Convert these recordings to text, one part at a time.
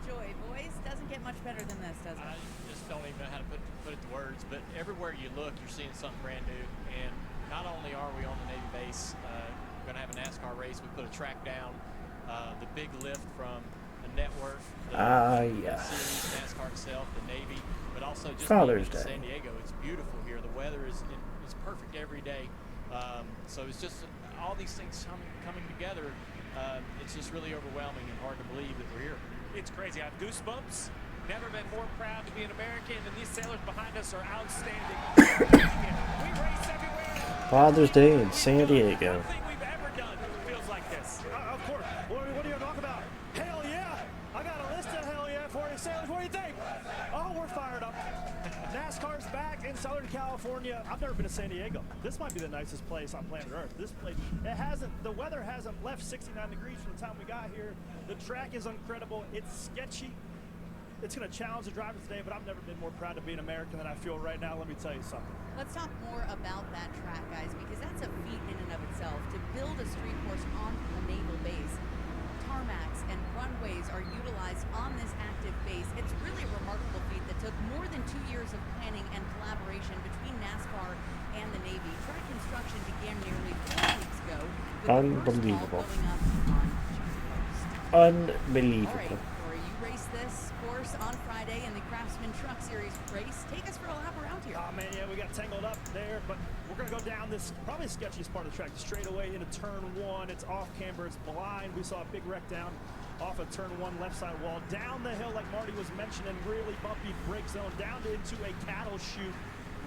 joy, boys. Doesn't get much better than this, does it? I just don't even know how to put it to words, but everywhere you look, you're seeing something brand new. And not only are we on the Navy base, we're going to have a NASCAR race. We put a track down, the big lift from the network, the series, NASCAR itself, the Navy, but also just Father's being in Day. San Diego. It's beautiful here. The weather is perfect every day. So it's just all these things coming together. It's just really overwhelming and hard to believe that we're here. It's crazy. I have goosebumps. Never been more proud to be an American, and these sailors behind us are outstanding. We race everywhere. Father's Day in San Diego. Nothing we've ever done feels like this. Of course. What are you talking about? Hell yeah! I got a list of hell yeah for you, sailors. What do you think? Oh, we're fired up. NASCAR's back in Southern California. I've never been to San Diego. This might be the nicest place on planet Earth. This place, the weather hasn't left 69 degrees from the time we got here. The track is incredible. It's sketchy. It's going to challenge the drivers today, but I've never been more proud to be an American than I feel right now. Let me tell you something. Let's talk more about that track, guys, because that's a feat in and of itself. To build a street course on the naval base, tarmacs and runways are utilized on this active base. It's really a remarkable feat that took more than 2 years of planning and collaboration between NASCAR and the Navy. Track construction began nearly 4 weeks ago. With Unbelievable. The first ball going up on June 1st. Unbelievable. All right, Corey, you raced this course on Friday in the Craftsman Truck Series race. Take us for a lap around here. Oh, man, yeah, we got tangled up there, but we're going to go down this probably the sketchiest part of the track, straight away into turn one. It's off camber, it's blind. We saw a big wreck down off of turn one left side wall. Down the hill, like Marty was mentioning, really bumpy break zone, down into a cattle chute.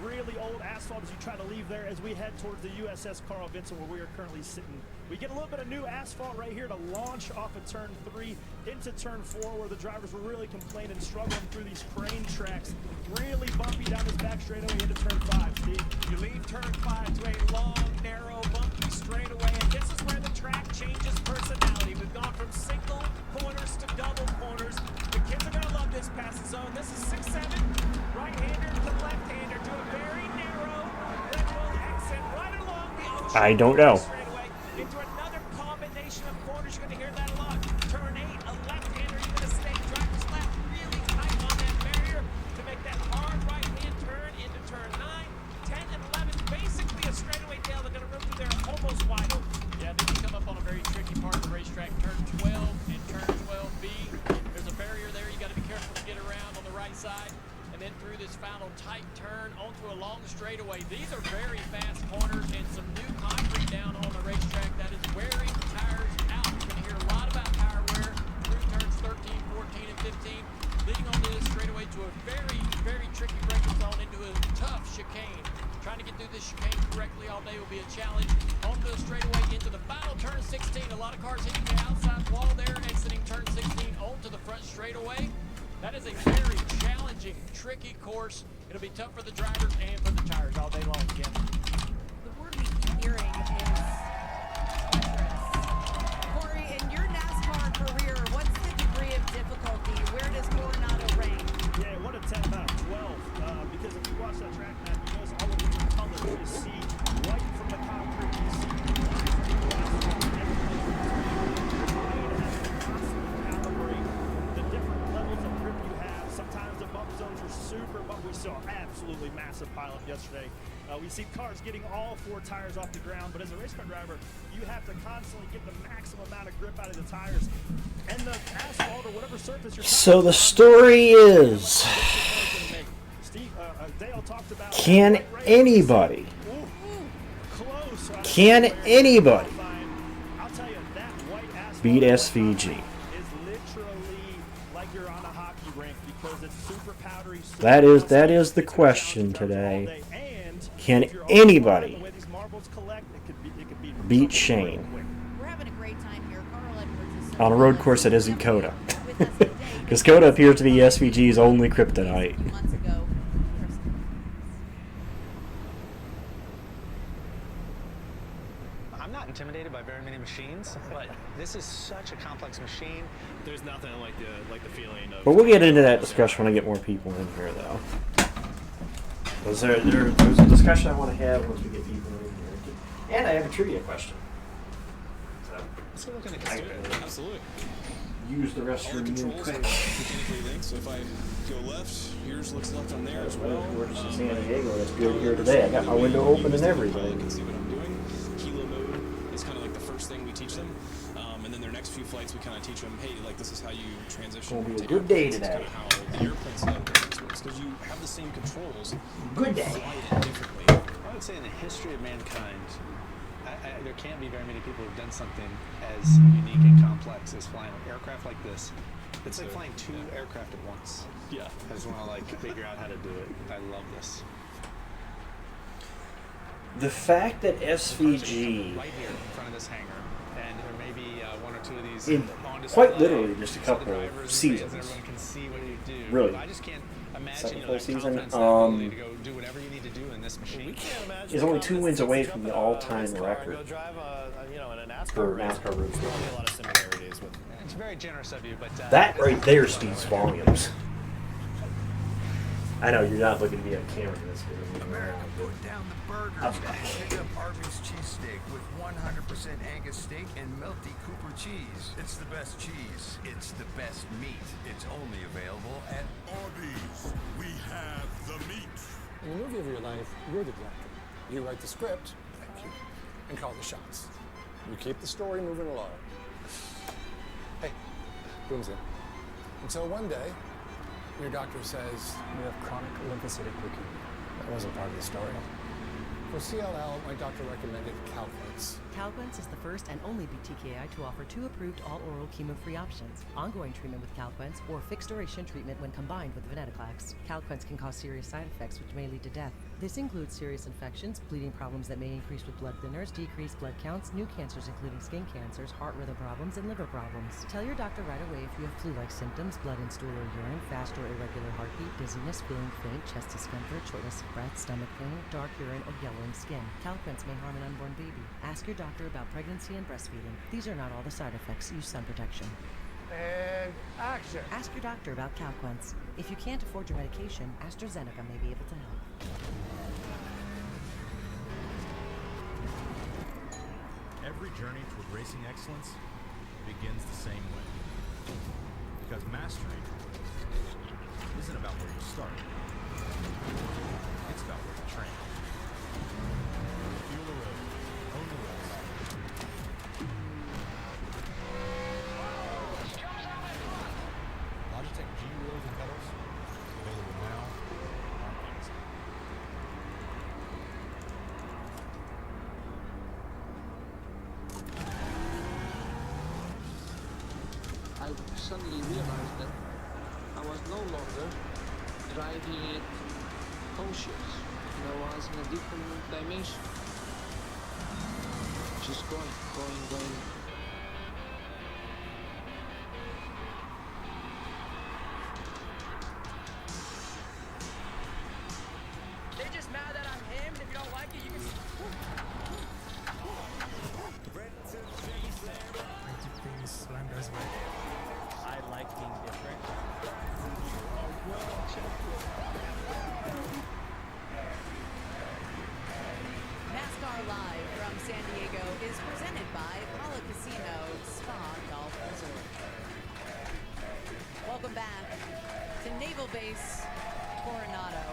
Really old asphalt as you try to leave there as we head towards the USS Carl Vinson where we are currently sitting. We get a little bit of new asphalt right here to launch off of turn three into turn four where the drivers were really complaining, struggling through these crane tracks. Really bumpy down this back straightaway into turn five, Steve. You leave turn 5 to a long, narrow, bumpy straightaway, and this is where the track changes personality. We've gone from single corners to double corners. The kids are going to love this passing zone. This is 6-7, right-hander to left-hander to a very narrow, that will exit right along the ocean. I don't know. Straightaway into another combination of corners. You're going to hear that a lot. Turn 8, a left-hander, you're going to stay driver's left really tight on that barrier to make that hard right-hand turn into turn 9, 10, and 11. Basically a straightaway tail. They're going to run through there almost wide open. Yeah, then you come up on a very tricky part of the racetrack, turn 12 and turn 12B. There's a barrier there. You got to be careful to get around on the right side. And then through this final tight turn onto a long straightaway. These are very fast corners and some new concrete down on the racetrack that is wearing tires out. You're going to hear a lot about tire wear through turns 13, 14, and 15, leading onto this straightaway to a very, very tricky braking zone into a tough chicane. Trying to get through this chicane correctly all day will be a challenge. Onto the straightaway into the final turn 16. A lot of cars hitting the outside wall there, exiting turn 16 onto the front straightaway. That is a very challenging, tricky course. It'll be tough for the drivers and for the tires all day long, Kim. The word we keep hearing is treacherous. Corey, in your NASCAR career, what's the degree of difficulty? Where does Coronado rank? Yeah, what a 10 out of 12. Because if you watch that track map, it goes all over the colors. You see white from the concrete. You see black from the asphalt. Calibrate the different levels of grip you have. Sometimes the bump zones are super bumpy. We saw absolutely massive pileup yesterday. We see cars getting all 4 tires off the ground, but as a race car driver, you have to constantly get the maximum amount of grip out of the tires. And the asphalt or whatever surface you're So the story is, Dale talked about can anybody I'll tell you, that white asphalt beat SVG? is literally like you're on a hockey rink because it's super powdery. That is the question today. Can anybody beat Shane We're having a great time here. Carl Edwards is on a road course that isn't COTA? Because COTA appears to be SVG's only kryptonite. months ago. I'm not intimidated by very many machines, but this is such a complex machine. There's nothing like the feeling of. But we'll get into that discussion when I get more people in here, though. There's a discussion I want to have once we get people in here. And I have a trivia question. So. Let's go look in the casino. Absolutely. Use the All the restroom controls are quick. mechanically linked, so if I go left, yours looks left on there as well. Gorgeous in San Diego. That's good here today. I got my window open and You everything. can see what I'm doing. Kilo mode is kind of like the first thing we teach them. And then their next few flights, we kind of teach them, hey, like this is how you transition. Gonna be a to good day airplanes. It's today. kind of how the airplane side of things works, because you have the same controls. Good day. Fly it differently. I would say in the history of mankind, there can't be very many people who've done something as unique and complex as flying an aircraft like this. It's like flying two aircraft at once. Yeah. I just want to like figure out how to do it. I love this. The fact that SVG, Right here in front of this hangar, and there may be one or two of these in on display, quite literally just a so the couple drivers of and fans seasons, and everyone can see what you do. Really. I just can't imagine Second that full season, confidence, that ability to go do whatever you need to do in this We machine. can't imagine. is only 2 wins away from the all-time Go record drive in a NASCAR for race. NASCAR road There's course. probably a lot of similarities with. It's very generous of you, but That right there speaks volumes. I know you're not looking at me on camera for this. America, put down the burgers Up and back. pick up Arby's cheesesteak with 100% Angus steak and melty Cooper cheese. It's the best cheese. It's the best meat. It's only available at Arby's, we have the meat. In the movie of your life, you're the director. You write the script, thank you, and call the shots. You keep the story moving along. Hey, boom's in. Until one day, your doctor says you have chronic lymphocytic leukemia. That wasn't part of the story. For CLL, my doctor recommended Calquence. Calquence is the first and only BTKI to offer 2 approved all-oral chemo-free options: ongoing treatment with Calquence or fixed-duration treatment when combined with venetoclax. Calquence can cause serious side effects which may lead to death. This includes serious infections, bleeding problems that may increase with blood thinners, decreased blood counts, new cancers including skin cancers, heart rhythm problems, and liver problems. Tell your doctor right away if you have flu-like symptoms, blood in stool or urine, fast or irregular heartbeat, dizziness, feeling faint, chest discomfort, shortness of breath, stomach pain, dark urine, or yellowing skin. Calquence may harm an unborn baby. Ask your doctor about pregnancy and breastfeeding. These are not all the side effects. Use sun protection. And action. Ask your doctor about Calquence. If you can't afford your medication, AstraZeneca may be able to help. Every journey toward racing excellence begins the same way. Because mastery isn't about where you start. It's about where you train. Feel the road. Own the race. Logitech G wheels and pedals. Available now on Amazon. I suddenly realized that I was no longer driving it conscious. I was in a different dimension. Just going. They just mad that I'm him, and if you don't like it, you can. I like being different. NASCAR Live from San Diego is presented by Pala Casino Spa Golf Resort. Welcome back to Naval Base Coronado.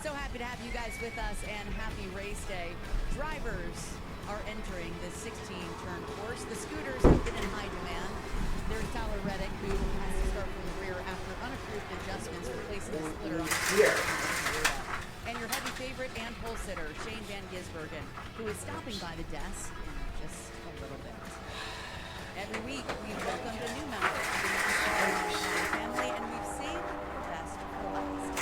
So happy to have you guys with us and happy race day. Drivers are entering the 16-turn course. The scooters have been in high demand. There's Tyler Reddick, who has to start from the rear after unapproved adjustments, replacing the splitter on the and your heavy favorite and pole sitter, Shane Van Gisbergen, who is stopping by the desk in just a little bit. Every week, we've welcomed a new member of the NASCAR family, and we've saved the best for last.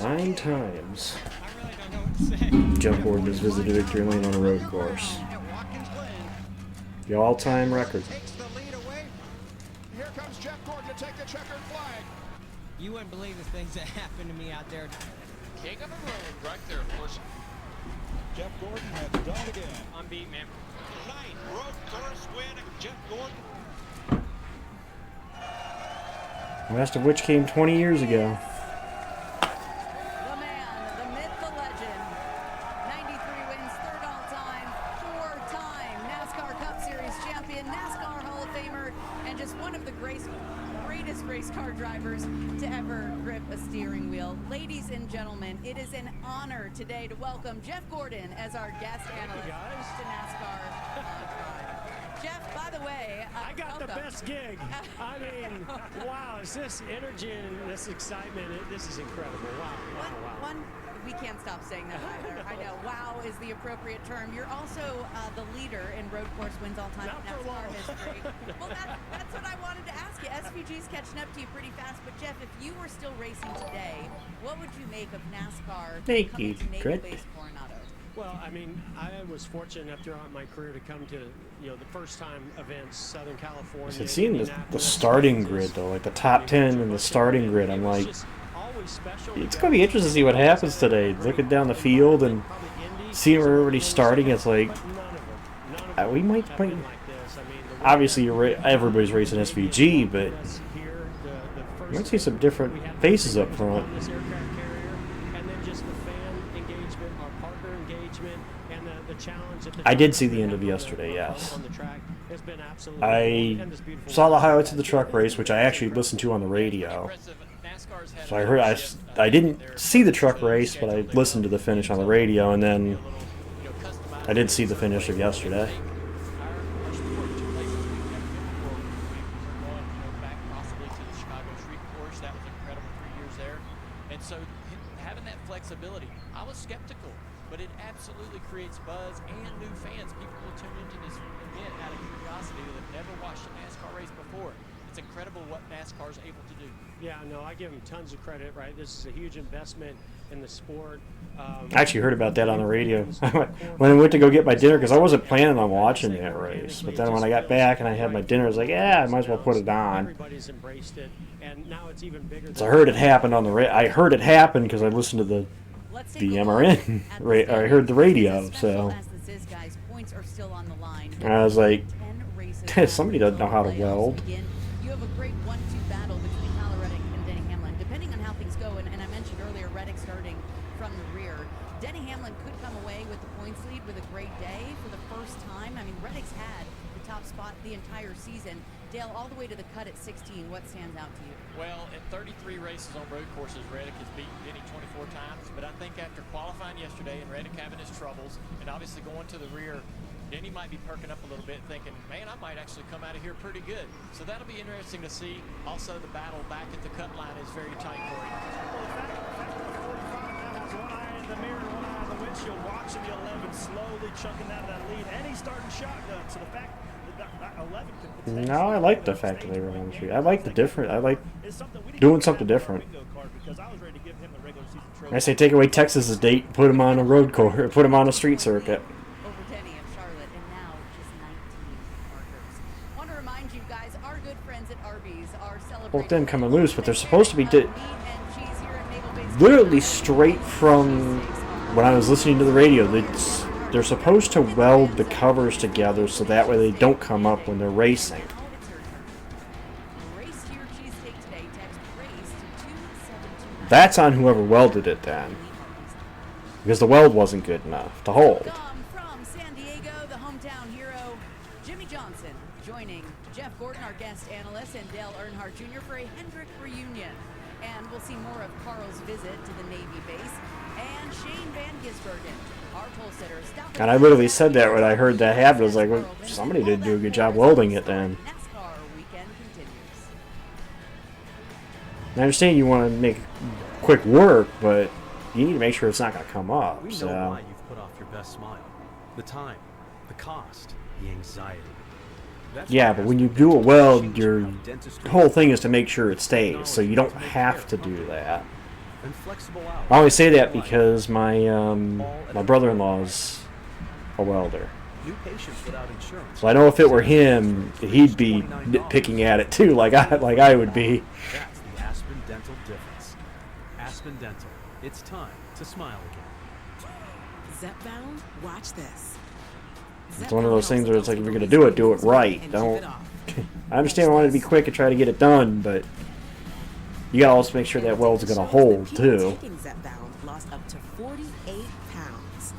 Nine times. I really don't know what to say. Jeff Gordon has visited victory lane on a road course. The all-time record. Takes the lead away. Here comes Jeff Gordon to take the checkered flag. You wouldn't believe the things that happened to me out there. King of the road right there, of course. Jeff Gordon has done it again. I'm beat, man. Tonight, road course win, Jeff Gordon. Last of which came 20 years ago. The man, the myth, the legend. 93 wins, third all-time, four-time NASCAR Cup Series champion, NASCAR Hall of Famer, and just one of the greatest race car drivers to ever grip a steering wheel. Ladies and gentlemen, it is an honor today to welcome Jeff Gordon as our guest analyst to NASCAR Drive. Jeff, by the way, I got welcome. the best gig. I mean, wow, is this energy and this excitement? This is incredible. Wow. We can't stop saying that either. I know. Wow is the appropriate term. You're also the leader in road course wins all time in NASCAR history. Well, that's what I wanted to ask you. SVG's catching up to you pretty fast. But Jeff, if you were still racing today, what would you make of NASCAR coming to naval-based Coronado? Well, I mean, I was fortunate enough throughout my career to come to, the first time events, Southern California. I've seen the starting grid, though, like the top 10 and the starting grid. I'm like, it's going to be interesting to see what happens today. Looking down the field and seeing where everybody's starting, it's like, we might obviously everybody's racing SVG, but you might see some different faces up front. I did see the end of yesterday, yes. I saw the highlights of the truck race, which I actually listened to on the radio. So I didn't see the truck race, but I listened to the finish on the radio, and then I did see the finish of yesterday. So having that flexibility, I was skeptical, but it absolutely creates buzz and new fans. People will tune into this event out of curiosity that have never watched a NASCAR race before. It's incredible what NASCAR is able to do. Yeah, no, I give them tons of credit, right? This is a huge investment in the sport. I actually heard about that on the radio when I went to go get my dinner, because I wasn't planning on watching that race. But then when I got back and I had my dinner, I was like, yeah, I might as well put it on. Everybody's embraced it, and now it's even bigger. So I heard it happen on the I heard it happen because I listened to the MRN. I heard the radio, so I was like, somebody doesn't know how to weld. You have a great 1-2 battle between Tyler Reddick and Denny Hamlin, depending on how things go. And I mentioned earlier, Reddick starting from the rear. Denny Hamlin could come away with the points lead with a great day for the first time. I mean, Reddick's had the top spot the entire season. Dale, all the way to the cut at 16, what stands out to you? Well, in 33 races on road courses, Reddick has beaten Denny 24 times. But I think after qualifying yesterday and Reddick having his troubles and obviously going to the rear, Denny might be perking up a little bit, thinking, man, I might actually come out of here pretty good. So that'll be interesting to see. Also, the battle back at the cut line is very tight for him. One eye in the mirror, one eye on the windshield, watching the 11 slowly chunking out of that lead, and he's starting shotgun. So the fact that 11 can No, I like the fact that they were on the street. I like the different. I like doing something different. I say take away Texas's date, put him on a road course, put him on a street circuit. Both them coming loose, but they're supposed to be literally straight from when I was listening to the radio. They're supposed to weld the covers together so that way they don't come up when they're racing. That's on whoever welded it then, because the weld wasn't good enough to hold. From San Diego, the hometown hero, Jimmy Johnson, joining Jeff Gordon, our guest analyst, and Dale Earnhardt Jr. for a Hendrick reunion. And we'll see more of Carl's visit to the Navy base. And Shane Van Gisbergen, our pole sitter. And I literally said that when I heard that happen. I was like, well, somebody did do a good job welding it then. NASCAR weekend continues. I understand you want to make quick work, but you need to make sure it's not going to come up. We know why you've put off your best smile. The time, the cost, the anxiety. Yeah, but when you do a weld, your whole thing is to make sure it stays, so you don't have to do that. I only say that because my my brother-in-law's a welder. So I know if it were him, he'd be nitpicking at it too, like I would be. That's the Aspen Dental difference. Aspen Dental. It's time to smile again. Zepbound, watch this. It's one of those things where it's like, if you're going to do it right. Don't. I understand I wanted to be quick and try to get it done, but you got to also make sure that well's going to hold, too. Taking Zepbound lost up to 48 pounds.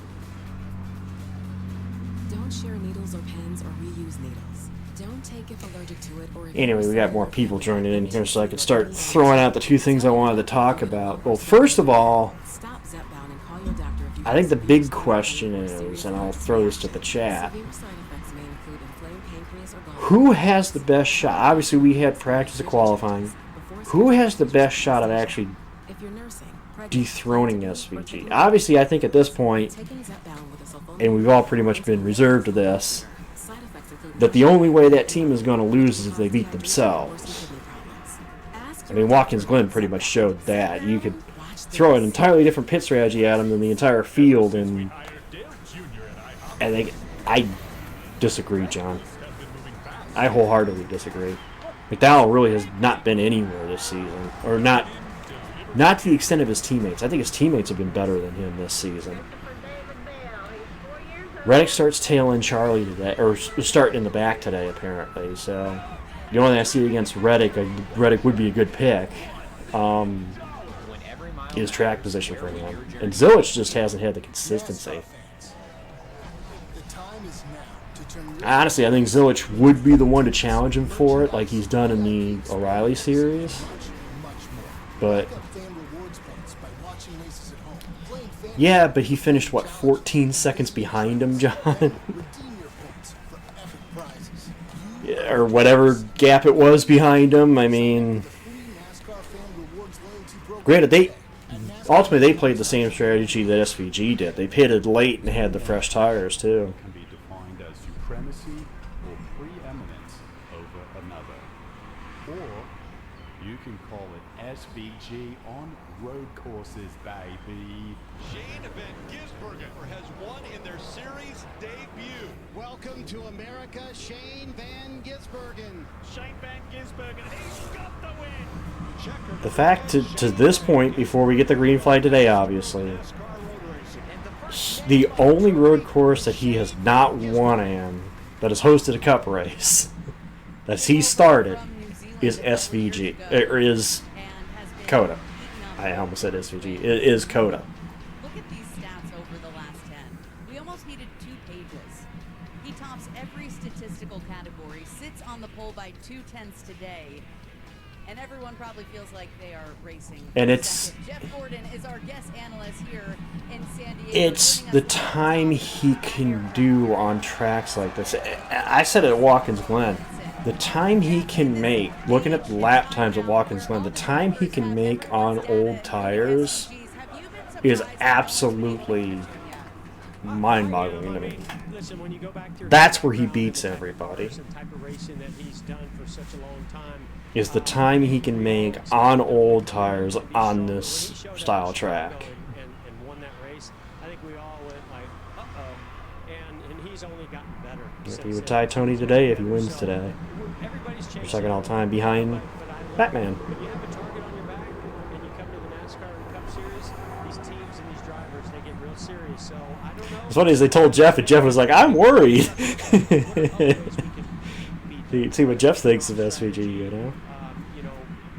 Don't share needles or pens or reuse needles. Don't take if allergic to it or... Anyway, we got more people joining in here, so I can start throwing out the two things I wanted to talk about. Well, first of all, I think the big question is, and I'll throw this to the chat, who has the best shot? Obviously, we had practice of qualifying. Who has the best shot of actually dethroning SVG? Obviously, I think at this point, and we've all pretty much been reserved to this, that the only way that team is going to lose is if they beat themselves. I mean, Watkins Glen pretty much showed that. You could throw an entirely different pit strategy at them than the entire field, and I disagree, John. I wholeheartedly disagree. McDowell really has not been anywhere this season, or not to the extent of his teammates. I think his teammates have been better than him this season. Reddick starts tailing Charlie today, or starting in the back today, apparently. So the only thing I see against Reddick would be a good pick. Is track position for him, and Zilich just hasn't had the consistency. Honestly, I think Zilich would be the one to challenge him for it, like he's done in the O'Reilly series. But yeah, but he finished what, 14 seconds behind him, John? Yeah, or whatever gap it was behind him. I mean, granted, ultimately they played the same strategy that SVG did. They pitted late and had the fresh tires too. Can be defined as supremacy or preeminence over another. Or you can call it SVG on road courses, baby. Shane Van Gisbergen has won in their series debut. Welcome to America, Shane Van Gisbergen. Shane Van Gisbergen, he's got the win. The fact to this point, before we get the green flag today, obviously, the only road course that he has not won in, that has hosted a cup race, that he started, is SVG, or is COTA. I almost said SVG. It is COTA. Look at these stats over the last 10. We almost needed 2 pages. He tops every statistical category, sits on the pole by 2/10 today. And everyone probably feels like they are racing. And it's Jeff Gordon is our guest analyst here in San Diego. It's the time he can do on tracks like this. I said it at Watkins Glen. The time he can make, looking at the lap times at Watkins Glen, the time he can make on old tires is absolutely mind-boggling to me. That's where he beats everybody. Is the time he can make on old tires on this style track. And won that race. I think we all went like, uh-oh. And he's only gotten better. If he would tie Tony today, if he wins today. We're second all time behind Batman. When you have a target on your back and you come to the NASCAR and Cup Series, these teams and these drivers, they get real serious. So I don't know. It's funny as they told Jeff, and Jeff was like, I'm worried. See what Jeff thinks of SVG, you know?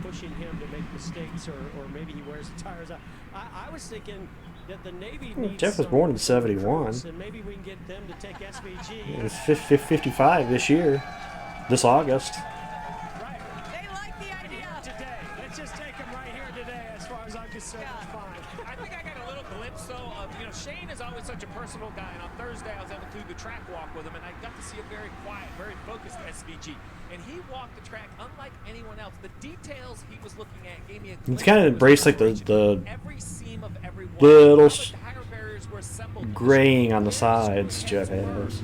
Pushing him to make mistakes, or maybe he wears the tires out. I was thinking that the Navy needs Jeff was born in 71. And maybe we can get them to take SVG. He's 55 this year, this August. Right. They like the idea. Today. Let's just take him right here today, as far as I'm concerned. It's fine. I think I got a little glimpse, though, of, Shane is always such a personal guy, and on Thursday I was able to do the track walk with him, and I got to see a very quiet, very focused SVG. And he walked the track unlike anyone else. The details he was looking at gave me a glimpse. He's kind of embraced like the every seam of every little graying on the sides Jeff has.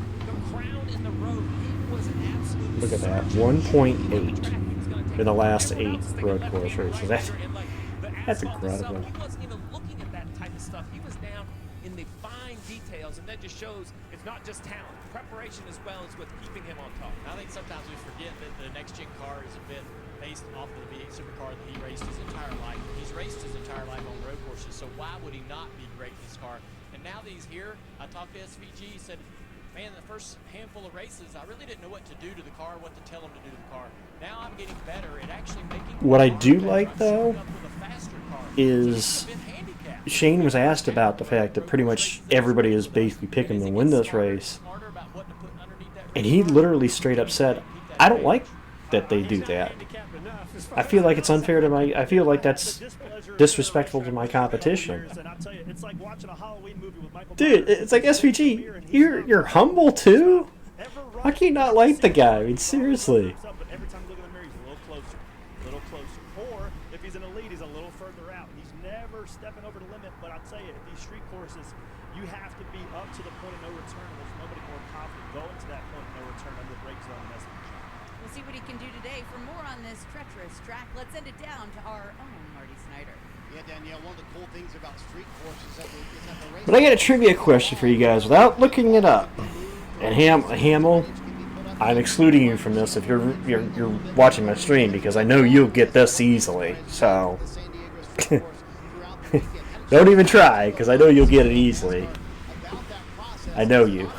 Look at that, 1.8 in the last 8 road course races. That's incredible. He wasn't even looking at that type of stuff. He was down in the fine details, and that just shows it's not just talent. Preparation as well as with keeping him on top. I think sometimes we forget that the next-gen car is a bit based off of the V8 supercar that he raced his entire life. He's raced his entire life on road courses, so why would he not be great in this car? And now that he's here, I talked to SVG, he said man, the first handful of races, I really didn't know what to do to the car, what to tell them to do to the car. Now I'm getting better at actually making. What I do like though is Shane was asked about the fact that pretty much everybody is basically picking to win this race, and he literally straight up said, "I don't like that they do that. I feel like it's unfair to my. I feel like that's disrespectful to my competition." Dude, it's like SVG. You're humble too. How can you not like the guy? I mean, seriously. Every time you look at the mirror, he's a little closer. Or if he's in a lead, he's a little further out. He's never stepping over the limit. But I'll tell you, at these street courses, you have to be up to the point of no return. There's nobody more confident going to that point of no return under the brake zone than SVG. We'll see what he can do today. For more on this treacherous track, let's send it down to our own Marty Snyder. Yeah, Danielle, one of the cool things about street courses is that the race. But I got a trivia question for you guys without looking it up. And Hamill, I'm excluding you from this if you're watching my stream because I know you'll get this easily. So don't even try because I know you'll get it easily. I know you.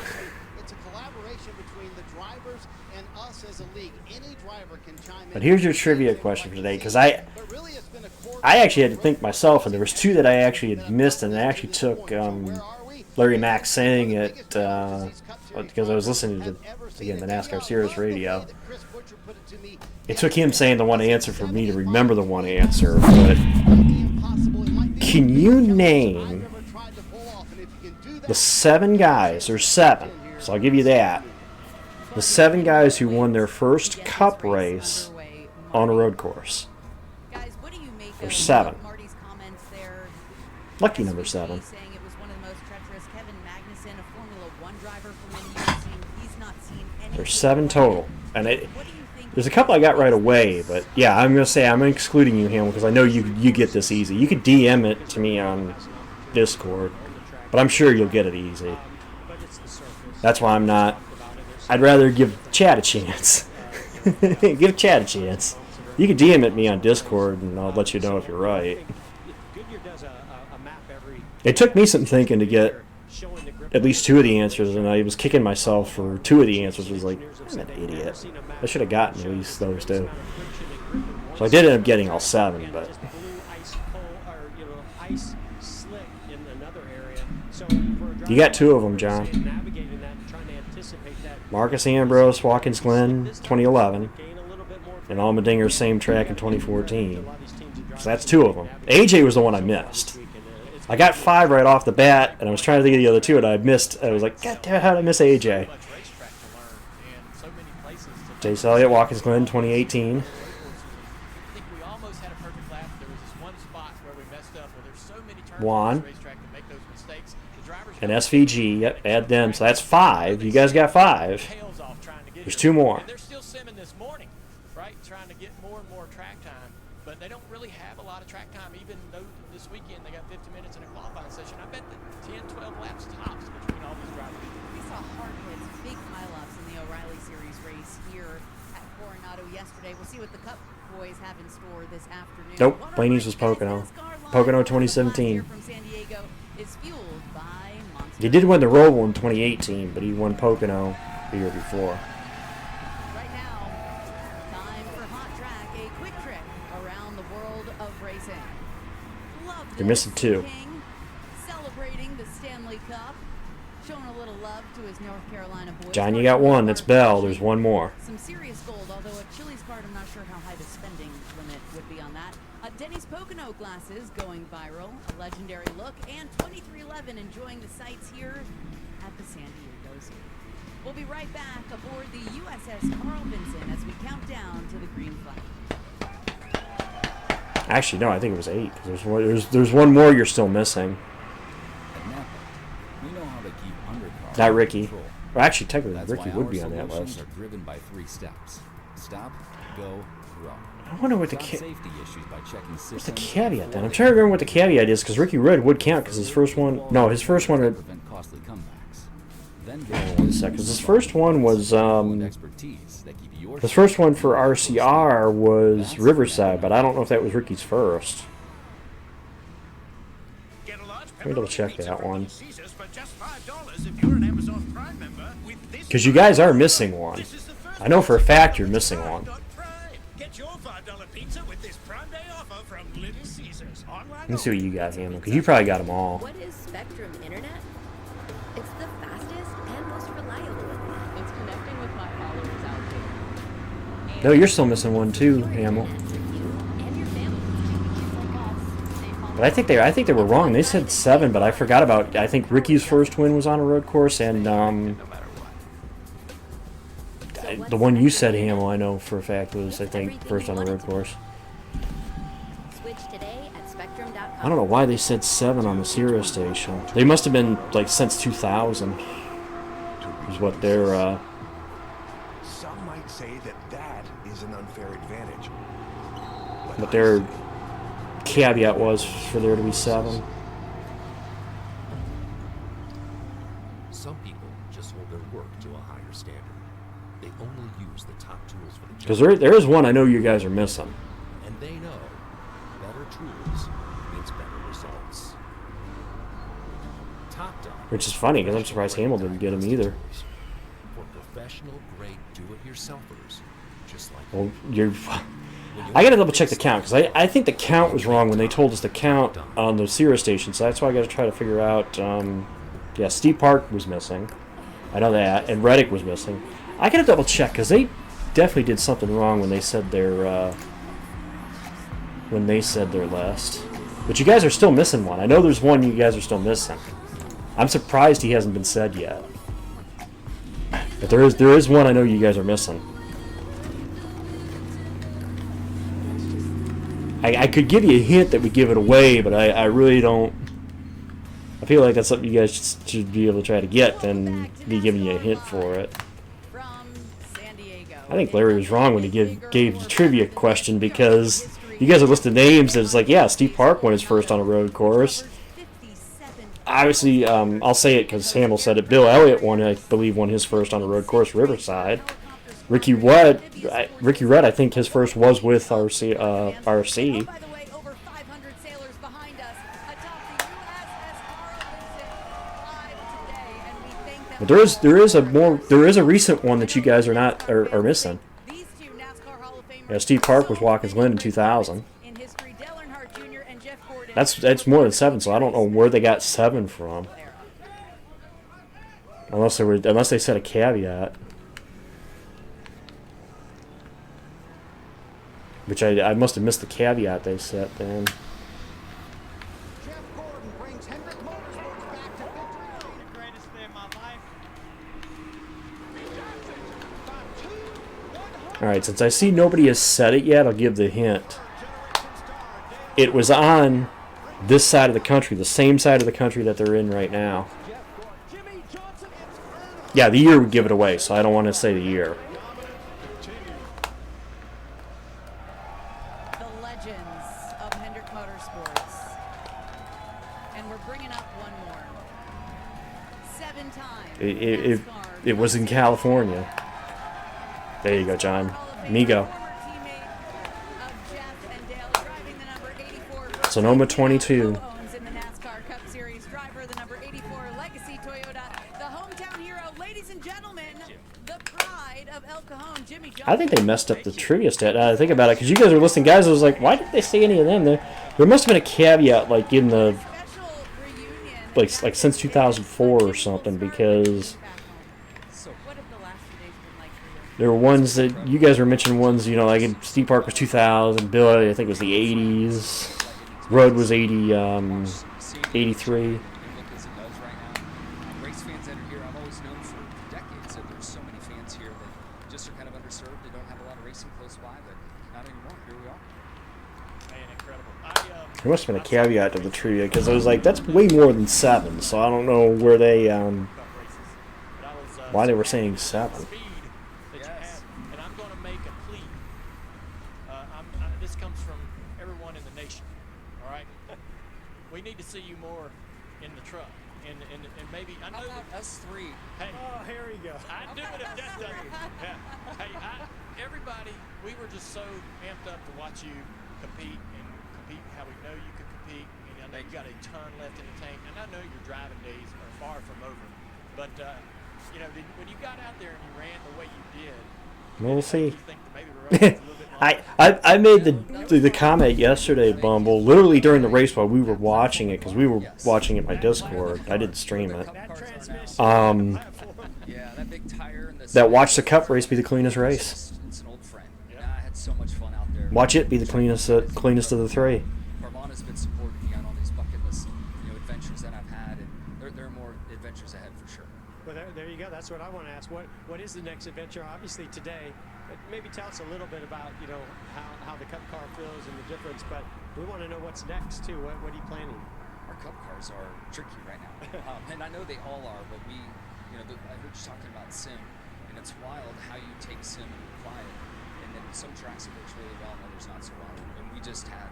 It's a collaboration between the drivers and us as a league. Any driver can chime in. But here's your trivia question for today because I actually had to think myself, and there was two that I actually had missed, and I actually took Larry Mack saying it because I was listening to the NASCAR Sirius radio. It took him saying the one answer for me to remember the one answer. But can you name the 7 guys? There's 7, so I'll give you that. The 7 guys who won their first Cup race on a road course. There's 7. Lucky number 7. There's 7 total, and there's a couple I got right away, but yeah, I'm gonna say I'm excluding you, Hamill, because I know you get this easy. You could DM it to me on Discord, but I'm sure you'll get it easy. That's why I'm not. I'd rather give Chad a chance. Give Chad a chance. You can DM at me on Discord, and I'll let you know if you're right. It took me some thinking to get at least 2 of the answers, and I was kicking myself for 2 of the answers. I was like, I'm an idiot. I should have gotten at least those 2. So I did end up getting all 7, but you got 2 of them, John. Marcus Ambrose, Watkins Glen, 2011, and Allmendinger's same track in 2014. So that's 2 of them. AJ was the one I missed. I got 5 right off the bat, and I was trying to think of the other 2, and I missed. I was like, God damn it, how did I miss AJ? Chase Elliott, Watkins Glen, 2018. Juan. And SVG, yep, add them. So that's 5. You guys got 5. There's 2 more. They're still simming this morning, right? Trying to get more and more track time, but they don't really have a lot of track time, even though this weekend they got 50 minutes in a qualifying session. I bet that 10, 12 laps tops between all these drivers. We saw hard hits, big pileups in the O'Reilly Series race here at Coronado yesterday. We'll see what the Cup boys have in store this afternoon. Nope, Blaney's was Pocono. Pocono 2017. From San Diego is fueled by Monster. He did win the Roval in 2018, but he won Pocono the year before. Right now, time for Hot Track, a quick trip around the world of racing. Love You're missing 2. King celebrating the Stanley Cup, showing a little love to his North Carolina boys. John, you got 1. That's Bell. There's 1 more. Some serious gold, although at Chili's card, I'm not sure how high the spending limit would be on that. Denny's Pocono glasses going viral, a legendary look, and 2311 enjoying the sights here at the San Diego Zoo. We'll be right back aboard the USS Carl Vinson as we count down to the green flag. Actually, no, I think it was 8. There's 1 more you're still missing. At Napa, we know how to keep undercars Not Ricky. control. Well, actually, technically, That's Ricky why would our be on that solutions list. are driven by 3 steps: stop, go, grow. I wonder what the Stop safety issues by checking what's the systems caveat then? I'm trying to remember what the caveat is because Ricky Rudd would count because his first one. No, his first one. prevent costly comebacks. Then go One sec, because his first one was expertise that keep your his first one for RCR was Riverside, but I don't know if that was Ricky's first. Let me double check that one. For just $5 if you're an Amazon Prime member with Because you guys are missing one. I know for a fact you're missing one. Get your $5 pizza with this Prime Day offer from Little Caesars. Online Let me see what you got, Hamill, because you probably got them all. What is Spectrum Internet? It's the fastest and most reliable internet. It's connecting with my followers out there. No, you're still missing one too, Hamill. But I think they were wrong. They said 7, but I forgot about. I think Ricky's first win was on a road course, and the one you said, Hamill, I know for a fact was, I think, first on a road course. Switch today at spectrum.com. I don't know why they said 7 on the Sirius station. They must have been like since 2000. Is what their. Some might say that is an unfair advantage. But their caveat was for there to be 7. Some people just hold their work to a higher standard. They only use the top tools for the job. Because there is one I know you guys are missing. And they know better tools means better results. Top Dog. Which is funny because I'm surprised Hamill didn't get him either. For professional grade do-it-yourselfers, just like Well, I gotta double check the count because I think the count was wrong when they told us the count on the Sirius station. So that's why I gotta try to figure out. Yeah, Steve Park was missing. I know that, and Reddick was missing. I gotta double check because they definitely did something wrong when they said their list. But you guys are still missing one. I know there's one you guys are still missing. I'm surprised he hasn't been said yet. But there is one I know you guys are missing. I could give you a hint that we give it away, but I really don't. I feel like that's something you guys should be able to try to get than be giving you a hint for it. I think Larry was wrong when he gave the trivia question because you guys are listing names and it's like, yeah, Steve Park won his first on a road course. Obviously, I'll say it because Hamill said it. Bill Elliott I believe, won his first on a road course, Riverside. Ricky Rudd, I think his first was with RC. But there is a recent one that you guys are missing. Yeah, Steve Park was Watkins Glen in 2000. That's more than 7, so I don't know where they got 7 from. Unless they said a caveat. Which I must have missed the caveat they set then. Alright, since I see nobody has said it yet, I'll give the hint. It was on this side of the country, the same side of the country that they're in right now. Yeah, the year would give it away, so I don't want to say the year. The legends of Hendrick Motorsports. And we're bringing up one more. 7 times. It was in California. There you go, John. Migo. Sonoma 22. I think they messed up the trivia stat. Now I think about it, because you guys are listening, guys. I was like, why didn't they say any of them? There must have been a caveat, like in the like since 2004 or something, because there were ones that you guys were mentioning. Ones, you know, like Steve Park was 2000, Bill I think was the 80s, Rudd was 83. Race fans that are here, I've always known for decades that there's so many fans here that just are kind of underserved. They don't have a lot of racing close by, but not anymore. Here we are. Man, incredible. There must have been a caveat to the trivia, because I was like, that's way more than 7, so I don't know where they why they were saying 7. And I'm going to make a plea. This comes from everyone in the nation. All right, we need to see you more in the truck, and maybe I know. How about us 3? Hey, Oh, here we go. I do it if that doesn't. Yeah. Hey, everybody, we were just so amped up to watch you compete how we know you could compete. And I know you got a ton left in the tank, and I know your driving days are far from over. But you know, when you got out there and you ran the way you did, We'll see. you think that maybe the race was a little bit longer. I made the comment yesterday, Bumble, literally during the race while we were watching it, because we were watching it by Discord. I didn't stream it. Yeah, that big tire and the That watch the Cup race be the cleanest race. It's an old friend. And I had so much fun out there. Watch it be the cleanest of the three. Carvana's been supporting me on all these bucket list, adventures that I've had, and there are more adventures ahead for sure. Well, there you go. That's what I want to ask. What is the next adventure? Obviously today, maybe tell us a little bit about how the Cup car feels and the difference. But we want to know what's next too. What are you planning? Our Cup cars are tricky right now, and I know they all are. But I heard you talking about sim, and it's wild how you take sim and apply it, and then some tracks it works really well, and others not so well. And we just had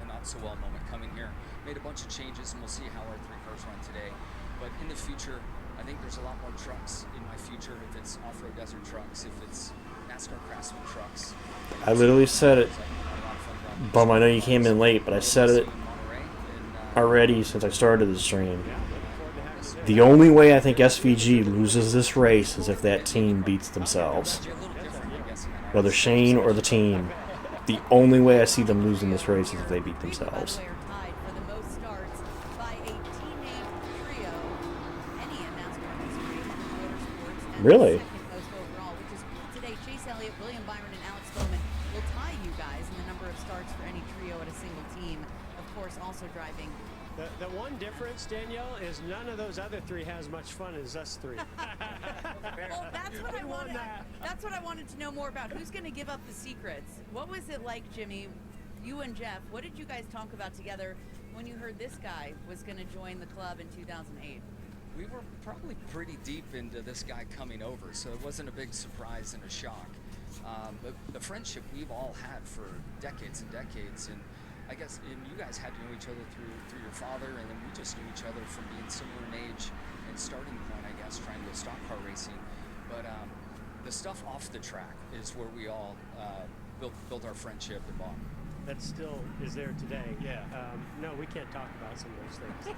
a not so well moment coming here. Made a bunch of changes, and we'll see how our 3 cars run today. But in the future, I think there's a lot more trucks in my future. If it's off-road desert trucks, if it's NASCAR Craftsman trucks. I literally said it. Bum, I know you came in late, but I said it already since I started the stream. The only way I think SVG loses this race is if that team beats themselves. Whether Shane or the team. The only way I see them losing this race is if they beat themselves. Really? The one difference, Danielle, is none of those other 3 has much fun as us 3. Well, that's what I wanted. That's what I wanted to know more about. Who's going to give up the secrets? What was it like, Jimmy? You and Jeff. What did you guys talk about together when you heard this guy was going to join the club in 2008? We were probably pretty deep into this guy coming over, so it wasn't a big surprise and a shock. But the friendship we've all had for decades and decades, and I guess you guys had to know each other through your father, and then we just knew each other from being similar in age and starting point, I guess, trying to go stock car racing. But the stuff off the track is where we all built our friendship and bond. That still is there today. Yeah. No, we can't talk about some of those things.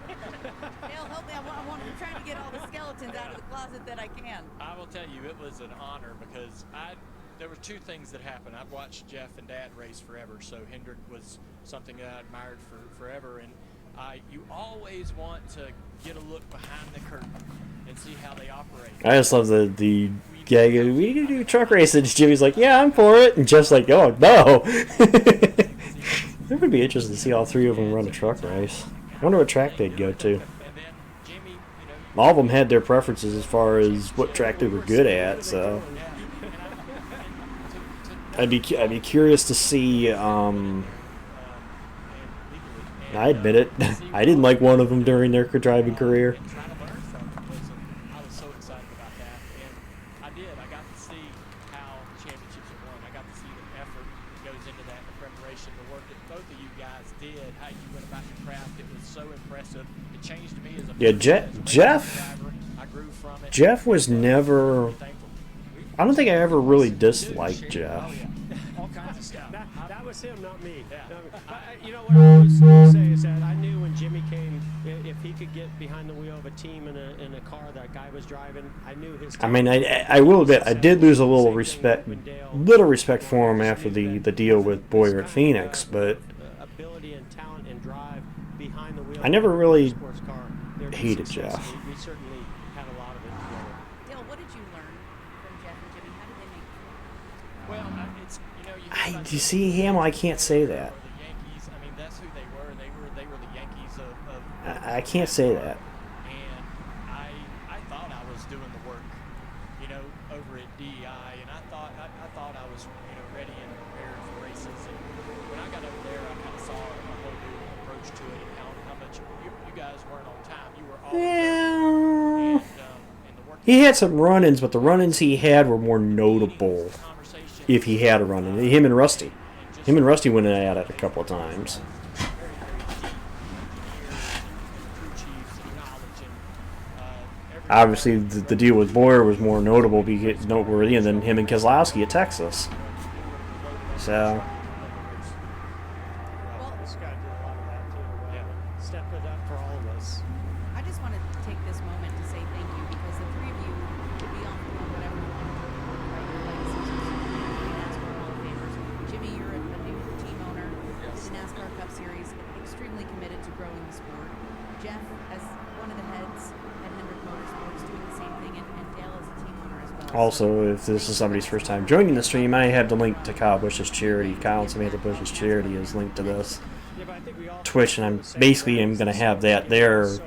Dale, help me. I'm trying to get all the skeletons out of the closet that I can. I will tell you, it was an honor because there were 2 things that happened. I've watched Jeff and Dad race forever, so Hendrick was something that I admired for forever. And you always want to get a look behind the curtain and see how they operate. I just love the guy goes, we need to do truck races. Jimmy's like, yeah, I'm for it. And Jeff's like, oh, no. It would be interesting to see all 3 of them run a truck race. I wonder what track they'd go to. All of them had their preferences as far as what track they were good at, so I'd be curious to see. I admit it, I didn't like one of them during their driving career. I was so excited about that, and I did. I got to see how championships are won. I got to see the effort that goes into that, the preparation, the work that both of you guys did, how you went about your craft. It was so impressive. It changed me as a Jeff. I grew from it. Jeff was never. I don't think I ever really disliked Jeff. All kinds of stuff. That was him, not me. You know what I always say is that I knew when Jimmy came, if he could get behind the wheel of a team in a car that guy was driving, I knew his. I mean, I will admit I did lose a little respect for him after the deal with Boyer at Phoenix, but ability and talent and drive behind the wheel. I never really sports car, hated Jeff. We certainly had a lot of it together. Dale, what did you learn from Jeff and Jimmy? How did they make you? Well, it's You see him? I can't say that. The Yankees. I mean, that's who they were. They were the Yankees of I can't say that. And I thought I was doing the work, over at DEI, and I thought I was ready and prepared for races. And when I got over there, I kind of saw a whole new approach to it and how much you guys weren't on time. You were always He had some run-ins, but the run-ins he had were more notable if he had a run-in. Him and Rusty went at it a couple of times. Obviously, the deal with Boyer was more noteworthy, and then him and Keselowski at Texas. So. This guy did a lot of that too. Stepped it up for all of us. I just want to take this moment to say thank you because the three of you will be on whatever you want to do, right? Your legacies are NASCAR Hall of Famers. Jimmy, you're a new team owner to the NASCAR Cup Series, extremely committed to growing the sport. Jeff, as one of the heads at Hendrick Motorsports, doing the same thing, and Dale as a team owner as well. Also, if this is somebody's first time joining the stream, I have the link to Kyle Busch's charity. Kyle and Samantha Busch's charity is linked to this Twitch, and I'm going to have that there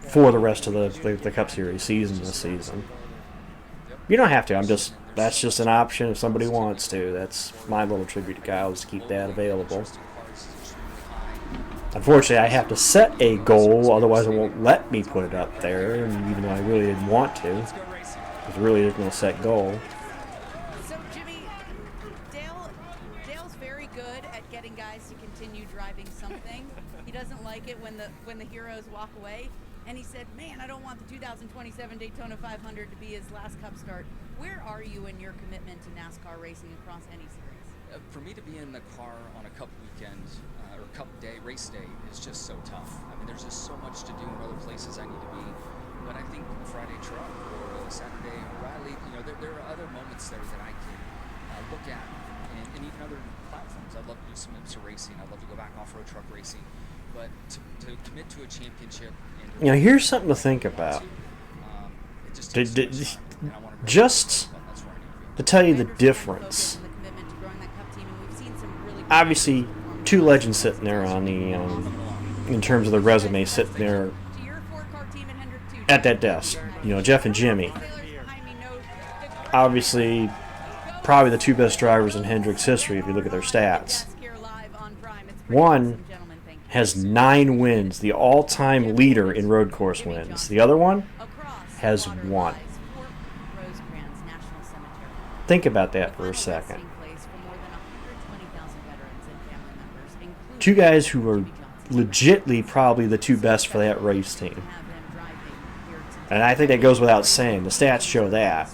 for the rest of the Cup Series season this season. You don't have to. That's just an option if somebody wants to. That's my little tribute to Kyle, is to keep that available. Unfortunately, I have to set a goal, otherwise it won't let me put it up there, and even though I really didn't want to. It's really just going to set goal. So, Jimmy, Dale's very good at getting guys to continue driving something. He doesn't like it when the heroes walk away. And he said, man, I don't want the 2027 Daytona 500 to be his last Cup start. Where are you in your commitment to NASCAR racing across any series? For me to be in the car on a Cup weekend or Cup day, race day, is just so tough. I mean, there's just so much to do in other places I need to be. But I think Friday Truck or Saturday O'Reilly, there are other moments there that I can look at, and even other platforms. I'd love to do some IMSA racing. I'd love to go back off-road truck racing. But to commit to a championship, and here's something to think about. Just to tell you the difference. Obviously, two legends sitting there on the, in terms of the resume, sitting there at that desk. Jeff and Jimmy. Obviously, probably the two best drivers in Hendrick's history if you look at their stats. One has 9 wins, the all-time leader in road course wins. The other one has 1. Think about that for a second. Two guys who are legitly probably the two best for that race team. And I think that goes without saying. The stats show that.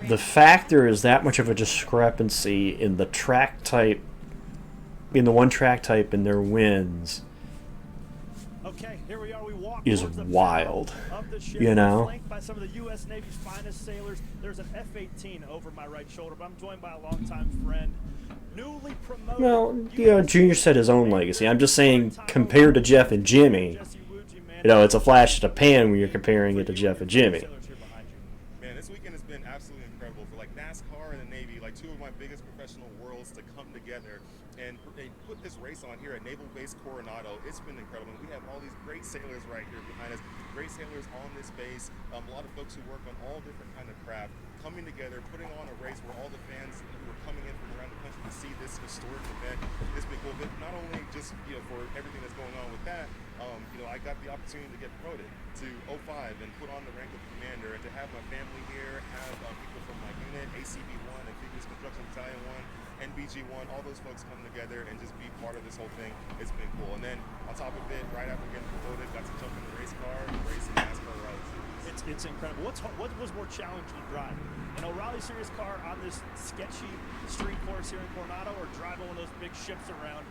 The fact there is that much of a discrepancy in the track type, in the one track type in their wins, is wild. By some of the U.S. Navy's finest sailors. There's an F-18 over my right shoulder, but I'm joined by a longtime friend, newly promoted. Well, Junior set his own legacy. I'm just saying, compared to Jeff and Jimmy, it's a flash in the pan when you're comparing it to Jeff and Jimmy. Man, this weekend has been absolutely incredible for NASCAR and the Navy, two of my biggest professional worlds to come together and put this race on here at Naval Base Coronado. It's been incredible. We have all these great sailors right here behind us, great sailors on this base, a lot of folks who work on all different kind of craft, coming together, putting on a race where all the fans who are coming in from around the country to see this historic event. It's been cool, but not only just for everything that's going on with that, I got the opportunity to get promoted to 05 and put on the rank of commander, and to have my family here, have people from my unit, ACB1, Amphibious Construction Battalion 1, NBG1, all those folks come together and just be part of this whole thing. It's been cool. And then on top of it, right after getting promoted, got to jump in the race car and race in NASCAR Rally Series. It's incredible. What was more challenging to drive? An O'Reilly Series car on this sketchy street course here in Coronado, or driving one of those big ships around?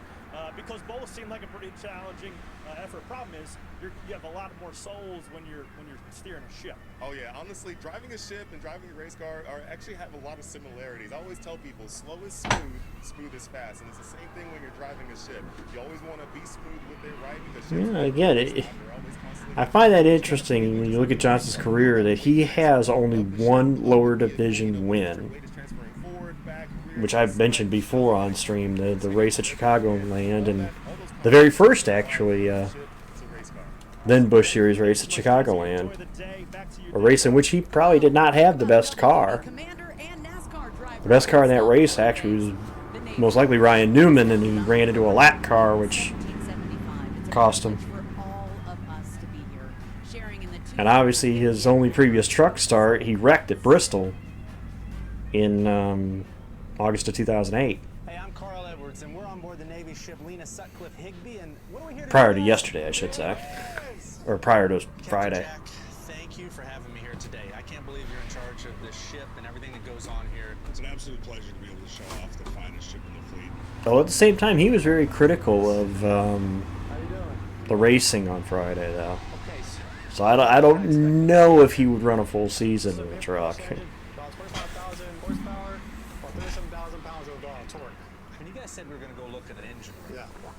Because both seem like a pretty challenging effort. Problem is, you have a lot more souls when you're steering a ship. Oh yeah, honestly, driving a ship and driving a race car actually have a lot of similarities. I always tell people, slow is smooth, smooth is fast, and it's the same thing when you're driving a ship. You always want to be smooth with it, right? Because I get it. I find that interesting when you look at Johnson's career, that he has only one lower division win, which I've mentioned before on stream, the race at Chicagoland, and the very first, actually, then Busch Series race at Chicagoland, a race in which he probably did not have the best car. The best car in that race actually was most likely Ryan Newman, and he ran into a lap car, which cost him. And obviously his only previous truck start, he wrecked at Bristol in August of 2008. Hey, I'm Carl Edwards, and we're on board the Navy ship Lena Sutcliffe Higbee, and what are we here to Prior to yesterday, I should say. Or prior to Friday. Thank thank you for having me here today. I can't believe you're in charge of this ship and everything that goes on here. It's an absolute pleasure to be able to show off the finest ship in the fleet. Though at the same time, he was very critical of the racing on Friday, though. So I don't know if he would run a full season in the truck. About 25,000 horsepower or 37,000 pounds of torque. When you guys said we were going to go look at an engine,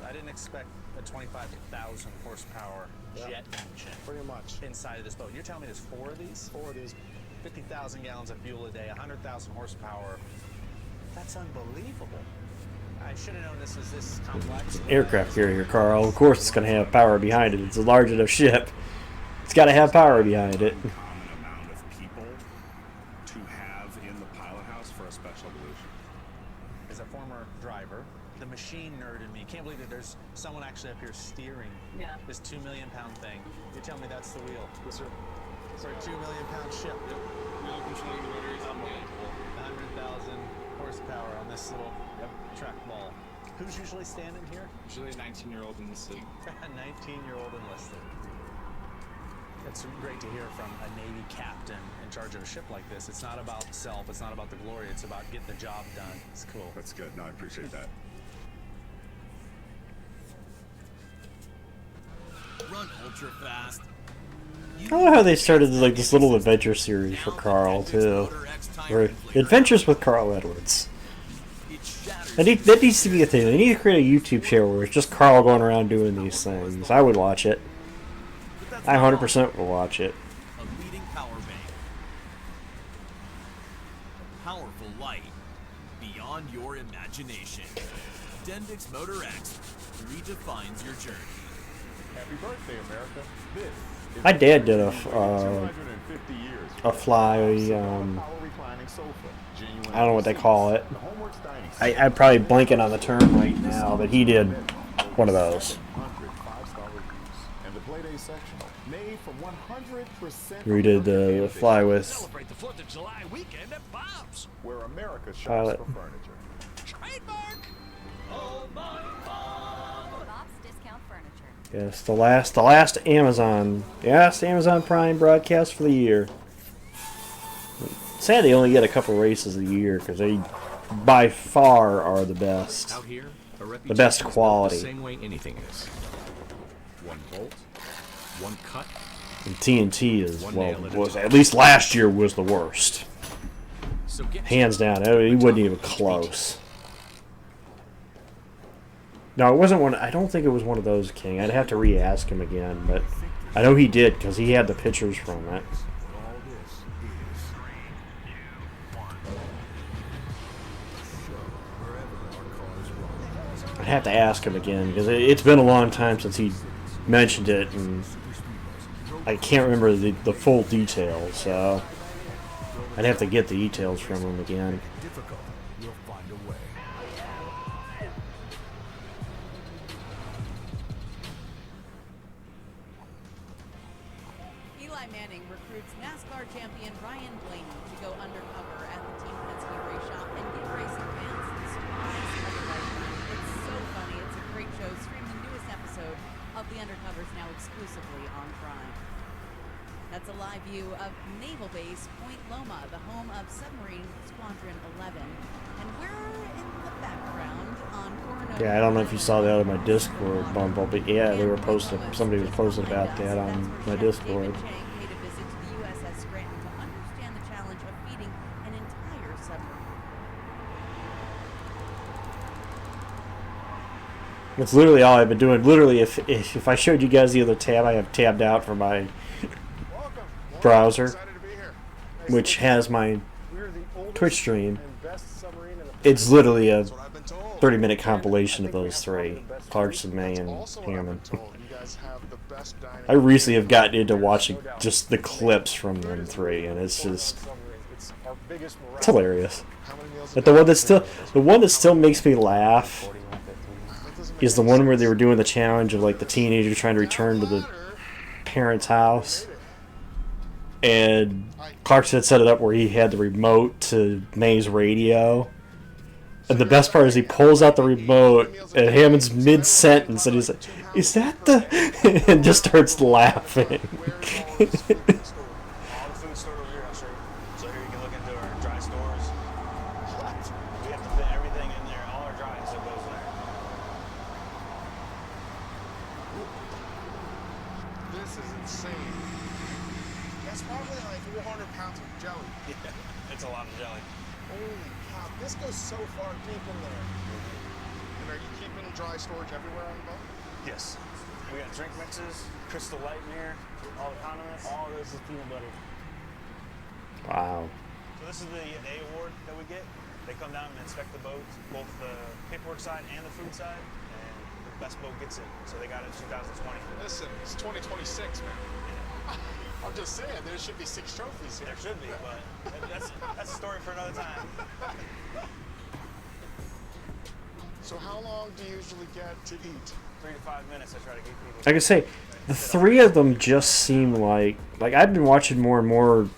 I didn't expect a 25,000 horsepower jet engine. Pretty much. Inside of this boat. You're telling me there's 4 of these? 4 of these. 50,000 gallons of fuel a day, 100,000 horsepower. That's unbelievable. I should have known this is this complex. Aircraft carrier, Carl. Of course it's going to have power behind it. It's a large enough ship. It's got to have power behind it. Common amount of people to have in the pilot house for a special evolution. As a former driver, the machine nerd in me can't believe that there's someone actually up here steering this 2 million pound thing. You tell me that's the wheel. Yes, sir. For a 2 million pound ship. Wheel controlling the rotor is unbelievable. 100,000 horsepower on this little track ball. Who's usually standing here? Usually a 19-year-old enlisted. A 19-year-old enlisted. It's great to hear from a Navy captain in charge of a ship like this. It's not about self, it's not about the glory, it's about getting the job done. It's cool. That's good. No, I appreciate that. Run ultra fast. I love how they started like this little adventure series for Carl too, or Adventures with Carl Edwards. That needs to be a thing. They need to create a YouTube channel where it's just Carl going around doing these things. I would watch it. I 100% will watch it. A leading power bank. A powerful light beyond your imagination. Dendix Motor X redefines your journey. Happy birthday, America. This is My dad did a 250 years. fly. I don't know what they call it. I'm probably blanking on the term right now, but he did one of those. And the Playday sectional, made from 100% We did the fly with Celebrate the 4th of July weekend at Bob's, where America shops Pilot. for furniture. trademark. Oh my God. Bob's Discount Furniture. Yes, the last Amazon Prime broadcast for the year. Sad they only get a couple races a year because they by far are the best. Out here, a The best reputation is built quality. The same way anything is. One bolt, one cut. And TNT is One well nail at a was time. at least last year was the worst. So get Hands down, he wasn't even close. No, it wasn't one. I don't think it was one of those, King. I'd have to re-ask him again, but I know he did because he had the pictures from it. I'd have to ask him again because it's been a long time since he mentioned it, and I can't remember the full details. So I'd have to get the details from him again. Difficult. We'll find a way. Eli Manning recruits NASCAR champion Ryan Blaney to go undercover at the Team Penske race shop and give racing fans the surprise of a lifetime. It's so funny. It's a great show. Stream the newest episode of The Undercovers now exclusively on Prime. That's a live view of Naval Base Point Loma, the home of Submarine Squadron 11. And we're in the background on Coronado. Yeah, I don't know if you saw that on my Discord, Bumble, but yeah, they were posting. Somebody was posting about that on my Discord. Chang paid a visit to the USS Scranton to understand the challenge of feeding an entire submarine. That's literally all I've been doing. Literally, if I showed you guys the other tab I have tabbed out for my browser, which has my Twitch stream, it's literally a 30-minute compilation of those three, Clarkson, May, and Hammond. I recently have gotten into watching just the clips from them three, and it's just it's hilarious. But the one that still makes me laugh is the one where they were doing the challenge of like the teenager trying to return to the parents' house, and Clarkson had set it up where he had the remote to May's radio. And the best part is he pulls out the remote and Hammond's mid-sentence and he's like, "Is that the..." and just starts laughing. insane. That's probably like 400 pounds of jelly. Yeah, it's a lot of jelly. Holy cow, this goes so far deep in there. And are you keeping dry storage everywhere on the boat? Yes. We got drink mixes, Crystal Light in here, all the condiments. All this is peanut butter. Wow. So this is the A award that we get. They come down and inspect the boat, both the paperwork side and the food side, and the best boat gets it. So they got it in 2020. Listen, it's 2026, man. I'm just saying, there should be 6 trophies here. There should be, but that's a story for another time. So how long do you usually get to eat? 3 to 5 minutes. I try to get people. Like I say, the 3 of them just seem like I've been watching more and more.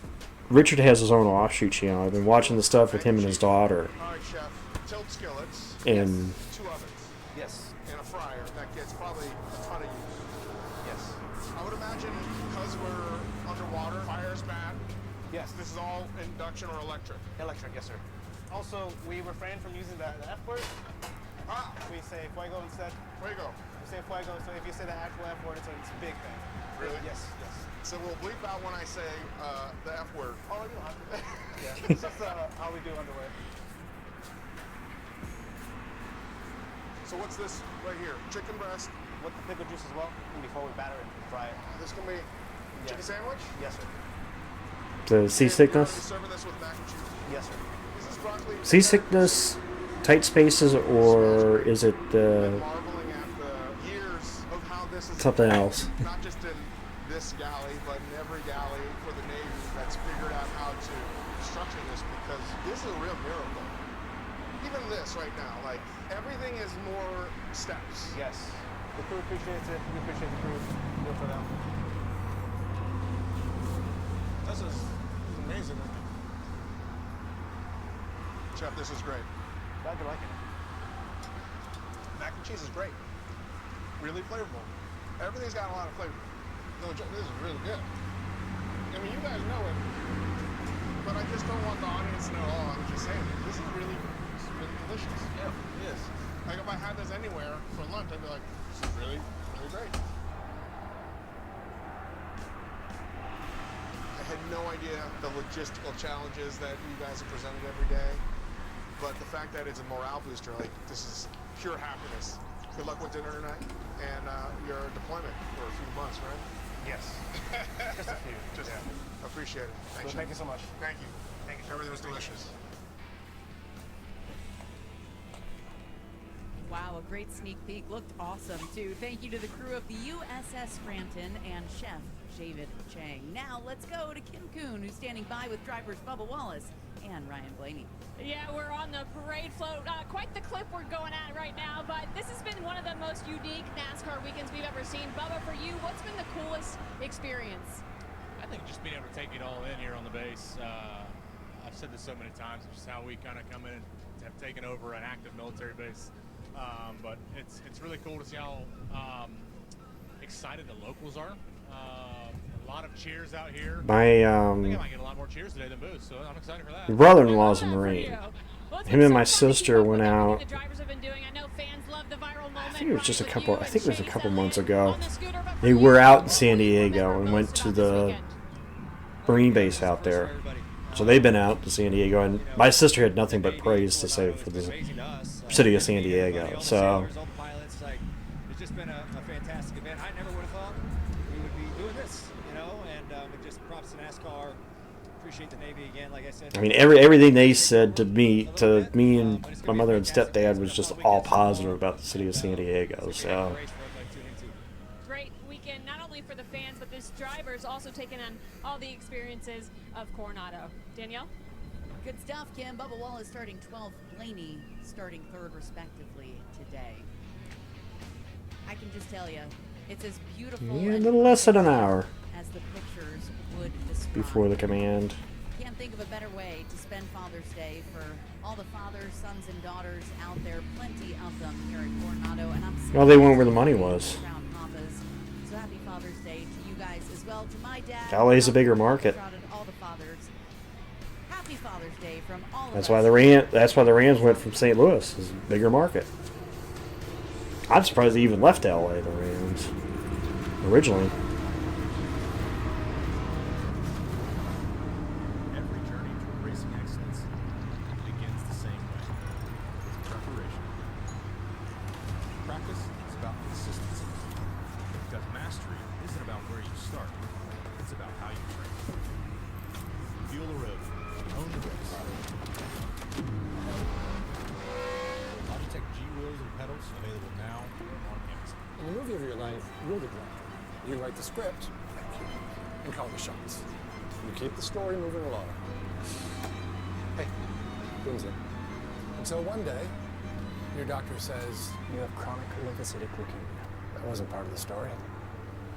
Richard has his own offshoot channel. I've been watching the stuff with him and his daughter. All right, chef. Tilt skillets. And 2 ovens. Yes. And a fryer that gets probably a ton of use. Yes. I would imagine because we're underwater, fire's bad. Yes. This is all induction or electric. Electric, yes, sir. Also, we refrain from using the F word. Ah. We say fuego instead. Fuego. We say fuego, so if you say the actual F word, it's a big thing. Really? Yes, yes. So we'll bleep out when I say the F word. Oh, you don't have to. Yeah, it's just how we do underway. So what's this right here? Chicken breast. With the pickle juice as well, and before we batter it and fry it. This gonna be chicken sandwich? Yes, sir. The seasickness? Serving this with mac and cheese? Yes, sir. Is this broccoli? Seasickness, tight spaces, or is it Marveling at the years of how this is something else? not just in this galley, but in every galley for the Navy that's figured out how to structure this, because this is a real miracle. Even this right now, like everything is more steps. Yes. The crew appreciates it. We appreciate the crew. Do it for them. This is amazing. Chef, this is great. Glad you like it. Mac and cheese is great. Really flavorful. Everything's got a lot of flavor. No, this is really good. I mean, you guys know it, but I just don't want the audience to know. Oh, I'm just saying, this is really delicious. Yeah, it is. Like if I had this anywhere for lunch, I'd be like, this is really, really great. I had no idea the logistical challenges that you guys have presented every day, but the fact that it's a morale booster, like this is pure happiness. Good luck with dinner tonight and your deployment for a few months, right? Yes. Just a few. Just appreciate it. Well, thank you so much. Thank you. Thank you. Everything was delicious. Wow, a great sneak peek. Looked awesome, too. Thank you to the crew of the USS Scranton and Chef David Chang. Now, let's go to Kim Kuhn, who's standing by with drivers Bubba Wallace and Ryan Blaney. Yeah, we're on the parade float. Quite the clip we're going at right now, but this has been one of the most unique NASCAR weekends we've ever seen. Bubba, for you, what's been the coolest experience? I think just being able to take it all in here on the base. I've said this so many times, it's just how we kind of come in and have taken over an active military base. But it's really cool to see how excited the locals are. A lot of cheers out here. My I think I might get a lot more cheers today than booze, so I'm excited for that. brother-in-law's a Marine. Him and my sister went out. I think it was just a couple. I think it was a couple months ago. They were out in San Diego and went to the Marine base out there. So they've been out to San Diego, and my sister had nothing but praise to say for the city of San Diego. So. It's just been a fantastic event. I never would have thought we would be doing this, you know, and it just props to NASCAR. Appreciate the Navy again, like I said. I mean, everything they said to me and my mother and stepdad was just all positive about the city of San Diego. So. Great weekend, not only for the fans, but this drivers also taking on all the experiences of Coronado. Danielle? Good stuff, Kim. Bubba Wallace starting 12th, Blaney starting 3rd, respectively, today. I can just tell you, it's as beautiful Yeah, a little less than an hour as the pictures would describe. before the command. Can't think of a better way to spend Father's Day for all the fathers, sons, and daughters out there. Plenty of them here in Coronado, and I'm Well, they went where the money was. proud papas. So happy Father's Day to you guys as well. To my dad. LA's a bigger market. Proud of all the fathers. Happy Father's Day from all That's of why us. That's why the Rams went from St. Louis. It's a bigger market. I'm surprised they even left LA, the Rams, originally. available now on Amazon. In the movie of your life, you're the director. You write the script and call the shots. You keep the story moving along. Hey, Lindsay. Until one day, your doctor says you have chronic lymphocytic leukemia. That wasn't part of the story.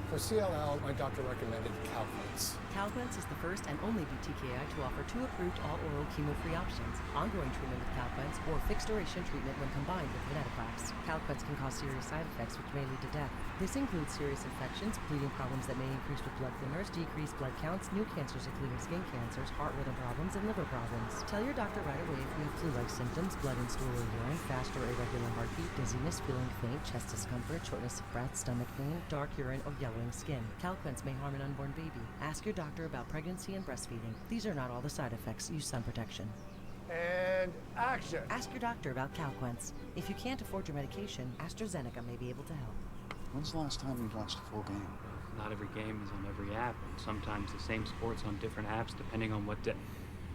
For CLL, my doctor recommended Calquence. Calquence is the first and only BTKI to offer 2 approved all-oral chemo-free options, ongoing treatment with Calquence, or fixed-duration treatment when combined with venetoclax. Calquence can cause serious side effects which may lead to death. This includes serious infections, bleeding problems that may increase with blood thinners, decreased blood counts, new cancers including skin cancers, heart rhythm problems, and liver problems. Tell your doctor right away if you have flu-like symptoms, blood in stool or urine, fast or irregular heartbeat, dizziness, feeling faint, chest discomfort, shortness of breath, stomach pain, dark urine, or yellowing skin. Calquence may harm an unborn baby. Ask your doctor about pregnancy and breastfeeding. These are not all the side effects. Use sun protection. And action. Ask your doctor about Calquence. If you can't afford your medication, AstraZeneca may be able to help. When's the last time you watched a full game? Not every game is on every app, and sometimes the same sports on different apps depending on what day.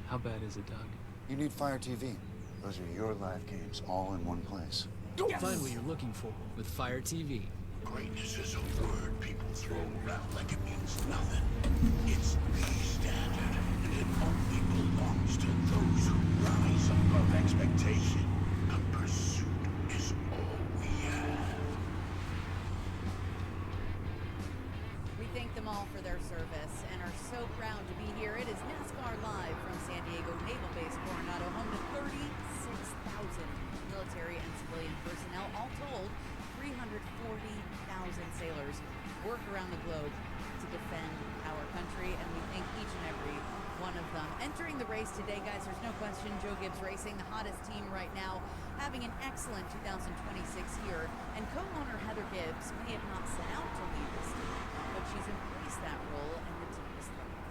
How bad is it, Doug? You need Fire TV. Those are your live games, all in one place. Yes. Find what you're looking for with Fire TV. Greatness is a word people throw around like it means nothing. It's the standard, and it only belongs to those who rise above expectation. A pursuit is all we have. We thank them all for their service and are so proud to be here. It is NASCAR Live from San Diego Naval Base Coronado, home to 36,000 military and civilian personnel. All told, 340,000 sailors work around the globe to defend our country, and we thank each and every one of them. Entering the race today, guys, there's no question, Joe Gibbs Racing, the hottest team right now, having an excellent 2026 year, and co-owner Heather Gibbs may have not set out to lead this team, but she's embraced that role, and the team is thriving.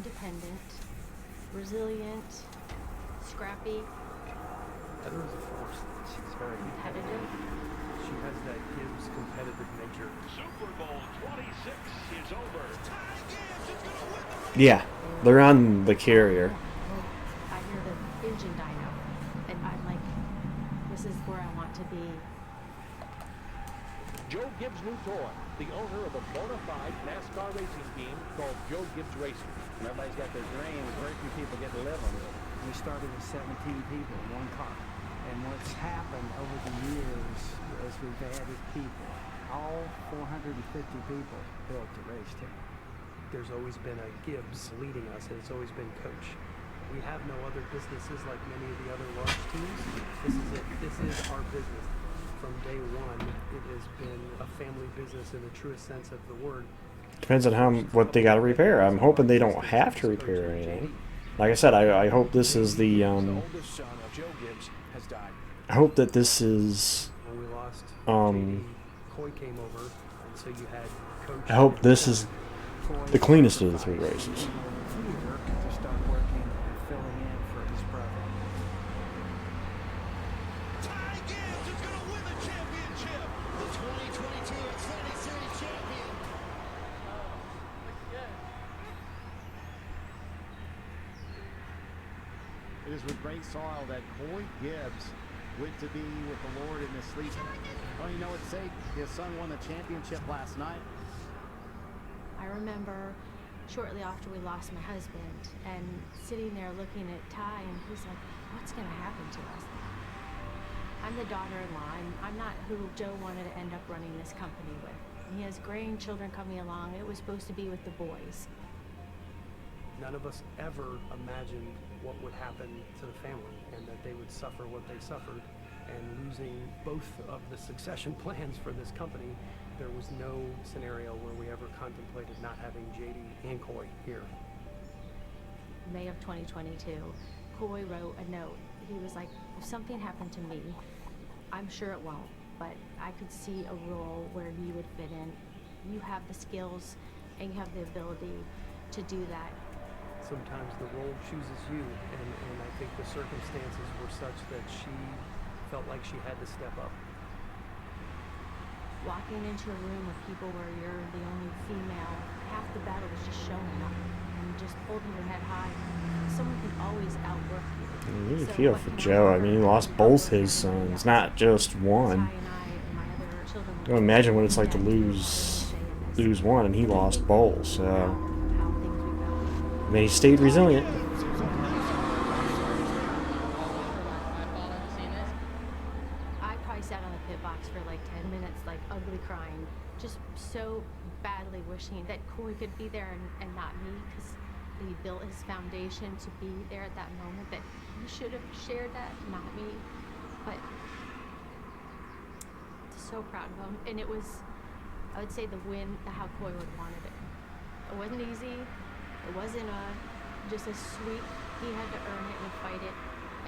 Independent, resilient, scrappy. Heather is a force. She's very competitive. She has that Gibbs competitive nature. Super Bowl 26 is over. Yeah, they're on the carrier. I hear the engine dyno, and I'm like, this is where I want to be. Joe Gibbs' new toy, the owner of a bona fide NASCAR racing team called Joe Gibbs Racing. Everybody's got their dreams. Very few people get to live on it. We started with 17 people in one car. And what's happened over the years is we've added people. All 450 people built the race team. There's always been a Gibbs leading us, and it's always been coach. We have no other businesses like many of the other large teams. This is it. This is our business. From day one, it has been a family business in the truest sense of the word. Depends on what they got to repair. I'm hoping they don't have to repair anything. Like I said, I hope this is the I hope that this is when we lost Coy came over, and so you had coach. I hope this is the cleanest of the 3 races. To start working and filling in for his brother. Ty Gibbs is going to win the championship. The 2022 Xfinity Series champion. It is with great sorrow that Coy Gibbs went to be with the Lord in this sleep. Well, you know what, say his son won the championship last night. I remember shortly after we lost my husband and sitting there looking at Ty, and he's like, what's going to happen to us? I'm the daughter-in-law. I'm not who Joe wanted to end up running this company with. He has grandchildren coming along. It was supposed to be with the boys. None of us ever imagined what would happen to the family and that they would suffer what they suffered. And losing both of the succession plans for this company, there was no scenario where we ever contemplated not having JD and Coy here. May of 2022, Coy wrote a note. He was like, if something happened to me, I'm sure it won't, but I could see a role where you would fit in. You have the skills and you have the ability to do that. Sometimes the role chooses you, and I think the circumstances were such that she felt like she had to step up. Walking into a room with people where you're the only female, half the battle is just showing up and just holding your head high. someone can always outwork you. You So feel what for can Joe. I outwork mean, he you lost both his sons, not just one. Ty and I and my other children You can imagine what it's like to lose one, and he lost both. So, I mean, he stayed resilient. I probably sat on the pit box for like 10 minutes, like ugly crying, just so badly wishing that Corey could be there and not me, because he built his foundation to be there at that moment, that he should have shared that, not me. But so proud of him. And it was, I would say, the win how Corey would have wanted it. It wasn't easy. It wasn't just a sweep. He had to earn it and fight it,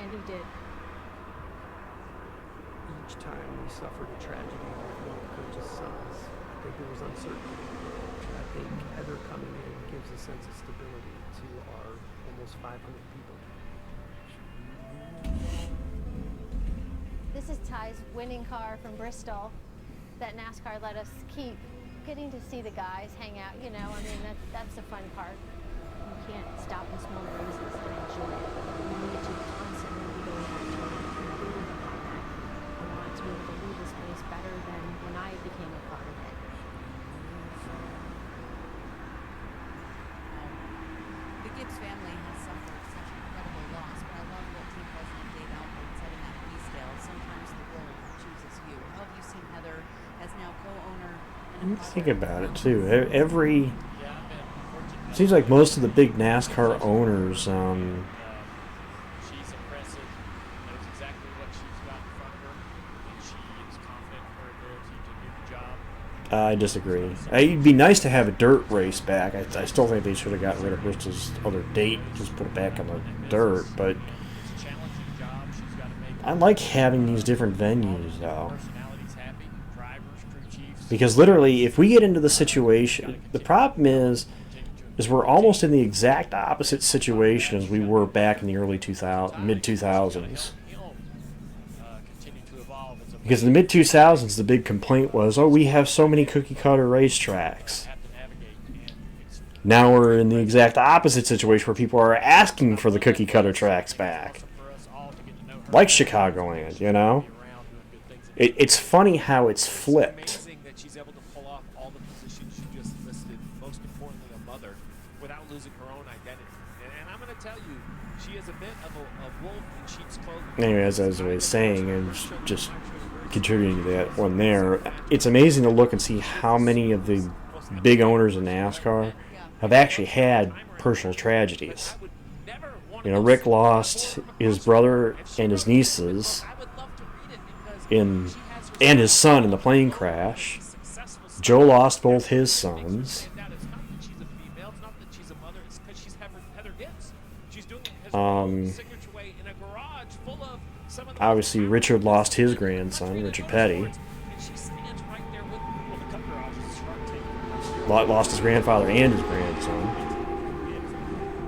and he did. Each time we suffered a tragedy with one of Coach's sons, I think there was uncertainty. I think Heather coming in gives a sense of stability to our almost 500 people. This is Ty's winning car from Bristol that NASCAR let us keep. Getting to see the guys hang out, you know, I mean, that's the fun part. You can't stop in small races and enjoy it. You need to constantly be going after it and building upon that. I want to be able to leave this place better than when I became a part of it. The Gibbs family has suffered such incredible loss, but I love what Team President Dave Albert said in that piece, Dale. Sometimes the world chooses you. How have you seen Heather as now co-owner? Think about it too. Seems like most of the big NASCAR owners. She's impressive. Knows exactly what she's got in front of her, and she is confident in her ability to do the job. I disagree. It'd be nice to have a dirt race back. I still think they should have got rid of Bristol's other date, just put it back on the dirt. But I like having these different venues, though. Because literally, if we get into the situation, the problem is we're almost in the exact opposite situation as we were back in the early mid-2000s. Because in the mid-2000s, the big complaint was, oh, we have so many cookie-cutter racetracks. Now we're in the exact opposite situation where people are asking for the cookie-cutter tracks back. Like Chicagoland, you know? It's funny how it's flipped. Anyway, as I was saying, and just contributing to that one there, it's amazing to look and see how many of the big owners in NASCAR have actually had personal tragedies. You know, Rick lost his brother and his nieces and his son in the plane crash. Joe lost both his sons. Obviously, Richard lost his grandson, Richard Petty. Lost his grandfather and his grandson.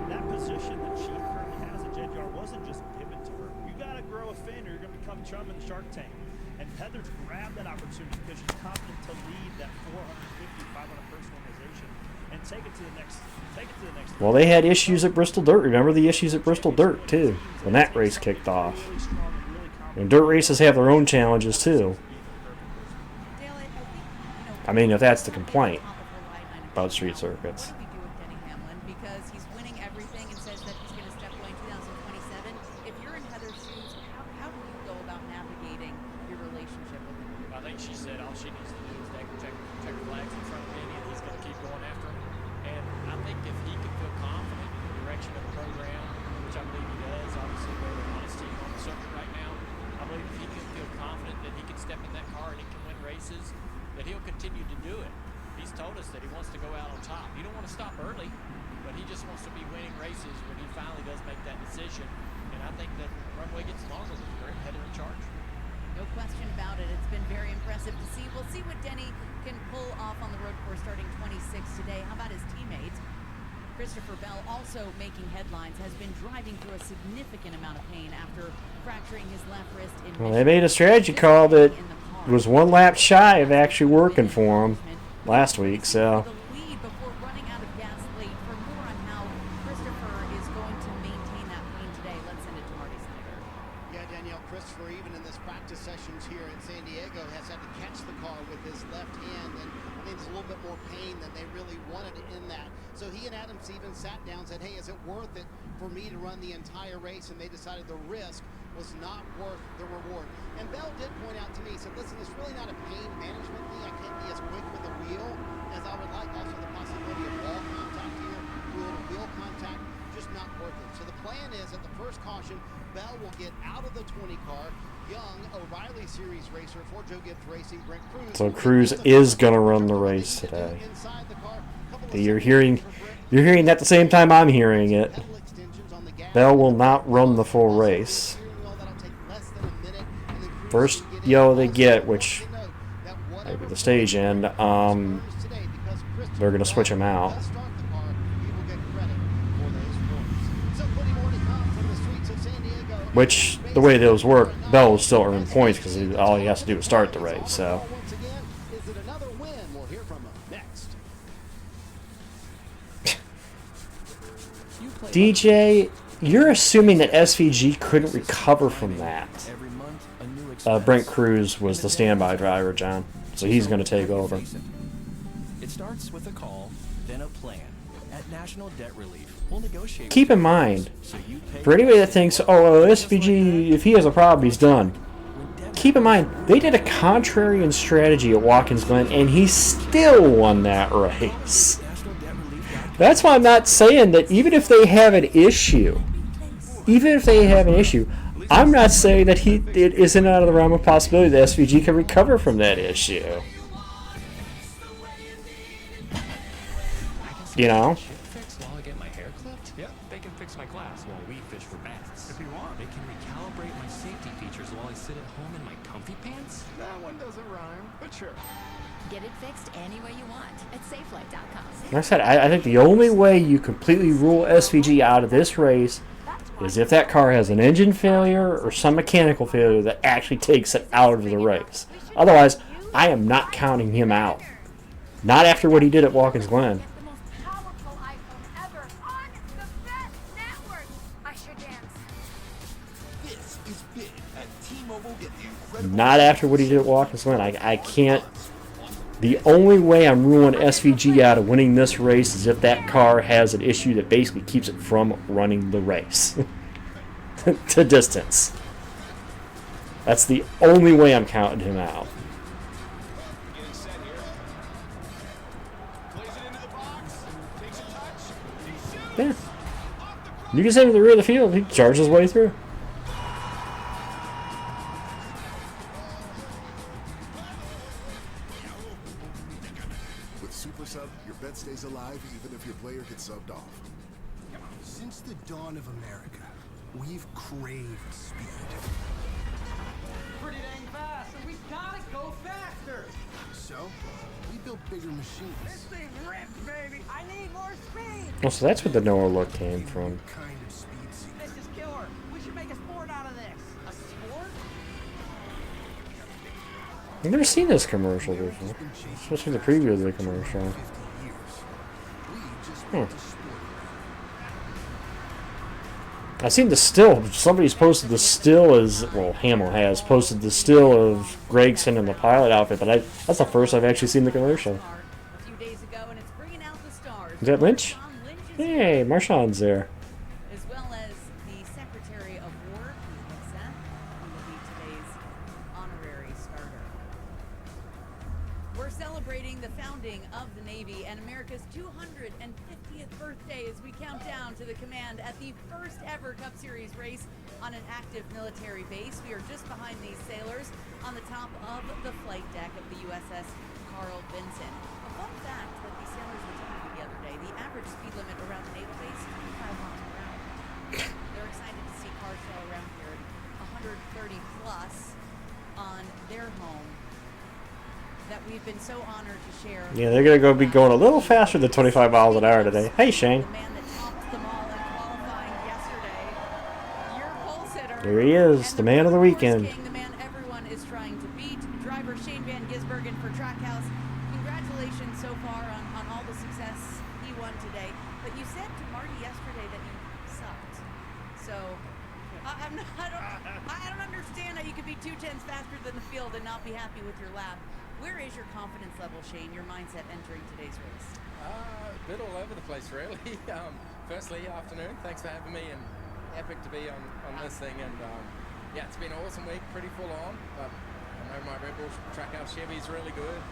That position that she currently has at JGR wasn't just given to her. You got to grow a fin or you're going to become chum in the Shark Tank. And Heather's grabbed that opportunity because she's confident to lead that 450, 500-person organization and take it to the next. Well, they had issues at Bristol Dirt. Remember the issues at Bristol Dirt, too, when that race kicked off. And dirt races have their own challenges, too. I mean, if that's the complaint about street circuits. Because he's winning everything and says that he's going to step away in 2027. If you're in Heather's shoes, how do you go about navigating your relationship with him? I think she said all she needs to do is check flags in front of Danny, and he's going to keep going after him. And I think if he can feel confident in the direction of the program, which I believe he does, obviously they're the hottest team on the circuit right now. I believe if he can feel confident that he can step in that car and he can win races, that he'll continue to do it. He's told us that he wants to go out on top. He don't want to stop early, but he just wants to be winning races when he finally does make that decision. And I think that runway gets longer with Heather in charge. No question about it. It's been very impressive to see. We'll see what Denny can pull off on the road course starting 26 today. How about his teammates? Christopher Bell, also making headlines, has been driving through a significant amount of pain after fracturing his left wrist in Well, they made a strategy call that was one lap shy of actually working for him last week, so. The lead before running out of gas late. For more on how Christopher is going to maintain Christopher, even in this practice sessions here at San Diego, has had to catch the car with his left hand, and I think there's a little bit more pain than they really wanted in that. So he and Adam Stevens sat down and said, hey, is it worth it for me to run the entire race? And they decided the risk was not worth the reward. And Bell did point out to me, he said, listen, it's really not a pain management thing. I can't be as quick with the wheel as I would like. Also the possibility of wall contact here, do a little wheel contact, just not worth it. So the plan is at the first caution, Bell will get out of the 20 car. Young O'Reilly Series racer for Joe Gibbs Racing, Brent Cruz. So Cruz is gonna run the race today. You're hearing that at the same time I'm hearing it. Bell will not run the full race. First yellow they get, which maybe the stage end, they're gonna switch him out. Which, the way those work, Bell will still earn points because all he has to do is start the race. So. DJ, you're assuming that SVG couldn't recover from that. Brent Cruz was the standby driver, John, so he's going to take over. It starts with a call, then a plan. At National Debt Relief, we'll negotiate. Keep in mind, for anybody that thinks, oh, SVG, if he has a problem, he's done. Keep in mind, they did a contrarian strategy at Watkins Glen, and he still won that race. That's why I'm not saying that even if they have an issue, I'm not saying that it isn't out of the realm of possibility that SVG can recover from that issue. You know? While I get my hair clipped? Yep, they can fix my glass while we fish for bass. If you want. They can recalibrate my safety features while I sit at home in my comfy pants? That one doesn't rhyme, but sure. Get it fixed any way you want at safelight.com. Like I said, I think the only way you completely rule SVG out of this race is if that car has an engine failure or some mechanical failure that actually takes it out of the race. Otherwise, I am not counting him out. Not after what he did at Watkins Glen. Not after what he did at Watkins Glen. I can't. The only way I'm ruling SVG out of winning this race is if that car has an issue that basically keeps it from running the race to distance. That's the only way I'm counting him out. Yeah. You can send him to the rear of the field. He charges his way through. Stays alive even if your player gets subbed off. Since the dawn of America, we've craved speed. Pretty dang fast, and we gotta go faster. So, we built bigger machines. This thing's ripped, baby. I need more speed. Oh, so that's where the Noah look came from. Kind of speed seeker. This is killer. We should make a sport out of this. A sport? I've never seen this commercial before. Especially the preview of the commercial. I've seen the still. Somebody's posted the still as well. Hamill has posted the still of Gregson in the pilot outfit, but that's the first I've actually seen the commercial. Is that Lynch? Hey, Marshawn's there. As well as the Secretary of War, who will be today's honorary starter. We're celebrating the founding of the Navy and America's 250th birthday as we count down to the command at the first ever Cup Series race on an active military base. We are just behind these sailors on the top of the flight deck of the USS Carl Vinson. A fun fact that the sailors were telling me the other day, the average speed limit around the naval base is 25 miles per hour. They're excited to see cars sail around here at 130 plus on their home that we've been so honored to share. Yeah, they're going to be going a little faster than 25 miles an hour today. Hey, Shane. There he is, the man of the weekend. The man everyone is trying to beat. Driver Shane Van Gisbergen for Trackhouse. Congratulations so far on all the success he won today. But you said to Marty yesterday that you sucked. So I don't understand how you could be 2/10 faster than the field and not be happy with your lap. Where is your confidence level, Shane, your mindset entering today's race? A bit all over the place, really. Firstly, afternoon. Thanks for having me, and epic to be on this thing. And yeah, it's been an awesome week, pretty full on. But I know my Red Bull Trackhouse Chevy's really good,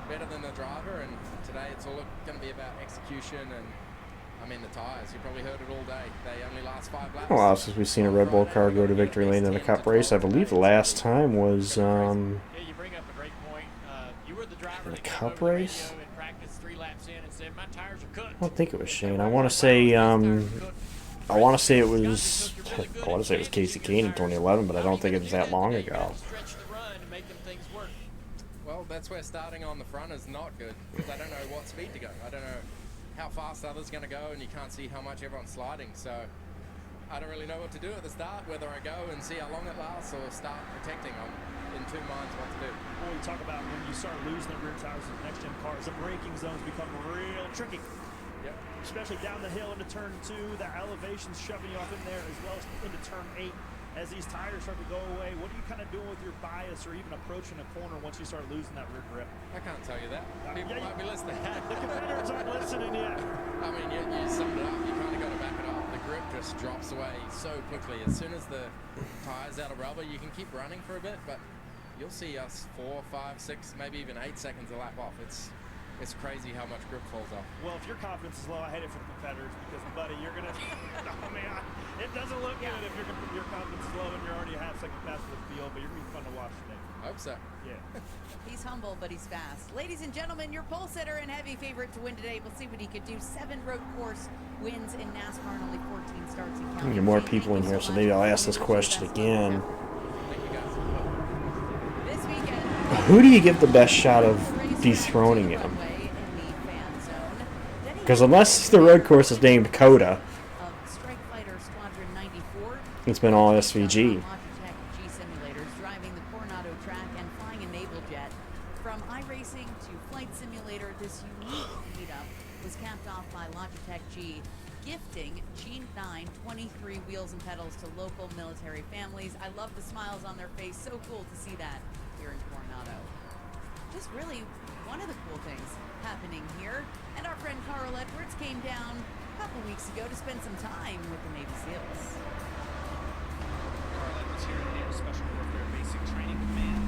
better than the driver. And today it's all going to be about execution and, I mean, the tyres. You probably heard it all day. They only last 5 laps. Well, since we've seen a Red Bull car go to victory lane in a Cup race, I believe the last time was Yeah, you bring up a great point. You were the driver the that came Cup over the radio race. in practice 3 laps in and said, my tires are cooked. I don't think it was Shane. I want to say I want to say it was Casey Kane in 2011, but I don't think it was that long ago. Well, that's where starting on the front is not good, because I don't know what speed to go. I don't know how fast others going to go, and you can't see how much everyone's sliding. So I don't really know what to do at the start, whether I go and see how long it lasts or start protecting. I'm in 2 minds what to do. Well, we talk about when you start losing the rear tires of next-gen cars, the braking zones become real tricky. Yep. Especially down the hill into turn 2, that elevation's shoving you off in there, as well as into turn 8. As these tires start to go away, what are you kind of doing with your bias or even approaching a corner once you start losing that rear grip? I can't tell you that. People might be listening. The competitors aren't listening yet. I mean, you summed it up. You kind of got to back it up. The grip just drops away so quickly. As soon as the tire's out of rubber, you can keep running for a bit, but you'll see us 4, 5, 6, maybe even 8 seconds a lap off. It's crazy how much grip falls off. Well, if your confidence is low, I hate it for the competitors because, buddy, you're going to... I mean, it doesn't look good if your confidence is low and you're already a half-second faster than the field, but you're going to be fun to watch today. I hope so. Yeah. He's humble, but he's fast. Ladies and gentlemen, your pole sitter and heavy favorite to win today. We'll see what he could do. 7 road course wins in NASCAR and only 14 starts in counting. Get more people in here, so maybe I'll ask this question again. This weekend, Who do you give the best shot of dethroning him? Because unless the road course is named Coda, it's been all SVG. Logitech G simulators, driving the Coronado track and flying a naval jet. From iRacing to Flight Simulator, this unique meetup was capped off by Logitech G, gifting G9 23 wheels and pedals to local military families. I love the smiles on their face. So cool to see that here in Coronado. Just really one of the cool things happening here. And our friend Carl Edwards came down a couple weeks ago to spend some time with the Navy SEALs. Carl Edwards here at Air Special Warfare Basic Training Command.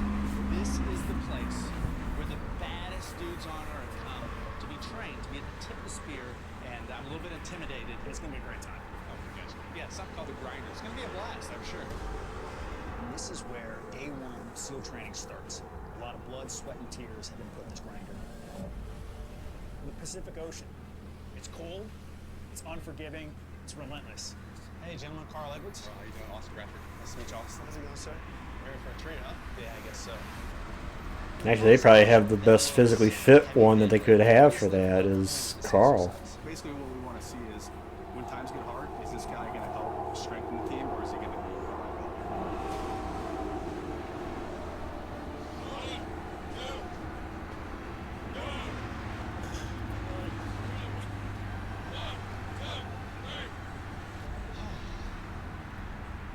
This is the place where the baddest dudes on Earth come to be trained, to be at the tip of the spear, and I'm a little bit intimidated. It's going to be a great time. Oh, you guys. Yeah, something called the Grinder. It's going to be a blast, I'm sure. And this is where day 1 SEAL training starts. A lot of blood, sweat, and tears have been put in this grinder. The Pacific Ocean. It's cold, it's unforgiving, it's relentless. Hey, gentlemen, Carl Edwards. How you doing? Austin Bradford. Nice to meet you, Austin. How's it going, sir? Ready for a treat, huh? Yeah, I guess so. Actually, they probably have the best physically fit one that they could have for that is Carl. Basically, what we want to see is when times get hard, is this guy going to help strengthen the team, or is he going to be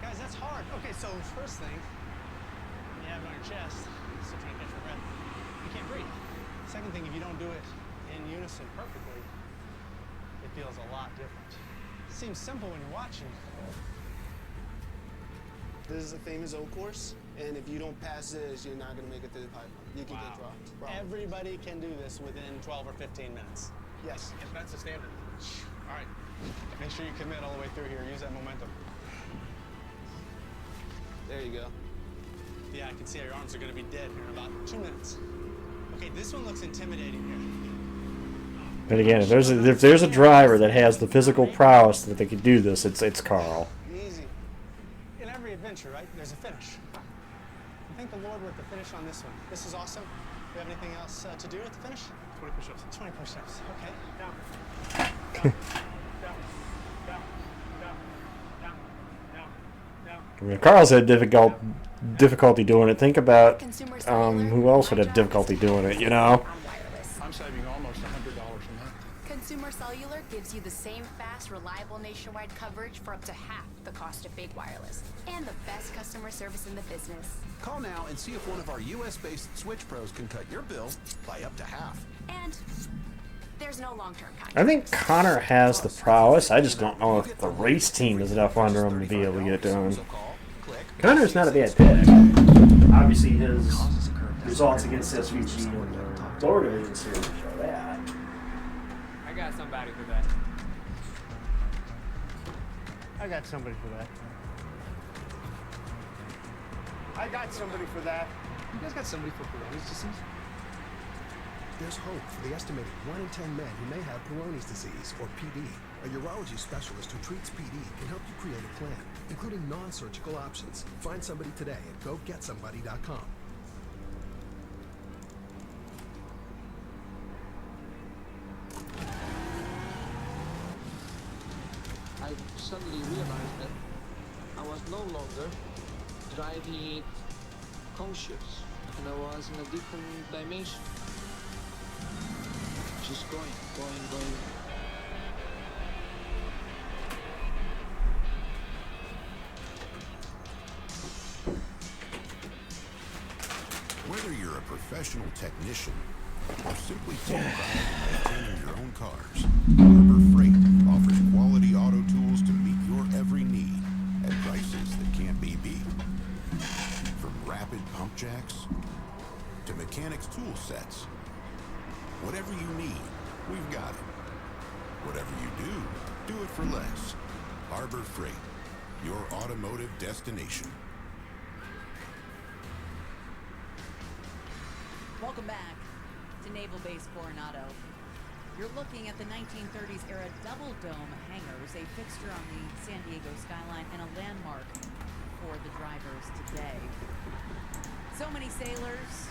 Guys, that's hard. Okay, so first thing, you have it on your chest, still trying to catch your breath. You can't breathe. Second thing, if you don't do it in unison perfectly, it feels a lot different. It seems simple when you're watching. This is a famous old course, and if you don't pass this, you're not going to make it to the pipeline. You can get dropped. Probably. Everybody can do this within 12 or 15 minutes. Yes. If that's the standard. All right. Make sure you commit all the way through here. Use that momentum. There you go. Yeah, I can see how your arms are going to be dead here in about 2 minutes. Okay, this one looks intimidating here. But again, if there's a driver that has the physical prowess that they could do this, it's Carl. Easy. In every adventure, right, there's a finish. Thank the Lord we're at the finish on this one. This is awesome. Do you have anything else to do at the finish? 20 push-ups. 20 push-ups. Okay. Down. Down. Down. Down. Down. Down. Down. Down. I mean, Carl's had difficulty doing it. Think about who else would have difficulty doing it, you know? I'm saving almost $100 a month. Consumer Cellular gives you the same fast, reliable nationwide coverage for up to half the cost of big wireless. And the best customer service in the business. Call now and see if one of our U.S.-based Switch Pros can cut your bill by up to half. And there's no long-term contract. I think Connor has the prowess. I just don't know if the race team is enough under him to be able to get it done. Connor's not a bad pick. Obviously, his results against SVG in the lower division series show that. I got somebody for that. I got somebody for that. I got somebody for that. You guys got somebody for Peyronie's disease? There's hope for the estimated 1 in 10 men who may have Peyronie's disease, or PD. A urology specialist who treats PD can help you create a plan, including non-surgical options. Find somebody today at GoGetSomebody.com. I suddenly realized that I was no longer driving it conscious, and I was in a different dimension. Just going. Whether you're a professional technician or simply take pride in maintaining your own cars, Harbor Freight offers quality auto tools to meet your every need at prices that can't be beat. From rapid pump jacks to mechanics tool sets, whatever you need, we've got it. Whatever you do it for less. Harbor Freight, your automotive destination. Welcome back to Naval Base Coronado. You're looking at the 1930s era double dome hangars, a fixture on the San Diego skyline and a landmark for the drivers today. So many sailors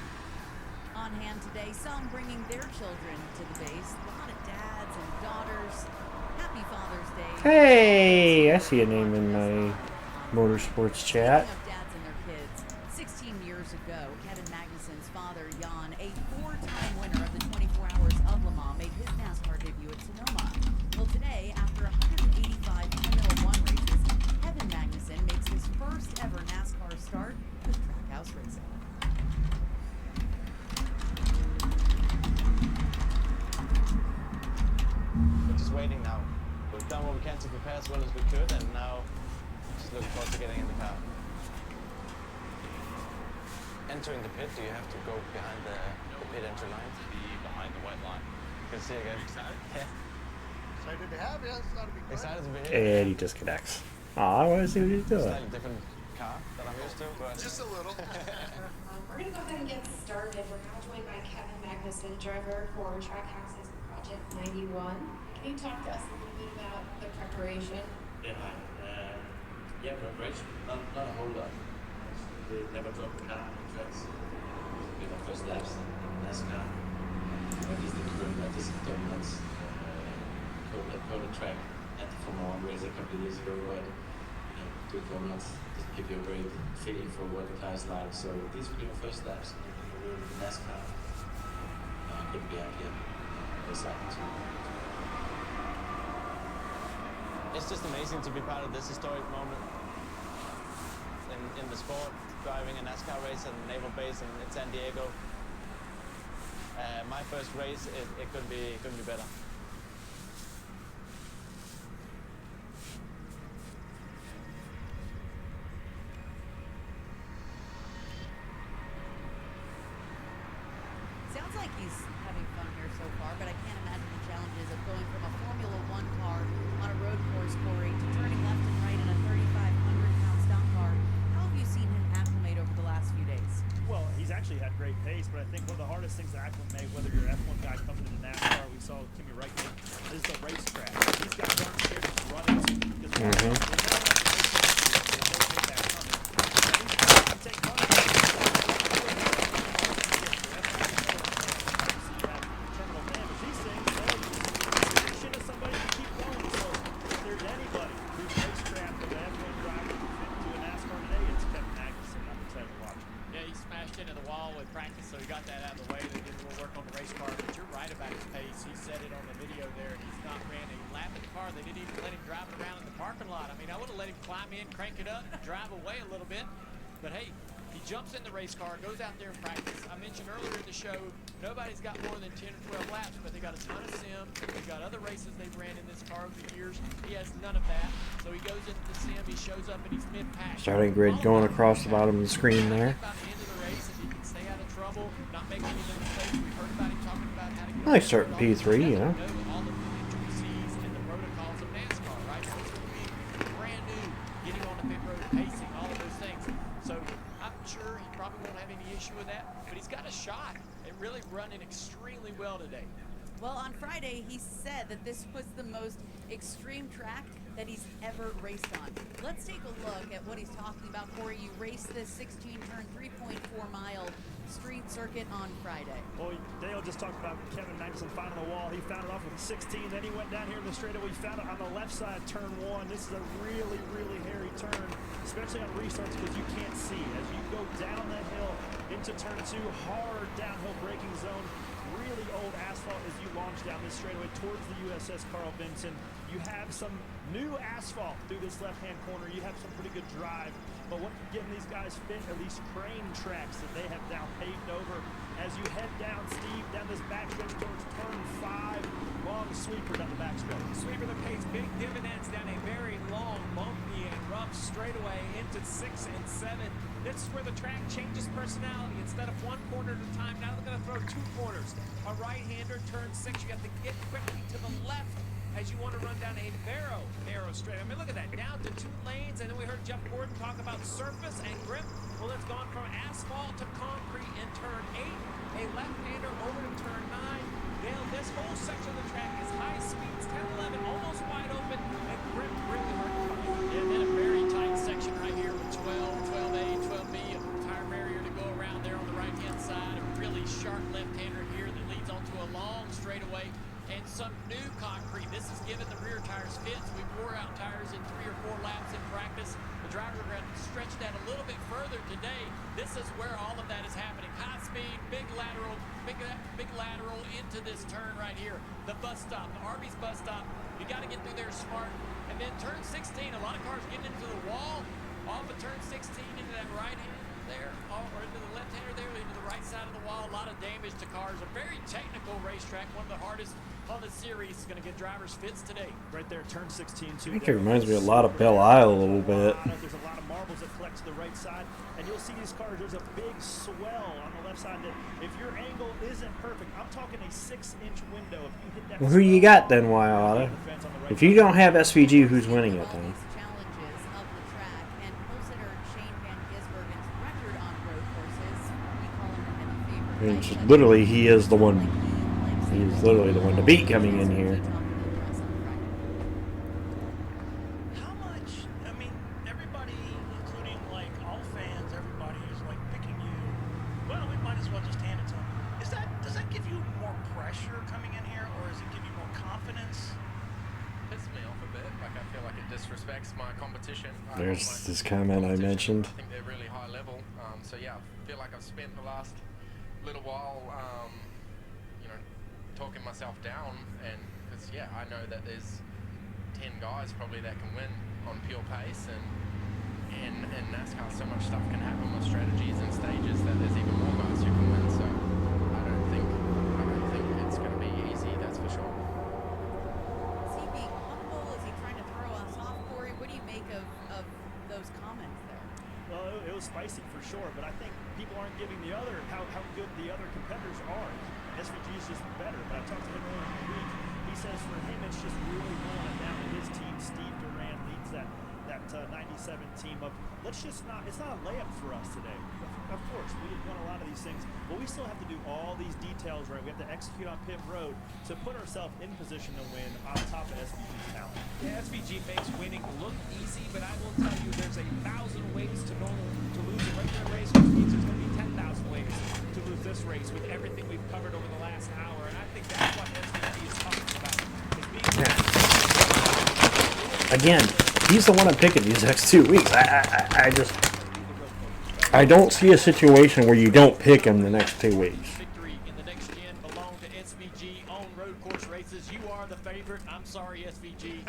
on hand today, some bringing their children to the base. A lot of dads and daughters. Happy Father's Day. Hey, I see a name in my motorsports chat. Speaking of dads and their kids, 16 years ago, Kevin Magnussen's father, Jan, a four-time winner of the 24 Hours of Le Mans, made his NASCAR debut at Sonoma. Well, today, after 185 Formula One races, Kevin Magnussen makes his first ever NASCAR start with Trackhouse Racing. We're just waiting now. We've done what we can to prepare as well as we could, and now just looking forward to getting in the car. Entering the pit, do you have to go behind the pit entry line? Be behind the white line. Good to see you again. Excited? Yeah. Excited to have you. It's not a big Excited to be here. And he disconnects. I want to see what he's doing. Slightly different car that I'm used to, but just a little. We're going to go ahead and get started. We're now joined by Kevin Magnussen, driver for Trackhouse's Project 91. Can you talk to us a little bit about the preparation? Yeah, hi. Preparation. Not a whole lot. We never dropped the car on the tracks. We have first laps in NASCAR. At least the crew at this dominance Coda track at the Formula 1 race a couple of years ago. But two donuts just give you a great feeling for what the car is like. So these were the first laps in the real NASCAR. I couldn't be happier. Exciting too. it's just amazing to be part of this historic moment in the sport, driving a NASCAR race at Naval Base in San Diego. My first race, it couldn't be better. Sounds like he's having fun here so far, but I can't imagine the challenges of going from a Formula One car on a road course, Corey, to turning left and right in a 3,500-pound stock car. How have you seen him acclimate over the last few days? Well, he's actually had great pace, but I think one of the hardest things to acclimate, whether you're an F1 guy coming into NASCAR, we saw Kimi Räikkönen, is the racetrack. He's got darn scared to run into because Yeah, he smashed into the wall with practice, so he got that out of the way. They did a little to work on the race car, but you're right about his pace. He said it on the video there, and he's not ran a lap in the car. They didn't even let him drive around in the parking lot. I mean, I would have let him climb in, crank it up, and drive away a little bit. But hey, he jumps in the race car, goes out there and practice. I mentioned earlier in the show, nobody's got more than 10 or 12 laps, but they got a ton of sim. They've got other races they've ran in this car over the years. He has none of that. So he goes into the sim, he shows up, and he's mid-pack. Starting grid going across the bottom of the screen there. About the end of the race, if he can stay out of trouble, not making any mistakes. We heard about him talking about how to get I like starting P3, you know. all of the intricacies and the protocols of NASCAR, right? So being brand new, getting on the pit road, pacing, all of those things. So I'm sure he probably won't have any issue with that, but he's got a shot at really running extremely well today. Well, on Friday, he said that this was the most extreme track that he's ever raced on. Let's take a look at what he's talking about. Corey, you raced this 16-turn, 3.4-mile street circuit on Friday. Well, Dale just talked about Kevin Magnuson finding the wall. He found it off with 16. Then he went down here in the straightaway. He found it on the left side, turn 1. This is a really, really hairy turn, especially on restarts because you can't see. As you go down the hill into turn 2, hard downhill braking zone, really old asphalt as you launch down this straightaway towards the USS Carl Vinson. You have some new asphalt through this left-hand corner. You have some pretty good drive. But what getting these guys fit are these crane tracks that they have now paved over. As you head down steep, down this backstretch towards turn 5, long sweeper down the backstretch. Sweeper that pays big dividends down a very long, bumpy, and rough straightaway into 6 and 7. This is where the track changes personality. Instead of one corner at a time, now they're going to throw 2 corners. A right-hander, turn 6, you have to get quickly to the left as you want to run down a narrow straight. I mean, look at that, down to 2 lanes, and then we heard Jeff Gordon talk about surface and grip. Well, it's gone from asphalt to concrete in turn 8, a left-hander over to turn 9. Dale, this whole section of the track is high speeds, 10, 11, almost wide open, and grip really hard to come in. And then a very tight section right here with 12, 12A, 12B, a tire barrier to go around there on the right-hand side. A really sharp left-hander here that leads onto a long straightaway. And some new concrete. This is giving the rear tires fits. We wore out tires in 3 or 4 laps in practice. The driver got to stretch that a little bit further today. This is where all of that is happening. High speed, big lateral into this turn right here. The bus stop, the Arby's bus stop. You got to get through there smart. And then turn 16, a lot of cars getting into the wall. Off of turn 16 into that right hand there, or into the left hander there, into the right side of the wall. A lot of damage to cars. A very technical racetrack, one of the hardest on the series. Is going to get drivers fits today. Right there, turn 16 too. I think it reminds me a lot of Belle Isle a little bit. There's a lot of marbles that flex to the right side, and you'll see these cars. There's a big swell on the left side. That if your angle isn't perfect, I'm talking a 6-inch window. If you hit that, Well, who you got then, Wyata? If you don't have SVG, who's winning it then? It's literally, he is the one. He is literally the one to beat coming in here. How much? I mean, everybody, including like all fans, everybody is like picking you. Well, we might as well just hand it to them. Does that give you more pressure coming in here, or does it give you more confidence? Pisses me off a bit. Like I feel like it disrespects my competition. There's this comment I mentioned. I think they're really high level. So yeah, I feel like I've spent the last little while, talking myself down, and because I know that there's 10 guys probably that can win on pure pace, and in NASCAR so much stuff can happen with strategies and stages that there's even more guys who can win. So I don't think it's going to be easy. That's for sure. Is he being humble? Is he trying to throw us off, Corey? What do you make of those comments there? Well, it was spicy for sure, but I think people aren't giving the other how good the other competitors are. SVG is just better, but I talked to him earlier in the week. He says for him it's just really going down to his team. Steve Duran leads that 97 team of it's not a layup for us today. Of course, we won a lot of these things, but we still have to do all these details right. We have to execute on pit road to put ourselves in position to win on top of SVG's talent. Yeah, SVG makes winning look easy, but I will tell you there's 1,000 ways to lose a regular race, which means there's going to be 10,000 ways to lose this race with everything we've covered over the last hour, and I think that's what SVG is talking about. Again, he's the one I'm picking these next 2 weeks. I don't see a situation where you don't pick him the next 2 weeks. Victory in the next gen sorry, SVG.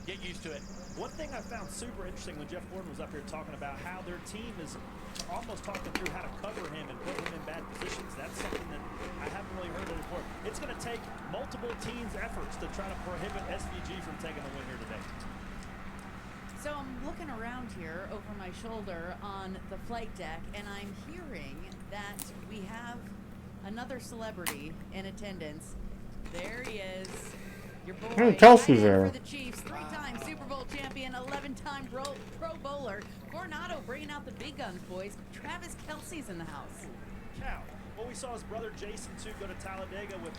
Get used to it. One thing I found super interesting when Jeff Gordon was up here talking about how their team is almost talking through how to cover him and put him in bad positions. That's something that I haven't really heard of before. It's going to take multiple teams' efforts to try to prohibit SVG from taking the win here today. So I'm looking around here over my shoulder on the flight deck, and I'm hearing that we have another celebrity in attendance. There he is, your boy. Kelsey's there. For the Chiefs, 3-time Super Bowl champion, 11-time Pro Bowler. Coronado bringing out the big guns, boys. Travis Kelce's in the house. Cow. Well, we saw his brother Jason, too, go to Talladega with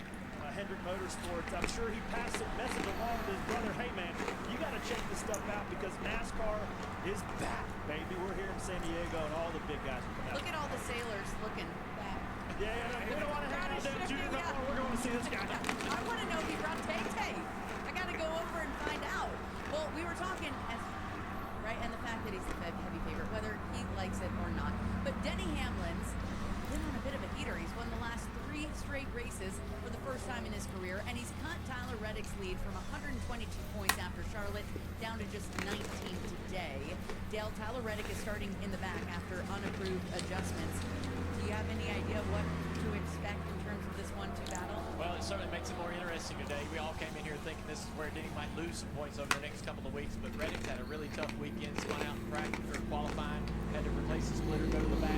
Hendrick Motorsports. I'm sure he passed some message along to his brother. Hey, man, you got to check this stuff out because NASCAR is back, baby. We're here in San Diego, and all the big guys are coming out. Look at all the sailors looking back. Yeah, we don't want to hang out down Junior. We're going to see this guy. I want to know if he brought Tay-Tay. I got to go over and find out. Well, we were talking, right, and the fact that he's the heavy favorite, whether he likes it or not. But Denny Hamlin's been on a bit of a heater. He's won the last 3 straight races for the first time in his career, and he's cut Tyler Reddick's lead from 122 points after Charlotte down to just 19 today. Dale, Tyler Reddick is starting in the back after unapproved adjustments. Do you have any idea what to expect in terms of this 1-2 battle? Well, it certainly makes it more interesting today. We all came in here thinking this is where Denny might lose some points over the next couple of weeks, but Reddick's had a really tough weekend. Spun out in practice or qualifying, had to replace the splitter, go to the back.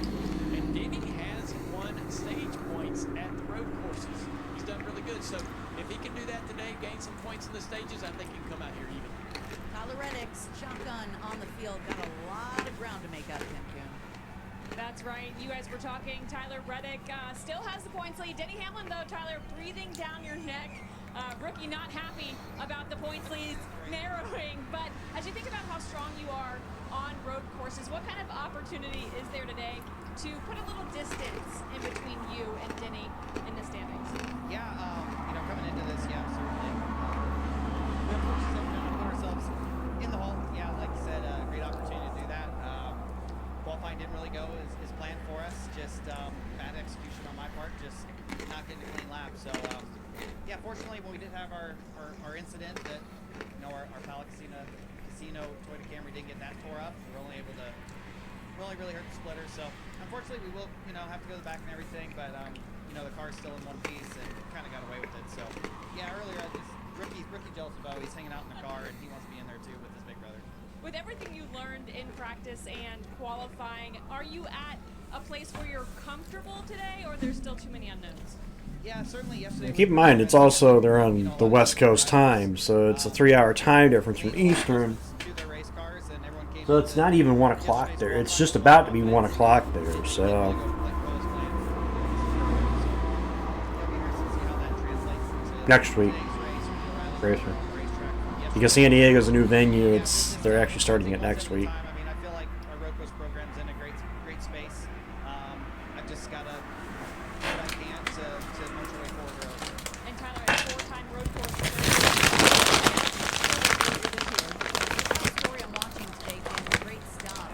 And Denny has won stage points at the road courses. He's done really good. So if he can do that today, gain some points in the stages, I think he can come out here even. Tyler Reddick's shotgun on the field got a lot of ground to make up, Tim Kuhn. That's right. You guys were talking. Tyler Reddick still has the points lead. Denny Hamlin, though, Tyler, breathing down your neck. Rookie not happy about the points leads narrowing. But as you think about how strong you are on road courses, what kind of opportunity is there today to put a little distance in between you and Denny in the standings? Yeah, coming into this, certainly. We have put ourselves in the hole. Yeah, like you said, great opportunity to do that. Qualifying didn't really go as planned for us. Just bad execution on my part, just not getting a clean lap. So, fortunately, when we did have our incident that, our Pala Casino Toyota Camry didn't get that tore up, we were only able to really hurt the splitter. So, unfortunately, we will, have to go to the back and everything, but, the car is still in one piece and kind of got away with it. So, earlier, rookie jealous about he's hanging out in the car and he wants to be in there too with his big brother. With everything you learned in practice and qualifying, are you at a place where you're comfortable today, or there's still too many unknowns? Yeah, certainly yesterday. Keep in mind, it's also they're on the West Coast time, so it's a 3-hour time difference from Eastern. So it's not even 1 o'clock there. It's just about to be 1 o'clock there. So next week, racer. Because San Diego's a new venue, they're actually starting it next week. I feel like our road course program's in a great space. I've just got to do what I can to march our way forward. And Tyler, a 4-time road course. The story I'm watching today, Tim, great stuff.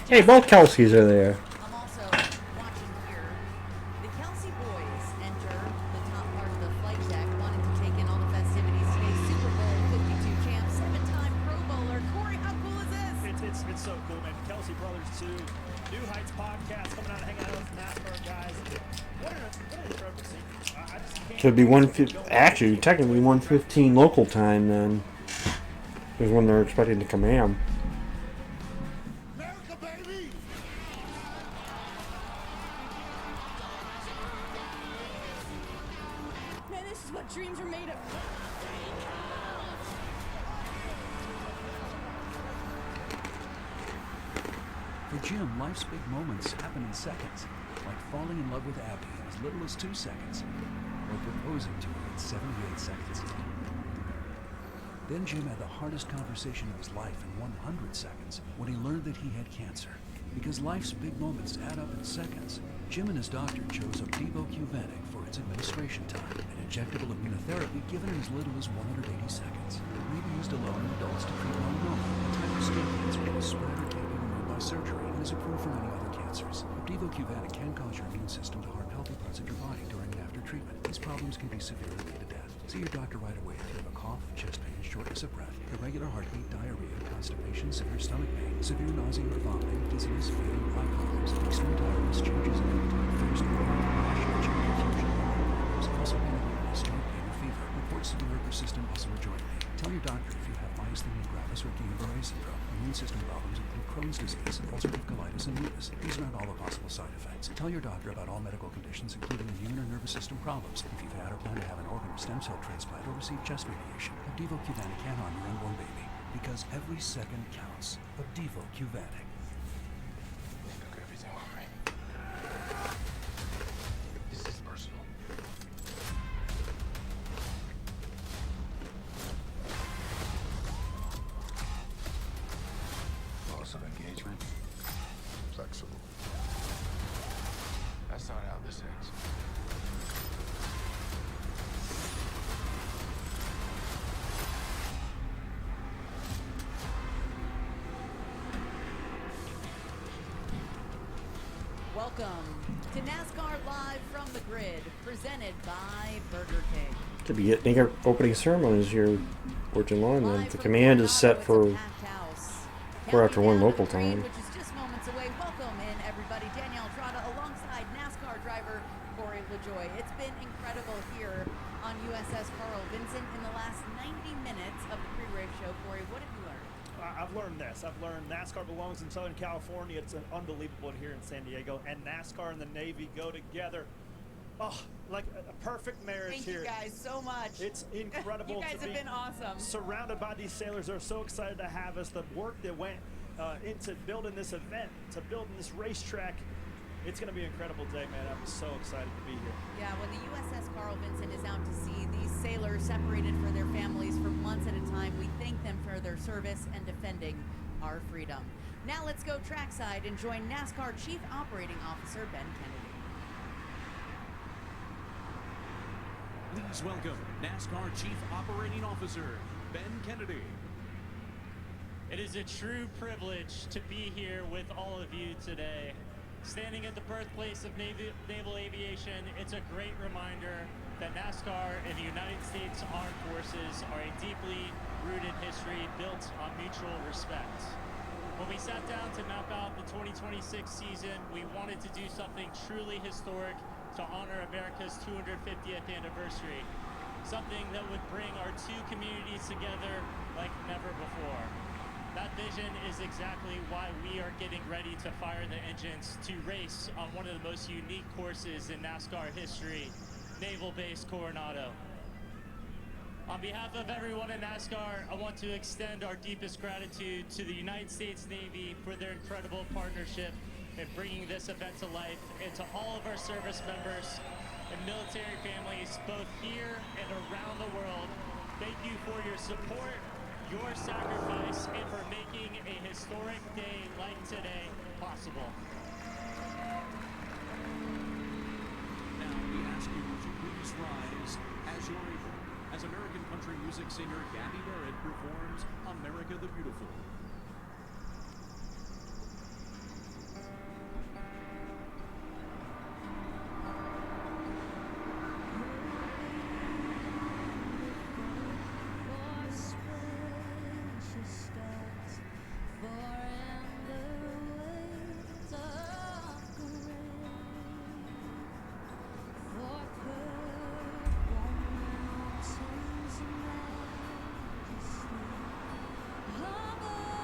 Hey, both Kelseys are there. I'm also watching here. The Kelsey boys enter the top part of the flight deck, wanting to take in all the festivities today. Super Bowl 52 champ, 7-time Pro Bowler. Corey, how cool is this? It's so cool, man. Kelsey Brothers, too. New Heights podcast coming out and hanging out with NASCAR guys. What an incredible scene. I just can't. Could be 1:15. Actually, technically 1:15 local time then. Is when they're expecting to come in. Man, this is what dreams are made of. For Jim, life's big moments happen in seconds, like falling in love with Abby in as little as 2 seconds, or proposing to her in 78 seconds. Then Jim had the hardest conversation of his life in 100 seconds when he learned that he had cancer. Because life's big moments add up in seconds, Jim and his doctor chose Opdivo Qvantig for its administration time, an injectable immunotherapy given in as little as 180 seconds. It may be used alone in adults to treat melanoma, a type of skin cancer that is spread or can't be removed by surgery, and is approved for many other cancers. Opdivo Qvantig can cause your immune system to harm healthy parts of your body during and after treatment. These problems can be severe and lead to death. See your doctor right away if you have a cough, chest pain, shortness of breath, irregular heartbeat, diarrhea, constipation, severe stomach pain, severe nausea or vomiting, dizziness, fainting, eye problems, extreme tiredness, changes in appetite, thirst, rash, itching, confusion, muscle pain, weakness, joint pain, or fever, reports severe or persistent muscle or joint pain. Tell your doctor if you have myasthenia gravis or Guillain-Barré syndrome. Immune system problems include Crohn's disease, ulcerative colitis, and lupus. These are not all the possible side effects. Tell your doctor about all medical conditions, including immune or nervous system problems. If you've had or plan to have an organ or stem cell transplant or receive chest radiation, Opdivo Qvantic can harm your unborn baby. Because every second counts. Opdivo Qvantic. Look, everything all right. This is personal. Loss of engagement. Flexible. That's not how this ends. Welcome to NASCAR Live from the Grid, presented by Burger King. Could be getting opening ceremonies here, Fortune Line. Then the command is set for 4:01 local time. Which is just moments away. Welcome in, everybody. Danielle Trotta alongside NASCAR driver Corey LaJoie. It's been incredible here on USS Carl Vinson in the last 90 minutes of the pre-race show. Corey, what have you learned? I've learned this. I've learned NASCAR belongs in Southern California. It's unbelievable here in San Diego. And NASCAR and the Navy go together. Oh, like a perfect marriage here. Thank you guys so much. It's incredible. You guys have been awesome. Surrounded by these sailors. They're so excited to have us. The work that went into building this event, to building this racetrack. It's going to be an incredible day, man. I'm so excited to be here. Yeah, when the USS Carl Vinson is out to sea, these sailors separated from their families for months at a time, we thank them for their service and defending our freedom. Now let's go trackside and join NASCAR Chief Operating Officer Ben Kennedy. Please welcome NASCAR Chief Operating Officer Ben Kennedy. It is a true privilege to be here with all of you today. Standing at the birthplace of naval aviation, it's a great reminder that NASCAR and the United States Armed Forces are a deeply rooted history built on mutual respect. When we sat down to map out the 2026 season, we wanted to do something truly historic to honor America's 250th anniversary. Something that would bring our two communities together like never before. That vision is exactly why we are getting ready to fire the engines to race on one of the most unique courses in NASCAR history, Naval Base Coronado. On behalf of everyone in NASCAR, I want to extend our deepest gratitude to the United States Navy for their incredible partnership in bringing this event to life, and to all of our service members and military families, both here and around the world. Thank you for your support, your sacrifice, and for making a historic day like today possible. Now we ask you to please rise as you're able, as American country music singer Gabby Barrett performs America the Beautiful. Humble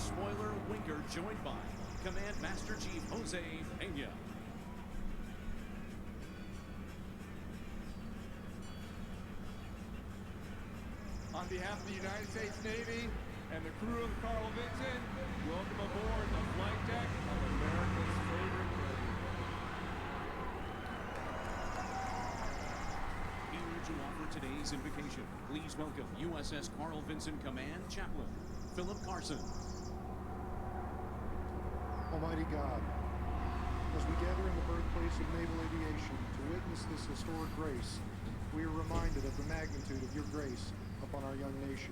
spoiler Winker, joined by Command Master Chief Jose Peña. On behalf of the United States Navy and the crew of the Carl Vinson, welcome aboard the flight deck of America's favorite pleasure. Here to offer today's invocation, please welcome USS Carl Vinson Command Chaplain, Philip Carson. Almighty God, as we gather in the birthplace of naval aviation to witness this historic grace, we are reminded of the magnitude of your grace upon our young nation.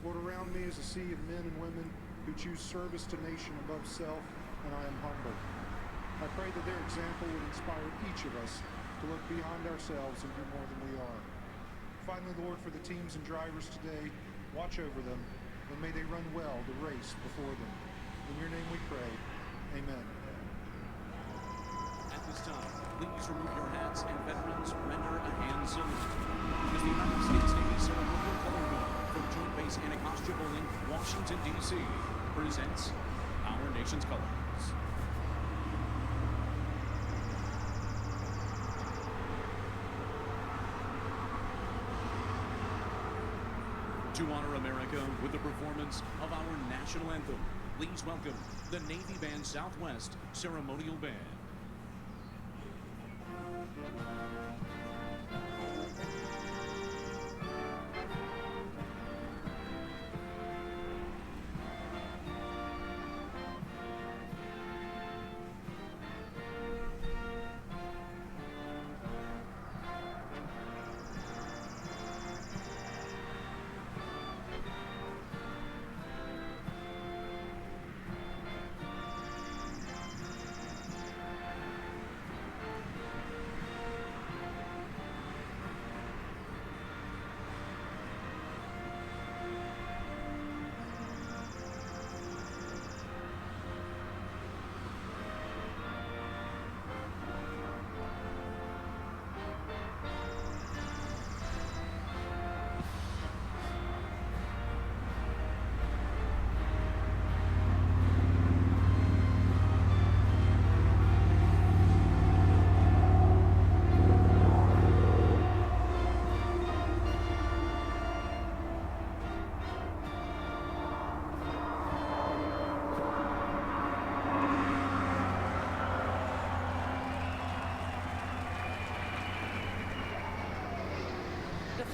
Lord, around me is a sea of men and women who choose service to nation above self, and I am humbled. I pray that their example would inspire each of us to look beyond ourselves and do more than we are. Finally, Lord, for the teams and drivers today, watch over them, and may they run well the race before them. In your name we pray. Amen. At this time, please remove your hats and veterans render a hand salute. As the United States Navy Ceremonial Color Guard from Joint Base Anacostia Bowling, Washington, D.C. presents our nation's colors. To honor America with the performance of our national anthem, please welcome the Navy Band Southwest Ceremonial Band.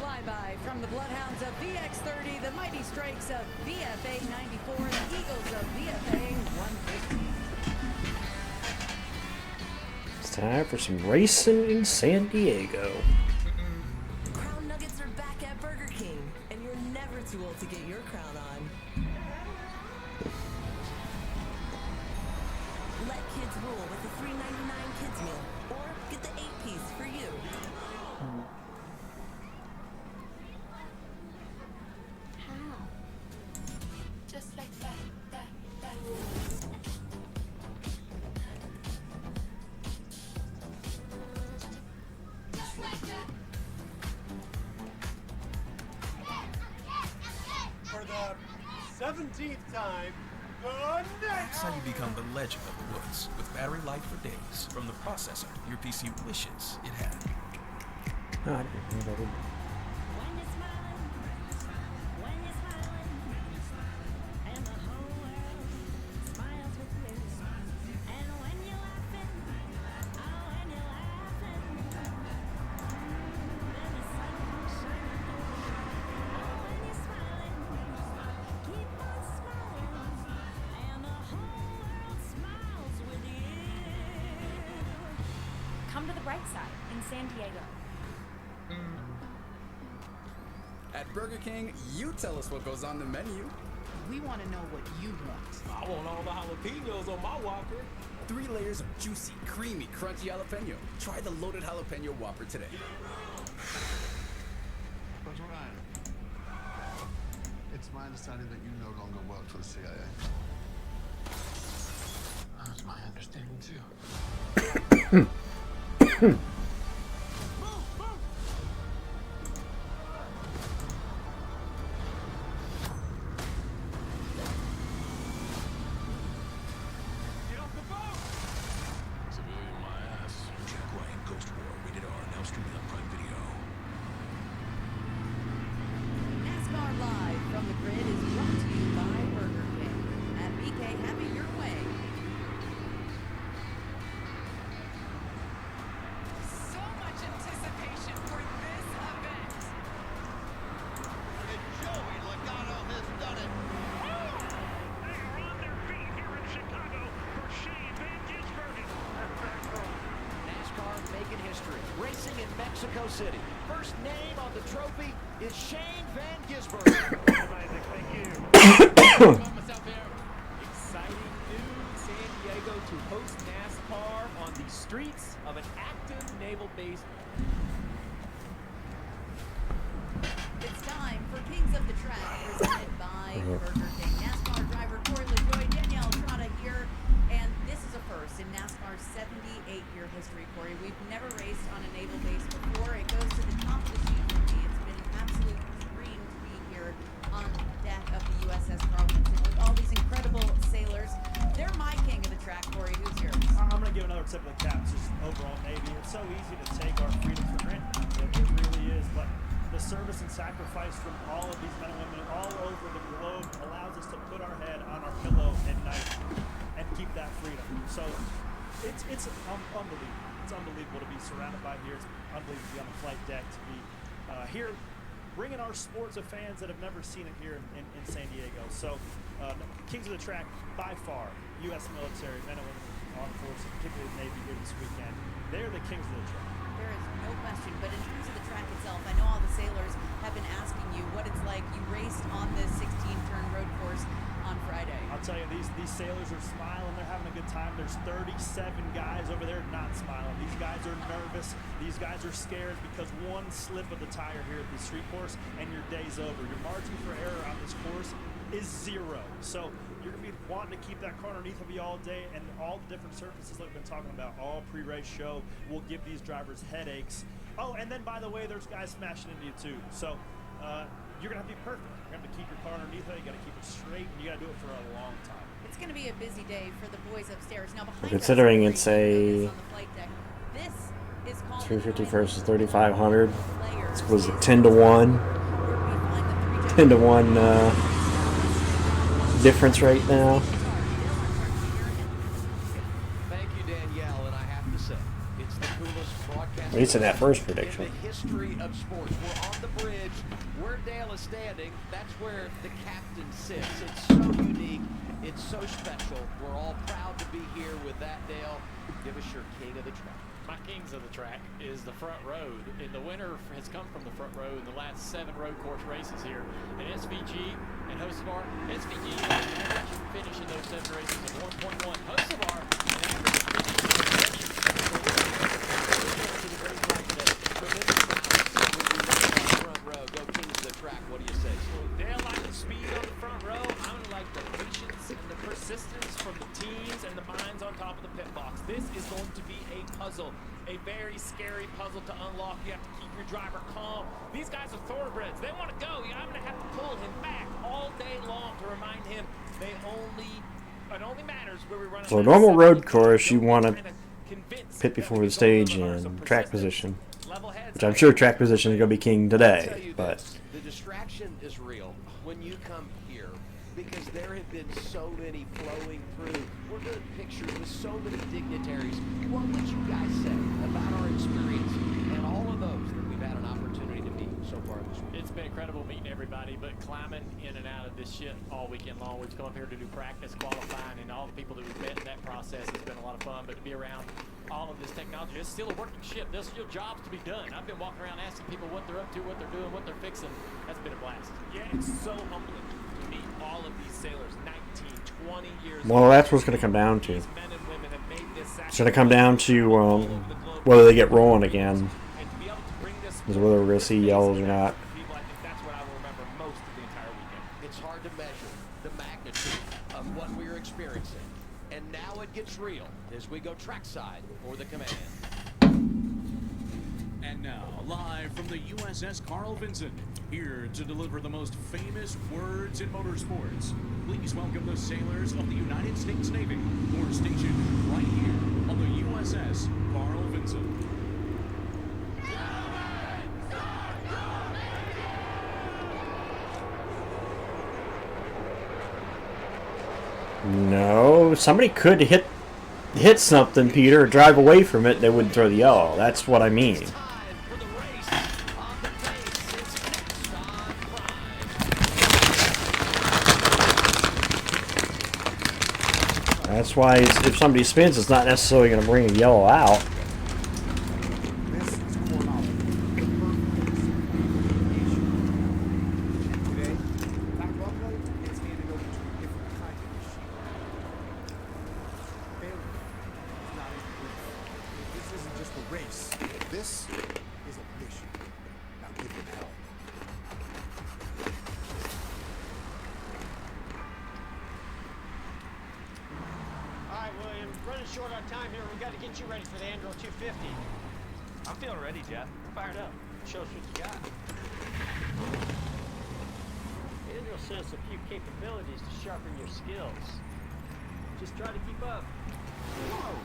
Flyby from the Bloodhounds of VX30, the Mighty Strikes of VFA 94, and the Eagles of VFA 150. It's time for some racing in San Diego. Crown Nuggets are back at Burger King, and you're never too old to get your crown on. Let kids rule with the $3.99 kids meal, or get the 8-piece for you. Just like that. Just like that. For the 17th time, That's how you become the legend of the woods, with battery life for days from the processor your PC wishes it had. Oh, I didn't know that. Come to the bright side in San Diego. At Burger King, you tell us what goes on the menu. We want to know what you want. I want all the jalapenos on my Whopper. 3 layers of juicy, creamy, crunchy jalapeno. Try the loaded jalapeno Whopper today. But Ryan, it's my understanding that you no longer work for the CIA. That's my understanding too. Mexico City. First name on the trophy is Shane Van Gisbergen. Thank you. Exciting news, San Diego to host NASCAR on the streets of an active naval base. It's time for Kings of the Track, presented by Burger King. NASCAR driver Corey LaJoie, Danielle Trotta here, and this is a first in NASCAR's 78-year history, Corey. We've never raced on a naval base before. It goes to the top of the sheet for me. It's been an absolute dream to be here on deck of the USS Carl Vinson with all these incredible sailors. They're my king of the track, Corey. Who's yours? I'm going to give another tip of the cap. Just overall Navy. It's so easy to take our freedom for granted. It really is, but the service and sacrifice from all of these men and women all over the globe allows us to put our head on our pillow at night and keep that freedom. So it's unbelievable. It's unbelievable to be surrounded by here. It's unbelievable to be on the flight deck, to be here bringing our sports to fans that have never seen it here in San Diego. So Kings of the Track, by far, U.S. military, men and women, armed forces, particularly the Navy here this weekend, they're the Kings of the Track. There is no question, but in terms of the track itself, I know all the sailors have been asking you what it's like. You raced on this 16-turn road course on Friday. I'll tell you, these sailors are smiling. They're having a good time. There's 37 guys over there not smiling. These guys are nervous. These guys are scared because one slip of the tire here at the street course and your day's over. Your margin for error on this course is 0. So you're going to be wanting to keep that car underneath of you all day, and all the different surfaces that we've been talking about all pre-race show will give these drivers headaches. Oh, and then, by the way, there's guys smashing into you, too. So you're going to have to be perfect. You're going to have to keep your car underneath it. You got to keep it straight, and you got to do it for a long time. It's going to be a busy day for the boys upstairs. Now, behind considering us, it's a on the flight deck, this is called 350 versus 3,500. This was a 10 to 1. 10 to 1 difference right now. Thank you, Danielle, and I have to say, it's the coolest broadcast At least in that first prediction. in the history of sports. We're on the bridge. Where Dale is standing, that's where the captain sits. It's so unique. It's so special. We're all proud to be here with that, Dale. Give us your king of the track. My kings of the track is the front road, and the winner has come from the front row in the last 7 road course races here. And SVG and Hocevar, SVG average finish in those 7 races of 1.1. Hocevar, an average finish front row. Go kings of the track. What do you say? Dale like the speed on the front row. I'm gonna like the patience and the persistence from the teams and the minds on top of the pit box. This is going to be a puzzle, a very scary puzzle to unlock. You have to keep your driver calm. These guys are thoroughbreds. They want to go. I'm gonna have to pull him back all day long to remind him it only matters where we run. So a normal road course, you want to pit before the stage in track position, which I'm sure track position is going to be king today. But the distraction is real when you come here because there have been so many flowing through. We're good pictures with so many dignitaries. What would you guys say about our experience and all of those that we've had an opportunity to meet so far this week? It's been incredible meeting everybody, but climbing in and out of this shit all weekend long. We've come up here to do practice, qualifying, and all the people that we've met in that process has been a lot of fun. But to be around all of this technology, it's still a working ship. There's still jobs to be done. I've been walking around asking people what they're up to, what they're doing, what they're fixing. That's been a blast. Yeah, it's so humbling to meet all of these sailors, 19, 20 years well, that's what it's going to come down to. These men and women have made this It's going to come down to whether they get rolling again, and to be able to bring this is whether we're going to see yellows or not. people, I think that's what I will remember most of the entire weekend. It's hard to measure the magnitude of what we're experiencing. And now it gets real as we go trackside for the command. And now, live from the USS Carl Vinson, here to deliver the most famous words in motorsports, please welcome the sailors of the United States Navy, who are stationed right here on the USS Carl Vinson. No, somebody could hit something, Peter, or drive away from it. They wouldn't throw the yellow. That's what I mean. That's why if somebody spins, it's not necessarily going to bring a yellow out. This is Coronado. race. This is a mission. Now give them hell. All right, William, running short on time here. We got to get you ready for the Anduril 250. I'm feeling ready, Jeff. Fired up. Show us what you got. Anduril says a few capabilities to sharpen your skills. Just try to keep up. Whoa!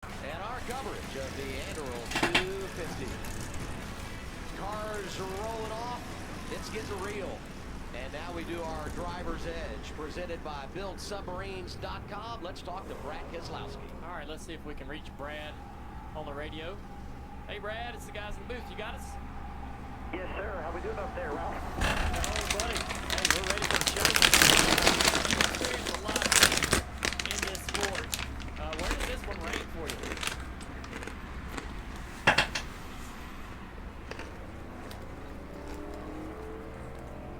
And our coverage of the Anduril 250. Cars rolling off. It's getting real. And now we do our driver's edge, presented by BuildSubmarines.com. Let's talk to Brad Keselowski. All right, let's see if we can reach Brad on the radio. Hey, Brad, it's the guys in the booth. You got us? Yes, sir. How we doing up there, Ralph? Oh, buddy. Hey, we're ready for the show. You experience a lot in this sport. Where does this one rank for you?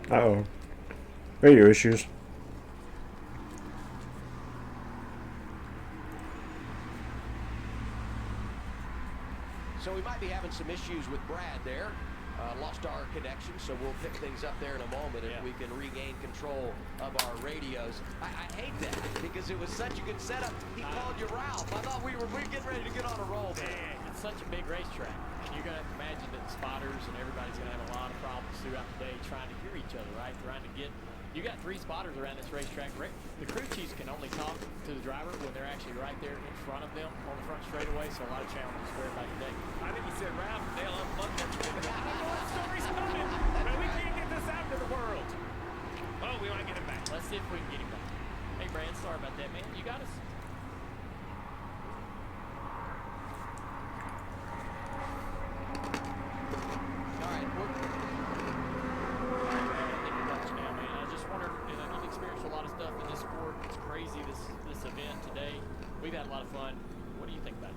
Uh-oh. Radio issues. So we might be having some issues with Brad there. Lost our connection, so we'll pick things up there in a moment if we can regain control of our radios. I hate that because it was such a good setup. He called you Ralph. I thought we were getting ready to get on a roll. It's such a big racetrack, and you're going to imagine that the spotters and everybody's going to have a lot of problems throughout the day trying to hear each other, right? Trying to get. You got 3 spotters around this racetrack. The crew chiefs can only talk to the driver when they're actually right there in front of them on the front straightaway, so a lot of challenges for everybody today. I think he said, Ralph, they'll unplug everything. I know what story's coming, but we can't get this out to the world. Oh, we want to get him back. Let's see if we can get him back. Hey, Brad, so sorry about that, man. You got us. All right, now, man. I just wonder, you've experienced a lot of stuff in this sport. It's crazy, this event today. We've had a lot of fun. What do you think about it?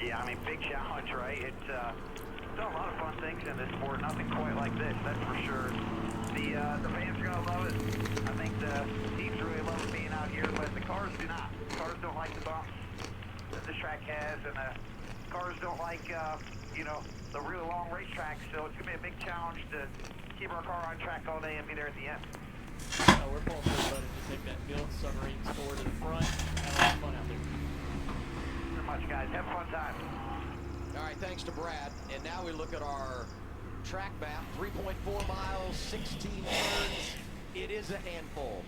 Yeah, I mean, big challenge, right? It's done a lot of fun things in this sport. Nothing quite like this, that's for sure. The fans are gonna love it. I think the teams really love being out here, but the cars do not. The cars don't like the bumps that this track has, and the cars don't like, you know, the really long racetrack. So it's gonna be a big challenge to keep our car on track all day and be there at the end. We're pulling for everybody to take that build submarine score to the front. Have a lot of fun out there. Very much, guys. Have a fun time. All right, thanks to Brad. And now we look at our track map. 3.4 miles, 16 turns. It is a handful.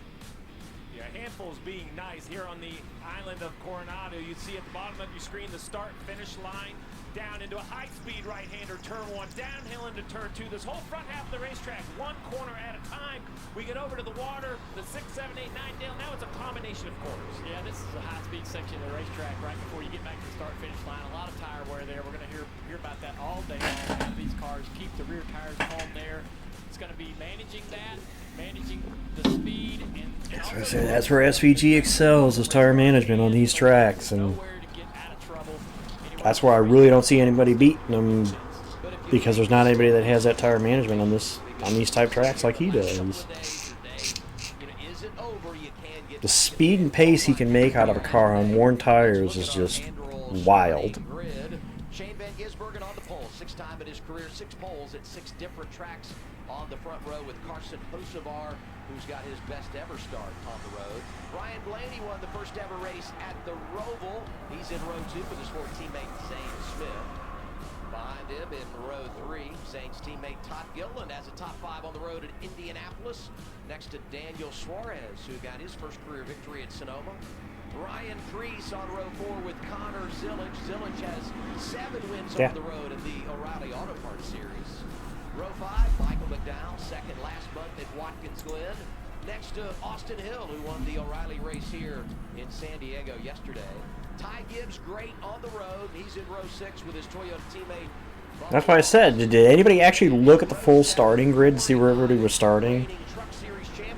Yeah, handfuls being nice. Here on the island of Coronado, you see at the bottom of your screen the start-finish line. Down into a high-speed right-hander, turn 1, downhill into turn 2. This whole front half of the racetrack, one corner at a time. We get over to the water, the 6, 7, 8, 9 down. Now it's a combination of corners. Yeah, this is a high-speed section of the racetrack right before you get back to the start-finish line. A lot of tire wear there. We're going to hear about that all day long. How these cars keep the rear tires home there. It's going to be managing that, managing the speed, and that's where SVG excels, is tire management on these tracks, and that's why I really don't see anybody beating them, because there's not anybody that has that tire management on these type tracks like he does. The speed and pace he can make out of a car on worn tires is just wild. Shane Van Gisbergen on the pole, 6th time in his career, 6 poles at 6 different tracks on the front row, with Carson Hocevar, who's got his best ever start on the road. Ryan Blaney won the first ever race at the Roval. He's in row 2 with his former teammate Zane Smith. Behind him in row 3, Zane's teammate Todd Gilliland has a top 5 on the road at Indianapolis, next to Daniel Suarez, who got his first career victory at Sonoma. Ryan Preece on row 4 with Connor Zillage. Zillage has 7 wins on the road in the O'Reilly Auto Parts Series. Row 5, Michael McDowell, second last month at Watkins Glen, next to Austin Hill, who won the O'Reilly race here in San Diego yesterday. Ty Gibbs, great on the road. He's in row 6 with his Toyota teammate. That's why I said, did anybody actually look at the full starting grid to see where everybody was starting?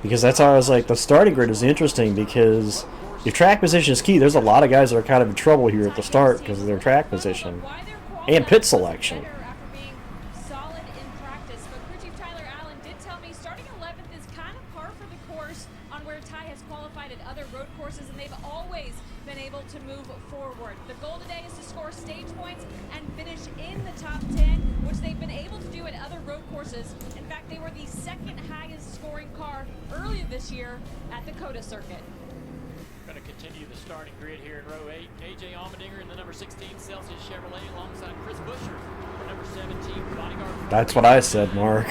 Because that's how I was like, the starting grid is interesting, because your track position is key. There's a lot of guys that are kind of in trouble here at the start because of their track position and pit selection. To move forward. The goal today is to score stage points and finish in the top 10, which they've been able to do at other road courses. In fact, they were the 2nd highest scoring car earlier this year at the COTA circuit. Going to continue the starting grid here in row 8. AJ Allmendinger in the number 16 Celsius Chevrolet alongside Chris Buescher for number 17 Bodyguard. That's what I said, Mark.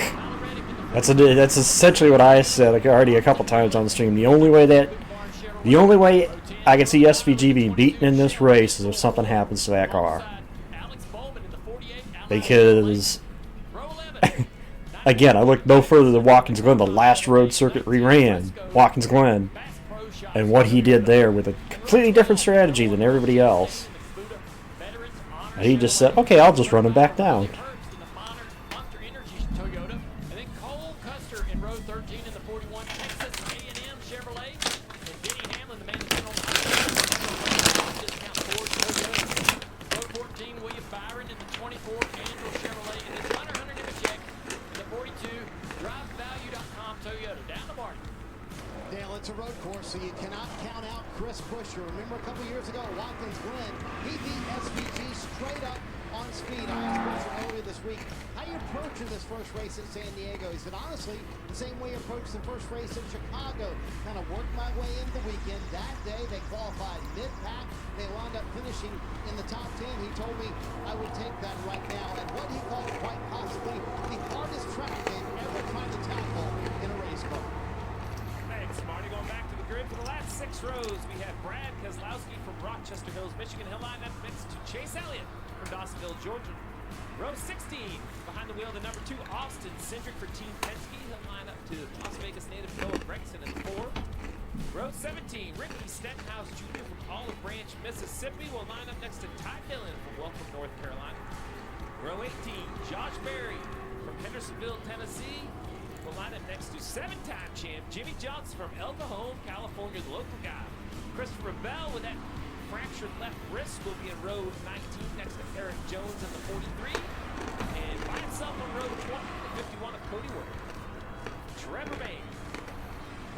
That's essentially what I said already a couple times on the stream. The only way I can see SVG being beaten in this race is if something happens to that car. Because, again, I look no further than Watkins Glen, the last road circuit we ran, Watkins Glen, and what he did there with a completely different strategy than everybody else. And he just said, okay, I'll just run him back down. It's a road course, so you cannot count out Chris Buescher. Remember a couple years ago, Watkins Glen, he beat SVG straight up on speed. I asked Buescher earlier this week, how you approaching this first race at San Diego? He said, honestly, the same way I approached the first race in Chicago. Kind of worked my way into the weekend. That day, they qualified mid-pack. They wound up finishing in the top 10. He told me I would take that right now. And what he called quite possibly the hardest track they've ever tried to tackle in a race car. Marty, going back to the grid for the last 6 rows. We have Brad Keselowski from Rochester Hills, Michigan. He'll line up next to Chase Elliott from Dawsonville, Georgia. Row 16, behind the wheel, the number 2, Austin Cindric for Team Penske. He'll line up to Las Vegas native Noah Gregson in 4. Row 17, Ricky Stenhouse Jr. from Olive Branch, Mississippi will line up next to Ty Dillon from Welcome, North Carolina. Row 18, Josh Berry from Hendersonville, Tennessee will line up next to 7-time champ Jimmy Johnson from El Cajon, California, the local guy. Christopher Bell with that fractured left wrist will be in row 19 next to Eric Jones in the 43. And by himself on row 20, the 51 of Cody Ward. Trevor May.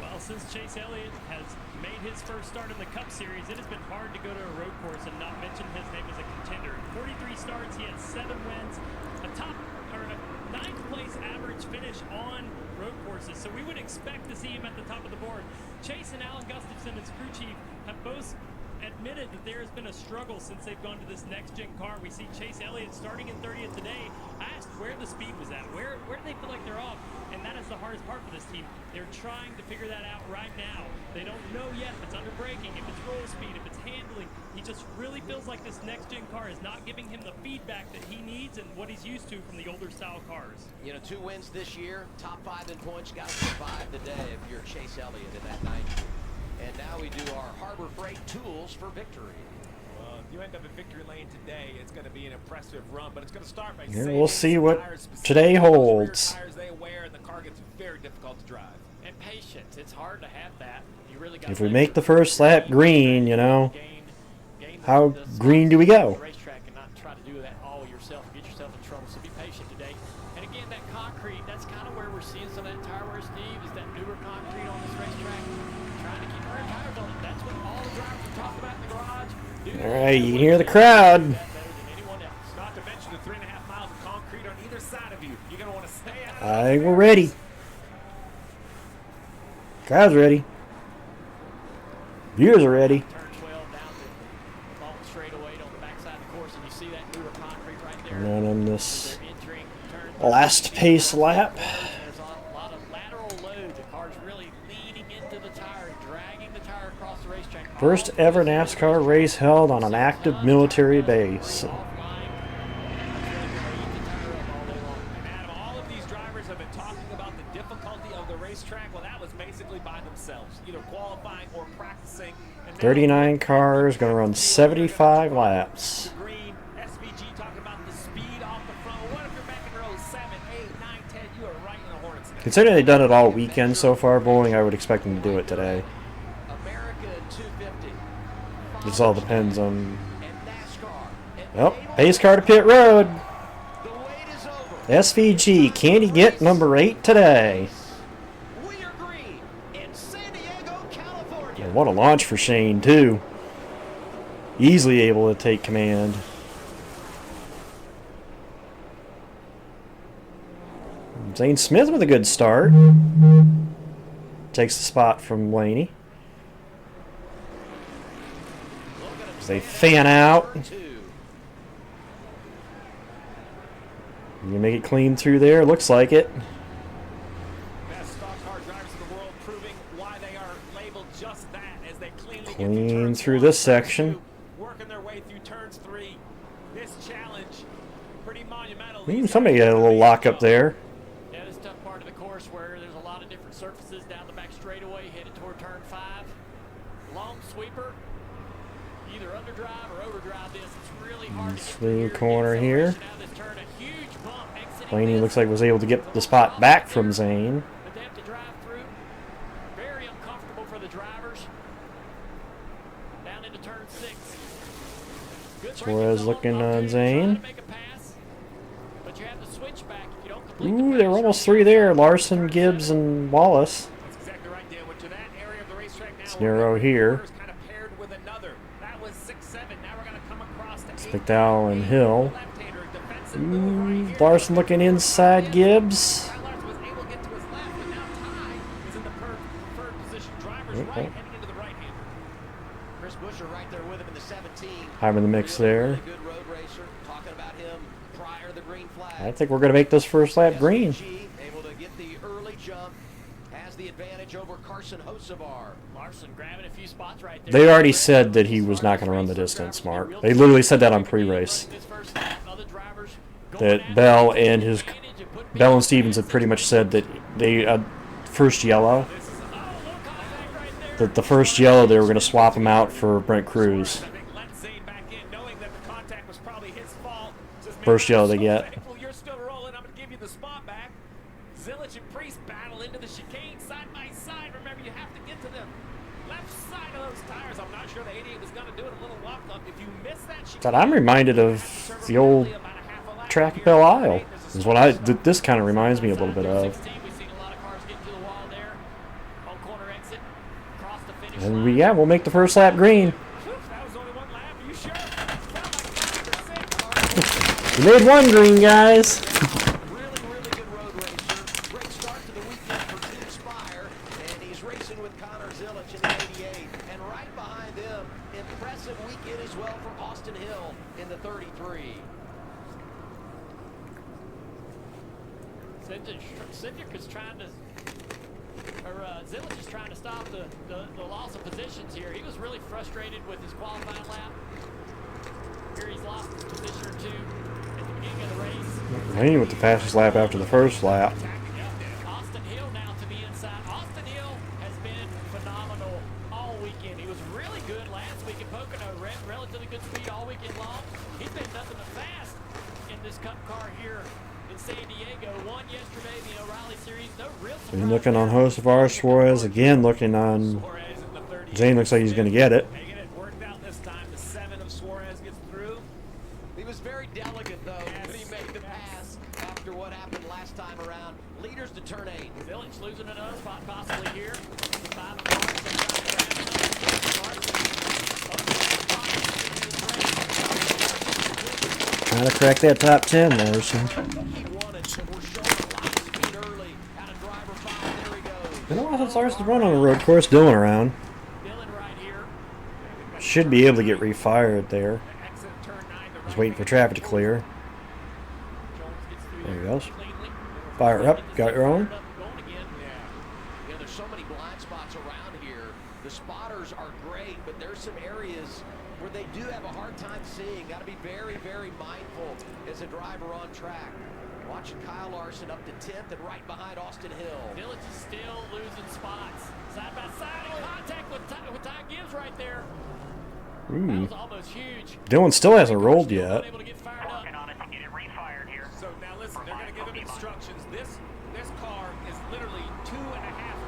Well, since Chase Elliott has made his first start in the Cup Series, it has been hard to go to a road course and not mention his name as a contender. 43 starts, he has 7 wins, a 9th place average finish on road courses. So we would expect to see him at the top of the board. Chase and Alan Gustafson, his crew chief, have both admitted that there has been a struggle since they've gone to this next-gen car. We see Chase Elliott starting in 30th today. I asked where the speed was at. Where do they feel like they're off? And that is the hardest part for this team. They're trying to figure that out right now. They don't know yet if it's under braking, if it's roll speed, if it's handling. He just really feels like this next-gen car is not giving him the feedback that he needs and what he's used to from the older style cars. You know, 2 wins this year, top 5 in points. Got to survive the day if you're Chase Elliott in that 90. And now we do our Harbor Freight tools for victory. Well, if you end up in victory lane today, it's going to be an impressive run, but it's going to start by Yeah, we'll see what today holds. Tires they wear, and the car gets very difficult to drive. And patience. It's hard to have that. You really got If we make the first lap green, you know, how green do we go? Racetrack and not try to do that all yourself and get yourself in trouble. So be patient today. And again, that concrete, that's kind of where we're seeing some of that tire wear, Steve, is that newer concrete on this racetrack. Trying to keep our tires on it. That's what all the drivers are talking about in the garage. All right, you can hear the crowd. Not to mention the 3.5 miles of concrete on either side of you. You're going to want to stay out. I think we're ready. Crowd's ready. Viewers are ready. Turn 12 down to the long straightaway on the backside of the course, and you see that newer concrete right there. And then on this last pace lap. There's a lot of lateral load. The car's really leaning into the tire and dragging the tire across the racetrack. First ever NASCAR race held on an active military base. All of these drivers have been talking about the difficulty of the racetrack. Well, that was basically by themselves, either qualifying or practicing. 39 cars, going to run 75 laps. Green, SVG talking about the speed off the front. Well, what if you're back in row 7, 8, 9, 10? You are right in the hornet's nest. Considering they've done it all weekend so far, bowling, I would expect them to do it today. This all depends on... Well, pace car to pit road. SVG, can he get number 8 today? And what a launch for Shane, too. Easily able to take command. Zane Smith with a good start. Takes the spot from Laney. As they fan out. You can make it clean through there. Looks like it. Best stock car drivers in the world proving why they are labeled just that as they cleanly Clean through this section. working their way through turns 3. This challenge, pretty monumental. Somebody had a little lock up there. Yeah, this tough part of the course where there's a lot of different surfaces down the back straightaway headed toward turn 5. Long sweeper. Either underdrive or overdrive this. It's really hard to get Through the corner here. out of this turn. A huge bump exiting Laney looks like was able to get the spot back from Zane. But they have to drive through. Very uncomfortable for the drivers. Down into turn 6. Good Suarez looking on Zane. but you have to switch back if you don't complete Ooh, they were almost 3 there. Larson, Gibbs, and Wallace. That's exactly right, Dan. Went to that area of the racetrack now. It's narrow here. Kind of paired with another. That was 6-7. Now we're going to come across to McDowell and Hill. Ooh, Larson looking inside Gibbs. Right into the right-hander. Chris Buescher right there with him in the 17. I'm in the mix there. Good road racer. Talking about him prior to the green flag. I think we're going to make this first lap green. Able to get the early jump. Has the advantage over Carson Hocevar. Larson grabbing a few spots right there. They already said that he was not going to run the distance, Mark. They literally said that on pre-race. That Bell and Stevens had pretty much said that they first yellow. the first yellow they were going to swap him out for Brent Cruz. First yellow they get. You're still rolling. I'm going to give you the spot back. Zilic and Priest battle into the chicane side by side. Remember, you have to get to the left side of those tires. I'm not sure the 88 was going to do it. A little walk up. If you miss that chicane, But I'm reminded of the old track at Belle Isle. Is what this kind of reminds me a little bit of. And we'll make the first lap green. We made one green, guys. Really good road racer. Great start to the weekend for Team Spire, and he's racing with Connor Zilic in the 88. And right behind them, impressive weekend as well for Austin Hill in the 33. Cindric is trying to, Zilic is trying to stop the loss of positions here. He was really frustrated with his qualifying lap. Here he's lost his position or two at the beginning of the race. Lane with the fastest lap after the first lap. Austin Hill now to the inside. Austin Hill has been phenomenal all weekend. He was really good last week at Pocono. Relatively good speed all weekend long. He's been nothing but fast in this Cup car here in San Diego. Won yesterday in the O'Reilly Series. No real surprise. Been looking on Josefar. Suarez again looking on. Zane looks like he's going to get it. He was very delicate, though, when he made the pass after what happened last time around. Leaders to turn 8. Zilic losing another spot possibly here. Trying to crack that top 10, Larson. Been a while since Larson's run on a road course. Dylan around. Should be able to get refired there. Just waiting for traffic to clear. There he goes. Fire up. Got your own. Yeah, there's so many blind spots around here. The spotters are great, but there's some areas where they do have a hard time seeing. Got to be very, very mindful as a driver on track. Watching Kyle Larson up to 10th and right behind Austin Hill. Village is still losing spots. Side by side in contact with Ty Gibbs right there. Ooh. That was almost huge. Dylan still hasn't rolled yet. Working on it to get it refired here. So now listen, they're going to give him instructions. This car is literally 2.5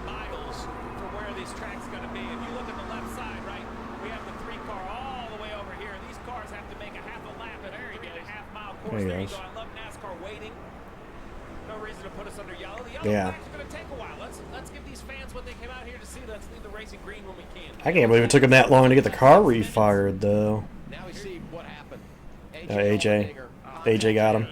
miles from where this track's going to be. If you look at the left side, right, we have the 3 car all the way over here. These cars have to make a half a lap at a 3.5 mile course. There you go. I love NASCAR waiting. No reason to put us under yellow. The yellow flags are going to take a while. Let's give these fans what they came out here to see. Let's leave the racing green when we can. I can't believe it took him that long to get the car refired, though. Now we see what happened. AJ got him.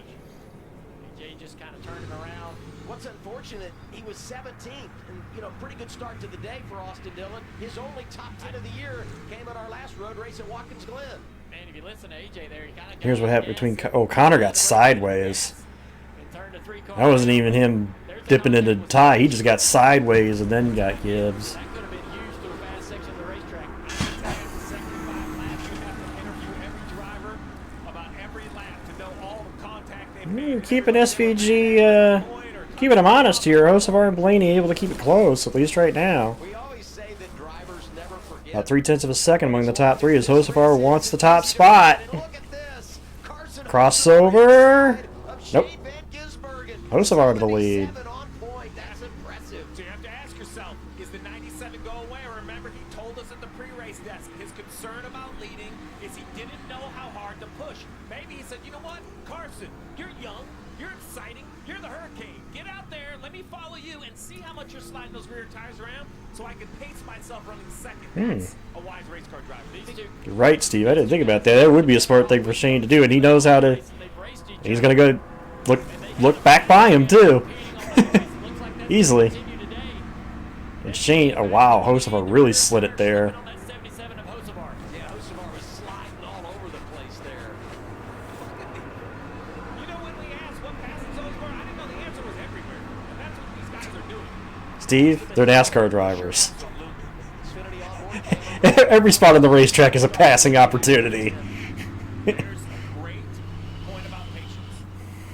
AJ just kind of turned him around. What's unfortunate, he was 17th, and pretty good start to the day for Austin Dillon. His only top 10 of the year came at our last road race at Watkins Glen. Man, if you listen to AJ there, he kind of. Here's what happened between. Connor got sideways. That wasn't even him dipping into Ty. He just got sideways and then got Gibbs. Keeping SVG, keeping him honest here. Josefar and Blaney able to keep it close, at least right now. About 0.3 of a second among the top 3 as Josefar wants the top spot. Crossover. Nope. Josefar to the lead. That's impressive. So you have to ask yourself, is the 97 go away? Or remember, he told us at the pre-race desk, his concern about leading is he didn't know how hard to push. Maybe he said, you know what, Carson, you're young, you're exciting, you're the Hurricane. Get out there, let me follow you and see how much you're sliding those rear tires around so I can pace myself running second. That's a wise race car driver. You're right, Steve. I didn't think about that. That would be a smart thing for Shane to do, and he knows how to. He's going to go look back by him, too. Easily. And Shane, oh wow, Josefar really slid it there. Steve, they're NASCAR drivers. Every spot on the racetrack is a passing opportunity.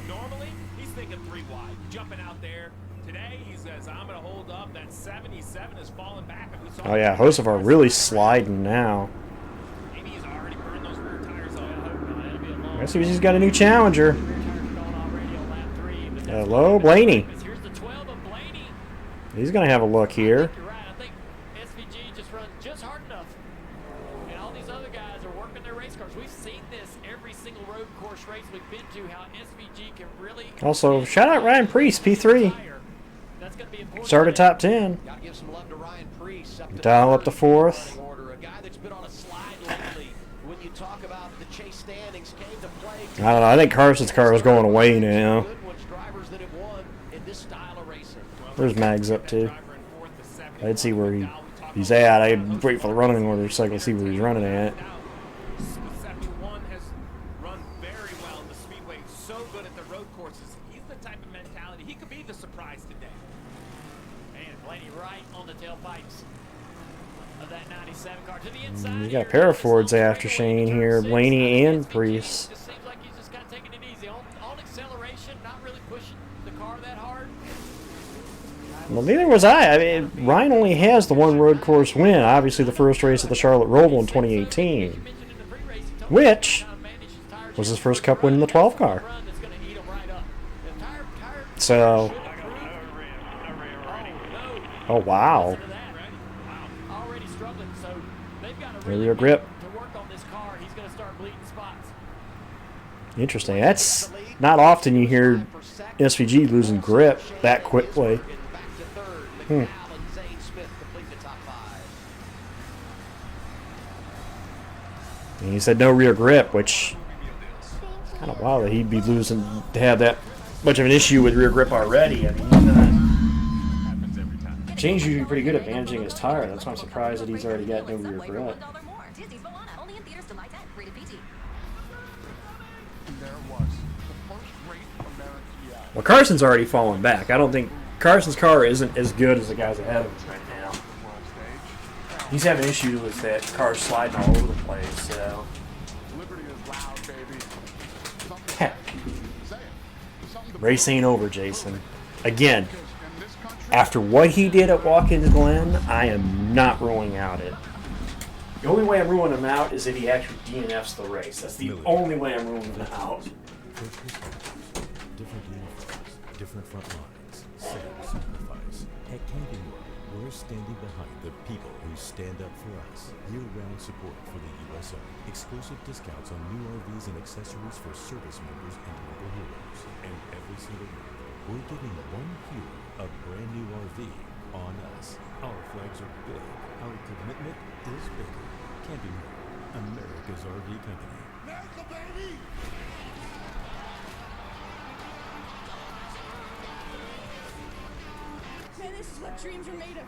Normally, he's thinking 3 wide, jumping out there. Today, he's says, I'm going to hold up. That 77 has fallen back. And we saw Oh yeah, Hocevar really sliding now. maybe he's already burned those rear tires. Oh, I hope not. That'll be a long I see he's got a new challenger. Hello, Blaney. Here's the 12 of Blaney. He's gonna have a look here. You're right. I think SVG just runs just hard enough. And all these other guys are working their race cars. We've seen this every single road course race we've been to, how SVG can really... Also, shout out Ryan Priest, P3. That's going to be important. Started top 10. Gotta give some love to Ryan Priest. Dial up to 4th. A guy that's been on a slide lately. When you talk about the chase standings came to play. I don't know. I think Carson's car is going away now. Drivers that have won in this style of racing. Where's Mags up to? I'd see where he's at. I'd wait for the running order so I can see where he's running at. 71 has run very well in the speedway. So good at the road courses. He's the type of mentality. He could be the surprise today. And Blaney right on the tailpipes of that 97 car to the inside. You got a pair of Fords after Shane here, Blaney and Priest. Just seems like he's just kind of taking it easy on acceleration, not really pushing the car that hard. Well, neither was I. I mean, Ryan only has the one road course win. Obviously, the first race at the Charlotte Roval in 2018, which was his first Cup win in the 12 car. So, oh wow. Already struggling, so they've got a Rear grip. to work on this car. He's going to start bleeding spots. Interesting. That's not often you hear SVG losing grip that quickly. Hmm. And he said no rear grip, which kind of wild that he'd be losing to have that much of an issue with rear grip already. I mean, Shane's usually pretty good at managing his tire. That's why I'm surprised that he's already got no rear grip. Well, Carson's already fallen back. I don't think Carson's car isn't as good as the guys ahead of him right now. He's having issues with that car sliding all over the place. So. Race ain't over, Jason. Again, after what he did at Watkins Glen, I am not ruling out it. The only way I'm ruling him out is if he actually DNFs the race. That's the only way I'm ruling him out. Different uniforms, different front lines, same sacrifice. At Camping World, we're standing behind the people who stand up for us. Year-round support for the USO. Exclusive discounts on new RVs and accessories for service members and local heroes. And every single month, we're giving one hero a brand new RV on us. Our flags are big. Our commitment is bigger. Camping World, America's RV company. America, baby! Man, this is what dreams are made of.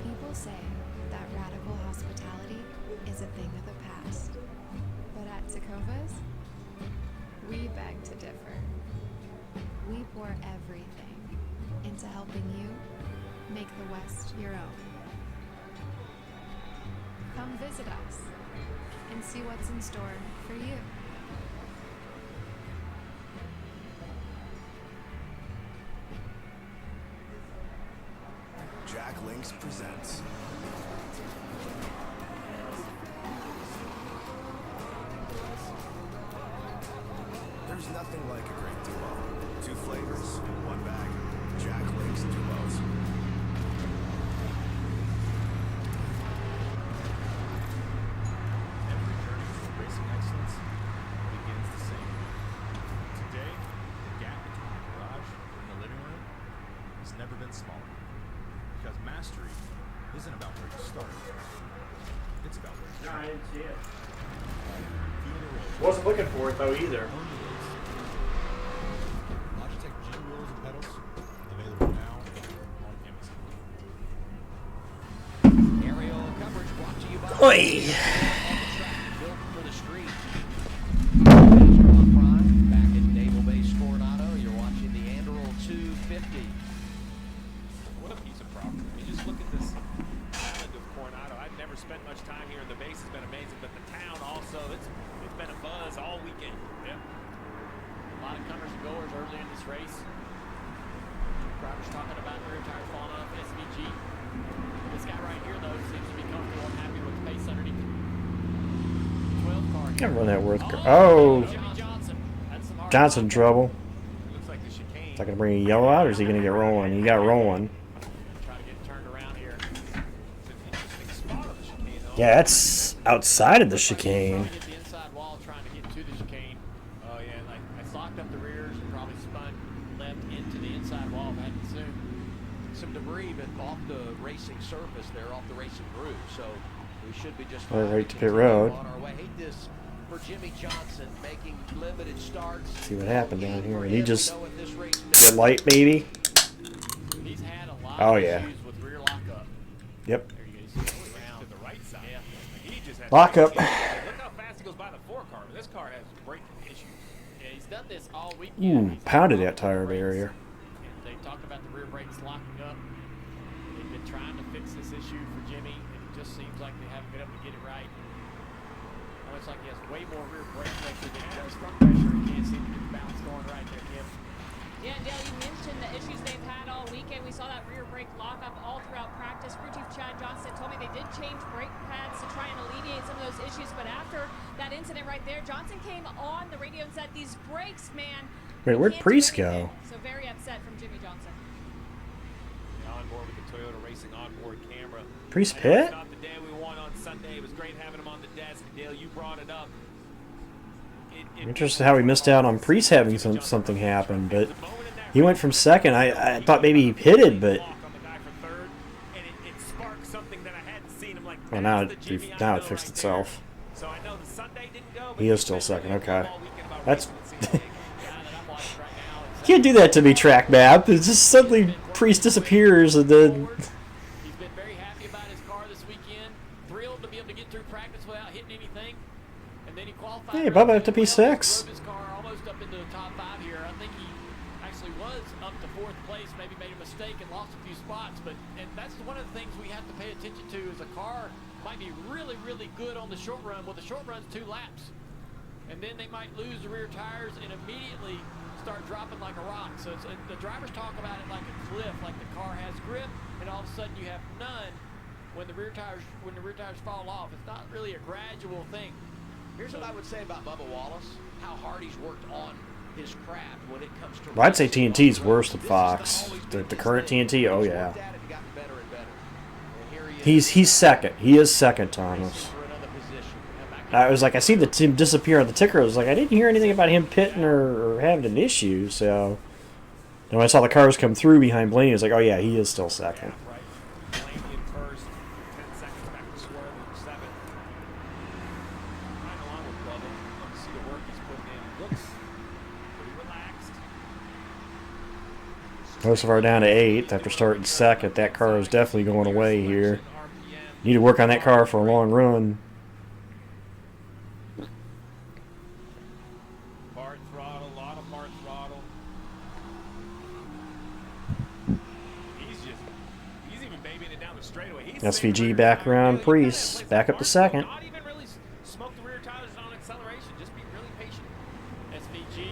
People say that radical hospitality is a thing of the past. But at Tecovas, we beg to differ. We pour everything into helping you make the West your own. Come visit us and see what's in store for you. Jack Links presents. There's nothing like a great duo. 2 flavors in one bag. Jack Links Duos. Every journey to racing excellence begins the same. Today, the gap between the garage and the living room has never been smaller. Because mastery isn't about where you start. It's about where you No, I didn't see it. Feel Wasn't looking for it though either. Logitech G wheels and pedals available now on Amazon. Aerial coverage brought to you by Oi. Built for the street. Prime back at Naval Base Coronado. You're watching the Anduril 250. What a piece of property. I mean, just look at this island of Coronado. I've never spent much time here. The base has been amazing, but the town also, it's been a buzz race. Drivers talking about rear tires falling off SVG. This guy right here, though, seems to be comfortable and happy with the pace underneath. 12 car. Can't run that worth. Oh, Jimmy Johnson. That's some hard Johnson in trouble. Looks like the chicane. Is that gonna bring a yellow out, or is he gonna get rolling? He got rolling. try to get turned around here. It's an interesting spot on the chicane, though. Yeah, that's outside of the chicane. Hit the inside wall trying to get to the chicane. Oh, yeah, like I locked up the rears and probably spun left into the inside wall if I hadn't soon. Some debris but off the racing surface there, off the racing groove. So we should be just We're fine right to pit continue road. on our way. Hate this for Jimmy Johnson, making limited starts. See what happened down here. And he We just know what this race red light, maybe. He's had a lot Oh of yeah. issues with rear lockup. Yep. There you go. You see it around. to the right side. Yeah. He just has Lockup. Look how fast he goes by the 4 car. This car has braking issues. Yeah, he's done this all weekend. Ooh, He's pounded had that tire brakes. barrier. And they talked about the rear brakes locking up. They've been trying to fix this issue for Jimmy, and it just seems like they haven't been able to get it right. Looks like he has way more rear brake pressure than he does front pressure. He can't seem to get the balance going right there, Kim. Yeah, and Dale, you mentioned the issues they've had all weekend. We saw that rear brake lockup all throughout practice. Crew Chief Chad Johnson told me they did change brake pads to try and alleviate some of those issues, but after that incident right there, Johnson came on the radio and said, "These brakes, man." Wait, where'd can't do Priest anything." go? So very upset from Jimmy Johnson. On board with the Toyota Racing onboard camera. Priest I know it's pit? not the day we won on Sunday. It was great having him on the desk. Dale, you brought it up. I'm interested how he missed out on Priest having something happen, but he went from second. I thought maybe he pitted, but well, now it fixed itself. So I know the Sunday didn't go, He is still second. Okay, that's can't do that to me, track map. It's just suddenly Priest disappears and then. He's been very happy about his car this weekend. Thrilled to be able to get through practice without hitting anything. And then he qualified. Hey, Bubba up to P6. Drove his car almost up into the top 5 here. I think he actually was up to 4th place. Maybe made a mistake and lost a few spots. And that's one of the things we have to pay attention to is a car might be really, really good on the short run. Well, the short run's 2 laps. And then they might lose the rear tires and immediately start dropping like a rock. So the drivers talk about it like a cliff, like the car has grip, and all of a sudden you have none when the rear tires fall off. It's not really a gradual thing. Here's what I would say about Bubba Wallace, how hard he's worked on his craft when it comes to. Well, I'd say TNT's worse than Fox. The current TNT, oh yeah. He's second. He is second, Thomas. I was like, I see the team disappear on the ticker. I was like, I didn't hear anything about him pitting or having an issue. So, and when I saw the cars come through behind Blaney, I was like, oh yeah, he is still second. Blaney in first, 10 seconds back to Swerve in 7th. Right along with Bubba. Love to see the work he's putting in. He looks pretty relaxed. Most of our down to 8th after starting second. That car is definitely going away here. Need to work on that car for a long run. Part throttle, a lot of part throttle. He's even babying it down the straightaway. SVG back around Priest. Back up to second. Not even really smoke the rear tires on acceleration. Just be really patient. SVG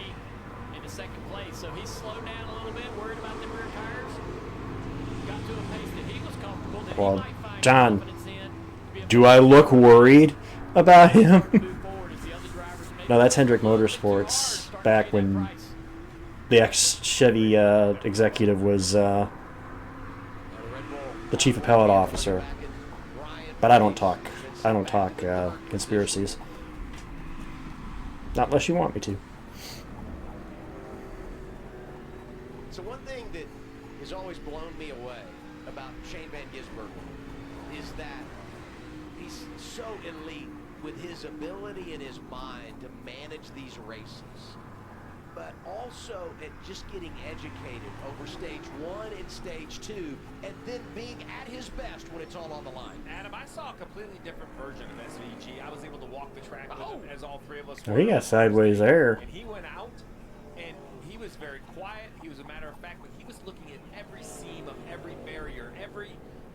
into 2nd place, so he's slowed down a little bit, worried about the rear tires. Got to a pace that he was comfortable. That Well, he might find John, confidence in. do I look worried about him? No, that's Hendrick Motorsports. Back when the ex-Chevy executive was the chief appellate officer. But I don't talk conspiracies. Not unless you want me to. So one thing that has always blown me away about Shane Van Gisbergen is that he's so elite with his ability and his mind to manage these races, but also at just getting educated over stage 1 and stage 2, and then being at his best when it's all on the line. Adam, I saw a completely different version of SVG. I was able to walk the track with him as all 3 of us Oh, were. he got sideways there. And he went out, and he was very quiet. He was a matter of fact, but he was looking at every seam of every barrier, every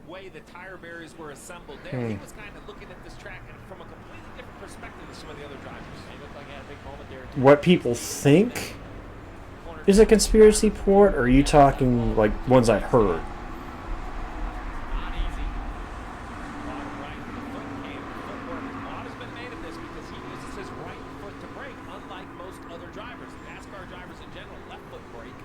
way the tire barriers were assembled there. He was kind of looking at this track from a completely different perspective than some of the other drivers. He looked like he had a big moment there. What people think is a conspiracy port, or are you talking like ones I've heard? Not easy. Bottom right with the foot cam. Footwork. A lot has been made of this because he uses his right foot to brake, unlike most other drivers. NASCAR drivers in general, left foot brake.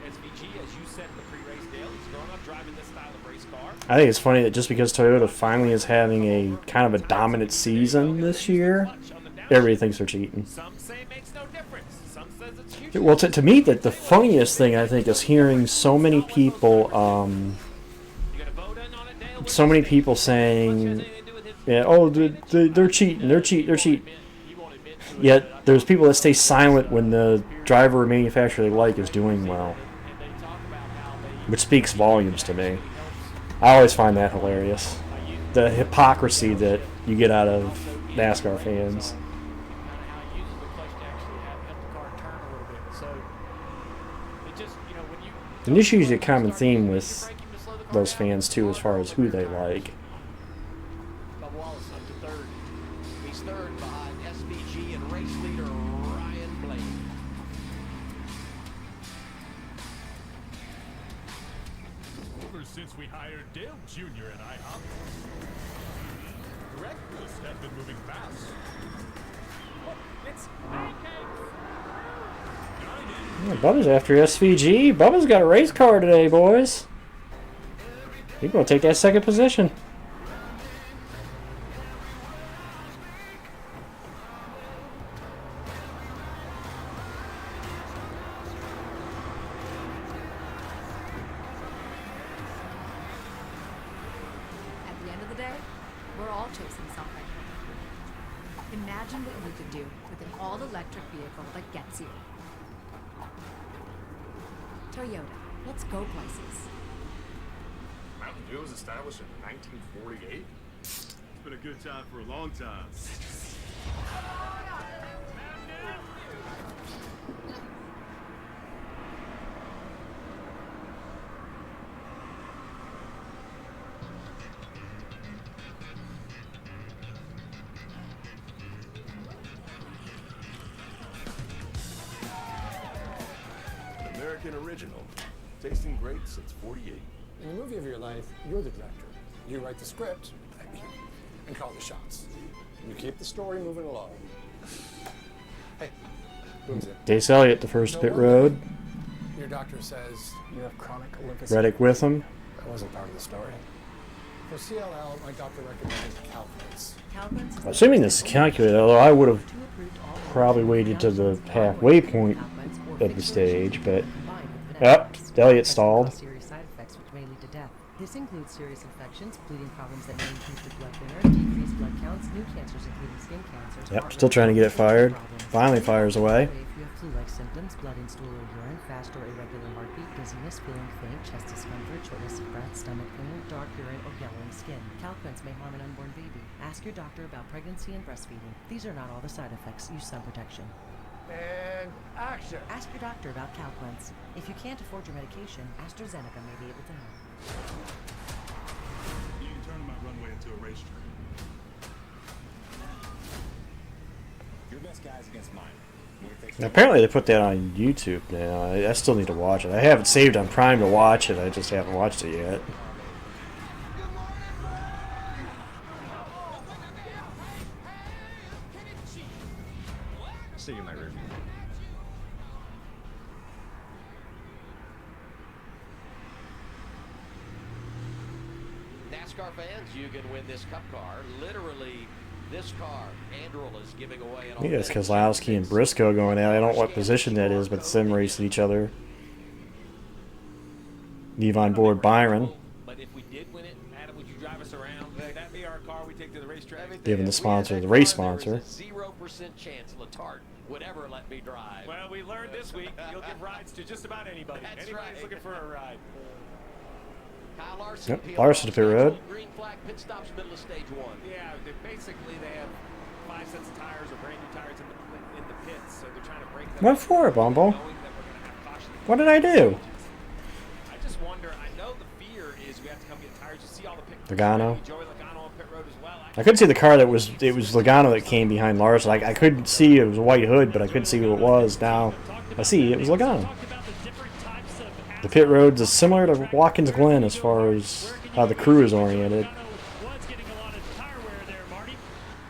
SVG, as you said in the pre-race, Dale, he's growing up driving this style of race car. I think it's funny that just because Toyota finally is having a kind of a dominant season this year, everybody thinks they're cheating. Some say it makes no difference. Some says it's huge. Well, to me, the funniest thing I think is hearing so many people, saying, "Yeah, oh, they're cheating, they're cheating." Yet there's people that stay silent when the driver or manufacturer they like is doing well, which speaks volumes to me. I always find that hilarious, the hypocrisy that you get out of NASCAR fans. And this is usually a common theme with those fans too, as far as who they like. He's third behind SVG and race leader Ryan Blaney. Ever since we hired Dale Jr. and IHOP, breakfast has been moving fast. It's Yeah, Bubba's after SVG. Bubba's got a race car today, boys. He's going to take that second position. At the end of the day, we're all chasing something. Imagine what you could do with an all-electric vehicle that gets you. Toyota, let's go places. Mountain Dew was established in 1948. It's been a good time for a long time. American original. Tasting great since 48. In the movie of your life, you're the director. You write the script and call the shots. You keep the story moving along. Hey, who's it? Dace Elliott, the first pit road. Your doctor says you have chronic lymphocytic. Reddick with him. That wasn't part of the story. For CLL, my doctor recommended Calpins. Assuming this is calculated, although I would have probably waited to the halfway point of the stage, but Elliott stalled. Serious side effects which may lead to death. This includes serious infections, bleeding problems that may increase the blood thinner, decrease blood counts, new cancers including skin cancers. Yep, still trying to get it fired. Finally fires away. If you have flu-like symptoms, blood in stool or urine, fast or irregular heartbeat, dizziness, feeling faint, chest discomfort, shortness of breath, stomach pain, dark urine, or yellowing skin. Calpins may harm an unborn baby. Ask your doctor about pregnancy and breastfeeding. These are not all the side effects. Use sun protection. And action. Ask your doctor about Calpins. If you can't afford your medication, AstraZeneca may be able to help. You can turn my runway into a racetrack. Your best guys against mine. Now, apparently they put that on YouTube now. I still need to watch it. I have it saved on Prime to watch it. I just haven't watched it yet. See you in my review. NASCAR fans, you can win this Cup car. Literally, this car, Anduril is giving away. I think it's Kozlowski and Briscoe going out. I don't know what position that is, but it's them racing each other. Leave on board Byron. But if we did win it, Adam, would you drive us around? Would that be our car we take to the racetrack? Given the sponsor, the race sponsor. 0% chance Letarte would ever let me drive. Well, we learned this week you'll give rides to just about anybody. That's Anybody's right. looking for a ride. Kyle Larson, Yep, Larson to pit road. Green flag pit stops, middle of stage one. Yeah, basically they have 5 sets of tires or brand new tires in the pits, so they're trying to break them. What for, Bumble? What did I do? I just wonder. I know the fear is we have to come get tires. You see all the pit. Logano. Joey Logano on pit road as well. I couldn't see the car that was. It was Logano that came behind Larson. I couldn't see it was a white hood, but I couldn't see who it was. Now I see it was Logano. Talked about the The pit roads is similar to Watkins Glen as far as how the crew is oriented.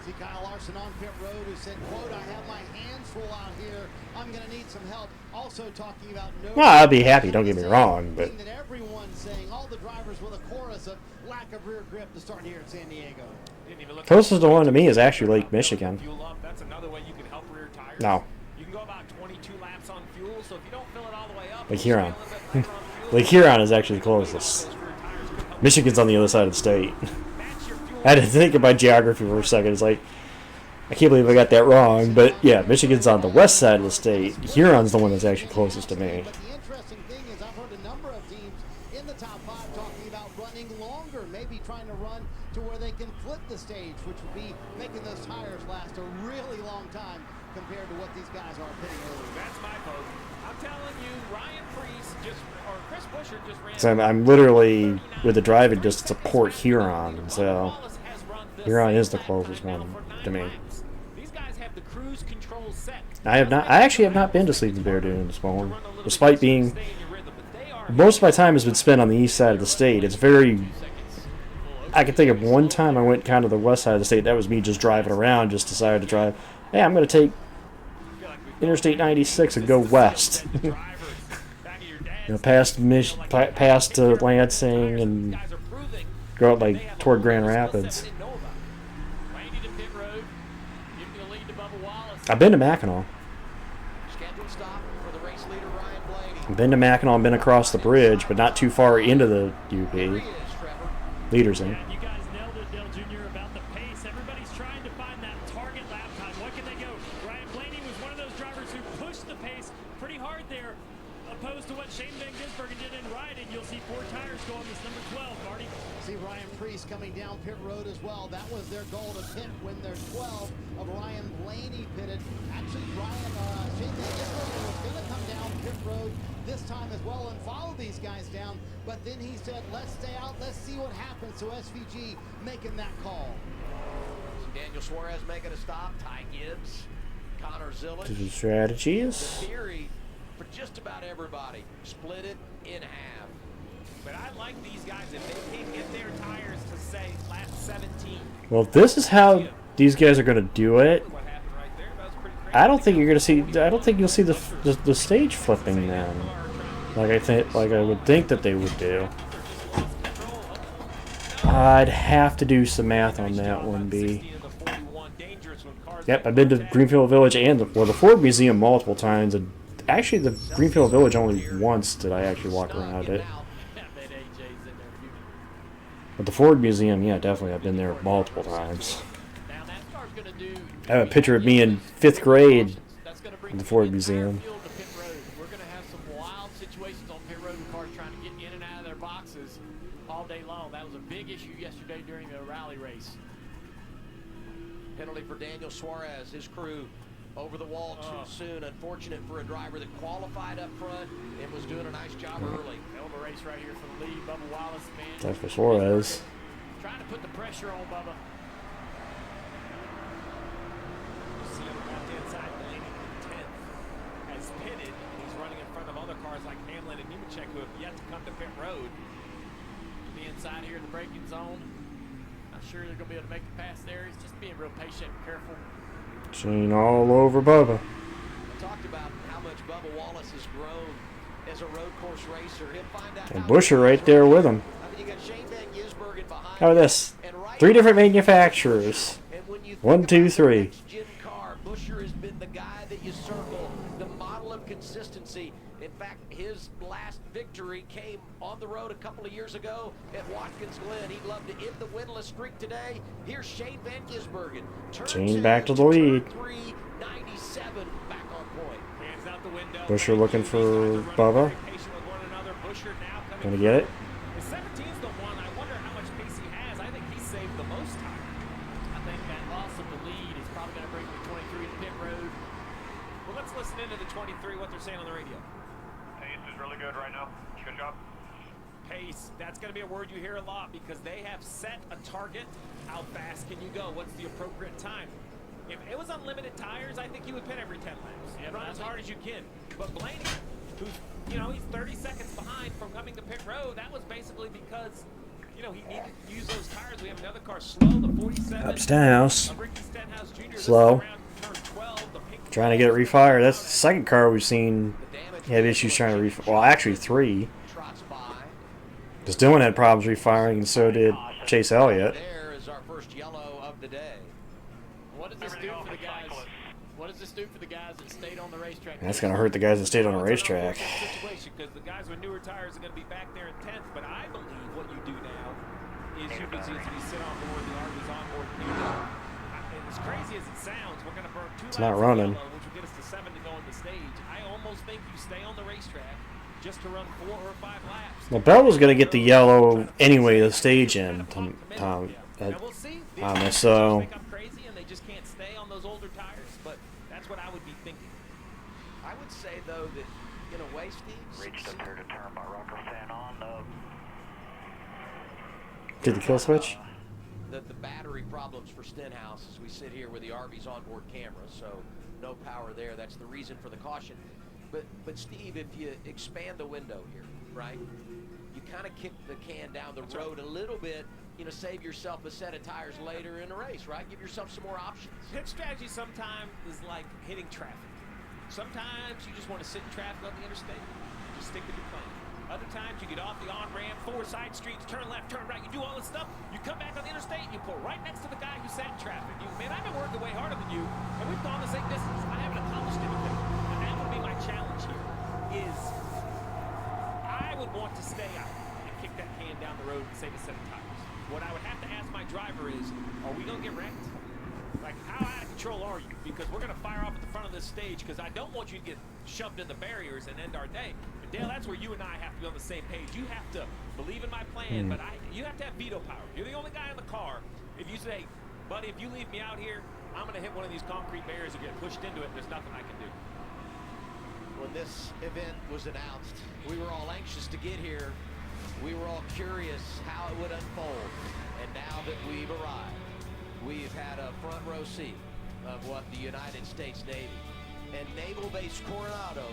See Kyle Larson on pit road who said, quote, I have my hands full out here. I'm going to need some help. Also talking about no... Well, I'd be happy, don't get me wrong, but... that everyone's saying, all the drivers with a chorus of lack of rear grip to start here in San Diego. Closest to one to me is actually Lake Michigan. That's another way you can help rear tires. No. You can go about 22 laps on fuel, so if you don't fill it all the way up... Lake Huron. Lake Huron is actually the closest. Michigan's on the other side of the state. I had to think about geography for a second. It's like, I can't believe I got that wrong, but yeah, Michigan's on the west side of the state. Huron's the one that's actually closest to me. But the interesting thing is I've heard a number of teams in the top 5 talking about running longer, maybe trying to run to where they can flip the stage, which would be making those tires last a really long time compared to what these guys are pitting early. That's my vote. I'm telling you, Ryan Priest or Chris Buescher just ran... So I'm literally, with the driving distance, of Port Huron, so Huron is the closest one to me. These guys have the cruise control set. I actually have not been to Sleeping Bear Dunes before, despite being... Most of my time has been spent on the east side of the state. It's very... I can think of one time I went kind of the west side of the state. That was me just driving around, just decided to drive. Hey, I'm going to take Interstate 96 and go west. You know, past Lansing and go up like toward Grand Rapids. I've been to Mackinac. I've been to Mackinac and been across the bridge, but not too far into the UP. Leaders in. You guys nailed it, Dale Jr., about the pace. Everybody's trying to find that target lap time. What can they go? Ryan Blaney was one of those drivers who pushed the pace pretty hard there, opposed to what Shane Van Gisbergen did in riding. You'll see 4 tires go on this number 12, Marty. See Ryan Priest coming down pit road as well. That was their goal to pit when there's 12 of Ryan Blaney pitted. Actually, Shane Van Gisbergen was going to come down pit road this time as well and follow these guys down, but then he said, let's stay out, let's see what happens. So SVG making that call. Daniel Suarez making a stop, Ty Gibbs, Connor Zillett. The strategies. The theory for just about everybody, split it in half. But I like these guys, if they can't get their tires to say lap 17. Well, if this is how these guys are going to do it, I don't think you're going to see. I don't think you'll see the stage flipping then, like I would think that they would do. I'd have to do some math on that one, B. Yep, I've been to Greenfield Village and the Ford Museum multiple times, and actually the Greenfield Village only once did I actually walk around it. But the Ford Museum, yeah, definitely, I've been there multiple times. I have a picture of me in 5th grade in the Ford Museum. We're going to have some wild situations on pit road with cars trying to get in and out of their boxes all day long. That was a big issue yesterday during the rally race. Penalty for Daniel Suarez, his crew over the wall too soon. Unfortunate for a driver that qualified up front and was doing a nice job early. Hell of a race right here for the lead. Bubba Wallace, man. That's for Suarez. Trying to put the pressure on Bubba. See on the left-hand side, Blaney in 10th has pitted. He's running in front of other cars like Hamlin and Nemechek who have yet to come to pit road. To be inside here in the braking zone. Not sure they're going to be able to make the pass there. He's just being real patient and careful. Chain all over Bubba. I talked about how much Bubba Wallace has grown as a road course racer. He'll find out And Buescher right there with him. I mean, you got Shane Van Gisbergen behind. How about this? 3 different manufacturers. 1, 2, 3. Buescher has been the guy that you circle, the model of consistency. In fact, his last victory came on the road a couple of years ago at Watkins Glen. He'd love to end the winless streak today. Here's Shane Van Gisbergen. Chain back to the lead. 397 back on point. Hands out the window. Buescher looking for Bubba. Gonna get it. The 17's the one. I wonder how much pace he has. I think he saved the most time. I think that loss of the lead is probably going to bring the 23 to pit road. Well, let's listen into the 23, what they're saying on the radio. Pace is really good right now. Good job. Pace, that's going to be a word you hear a lot because they have set a target. How fast can you go? What's the appropriate time? If it was unlimited tires, I think you would pit every 10 laps. Yeah, run as hard as you can. But Blaney, who's, you know, he's 30 seconds behind from coming to pit road. That was basically because, you know, he needed to use those tires. We have another car slow, the 47. Up Stenhouse. Slow. Trying to get it refired. That's the second car we've seen have issues trying to refire. Well, actually 3. Because Dylan had problems refiring, and so did Chase Elliott. There is our first yellow of the day. What does this do for the guys? What does this do for the guys that stayed on the racetrack? That's going to hurt the guys that stayed on the racetrack. Because the guys with newer tires are going to be back there in 10th. But I believe what you do now is you can see you sit on board the RV's onboard camera. As crazy as it sounds, we're going to burn 2 laps not running. of yellow, which will get us to 7 to go on the stage. I almost think you stay on the racetrack just to run 4 or 5 laps. Well, Bell was going to get the yellow anyway, the stage in, Thomas. So Crazy, and they just can't stay on those older tires, but that's what I would be thinking. I would say, though, that in a way, Steve, reached up here to turn by Rocker fan on. did the kill switch? The battery problems for Stenhouse as we sit here with the RV's onboard camera, so no power there. That's the reason for the caution. But Steve, if you expand the window here, right, you kind of kick the can down the road a little bit, you know, save yourself a set of tires later in the race, right? Give yourself some more options. Pit strategy sometimes is like hitting traffic. Sometimes you just want to sit in traffic on the interstate, just stick with your plan. Other times you get off the on-ramp, 4 side streets, turn left, turn right, you do all this stuff, you come back on the interstate, and you pull right next to the guy who sat in traffic. You, man, I've been working way harder than you, and we've gone the same distance. I haven't accomplished anything. And that would be my challenge here, is I would want to stay out and kick that can down the road and save a set of tires. What I would have to ask my driver is, are we going to get wrecked? Like, how out of control are you? Because we're going to fire off at the front of this stage because I don't want you to get shoved in the barriers and end our day. And Dale, that's where you and I have to be on the same page. You have to believe in my plan, but you have to have veto power. You're the only guy in the car. If you say, buddy, if you leave me out here, I'm going to hit one of these concrete barriers and get pushed into it, and there's nothing I can do. When this event was announced, we were all anxious to get here. We were all curious how it would unfold. And now that we've arrived, we've had a front row seat of what the United States Navy and Naval Base Coronado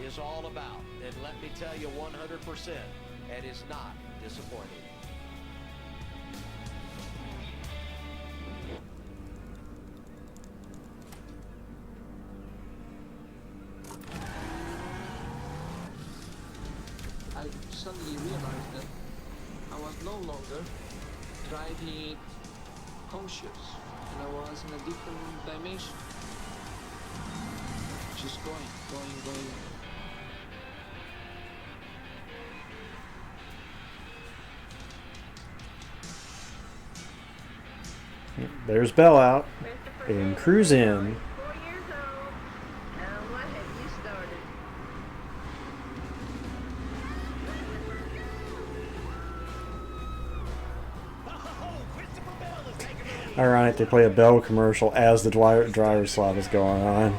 is all about. And let me tell you 100%, it is not disappointing. I suddenly realized that I was no longer driving conscious, and I was in a different dimension. Just going. There's Bell out and cruise in. Ironic they play a Bell commercial as the driver swap is going on.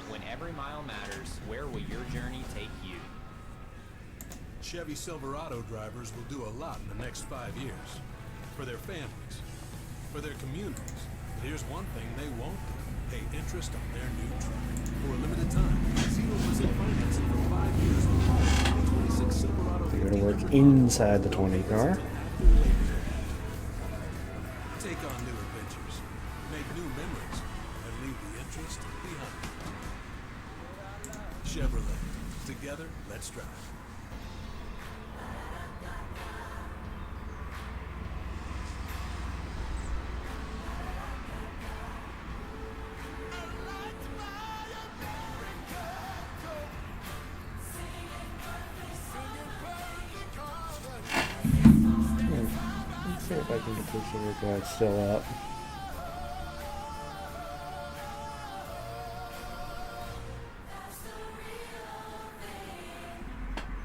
When every mile matters, where will your journey take you? Chevy Silverado drivers will do a lot in the next 5 years. For their families, for their communities. But here's one thing they won't do. Pay interest on their new truck. For a limited time, 0% financing for 5 years with all 2026 Silverado. They're going to work inside the 20 car. Take on new adventures, make new memories, and leave the interest behind. Chevrolet. Together, let's drive. Let's see if I can get this guard still up.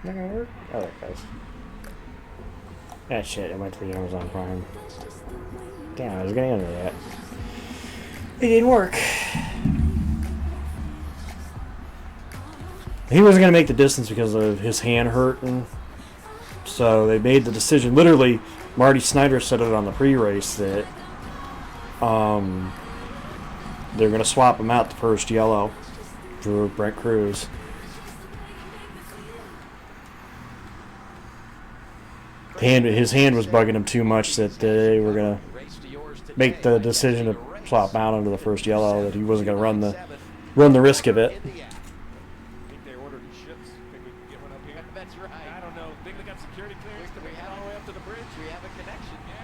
Not gonna work? Oh, there it goes. Ah, shit, it went to the Amazon Prime. Damn, I was gonna enter that. It didn't work. He wasn't gonna make the distance because of his hand hurting. So they made the decision. Literally, Marty Snyder said it on the pre-race that they're going to swap him out the first yellow for Brent Cruz. His hand was bugging him too much that they were going to make the decision to swap out into the first yellow, that he wasn't going to run the risk of it. Think they ordered ships. Think we can get one up here? That's right. I don't know. Think they got security clearance to make it all the way up to the bridge? We have a connection. Yeah.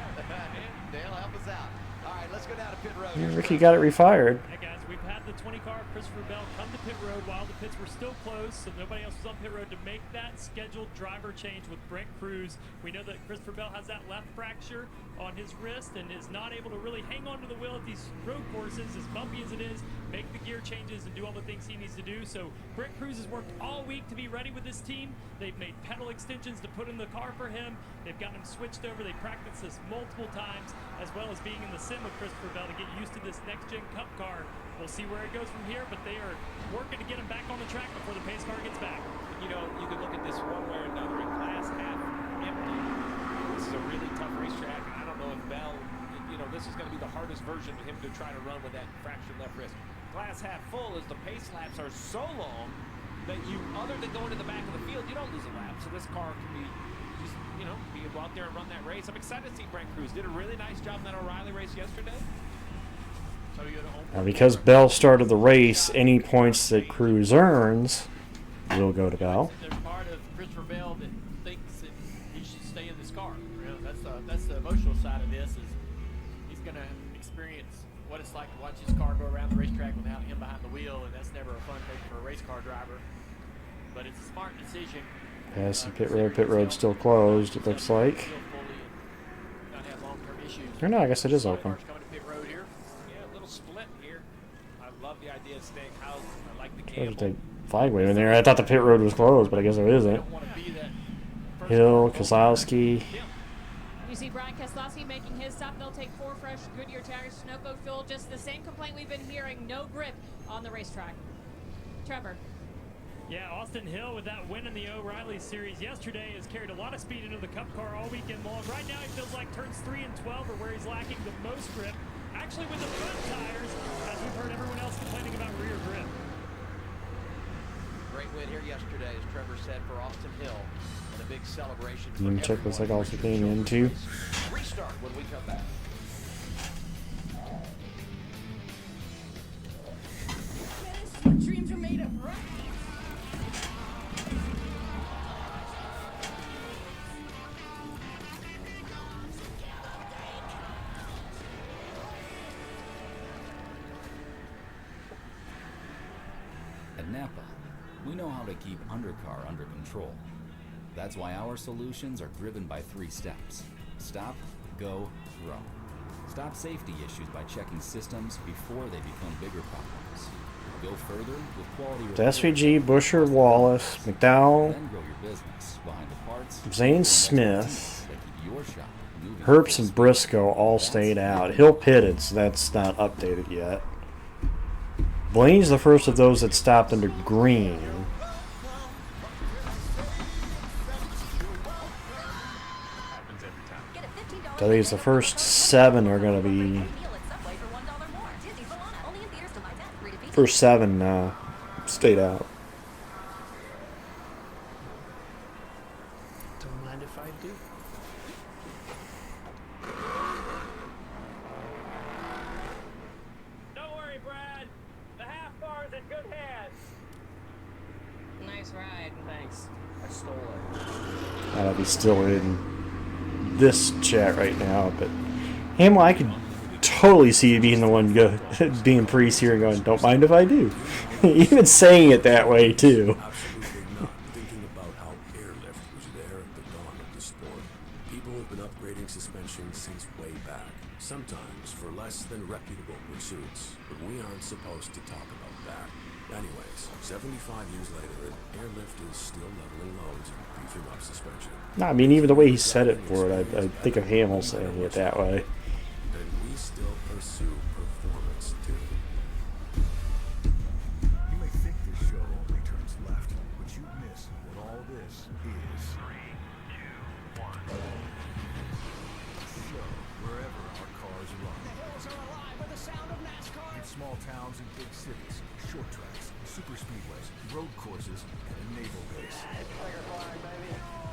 Dale, help us out. All right, let's go down to pit road. Yeah, Ricky got it refired. Hey guys, we've had the 20 car Christopher Bell come to pit road while the pits were still closed, so nobody else was on pit road to make that scheduled driver change with Brent Cruz. We know that Christopher Bell has that left fracture on his wrist and is not able to really hang on to the wheel at these road courses, as bumpy as it is, make the gear changes and do all the things he needs to do. So Brent Cruz has worked all week to be ready with this team. They've made pedal extensions to put in the car for him. They've gotten him switched over. They practiced this multiple times, as well as being in the sim with Christopher Bell to get used to this next-gen Cup car. We'll see where it goes from here, but they are working to get him back on the track before the pace car gets back. You know, you could look at this one way or another. In glass half empty, this is a really tough racetrack. I don't know if Bell, you know, this is going to be the hardest version of him to try to run with that fractured left wrist. Glass half full is the pace laps are so long that you, other than going to the back of the field, you don't lose a lap. So this car can be just, you know, be able to go out there and run that race. I'm excited to see Brent Cruz. Did a really nice job in that O'Reilly race yesterday. So you go to home. Now, because Bell started the race, any points that Cruz earns will go to Bell. There's part of Christopher Bell that thinks that he should stay in this car. You know, that's the emotional side of this. Is he's going to experience what it's like to watch his car go around the racetrack without him behind the wheel, and that's never a fun thing for a race car driver. But it's a smart decision. Past the pit road. Pit road's still closed, it looks like. Or no, I guess it is open. There's a flag wave in there. I thought the pit road was closed, but I guess it isn't. Hill, Kozlowski. You see Brian Keselowski making his stop. They'll take 4 fresh Goodyear tires, Sunoco fuel. Just the same complaint we've been hearing. No grip on the racetrack. Trevor. Yeah, Austin Hill with that win in the O'Reilly Series yesterday has carried a lot of speed into the Cup car all weekend long. Right now he feels like turns 3 and 12 are where he's lacking the most grip. Actually with the front tires, as we've heard everyone else complaining about rear grip. Great win here yesterday, as Trevor said, for Austin Hill. And a big celebration for And check this, like, also came into. Restart when we come back. What dreams are made of, right? At Napa, we know how to keep undercar under control. That's why our solutions are driven by 3 steps. Stop, go, grow. Stop safety issues by checking systems before they become bigger problems. Go further with quality. It's SVG, Busher, Wallace, McDowell, Then grow your business behind the parts. Zane Smith, Herbst, and Briscoe all stayed out. Hill pitted, so that's not updated yet. Blaine's the first of those that stopped under green. That means the first 7 are going to be... First 7 stayed out. Don't mind if I do. Don't worry, Brad. The half bar is in good hands. Nice ride. Thanks. I stole it. I'll be still in this chat right now, but Hamill, I could totally see you being the one being priest here and going, "Don't mind if I do." Even saying it that way too. Absolutely not. Thinking about how airlift was there at the dawn of the sport. People have been upgrading suspension since way back. Sometimes for less than reputable pursuits, but we aren't supposed to talk about that. Anyways, 75 years later, airlift is still leveling loads and beefing up suspension. No, I mean, even the way he said it for it, I think of Hamill saying it that way. And we still pursue performance too. You may think this show only turns left, but you miss what all this is. 3, 2, 1. So, wherever our cars run, towns and big cities, short tracks, super speedways, road courses, and a naval base.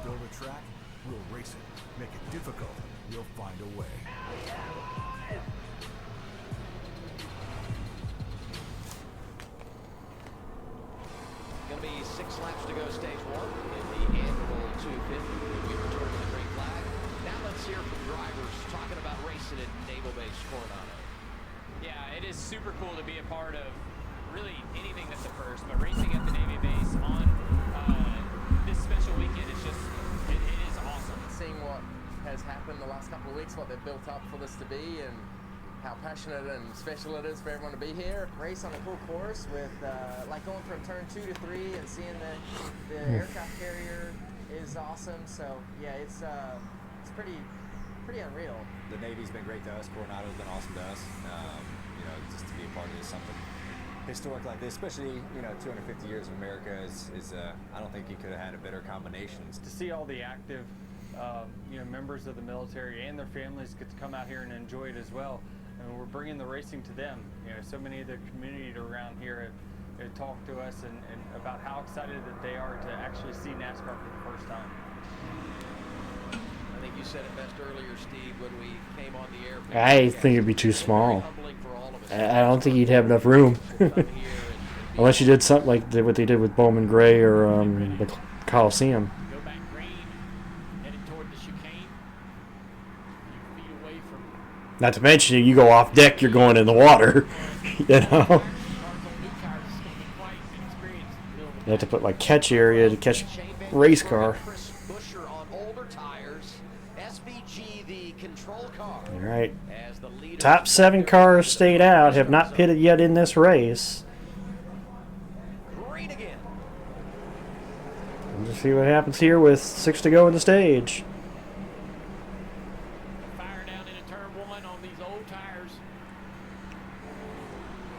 Build a track, we'll race it. Make it difficult, we'll find a way. Going to be 6 laps to go, stage 1 in the Anduril 250. We return to the green flag. Now let's hear from drivers talking about racing at Naval Base Coronado. Yeah, it is super cool to be a part of really anything that's a first, but racing at the Navy base on this special weekend is just, it is awesome. Seeing what has happened the last couple of weeks, what they've built up for this to be, and how passionate and special it is for everyone to be here. Race on a cool course with, like going from turn 2 to 3 and seeing the aircraft carrier is awesome. So yeah, it's pretty unreal. The Navy's been great to us. Coronado's been awesome to us. You know, just to be a part of something historic like this, especially 250 years of America is I don't think you could have had a better combination. To see all the active members of the military and their families get to come out here and enjoy it as well. And we're bringing the racing to them. So many of the community around here have talked to us and about how excited that they are to actually see NASCAR for the first time. I think you said it best earlier, Steve, when we came on the air. I think it'd be too small. I don't think you'd have enough room. Unless you did something like what they did with Bowman Gray or the Coliseum. Go back green, headed toward the chicane. Feet away from. Not to mention, you go off deck, you're going in the water. You know? You have to put like catch area to catch race car. Alright. Top 7 cars stayed out, have not pitted yet in this race. Let's see what happens here with 6 to go in the stage. Fire down into turn 1 on these old tires.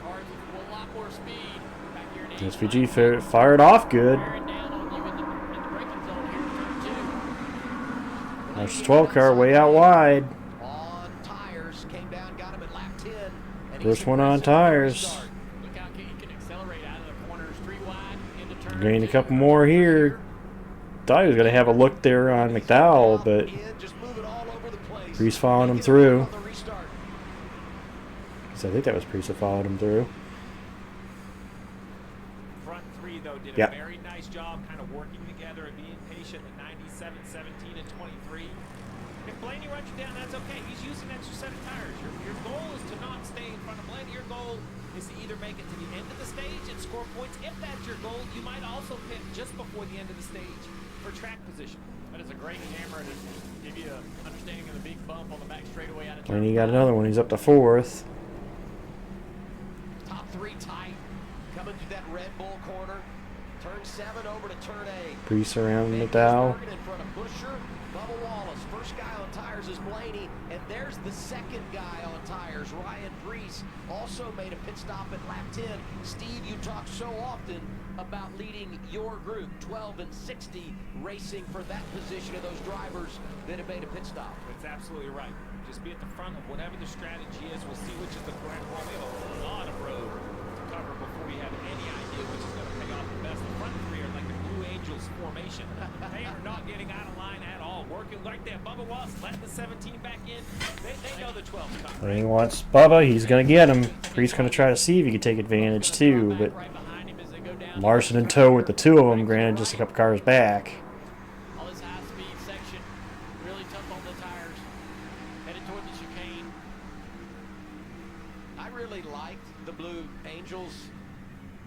Cars with a lot more speed. Back here in SVG fired off good. There's 12 car way out wide. First one on tires. Gained a couple more here. Thought he was going to have a look there on McDowell, but Priest followed him through. So I think that was Priest that followed him through. Front 3, though, did a very nice job kind of working together and being patient at 97, 17, and 23. If Blaney runs you down, that's okay. He's using an extra set of tires. Your goal is to not stay in front of Blaney. Your goal is to either make it to the end of the stage and score points. If that's your goal, you might also pit just before the end of the stage for track position. That is a great camera to give you an understanding of the big bump on the back straightaway out of And he got another one. He's up to 4th. Top 3 tight. Coming through that Red Bull corner. Turn 7 over to turn 8. Priest around McDowell. In front of Busher, Bubba Wallace. First guy on tires is Blaney, and there's the second guy on tires, Ryan Priest. Also made a pit stop at lap 10. Steve, you talk so often about leading your group, 12 and 60, racing for that position of those drivers that have made a pit stop. That's absolutely right. Just be at the front of whatever the strategy is. We'll see which is the correct one. We have a lot of road to cover before we have any idea which is going to pay off the best. The front 3 are like the Blue Angels formation. They are not getting out of line at all. Working like that. Bubba Wallace letting the 17 back in. They know the 12's coming. And he wants Bubba. He's going to get him. Priest's going to try to see if he can take advantage too, but Larson in tow with the 2 of them, granted just a couple cars back. All this high-speed section, really tough on the tires. Headed toward the chicane. I really liked the Blue Angels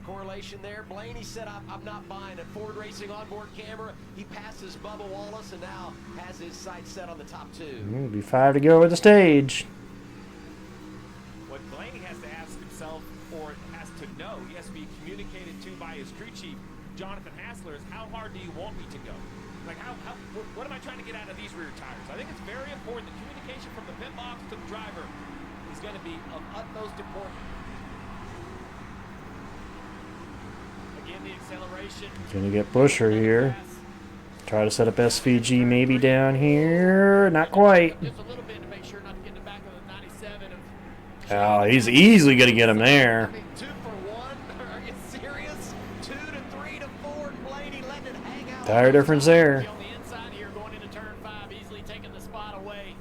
correlation there. Blaney said, I'm not buying it. Ford Racing onboard camera. He passes Bubba Wallace and now has his sights set on the top 2. It'll be 5 to go with the stage. What Blaney has to ask himself, or has to know, he has to be communicated to by his crew chief, Jonathan Hassler, is how hard do you want me to go? Like, what am I trying to get out of these rear tires? I think it's very important. The communication from the pit box to the driver is going to be of utmost importance. Again, the acceleration. Gonna get Busher here. Try to set up SVG maybe down here. Not quite. Just a little bit to make sure not to get in the back of the 97 of Oh, he's easily going to get him there. 2 for 1. Are you serious? 2 to 3 to 4. Blaney letting it hang out. Tire difference there. On the inside here, going into turn 5, easily taking the spot away.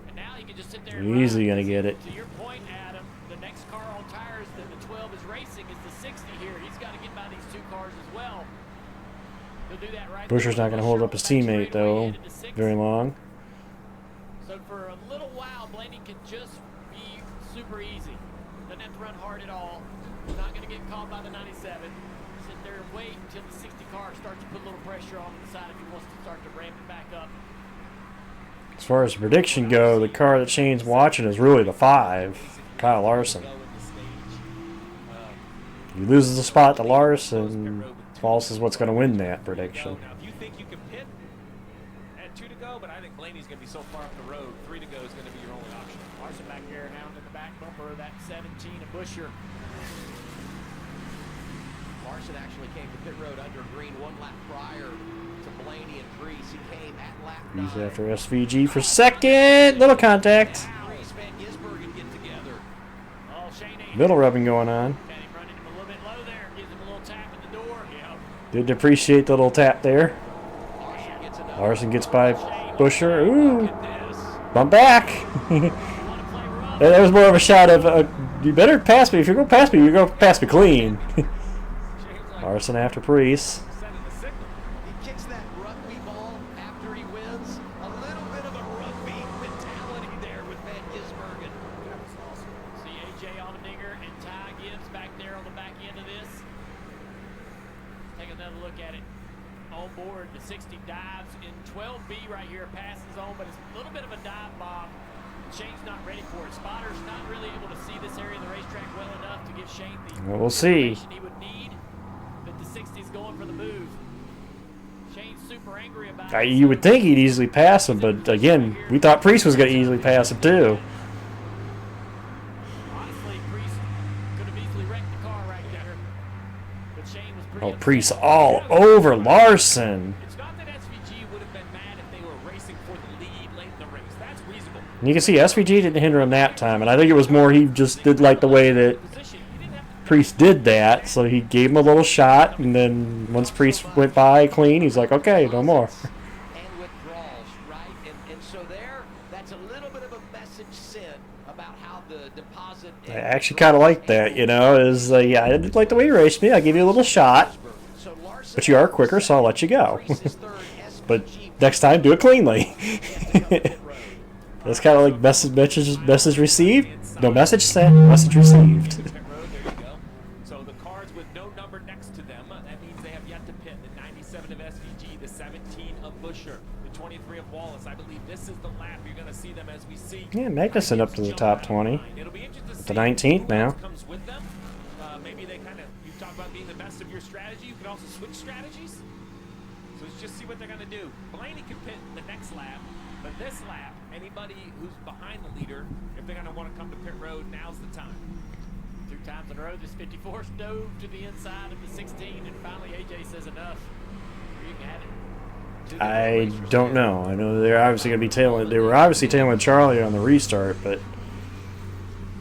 And now he can just sit there and Easily going to get it. To your point, Adam, the next car on tires that the 12 is racing is the 60 here. He's got to get by these 2 cars as well. He'll do that right. Buscher's not going to hold up his teammate, though, very long. So for a little while, Blaney can just be super easy. Doesn't have to run hard at all. He's not going to get caught by the 97. Sit there and wait until the 60 car starts to put a little pressure on the side if he wants to start to ramp it back up. As far as the prediction go, the car that Shane's watching is really the 5, Kyle Larson. He loses the spot to Larson. False is what's going to win that prediction. Now, if you think you can pit at 2 to go, but I think Blaney's going to be so far up the road, 3 to go is going to be your only option. Larson back there now in the back bumper of that 17 of Buscher. Larson actually came to pit road under green 1 lap prior to Blaney and Priest. He came at lap 9. He's after SVG for second. Little contact. Middle rubbing going on. Did appreciate the little tap there. Larson gets by Buscher. Ooh. Bump back. That was more of a shot of, you better pass me. If you're going to pass me, you're going to pass me clean. Larson after Priest. He kicks that rugby ball after he wins. A little bit of a rugby mentality there with Van Gisbergen. That was awesome. See AJ Allmendinger and Ty Gibbs back there on the back end of this. Take another look at it. On board, the 60 dives in 12B right here, passes on, but it's a little bit of a dive bomb. Shane's not ready for it. Spotter's not really able to see this area of the racetrack well enough to give Shane the Well, we'll see. he would need, but the 60's going for the move. Shane's super angry about it. You would think he'd easily pass him, but again, we thought Priest was going to easily pass him too. Honestly, Priest could have easily wrecked the car right there. But Shane was pretty Oh, Priest all over Larson. It's not that SVG would have been mad if they were racing for the lead late in the race. That's reasonable. And you can see SVG didn't hinder him that time, and I think it was more he just did like the way that Priest did that, so he gave him a little shot, and then once Priest went by clean, he's like, okay, no more. And withdrawals, right? And so there, that's a little bit of a message sent about how the deposit. I actually kind of like that, you know, is yeah, I didn't like the way you raced me, I give you a little shot, but you are quicker, so I'll let you go. But next time, do it cleanly. That's kind of like message received, no message sent, message received. So the cars with no number next to them, that means they have yet to pit. The 97 of SVG, the 17 of Buscher, the 23 of Wallace. I believe this is the lap you're going to see them as we see. Yeah, Magnuson up to the top 20. It'll be interesting to see The 19th now. comes with them. Maybe they kind of, you talk about being the best of your strategy. You can also switch strategies. So let's just see what they're going to do. Blaney can pit the next lap, but this lap, anybody who's behind the leader, if they're going to want to come to pit road, now's the time. 2 times in a row, this 54 dove to the inside of the 16, and finally AJ says enough. You can have it. I don't know. I know they're obviously going to be tailing. They were obviously tailing Charlie on the restart, but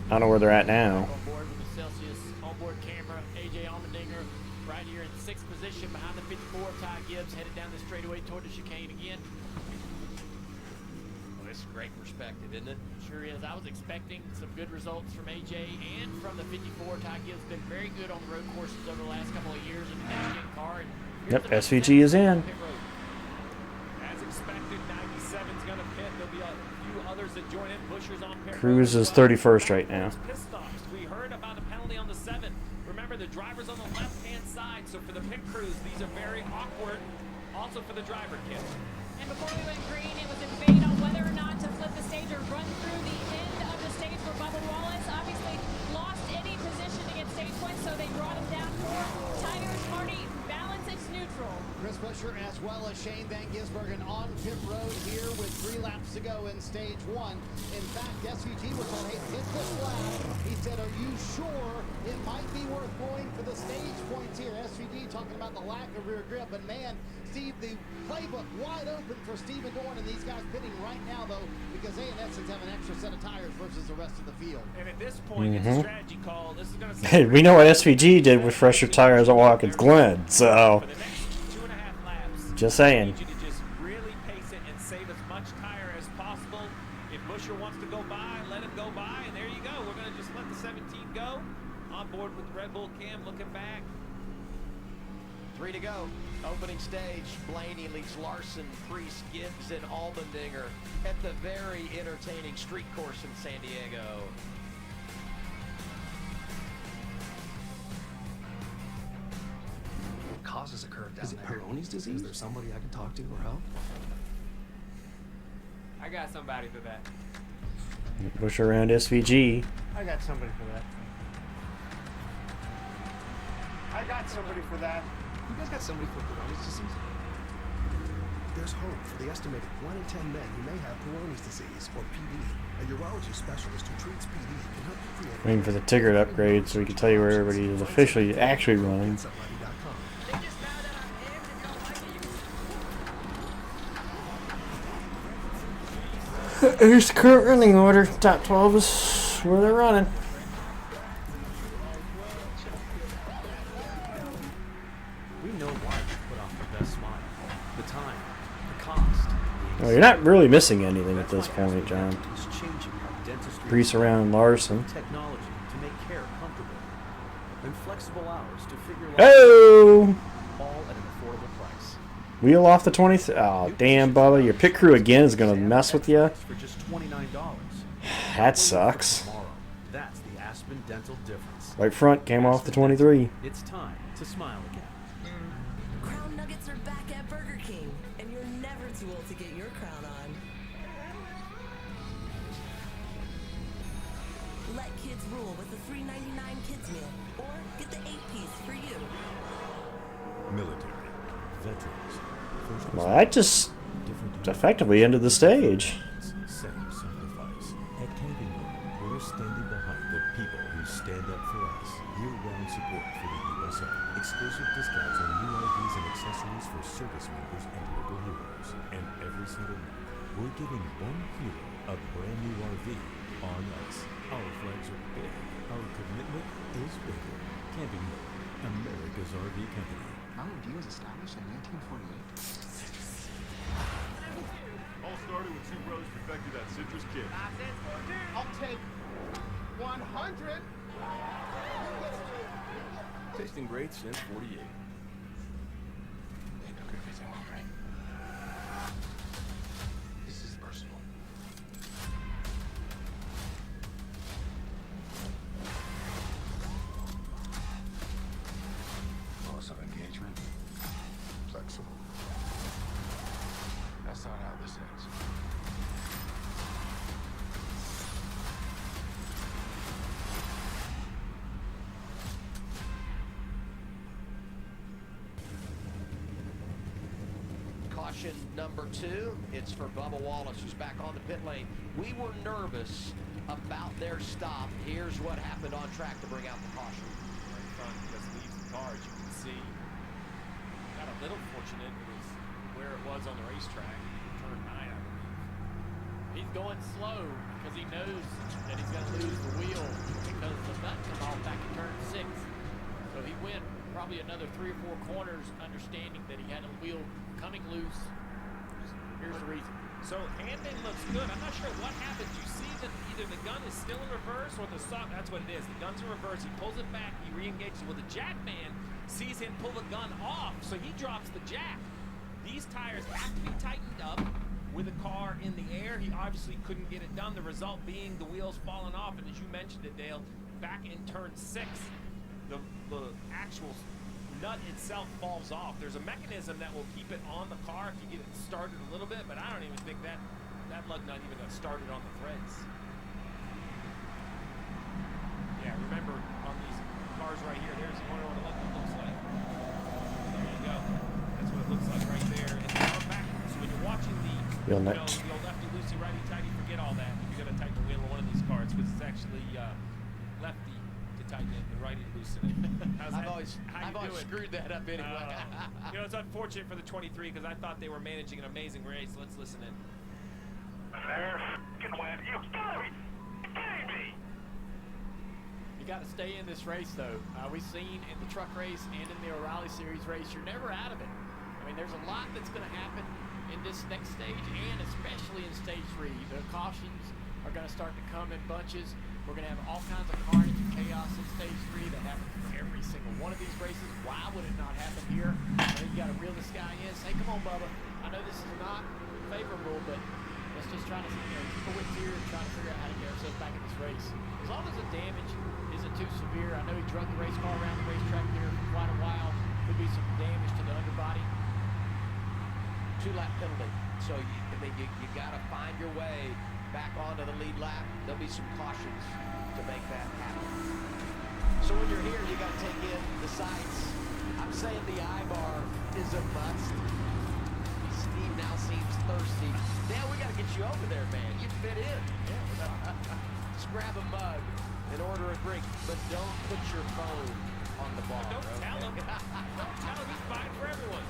I don't know where they're at now. On board with the Celsius onboard camera, AJ Allmendinger right here in 6th position behind the 54. Ty Gibbs headed down the straightaway toward the chicane again. Well, this is great perspective, isn't it? Sure is. I was expecting some good results from AJ and from the 54. Ty Gibbs been very good on the road courses over the last couple of years in the next-gen car. And Yep, SVG is in. As expected, 97's going to pit. There'll be a few others that join in. Buscher's on pit. Cruz is 31st right now. Pit stops. We heard about a penalty on the 7. Remember, the driver's on the left-hand side, so for the pit crews, these are very awkward. Also for the driver, Kim. And before we went green, it was a debate on whether or not to flip the stage or run through the end of the stage for Bubba Wallace. Obviously, lost any position to get stage points, so they brought him down 4 tires. Marty, balance it's neutral. Chris Buescher as well as Shane Van Gisbergen on pit road here with 3 laps to go in stage 1. In fact, SVG was on, hey, hit this lap. He said, are you sure it might be worth going for the stage points here? SVG talking about the lack of rear grip, but man, Steve, the playbook wide open for Stephen Dorn and these guys pitting right now, though, because they, in essence, have an extra set of tires versus the rest of the field. And at this point, it's a strategy call. This is going to Hey, we know what SVG did with fresher tires at Watkins Glen, so just saying. You to just really pace it and save as much tire as possible. If Buescher wants to go by, let him go by, and there you go. We're going to just let the 17 go. On board with the Red Bull Cam, looking back. 3 to go. Opening stage. Blaney leads Larson, Priest, Gibbs, and Allmendinger at the very entertaining street course in San Diego. What causes a curve down there? Is it Peyronie's disease? Is there somebody I can talk to or help? I got somebody for that. Push around SVG. I got somebody for that. I got somebody for that. You guys got somebody for Peyronie's disease? There's hope for the estimated 1 in 10 men who may have Peyronie's disease, or PD. A urology specialist who treats PD can help you create... Waiting for the ticket upgrade so we can tell you where everybody is officially actually running. Here's the current running order. Top 12 is where they're running. We know why you put off the best smile. The time, the cost. Well, you're not really missing anything at this point, John. Grease around Larson. Technology to make care comfortable. And flexible hours to figure life Oh! all at an affordable price. Wheel off the 20th. Oh, damn, Bubba. Your pit crew again is going to mess with you. For just $29. That sucks. That's the Aspen Dental difference. Right front came off the 23. It's time to smile again. Crown Nuggets are back at Burger King, and you're never too old to get your crown on. Let kids rule with the $3.99 kids meal, or get the 8-piece for you. Military, veterans, first Well, that just effectively ended the stage. same sacrifice. At Camping World, we're standing behind the people who stand up for us. Year-round support for the USA. Exclusive discounts on new RVs and accessories for service members and local heroes. And every single month, we're giving one hero a brand new RV on us. Our flags are big. Our commitment is bigger. Camping World, America's RV company. R&D was established in 1948. All started when 2 brothers perfected that citrus kit. I'll take 100. Tasting great since 48. This is personal. Loss of engagement. Flexible. That's not how this ends. Caution number 2, it's for Bubba Wallace, who's back on the pit lane. We were nervous about their stop. Here's what happened on track to bring out the caution. Right front just leaves the car, as you can see. Got a little fortunate. It was where it was on the racetrack. Turn 9, I believe. He's going slow because he knows that he's going to lose the wheel because the nut come off back in turn 6. So he went probably another 3 or 4 corners understanding that he had a wheel coming loose. Here's the reason. So handling looks good. I'm not sure what happened. You see that either the gun is still in reverse or the sock. That's what it is. The gun's in reverse. He pulls it back. He re-engages. Well, the jack man sees him pull the gun off, so he drops the jack. These tires have to be tightened up with the car in the air. He obviously couldn't get it done. The result being the wheels falling off. And as you mentioned it, Dale, back in turn 6, the actual nut itself falls off. There's a mechanism that will keep it on the car if you get it started a little bit, but I don't even think that lug nut even got started on the threads. Yeah, remember on these cars right here, there's one what the lug nut looks like. There you go. That's what it looks like Feel you know, next. the old lefty, loosey, righty, tighty, forget all that if you're going to tighten the wheel on one of these cards, because it's actually lefty to tighten it and righty to loosen it. I've always screwed that up anyway. You know, it's unfortunate for the 23 because I thought they were managing an amazing race. Let's listen in. They're f***ing wet. You gotta be kidding me! You got to stay in this race, though. We've seen in the truck race and in the O'Reilly Series race, you're never out of it. I mean, there's a lot that's going to happen in this next stage, and especially in stage 3. The cautions are going to start to come in bunches. We're going to have all kinds of carnage and chaos in stage 3 that happens in every single one of these races. Why would it not happen here? You got to reel this guy in. Say, come on, Bubba. I know this is not favorable, but let's just try to keep a wits here and try to figure out how to get ourselves back in this race. As long as the damage isn't too severe. I know he drug the race car around the racetrack there for quite a while. Could be some damage to the underbody. 2-lap penalty. So you got to find your way back onto the lead lap. There'll be some cautions to make that happen. So when you're here, you got to take in the sights. I'm saying the I-bar is a must. Steve now seems thirsty. Now we got to get you over there, man. You fit in. Yeah. Just grab a mug and order a drink, but don't put your phone on the bar. Don't tell him. Don't tell him he's buying for everyone.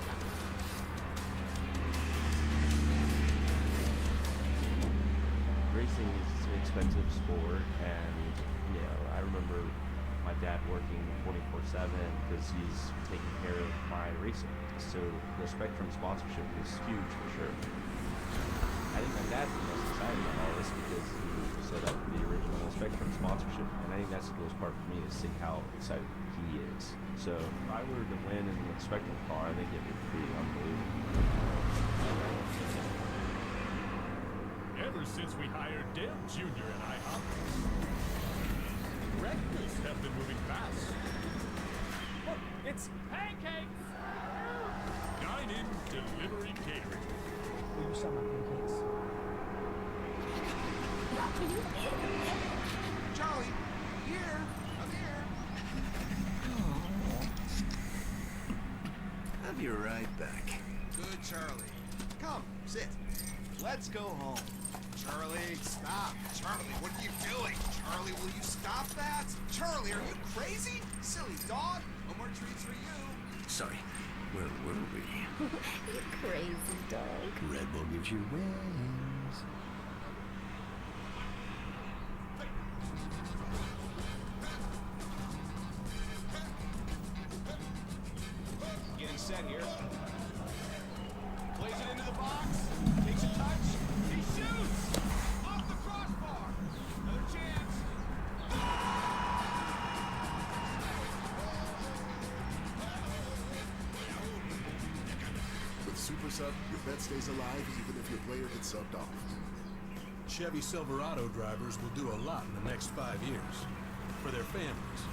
Racing is an expensive sport, and you know, I remember my dad working 24/7 because he's taking care of my racing. So the Spectrum sponsorship is huge for sure. I think my dad's the most excited about all this because he set up the original Spectrum sponsorship, and I think that's the coolest part for me is seeing how excited he is. So if I were to win in the Spectrum car, I think it would be unbelievable. Ever since we hired Dale Jr. and IHOP, breakfasts have been moving fast. Look, it's pancakes! Dine-in delivery catering. Will you sell my pancakes? Charlie, here. I'm here. I'll be right back. Good, Charlie. Come, sit. Let's go home. Charlie, stop. Charlie, what are you doing? Charlie, will you stop that? Charlie, are you crazy? Silly dog. No more treats for you. Sorry, where were we? You crazy dog. Red Bull gives you wings. Getting set here. Plays it into the box. Takes a touch. He shoots! Off the crossbar. Another chance. With Super Sub, your bet stays alive even if your player gets subbed off. Chevy Silverado drivers will do a lot in the next 5 years. For their families,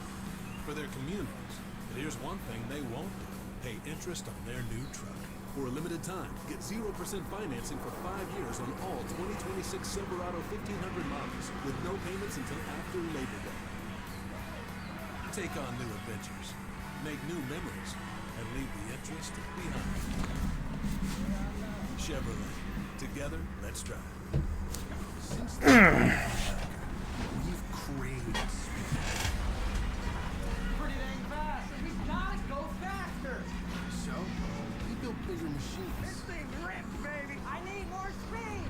for their communities. But here's one thing they won't do. Pay interest on their new truck. For a limited time, get 0% financing for 5 years on all 2026 Silverado 1500 models with no payments until after Labor Day. Take on new adventures, make new memories, and leave the interest behind. Chevrolet. Together, let's drive. Since we've craved speed. Pretty dang fast. We gotta go faster. So, we built bigger machines. This thing's ripped, baby. I need more speed.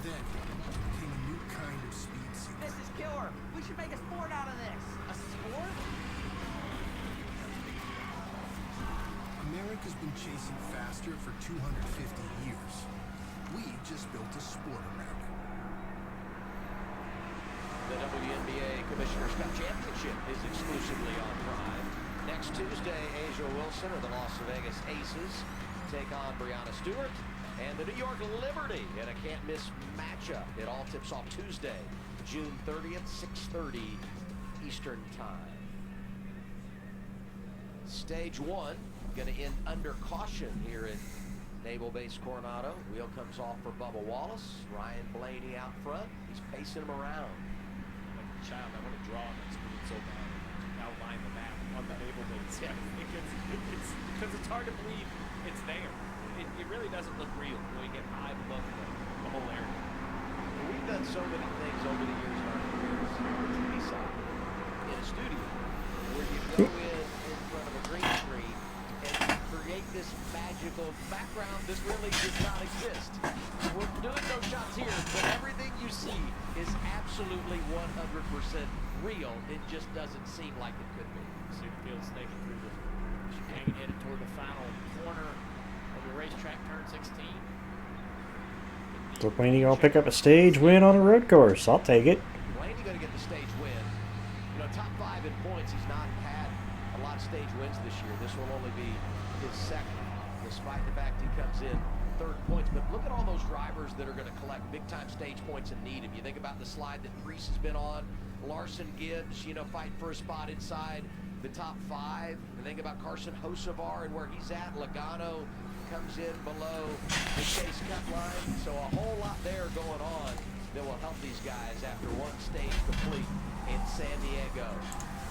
Then came a new kind of speed seeker. This is killer. We should make a sport out of this. A sport? America's been chasing faster for 250 years. We just built a sport around it. The WNBA Commissioner's Cup Championship is exclusively on Prime. Next Tuesday, Asia Wilson of the Las Vegas Aces take on Breanna Stewart and the New York Liberty in a can't-miss matchup. It all tips off Tuesday, June 30th, 6:30 Eastern Time. Stage 1 going to end under caution here at Naval Base Coronado. Wheel comes off for Bubba Wallace. Ryan Blaney out front. He's pacing him around. Like a child, I want to draw on that screen so bad. Outline the map on the Naval Base. Yeah, because it's hard to believe it's there. It really doesn't look real when you get high above the the whole area. We've done so many things over the years in our careers on the TV side, in a studio, where you go in front of a green screen and create this magical background that really does not exist. We're doing those shots here, but everything you see is absolutely 100% real. It just doesn't seem like it could be. See the field snaking through the chicane, headed toward the final corner of the racetrack, turn 16. So Blaney gonna pick up a stage win on a road course. I'll take it. Blaney going to get the stage win. You know, top 5 in points. He's not had a lot of stage wins this year. This will only be his second, despite the fact he comes in 3rd points. But look at all those drivers that are going to collect big-time stage points and need him. You think about the slide that Preece has been on. Larson Gibbs, you know, fighting for a spot inside the top 5. And think about Carson Hocevar and where he's at. Logano comes in below the chase cut line. So a whole lot there going on that will help these guys after one stage complete in San Diego.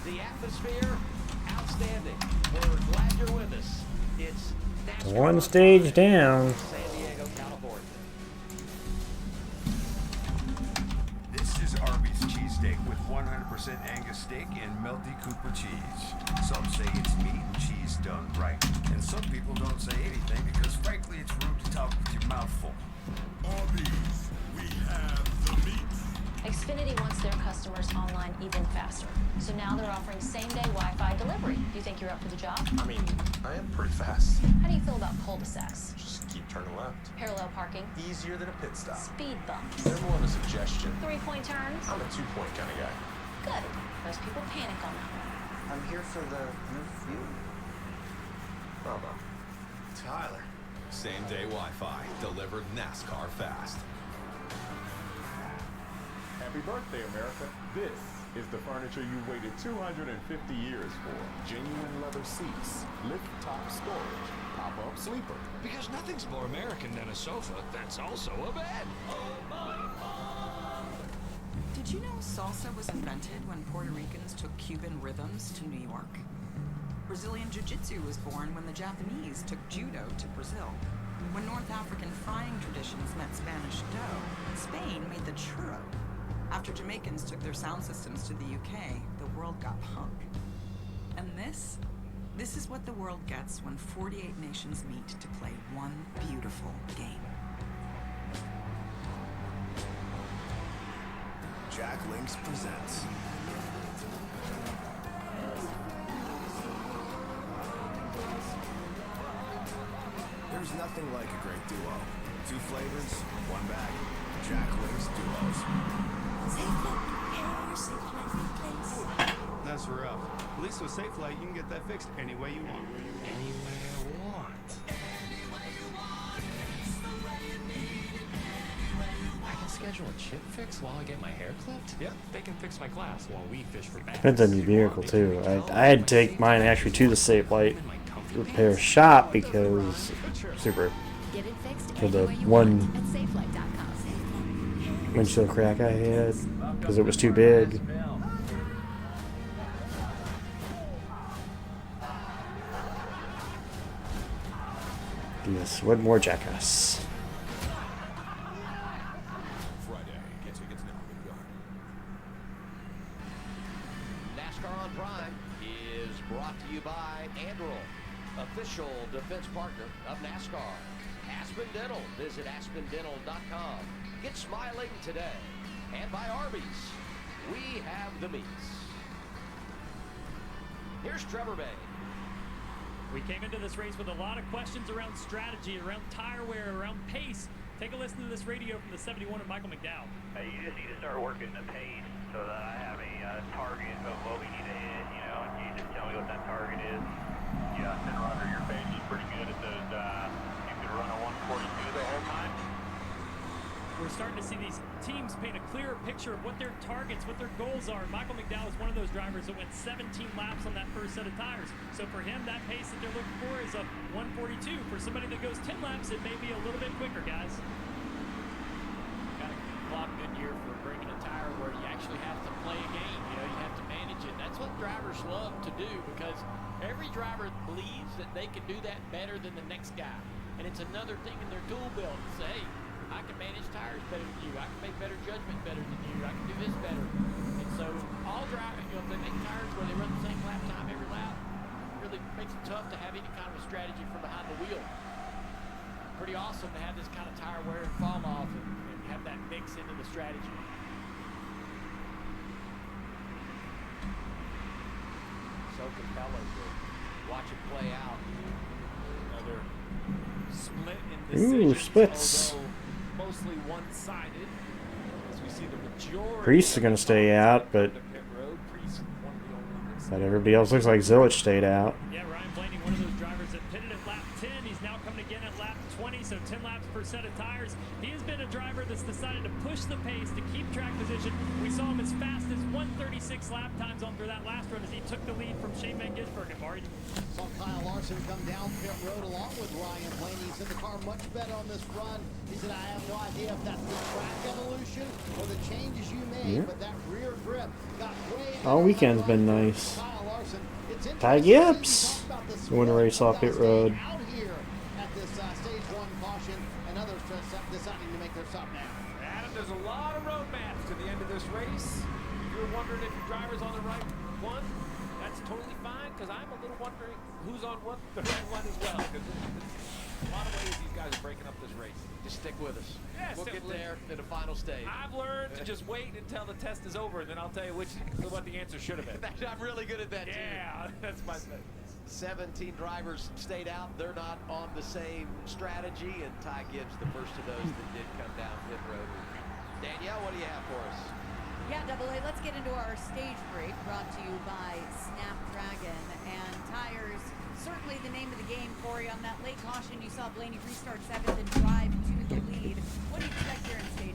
The atmosphere, outstanding. We're glad you're with us. It's NASCAR One stage down. San Diego, California. This is Arby's cheesesteak with 100% Angus steak and melty Cooper cheese. Some say it's meat and cheese done right. And some people don't say anything because frankly it's rude to talk with your mouth full. Arby's, we have the meat. Xfinity wants their customers online even faster. So now they're offering same-day Wi-Fi delivery. Do you think you're up for the job? I mean, I am pretty fast. How do you feel about cul-de-sacs? Just keep turning left. Parallel parking? Easier than a pit stop. Speed bumps? They're more of a suggestion. 3-point turns? I'm a 2-point kind of guy. Good. Most people panic on that one. I'm here for the view. Bravo. Tyler. Same-day Wi-Fi. Delivered NASCAR fast. Happy birthday, America. This is the furniture you waited 250 years for. Genuine leather seats, lift top storage, pop-up sleeper. Because nothing's more American than a sofa that's also a bed. Did you know salsa was invented when Puerto Ricans took Cuban rhythms to New York? Brazilian Jiu-Jitsu was born when the Japanese took judo to Brazil. When North African frying traditions met Spanish dough, Spain made the churro. After Jamaicans took their sound systems to the UK, the world got punk. And this is what the world gets when 48 nations meet to play one beautiful game. Jack Links presents. There's nothing like a great duo. 2 flavors, 1 bag. Jack Links Duos. That's rough. At least with SafeLight, you can get that fixed any way you want. Any way I want. I can schedule a chip fix while I get my hair clipped? Yep, they can fix my glass while we fish for bass. Depends on your vehicle too. I had to take mine actually to the Safe Light repair shop because super for the one windshield crack I had because it was too big. Yes, one more jackass. Friday. Get tickets now. NASCAR on Prime is brought to you by Anduril, official defense partner of NASCAR. Aspen Dental. Visit aspendental.com. Get smiling today. And by Arby's. We have the meats. Here's Trevor Bay. We came into this race with a lot of questions around strategy, around tire wear, around pace. Take a listen to this radio from the 71 of Michael McDowell. Hey, you just need to start working the pace so that I have a target of what we need to hit, you know, and you just tell me what that target is. Yeah, and Roger, your pace is pretty good at those, you could run a 142 the whole time. We're starting to see these teams paint a clearer picture of what their targets, what their goals are. Michael McDowell is one of those drivers that went 17 laps on that first set of tires. So for him, that pace that they're looking for is a 142. For somebody that goes 10 laps, it may be a little bit quicker, guys. Got to clock Goodyear for bringing a tire where you actually have to play a game. You know, you have to manage it. That's what drivers love to do because every driver believes that they can do that better than the next guy. And it's another thing in their tool belt to say, hey, I can manage tires better than you. I can make better judgment better than you. I can do this better. And so all driving, if they make tires where they run the same lap time every lap, it really makes it tough to have any kind of a strategy from behind the wheel. Pretty awesome to have this kind of tire wear and fall off and have that mix into the strategy. So compelling to watch it play out. Another split in decisions, Ooh, splits. although mostly one-sided. As we see the majority. Priests are going to stay out, but everybody else looks like Zilich stayed out. Yeah, Ryan Blaney, one of those drivers that pitted at lap 10. He's now coming again at lap 20, so 10 laps per set of tires. He has been a driver that's decided to push the pace to keep track position. We saw him as fast as 136 lap times on through that last run as he took the lead from Shane Van Gisbergen. Mari. Saw Kyle Larson come down pit road along with Ryan Blaney. He said the car much better on this run. He said, I have no idea if that's the track evolution or the changes you made, but that rear grip got way All weekend's been nice. Kyle Larson. It's Ty Gibbs won a race off pit road. out here at this stage one caution, and others deciding to make their stop now. Adam, there's a lot of road maps to the end of this race. If you're wondering if your driver's on the right one, that's totally fine, because I'm a little wondering who's on what the right one as well. Because A lot of ways these guys are breaking up this race. Just stick with us. Yeah, we'll get there in the final stage. I've learned to just wait until the test is over, and then I'll tell you what the answer should have been. I'm really good at that, too. Yeah, that's my thing. 17 drivers stayed out. They're not on the same strategy, and Ty Gibbs, the first of those that did come down pit road. Danielle, what do you have for us? Yeah, Double A, let's get into our stage break brought to you by Snapdragon. And tires, certainly the name of the game, Corey. On that late caution, you saw Blaney restart 7th and drive to the lead. What do you expect here in stage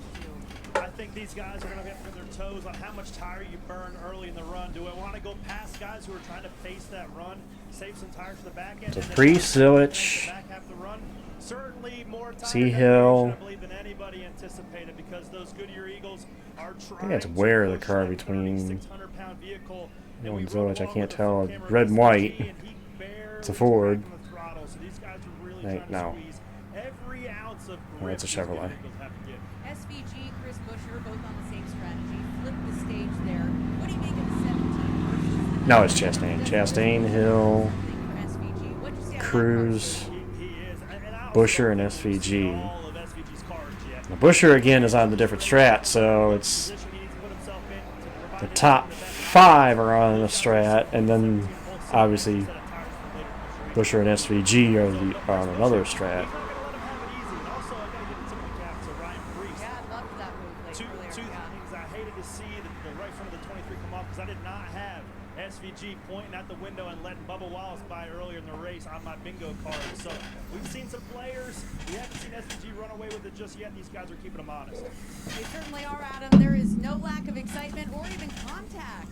2? I think these guys are going to have to their toes on how much tire you burn early in the run. Do I want to go past guys who are trying to pace that run, save some tires for the back end? So Priest, Zilich, Back half the run. Certainly more tire Hill. I believe than anybody anticipated, because those Goodyear Eagles are trying. I think that's where the car between 600-pound vehicle. Hill and Zilich. I can't tell. Red and white. It's a Ford. Right, no. Every ounce of Oh, it's a Chevrolet. SVG, Chris Buescher, both on the same strategy. Flip the stage there. What do you make of 17? No, it's Chastain. Chastain, Hill, Cruz, Buescher, and SVG. Now, Buescher again is on the different strat, so it's the top 5 are on the strat, and then obviously Buescher and SVG are on another strat. Two things I hated to see the right front of the 23 come off, because I did not have SVG pointing out the window and letting Bubba Wallace by earlier in the race on my bingo card. So we've seen some players. We haven't seen SVG run away with it just yet. These guys are keeping them honest. They certainly are, Adam. There is no lack of excitement or even contact.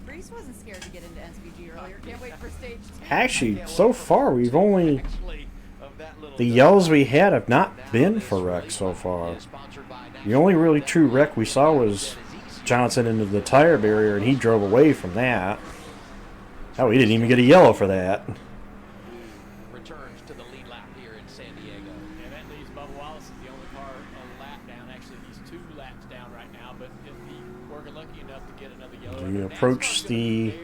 Reese wasn't scared to get into SVG earlier. Can't wait for stage 2. Actually, so far we've only the yells we had have not been for wreck so far. The only really true wreck we saw was Johnson into the tire barrier, and he drove away from that. Oh, he didn't even get a yellow for that. Returns to the lead lap here in San Diego. And that leaves Bubba Wallace as the only car a lap down. Actually, he's 2 laps down right now, but if he were lucky enough to get another yellow. We approach the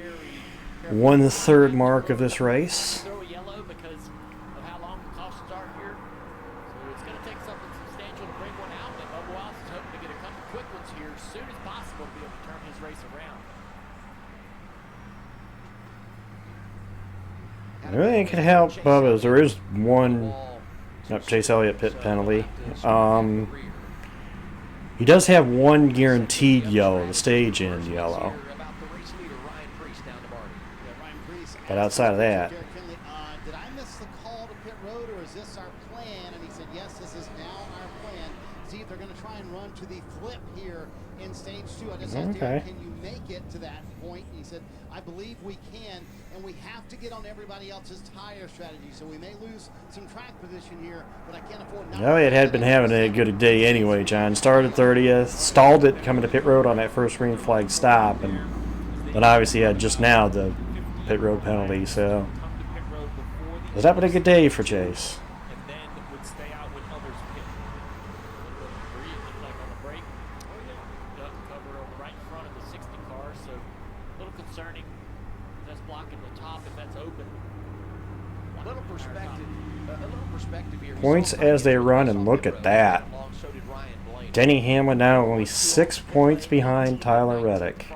1/3 mark of this race. Throw a yellow because of how long the cautions are here. So it's going to take something substantial to bring one out. And Bubba Wallace is hoping to get a couple quick ones here as soon as possible to be able to turn his race around. The only thing that could help Bubba is there is one Chase Elliott pit penalty. He does have one guaranteed yellow, the stage end yellow. But outside of that, Did I miss the call to pit road, or is this our plan? And he said, yes, this is now our plan. See if they're going to try and run to the flip here in stage 2. I just asked Derek, can you make it to that point? And he said, I believe we can, and we have to get on everybody else's tire strategy. So we may lose some track position here, but I can't afford not. Elliott had been having a good day anyway, John. Started 30th, stalled it coming to pit road on that first green flag stop, and then obviously had just now the pit road penalty, so it's not been a good day for Chase. And then would stay out when others pit. concerning. That's blocking the top if that's open. A little perspective here. Points as they run, and look at that. Denny Hamlin now only 6 points behind Tyler Reddick.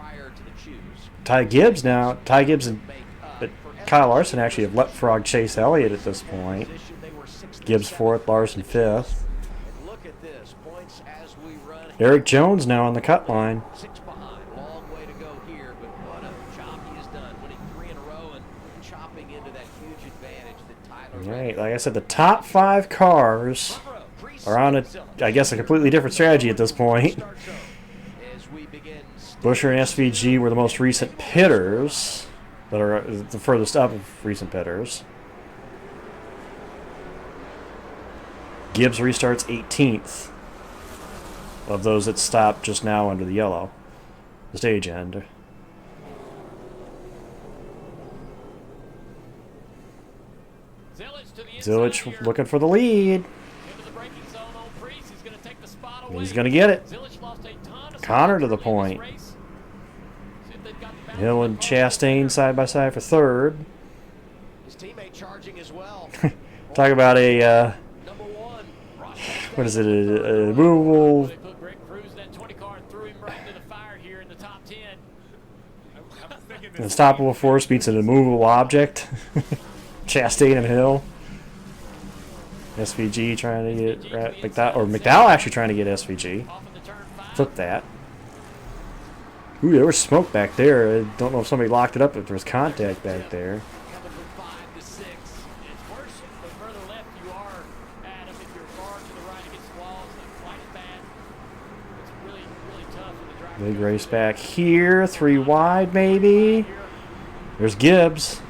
Ty Gibbs now. Ty Gibbs and Kyle Larson actually have leapfrog Chase Elliott at this point. Gibbs 4th, Larson 5th. Eric Jones now on the cut line. Alright, like I said, the top 5 cars are on I guess a completely different strategy at this point. Buescher and SVG were the most recent pitters, that are the furthest up of recent pitters. Gibbs restarts 18th of those that stopped just now under the yellow, the stage end. Zilich looking for the lead. He's going to get it. Connor to the point. Hill and Chastain side by side for 3rd. His teammate charging as well. Talk about a what is it? A movable. Unstoppable force beats an immovable object. Chastain and Hill. SVG trying to get McDowell, or McDowell actually trying to get SVG. Flip that. Ooh, there was smoke back there. I don't know if somebody locked it up, if there was contact back there. Big race back here. 3 wide, maybe. There's Gibbs.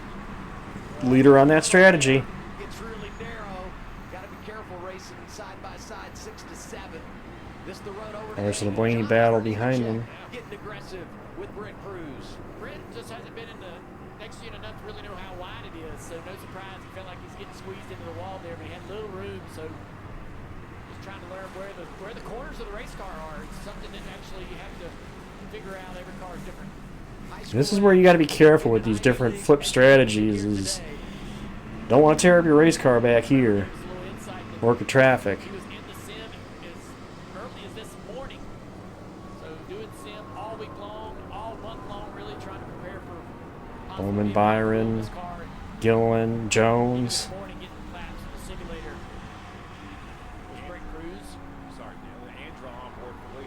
Leader on that strategy. It's really narrow. Got to be careful racing side by side, 6 to 7. This the run over. There's the Blaney battle behind him. Getting aggressive with Brent Cruz. Brent just hasn't been in the next unit enough to really know how wide it is, so no surprise he felt like he's getting squeezed into the wall there, but he had little room, so just trying to learn where the corners of the race car are. It's something that actually you have to figure out. Every car is different. This is where you got to be careful with these different flip strategies. Is don't want to tear up your race car back here. Work of traffic. He was in the sim as early as this morning. So doing sim all week long, all month long, really trying to prepare for Bowman, Byron, Gillen, Jones.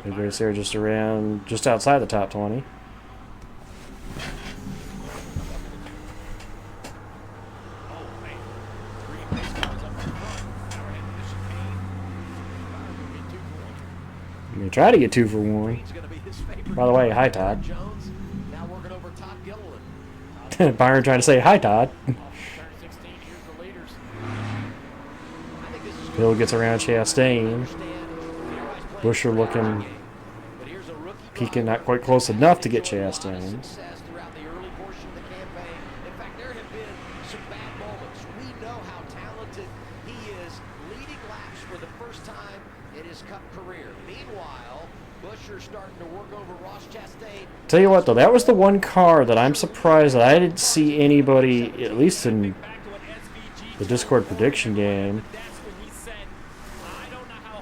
Big race there just outside the top 20. I'm going to try to get 2 for 1. By the way, hi Todd. Byron trying to say hi Todd. Hill gets around Chastain. Buescher looking, peeking not quite close enough to get Chastain. Tell you what though, that was the one car that I'm surprised that I didn't see anybody, at least in the Discord prediction game,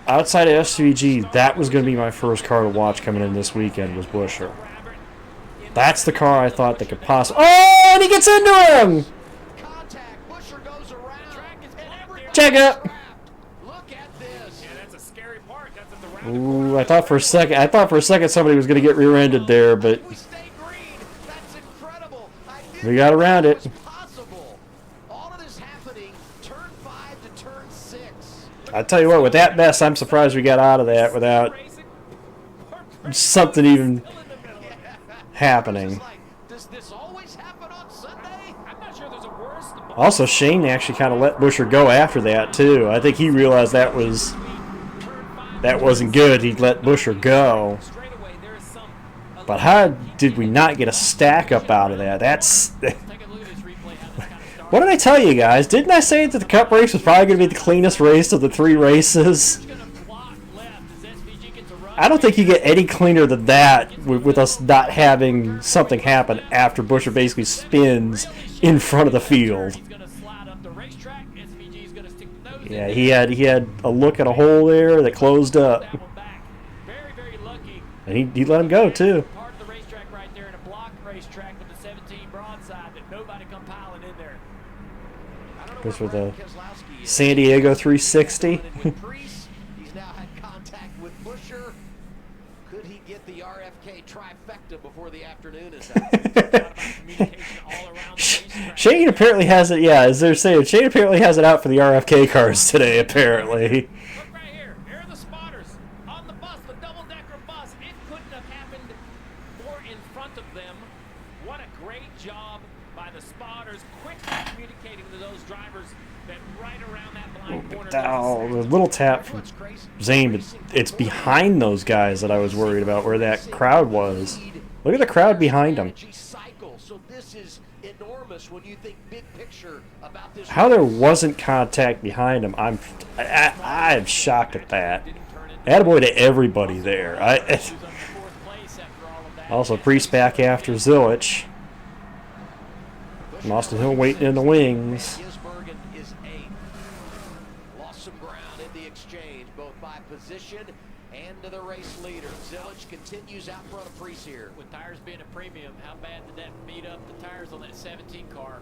outside of SVG, that was going to be my first car to watch coming in this weekend, was Buescher. That's the car I thought that could possibly... Oh, and he gets into him! Check it! Ooh, I thought for a second somebody was going to get rear-ended there, but we got around it. I tell you what, with that mess, I'm surprised we got out of that without something even happening. Also, Shane actually kind of let Buescher go after that too. I think he realized that wasn't good. He let Buescher go. But how did we not get a stack up out of that? That's... What did I tell you guys? Didn't I say that the Cup race was probably going to be the cleanest race of the 3 races? I don't think you get any cleaner than that with us not having something happen after Buescher basically spins in front of the field. Yeah, he had a look at a hole there that closed up. And he let him go, too. Part of the racetrack right there in a block racetrack with the 17 broadside that nobody come piling in there. Goes for the San Diego 360. He's now had contact with Buescher. Could he get the RFK trifecta before the afternoon is out? Shane apparently has it, yeah, as they're saying, Shane apparently has it out for the RFK cars today, apparently. Look right here. Here are the spotters on the bus, the double-decker bus. It couldn't have happened more in front of them. What a great job by the spotters, quickly communicating to those drivers that right around that blind corner. Oh, the little tap from Zane, but it's behind those guys that I was worried about, where that crowd was. Look at the crowd behind him. So this is enormous when you think big picture about this. How there wasn't contact behind him, I'm shocked at that. Attaboy to everybody there. Also, Priest back after Zilich. And Austin Hill waiting in the wings. Lost some ground in the exchange, both by position and to the race leader. Zilich continues out front of Priest here. With tires being a premium, how bad did that beat up the tires on that 17 car?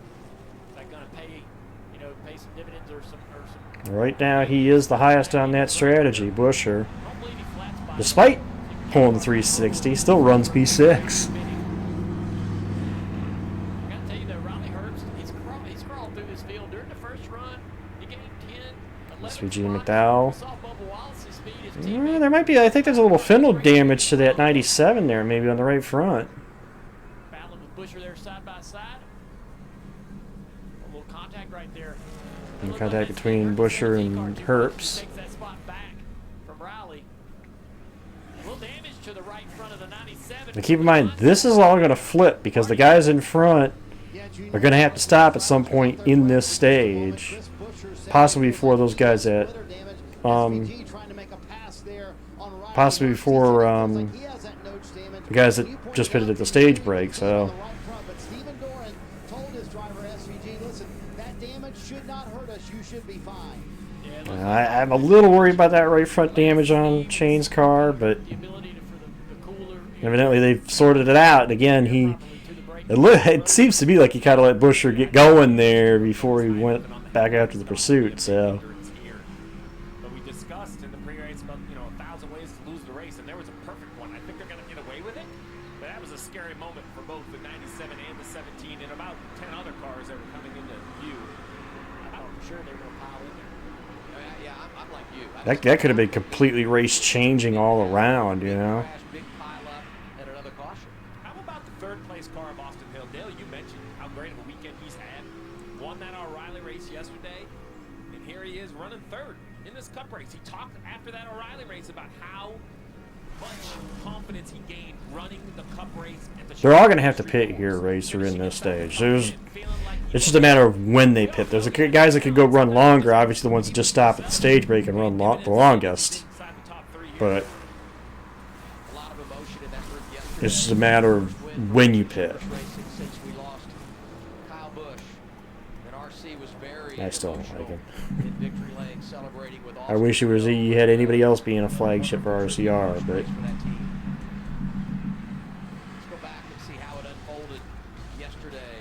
Is that going to pay, pay some dividends or some? Right now, he is the highest on that strategy, Buescher. Despite pulling the 360, still runs P6. I got to tell you though, Riley Herbst, he's crawled through this field during the first run. He gained 10, 11 SVG McDowell. There might be, I think there's a little fendel damage to that 97 there, maybe on the right front. Battling with Buescher there side by side. A little contact right there. And contact between Buescher and Herbst. Takes that spot back from Riley. A little damage to the right front of the 97. But keep in mind, this is all going to flip because the guys in front are going to have to stop at some point in this stage. Possibly before those guys at... possibly before the guys that just pitted at the stage break, so... I'm a little worried about that right front damage on Shane's car, but evidently they've sorted it out. And again, it seems to me like he kind of let Buescher get going there before he went back after the pursuit, so... But we discussed in the pre-race about 1,000 ways to lose the race, and there was a perfect one. I think they're going to get away with it, but that was a scary moment for both the 97 and the 17 and about 10 other cars that were coming into view. I thought for sure they were going to pile in there. Yeah, I'm like you. That could have been completely race-changing all around, Big pile up and another caution. How about the third place car of Austin Hill? Dale, you mentioned how great of a weekend he's had. Won that O'Reilly race yesterday, and here he is running third in this Cup race. He talked after that O'Reilly race about how much confidence he gained running the Cup race. They're all going to have to pit here, Racer, in this stage. It's just a matter of when they pit. There's guys that could go run longer, obviously the ones that just stop at the stage break and run the longest. But it's just a matter of when you pit. I still don't like him. I wish he had anybody else being a flagship for RCR, but... Let's go back and see how it unfolded yesterday.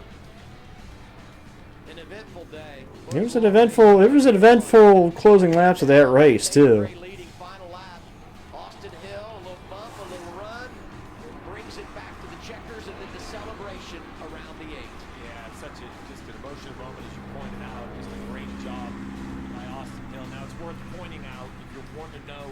An eventful day. It was an eventful closing laps of that race too. Austin Hill, a little bump, a little run, brings it back to the checkers and then the celebration around the 8. Yeah, just an emotional moment, as you pointed out. Just a great job by Austin Hill. Now, it's worth pointing out, if you're wanting to know,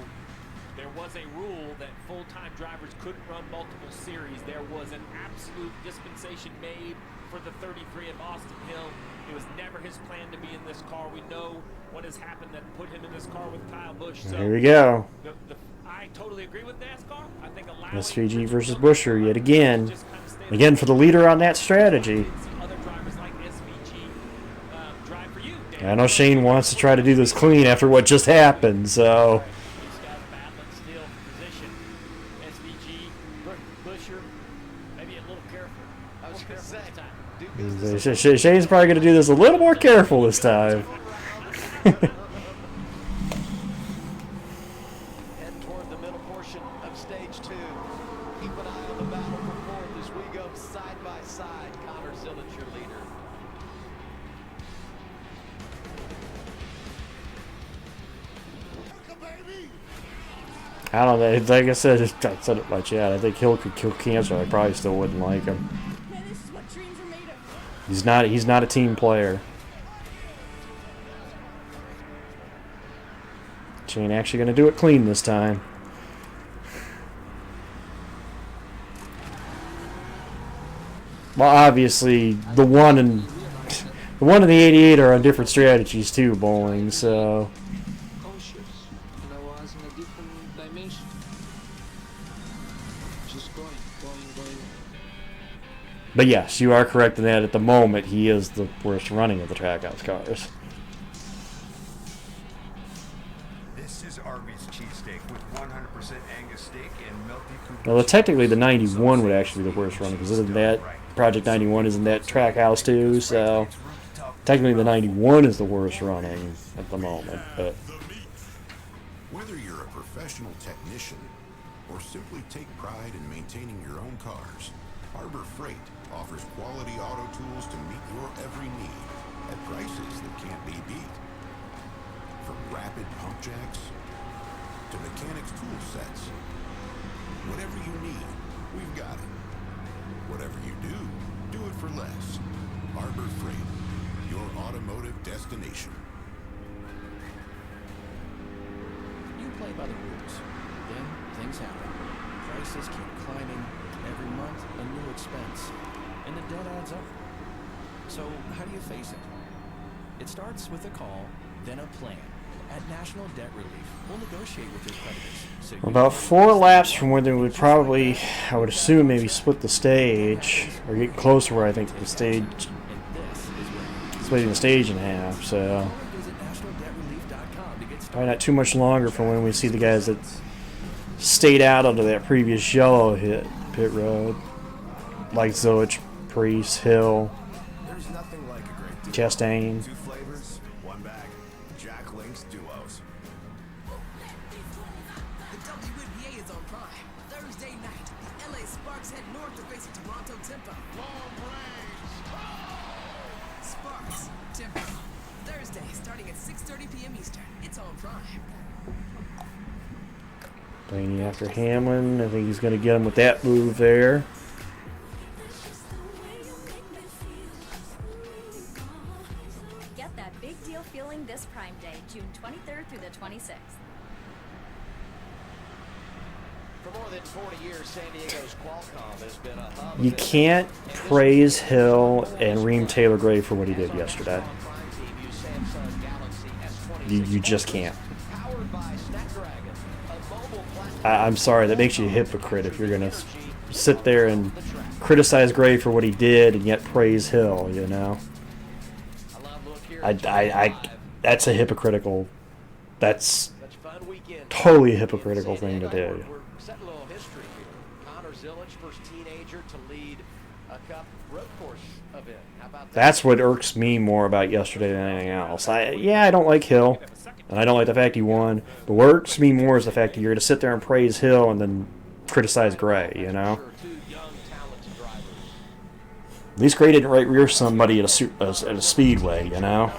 there was a rule that full-time drivers couldn't run multiple series. There was an absolute dispensation made for the 33 of Austin Hill. It was never his plan to be in this car. We know what has happened that put him in this car with Kyle Busch. So here we go. I totally agree with NASCAR. I think SVG versus Buescher yet again. Again for the leader on that strategy. I know Shane wants to try to do this clean after what just happened, so... Maybe a little careful. I was going to say, Shane's probably going to do this a little more careful this time. Head toward the middle portion of stage 2. Keep an eye on the battle for fourth as we go side by side. Connor Zillett, your leader. I don't know. Like I said it in my chat. I think Hill could kill cancer. I probably still wouldn't like him. Man, this is what dreams are made of. He's not a team player. She ain't actually gonna do it clean this time. Well, obviously the one and the 88 are on different strategies too, bowling. So. But yes, you are correct in that at the moment he is the worst running of the Trackhouse cars. This is Arby's cheesesteak with 100% Angus steak and melty Cooper. Well, technically the 91 would actually be the worst running because isn't that Project 91 isn't that Trackhouse too? So technically the 91 is the worst running at the moment. But whether you're a professional technician or simply take pride in maintaining your own cars, Harbor Freight offers quality auto tools to meet your every need at prices that can't be beat. From rapid pump jacks to mechanics tool sets, whatever you need, we've got it. Whatever you do it for less. Harbor Freight, your automotive destination. You play by the rules, then things happen. Prices keep climbing. Every month, a new expense. And the debt adds up. So, how do you face it? It starts with a call, then a plan. At National Debt Relief, we'll negotiate with your creditors. So about 4 laps from where they would probably, I would assume, maybe split the stage or get closer where I think the stage, splitting the stage in half. So probably not too much longer from when we see the guys that stayed out onto that previous yellow hit pit road, like Zolich, Priest, Hill, Chastain. 2 flavors, 1 bag. Jack Link's Duos. The WNBA is on Prime. Thursday night, the LA Sparks head north to face the Toronto Tempo. Long range. Sparks, Tempo. Thursday, starting at 6:30 p.m. Eastern. It's on Prime. Blaney after Hamlin. I think he's going to get him with that move there. Get that big deal feeling this Prime Day, June 23rd through the 26th. For more than 40 years, San Diego's Qualcomm has been a hub. You can't praise Hill and Reem Taylor Gray for what he did yesterday. You just can't. I'm sorry, that makes you a hypocrite if you're going to sit there and criticize Gray for what he did and yet praise Hill, you know? That's a hypocritical, that's totally a hypocritical thing to do. We're setting a little history here. Connor Zillett, first teenager to lead a Cup road course event. How about that? That's what irks me more about yesterday than anything else. I don't like Hill, and I don't like the fact he won. But what irks me more is the fact that you're going to sit there and praise Hill and then criticize Gray, you know? At least Gray didn't right rear somebody at a speedway, you know?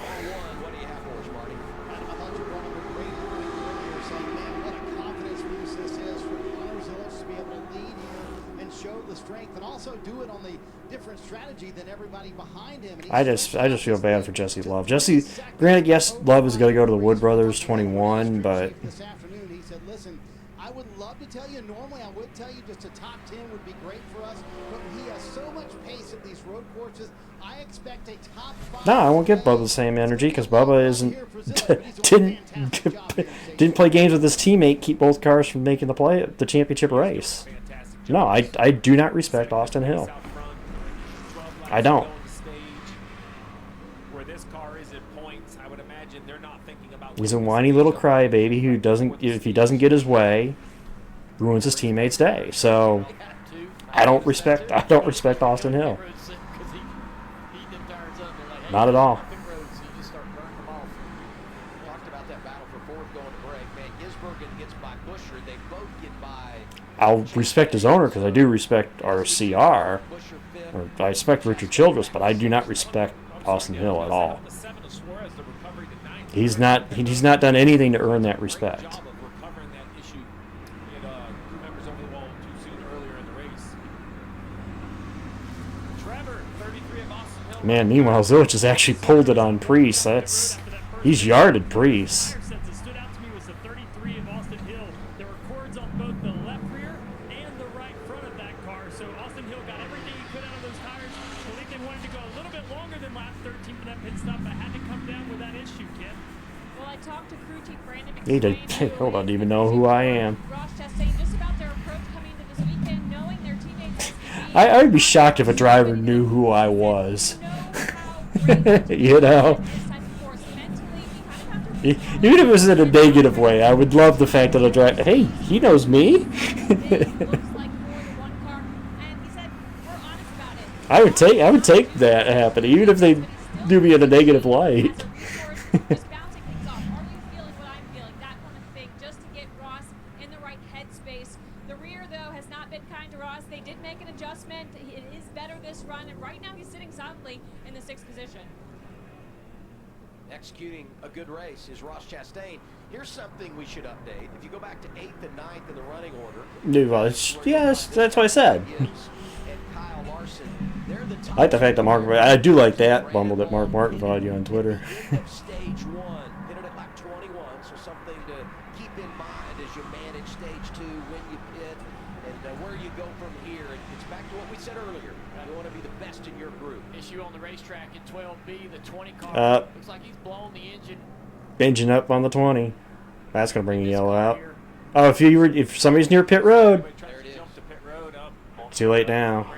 I just feel bad for Jesse Love. Granted, yes, Love is going to go to the Wood Brothers 21, but this afternoon he said, "Listen, I would love to tell you. Normally, I would tell you just a top 10 would be great for us, but he has so much pace at these road courses. I expect a top 5." No, I won't give Bubba the same energy because Bubba didn't play games with his teammate, keep both cars from making the championship race. No, I do not respect Austin Hill. I don't. He's a whiny little crybaby who if he doesn't get his way, ruins his teammate's day. So I don't respect Austin Hill. Not at all. Talked about that battle for fourth going to break. Man, Gisbergen gets by Busher. They both get by. I'll respect his owner because I do respect our CR. Or I respect Richard Childress, but I do not respect Austin Hill at all. He's not done anything to earn that respect. Man, meanwhile, Zilich has actually pulled it on Priest. He's yarded Priest. Stood out to me was the 33 of Austin Hill. There were cords on both the left rear and the right front of that car. So Austin Hill got everything he could out of those tires. I believe they wanted to go a little bit longer than lap 13 for that pit stop, but had to come down with that issue, Kim. Well, I talked to crew chief Brandon. Hold on, do you even know who I am? Ross Chastain just about their approach coming to this weekend, knowing their teammates. I'd be shocked if a driver knew who I was. You know? Even if it was in a negative way, I would love the fact that a driver, hey, he knows me. I would take that happening, even if they do me in a negative light. Executing a good race is Ross Chastain. Here's something we should update. If you go back to 8th and 9th in the running order. Yes, that's what I said. And Kyle Larson, they're the top. I like the fact that I do like that bumble that Mark Martin followed you on Twitter. Stage 1, hit it at lap 21, so something to keep in mind as you manage stage 2, when you pit, and where you go from here. It's back to what we said earlier. You want to be the best in your group. Issue on the racetrack in 12B, the 20 car. Looks like he's blown the engine. Engine up on the 20. That's gonna bring a yellow out. Oh, if somebody's near pit road. Too late now.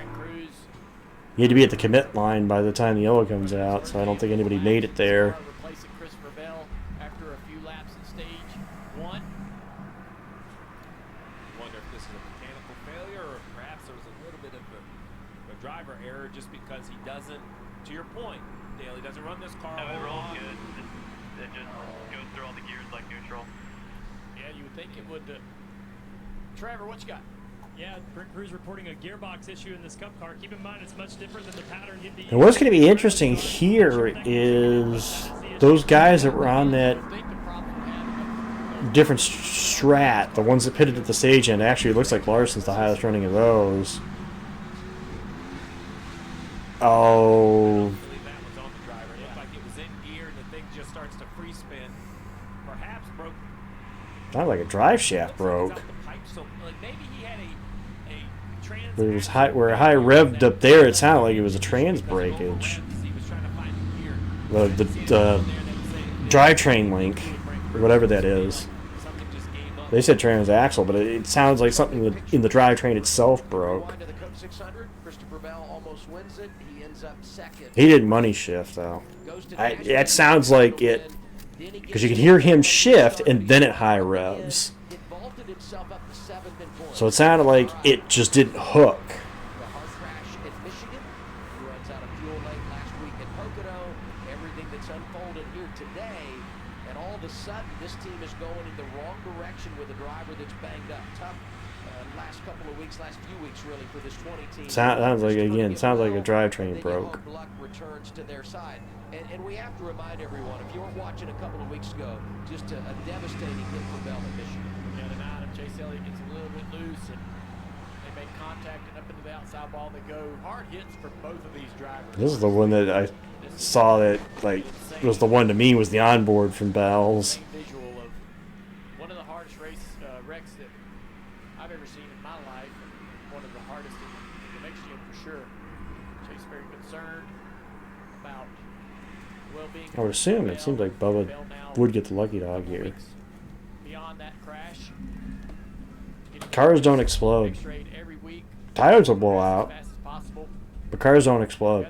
You need to be at the commit line by the time the yellow comes out, so I don't think anybody made it there. Replacing Christopher Bell after a few laps in stage 1. Wonder if this is a mechanical failure or perhaps there was a little bit of a driver error just because he doesn't, to your point, Dale, he doesn't run this car it rolls on. good. It just goes through all the gears like neutral. Yeah, you would think it would. Trevor, what you got? Yeah, Brent Cruz reporting a gearbox issue in this Cup car. Keep in mind, it's much different than the pattern you'd be. And what's going to be interesting here is those guys that were on that different strat, the ones that pitted at the stage end. Actually, it looks like Larson's the highest running of those. Oh. Not like a drive shaft broke. But it was high, where high revved up there, it sounded like it was a trans breakage. The drivetrain link, or whatever that is. They said trans axle, but it sounds like something in the drivetrain itself broke. He didn't money shift though. That sounds like it, because you can hear him shift and then it high revs. So it sounded like it just didn't hook. Sounds like a drivetrain broke. Returns to their side. And we have to remind everyone, if you were watching a couple of weeks ago, just a devastating hit for Bell at Michigan. Yeah, the 9 of Chase Elliott gets a little bit loose, and they make contact and up into the outside ball they go. Hard hits for both of these drivers. This is the one that I saw that was the one to me was the onboard from Bell's. Visual of one of the hardest wrecks that I've ever seen in my life, and one of the hardest in the next year for sure. Chase very concerned about well-being. I would assume it seems like Bubba would get the lucky dog here. Beyond that crash, cars don't explode. Tires will blow out, but cars don't explode.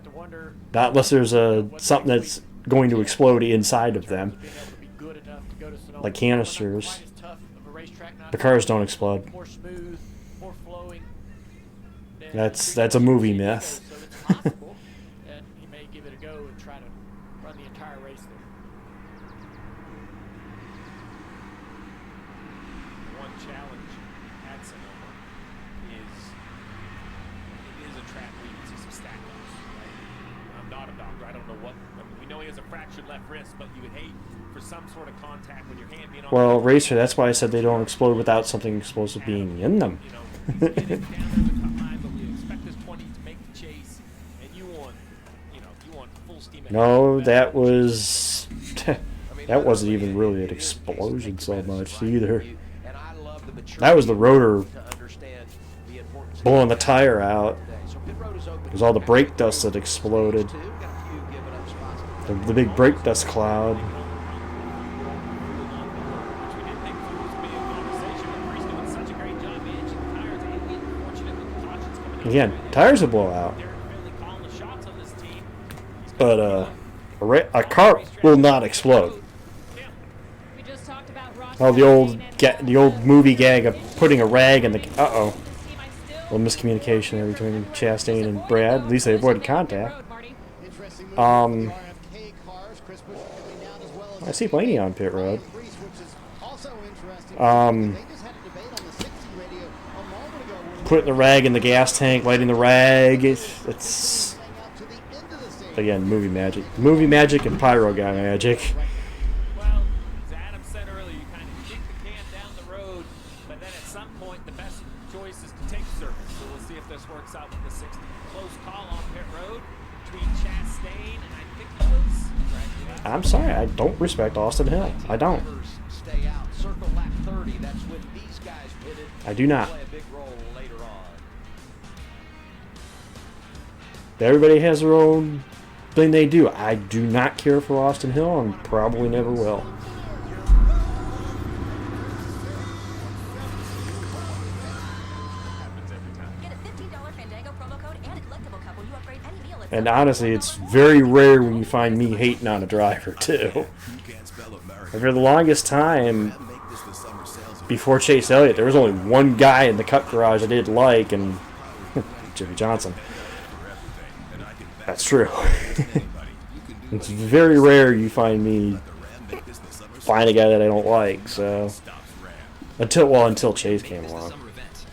Not unless there's something that's going to explode inside of them, like canisters. The cars don't explode. That's a movie myth. So it's possible that he may give it a go and try to run the entire race there. One challenge at Sonoma is it is a track where you can see some stack ups. Right? I'm not a doctor. I don't know what. I mean, we know he has a fractured left wrist, but you would hate for some sort of contact with your hand being on. Well, Racer, that's why I said they don't explode without something explosive being in them. You know, he's getting down there the cut line, but we expect this 20 to make the chase, and you want full steam ahead. No, that was that wasn't even really an explosion so much either. That was the rotor blowing the tire out. It was all the brake dust that exploded. The big brake dust cloud. Again, tires will blow out. But a car will not explode. Oh, the old movie gag of putting a rag in the... Uh-oh. A little miscommunication there between Chastain and Brad. At least they avoided contact. I see Blaney on pit road. Putting the rag in the gas tank, lighting the rag. It's again, movie magic. Movie magic and pyro guy magic. Well, as Adam said earlier, you kind of kick the can down the road, but then at some point the best choice is to take service. So we'll see if this works out with the 60. Close call on pit road between Chastain and I think it was... I'm sorry, I don't respect Austin Hill. I don't. Stay out. Circle lap 30. That's when these guys pitted. I do not. Play a big role later on. Everybody has their own thing they do. I do not care for Austin Hill and probably never will. And honestly, it's very rare when you find me hating on a driver, too. For the longest time, before Chase Elliott, there was only one guy in the Cup garage I did like, and Jimmy Johnson. That's true. It's very rare you find me find a guy that I don't like, so... Until Chase came along.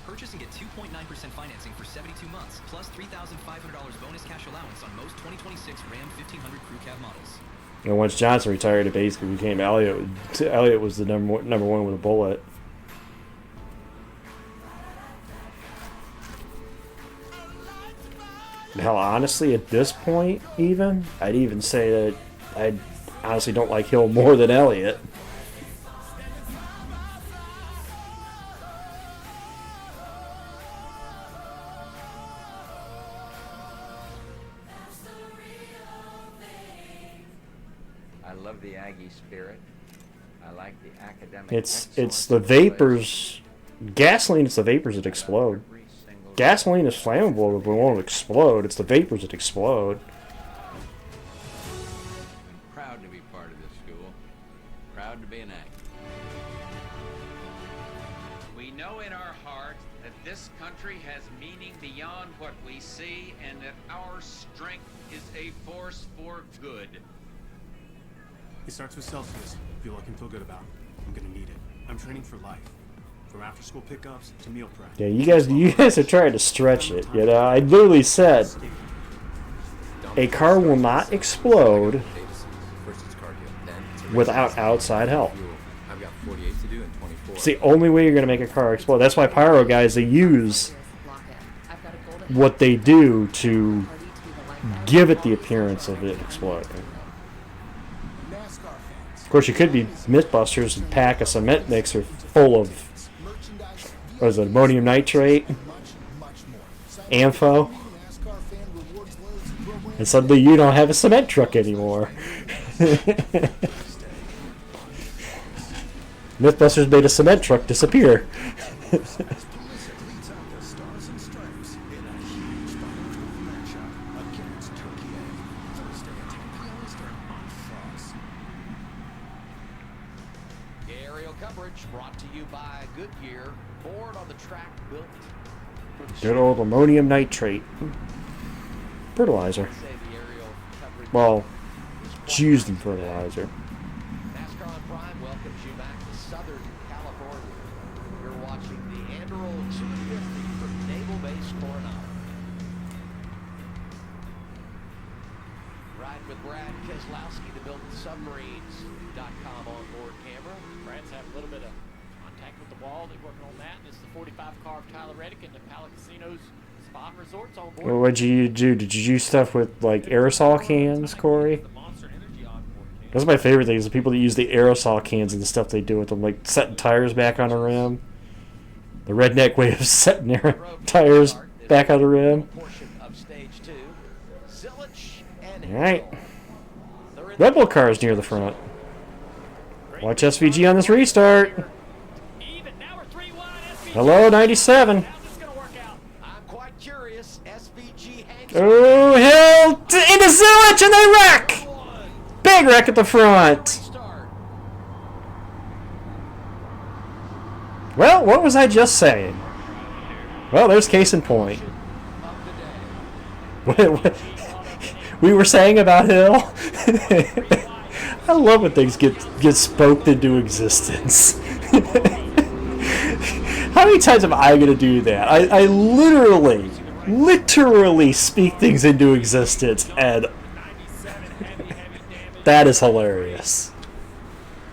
Purchase and get 2.9% financing for 72 months, plus $3,500 bonus cash allowance on most 2026 Ram 1500 Crew Cab models. You know, once Johnson retired, it basically became Elliott. Elliott was the number one with a bullet. Hell, honestly, at this point, I'd even say that I honestly don't like Hill more than Elliott. I love the Aggie spirit. I like the academic. It's the vapors. Gasoline is the vapors that explode. Gasoline is flammable, but it won't explode. It's the vapors that explode. I'm proud to be part of this school. Proud to be an Aggie. We know in our heart that this country has meaning beyond what we see, and that our strength is a force for good. It starts with Celsius. Feel I can feel good about. I'm gonna need it. I'm training for life. From after school pickups to meal prep. Yeah, you guys are trying to stretch it. You know, I literally said a car will not explode without outside help. It's the only way you're gonna make a car explode. That's why pyro guys, they use what they do to give it the appearance of it exploding. Of course, you could be Mythbusters and pack a cement mixer full of, what is it, ammonium nitrate, Ampho, and suddenly you don't have a cement truck anymore. Mythbusters made a cement truck disappear. Aerial coverage brought to you by Goodyear. Board on the track built Good old ammonium nitrate. Fertilizer. Well, it's used in fertilizer. NASCAR on Prime welcomes you back to Southern California. You're watching the Anduril 250 from Naval Base Coronado. Riding with Brad Keselowski, the Built Submarines.com onboard camera. Brad's having a little bit of contact with the wall. They're working on that. And it's the 45 car of Tyler Reddick and the Pala Casinos Spa and Resorts on board. Well, what'd you do? Did you use stuff with like aerosol cans, Corey? That's my favorite thing is the people that use the aerosol cans and the stuff they do with them, like setting tires back on the rim. The redneck way of setting their tires back on the rim. Alright. Red Bull cars near the front. Watch SVG on this restart. Hello, 97. Oh, hell! Into Zilich and they wreck! Big wreck at the front. Well, what was I just saying? Well, there's case in point. What we were saying about Hill? I love when things get spoken into existence. How many times am I going to do that? I literally speak things into existence, and that is hilarious.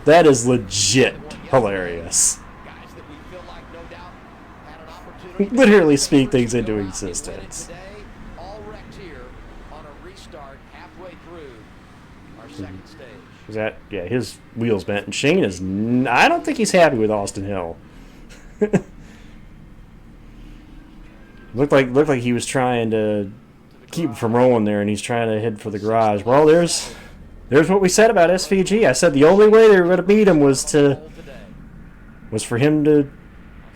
That is legit hilarious. Literally speak things into existence. Is that, yeah, his wheel's bent, and Shane is, I don't think he's happy with Austin Hill. looked like he was trying to keep him from rolling there, and he's trying to head for the garage. Well, there's what we said about SVG. I said the only way they were going to beat him was for him to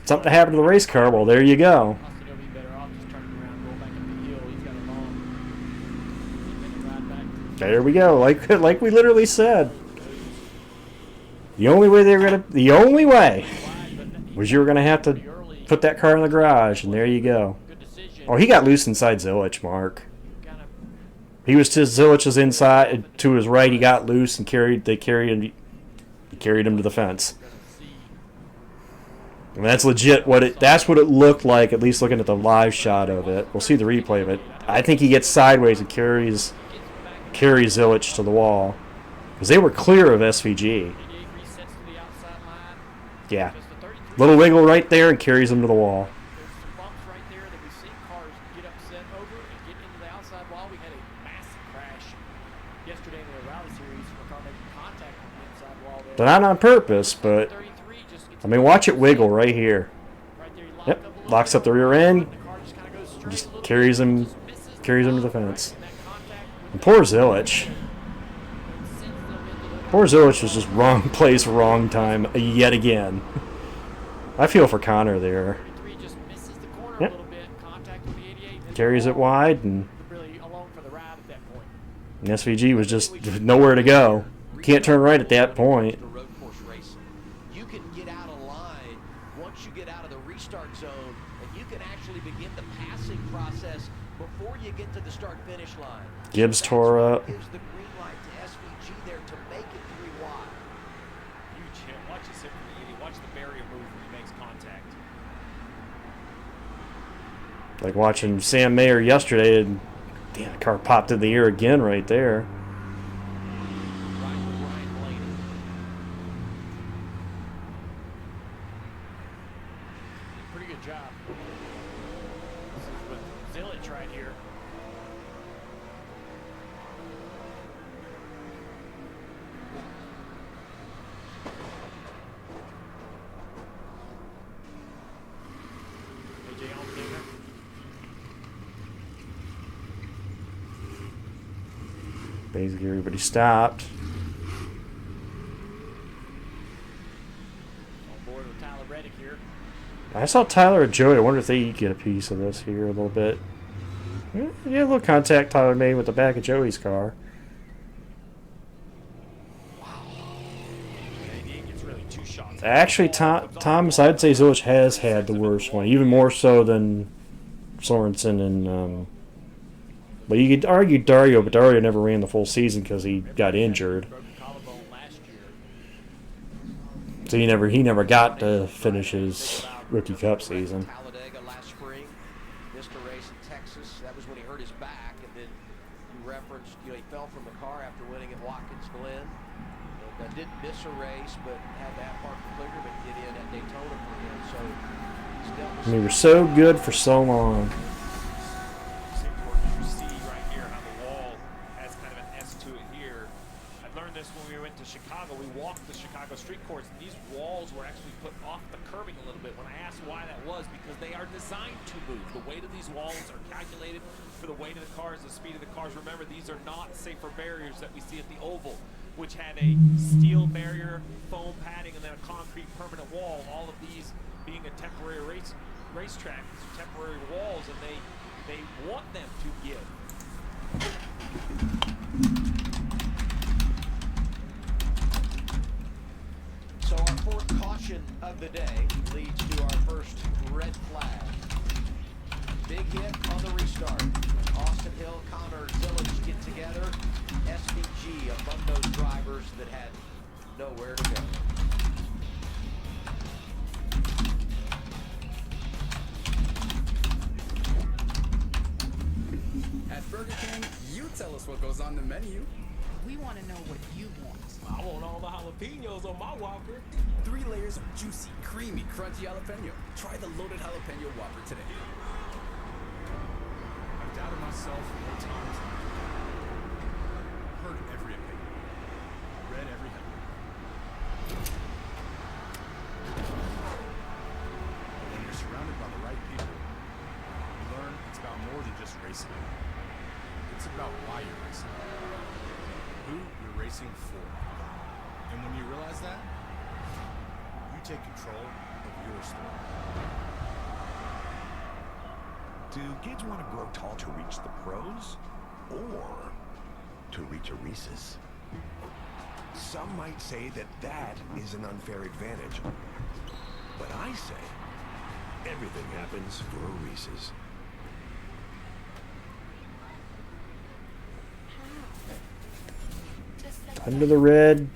something to happen to the race car. Well, there you go. There we go. Like we literally said. The only way was you were gonna have to put that car in the garage, and there you go. Oh, he got loose inside Zilich, Mark. He was to Zilich's inside, to his right. He got loose and carried him to the fence. And that's legit. That's what it looked like. At least looking at the live shot of it. We'll see the replay of it. I think he gets sideways and carries Zilich to the wall, because they were clear of SVG. Yeah, little wiggle right there and carries him to the wall. But not on purpose, but I mean, watch it wiggle right here. Yep, locks up the rear end, just carries him to the fence. And poor Zilich. Poor Zilich was just wrong place, wrong time yet again. I feel for Connor there. Yep. Carries it wide, and SVG was just nowhere to go. Can't turn right at that point. You can get out of line once you get out of the restart zone, and you can actually begin the passing process before you get to the start-finish line. Gibbs tore up. Gives the green light to SVG there to make it 3 wide. Huge hit. Watch his hit from the 80. Watch the barrier move when he makes contact. Like watching Sam Mayer yesterday, and damn, the car popped in the air again right there. Pretty good job. This is with Zilich right here. AJ Allmendinger. Basically, everybody stopped. On board with Tyler Reddick here. I saw Tyler and Joey. I wonder if they get a piece of this here a little bit. Yeah, a little contact Tyler made with the back of Joey's car. Actually, Thomas, I'd say Zilich has had the worst one, even more so than Sorensen and but you could argue Dario, but Dario never ran the full season because he got injured. So he never got to finish his rookie cup season. Talladega last spring, missed a race in Texas. That was when he hurt his back, and then you referenced, he fell from the car after winning at Watkins Glen. And didn't miss a race, but had that part cleared and get in at Daytona for him. So And we were so good for so long. You see right here how the wall has kind of an S to it here. I learned this when we went to Chicago. We walked the Chicago street courts, and these walls were actually put off the curbing a little bit. When I asked why that was, because they are designed to move. The weight of these walls are calculated for the weight of the cars, the speed of the cars. Remember, these are not safer barriers that we see at the Oval, which had a steel barrier, foam padding, and then a concrete permanent wall. All of these being a temporary racetrack, these are temporary walls, and they want them to give. So our fourth caution of the day leads to our first red flag. Big hit on the restart. Austin Hill, Connor Zillage get together. SVG among those drivers that had nowhere to go. At Burger King, you tell us what goes on the menu. We want to know what you want. I want all the jalapenos on my Whopper. 3 layers of juicy, creamy, crunchy jalapeno. Try the loaded jalapeno Whopper today. I've doubted myself more times than I've heard every opinion, read every headline. But when you're surrounded by the right people, you learn it's about more than just racing. It's about why you're racing, who you're racing for. And when you realize that, you take control of your story. Do kids want to grow tall to reach the pros, or to reach a Reese's? Some might say that that is an unfair advantage. But I say, everything happens for a Reese's. Under the red,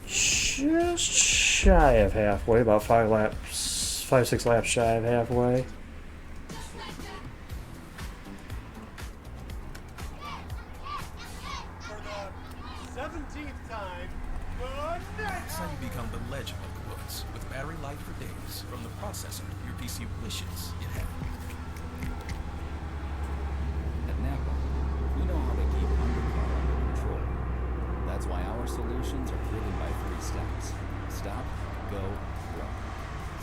just shy of halfway, about 5-6 laps shy of halfway. For the 17th time, That's how you become the legend of the woods, with battery life for days from the processor your PC wishes it had. At Napa, we know how to keep undercar under control. That's why our solutions are driven by 3 steps. Stop, go, grow.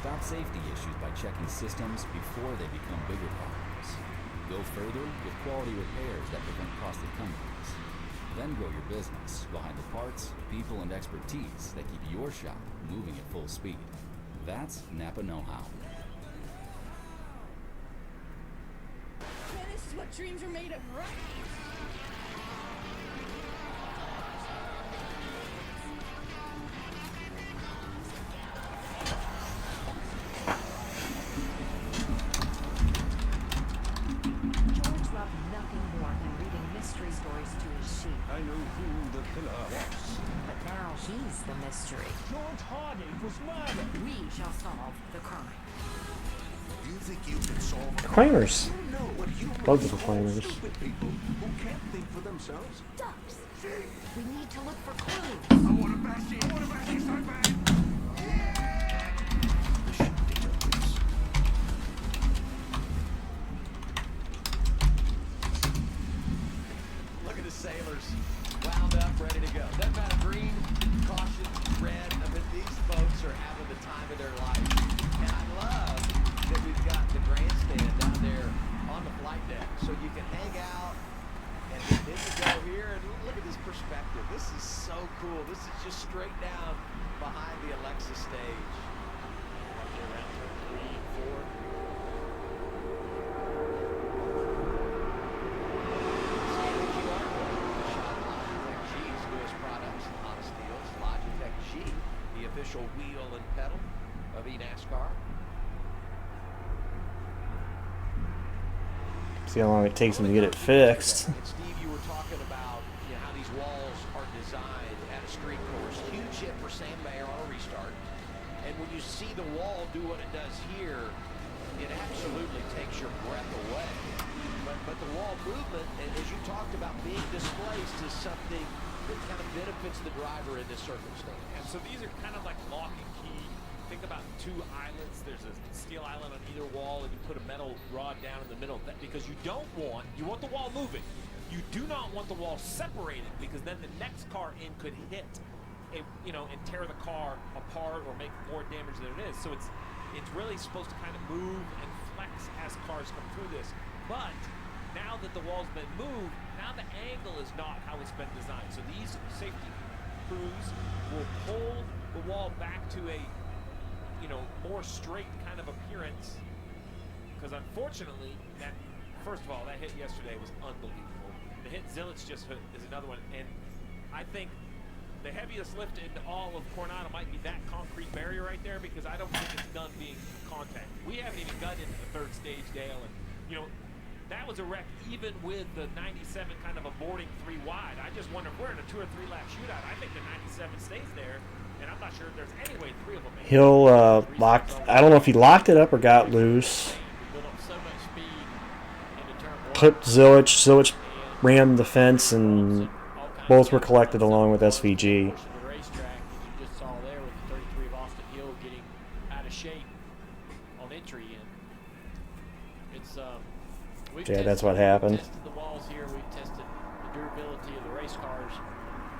Stop safety issues by checking systems before they become bigger problems. Go further with quality repairs that prevent costly comebacks. Then grow your business behind the parts, people, and expertise that keep your shop moving at full speed. That's Napa know-how. Man, this is what dreams are made of, right? George loved nothing more than reading mystery stories to his sheep. I know who the killer was. But now he's the mystery. George Hardy was murdered. We shall solve the crime. You think you can solve a Proclaimers. You know what humans Love the call Proclaimers. stupid people who can't think for themselves. Ducks. We need to look for clues. I want to bash it. I want to bash it so bad. Look at the sailors wound up, ready to go. Doesn't matter green, caution, red. I mean, these folks are having the time of their life. And I love that we've got the grandstand down there on the flight deck, so you can hang out and then you go here and look at this perspective. This is so cool. This is just straight down behind the Alexa stage. Around turn 3 and 4. G, the official wheel and pedal of eNASCAR. See how long it takes them to get it fixed. And Steve, you were talking about how these walls are designed at a street course. Huge hit for Sam Mayer on a restart. And when you see the wall do what it does here, it absolutely takes your breath away. But the wall movement, as you talked about, being displaced is something that kind of benefits the driver in this circumstance. And so these are kind of like lock and key. Think about two eyelets. There's a steel eyelet on either wall, and you put a metal rod down in the middle. Because you want the wall moving. You do not want the wall separated, because then the next car in could hit, and tear the car apart or make more damage than it is. So it's really supposed to kind of move and flex as cars come through this. But now that the wall's been moved, now the angle is not how it's been designed. So these safety crews will pull the wall back to a more straight kind of appearance, because unfortunately, first of all, that hit yesterday was unbelievable. The hit Zilich just hit is another one, and I think the heaviest lift in all of Coronado might be that concrete barrier right there, because I don't think it's done being contact. We haven't even gotten into the third stage, Dale, and that was a wreck even with the 97 kind of a boarding 3 wide. I just wonder if we're in a 2 or 3 lap shootout. I think the 97 stays there, and I'm not sure if there's any way 3 of them. He'll lock. I don't know if he locked it up or got loose. Clipped Zilich. Zilich rammed the fence, and both were collected along with SVG. The racetrack, you just saw there with the 33 of Austin Hill getting out of shape on entry, and it's Yeah, that's what happened. Tested the walls here. We've tested the durability of the race cars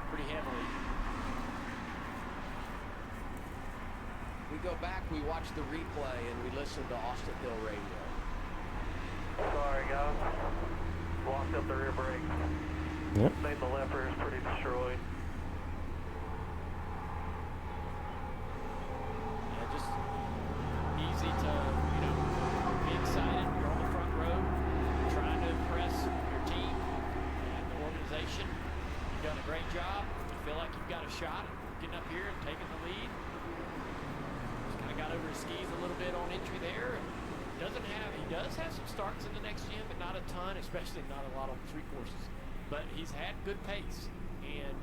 pretty heavily. We go back, we watch the replay, and we listen to Austin Hill radio. Sorry, guys. Locked up the rear brake. Yep. Made the left rear is pretty destroyed. Yeah, just easy to, be excited. You're on the front row, trying to impress your team and the organization. You've done a great job. You feel like you've got a shot at getting up here and taking the lead. Just kind of got over his skis a little bit on entry there. He does have some starts in the next gen, but not a ton, especially not a lot on street courses. But he's had good pace, and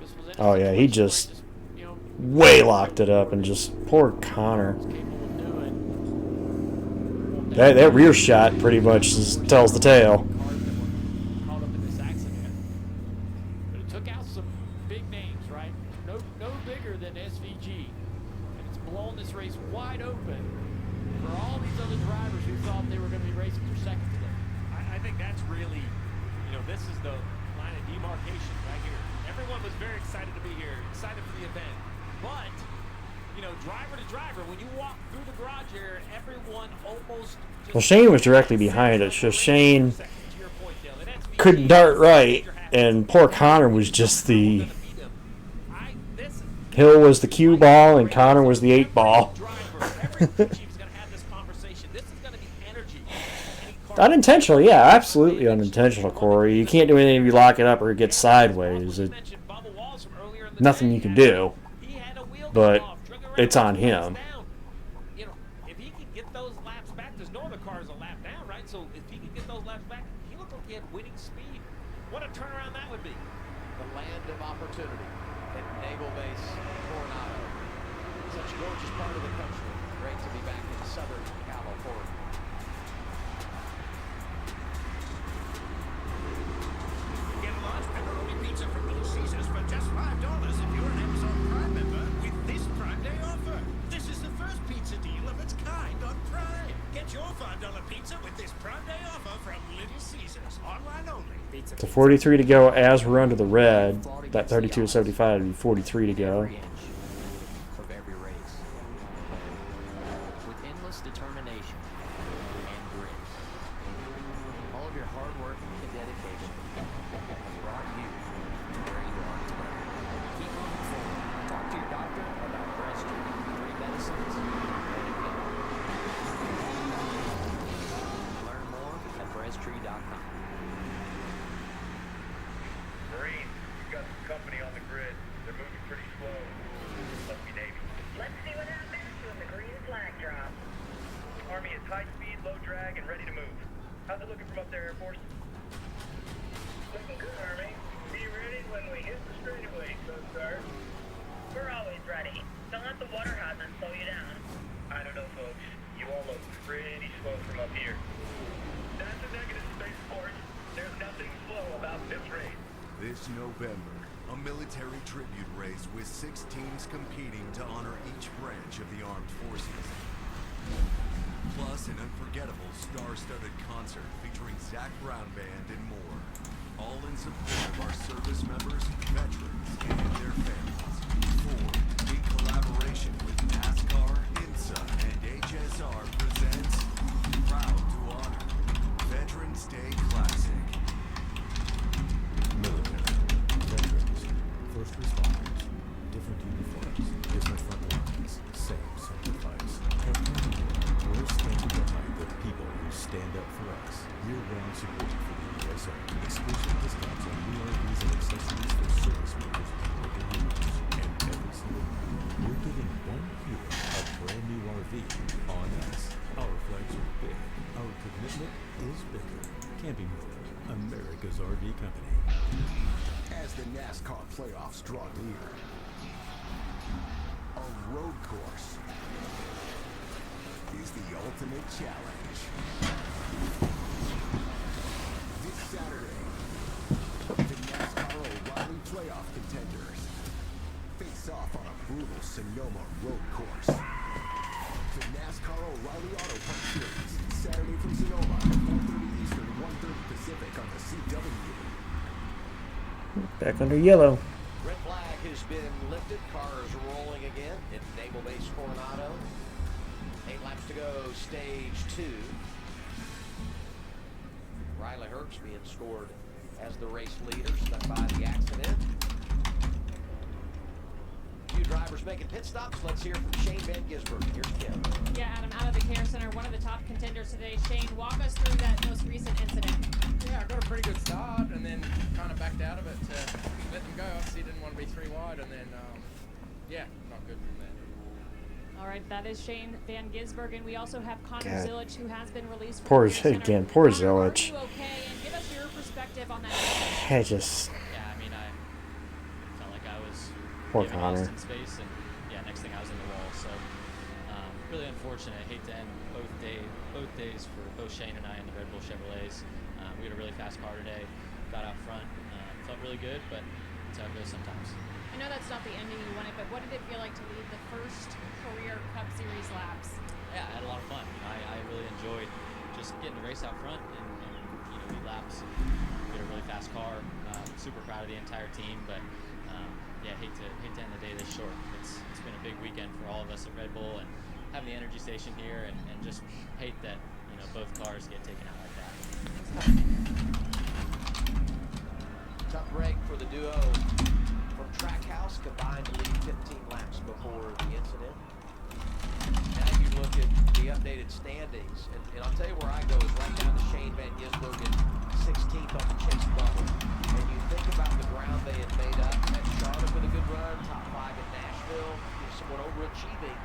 just was in Oh yeah, he just way locked it up, and just poor Connor. That rear shot pretty much tells the tale. Caught up in this accident, but it took out some big names, right? No bigger than SVG, and it's blown this race wide open for all these other drivers who thought they were going to be racing for second today. I think that's really, this is the line of demarcation right here. Everyone was very excited to be here, excited for the event. But, driver to driver, when you walk through the garage area, everyone almost... Well, Shane was directly behind it, so Shane couldn't dart right, and poor Connor was just the... Hill was the cue ball, and Connor was the 8 ball. Unintentional, yeah, absolutely unintentional, Corey. You can't do anything if you lock it up or it gets sideways. Nothing you can do, but it's on him. If he can get those laps back, there's no other cars a lap down, right? So if he can get those laps back, he looked like he had winning speed. What a turnaround that would be. The land of opportunity at Naval Base, Coronado. Such a gorgeous part of the country. Great to be back in Southern California. Get a large pepperoni pizza from Little Caesars for just $5 if you're an Amazon Prime member with this Prime Day offer. This is the first pizza deal of its kind on Prime. Get your $5 pizza with this Prime Day offer from Little Caesars. Online only. So 43 to go as we're under the red. That 32 to 75 would be 43 to go. Of every race. With endless determination and grit. All of your hard work and dedication have brought you to where you are today. Keep moving forward. Talk to your doctor about breast treatment, medicines, and learn more at breasttree.com. Marine, you've got some company on the grid. They're moving pretty slow. Must be Navy. Let's see what happens when the green flag drops. Army is high speed, low drag, and ready to move. How's it looking from up there, Air Force? Looking good, Army. Be ready when we hit the straightaway, Coast Guard. We're always ready. Don't let the water hazard slow you down. I don't know, folks. You all look pretty slow from up here. That's a negative, Space Force. There's nothing slow about this race. This November, a military tribute race with 6 teams competing to honor each branch of the armed forces. Plus an unforgettable star-studded concert featuring Zach Brown Band and more. All in support of our service members, veterans, and their families. Ford, in collaboration with NASCAR, IMSA, and HSR presents Proud to Honor Veterans Day Classic. Military, veterans, first responders, different uniforms, different front lines, same sacrifice. At Anduril, we're standing behind the people who stand up for us. Year-round support for the USA. Exclusive discounts on new RVs and accessories for service members and local heroes. And every single month, we're giving one hero a brand new RV on us. Our flags are big. Our commitment is bigger. Camping World, America's RV company. As the NASCAR playoffs draw near, a road course is the ultimate challenge. This Saturday, the NASCAR O'Reilly playoff contenders face off on a brutal Sonoma road course. The NASCAR O'Reilly Auto Parts Series, Saturday from Sonoma, 4:30 Eastern, 1:30 Pacific on the CW. Back under yellow. Red flag has been lifted. Cars rolling again at Naval Base Coronado. 8 laps to go, stage 2. Riley Herbst being scored as the race leader, stuck by the accident. Few drivers making pit stops. Let's hear from Shane Van Gisbergen. Here's Kim. Yeah, Adam, out of the Care Center, one of the top contenders today. Shane, walk us through that most recent incident. Yeah, I got a pretty good start and then kind of backed out of it to let them go. Obviously didn't want to be 3 wide and then, yeah, not good from there. All right, that is Shane Van Gisbergen. We also have Connor God. Zilic, who has been released from Poor the Care Center. again, poor Connor, Zilic. Are you okay? And give us your perspective on that. I just Yeah, I mean, I felt like I was Poor giving Connor. Austin space, and yeah, next thing I was in the wall. So really unfortunate. I hate to end both days for both Shane and I in the Red Bull Chevrolets. We had a really fast car today. Got out front. Felt really good, but it's how it goes sometimes. I know that's not the ending you wanted, but what did it feel like to lead the first career Cup Series laps? Yeah, I had a lot of fun. I really enjoyed just getting to race out front and lead laps. We had a really fast car. Super proud of the entire team, but yeah, hate to end the day this short. It's been a big weekend for all of us at Red Bull, and having the energy station here, and just hate that both cars get taken out like that. Tough break for the duo from Trackhouse, combined to lead 15 laps before the incident. Now you look at the updated standings, and I'll tell you where I go is right down to Shane Van Gisbergen, 16th on the chase bubble. And you think about the ground they had made up at Charlotte with a good run, top 5 at Nashville, somewhat overachieving.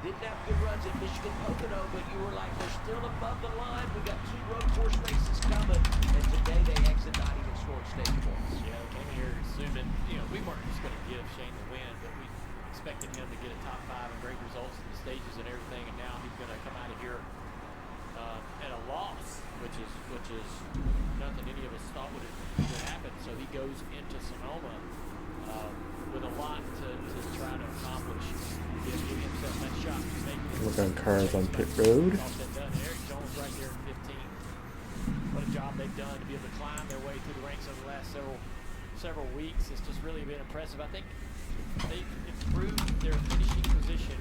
Didn't have good runs at Michigan Pocono, but you were like, they're still above the line. We got 2 road course races coming, and today they exit not even scored stage points. Yeah, we came here assuming, we weren't just going to give Shane the win, but we expected him to get a top 5 and great results in the stages and everything, and now he's going to come out of here at a loss, which is nothing any of us thought would happen. So he goes into Sonoma with a lot to try to accomplish. Give himself that shot to make it. look on cars on pit road. It's all been done. Eric Jones right there in 15. What a job they've done to be able to climb their way through the ranks over the last several weeks. It's just really been impressive. I think they've improved their finishing position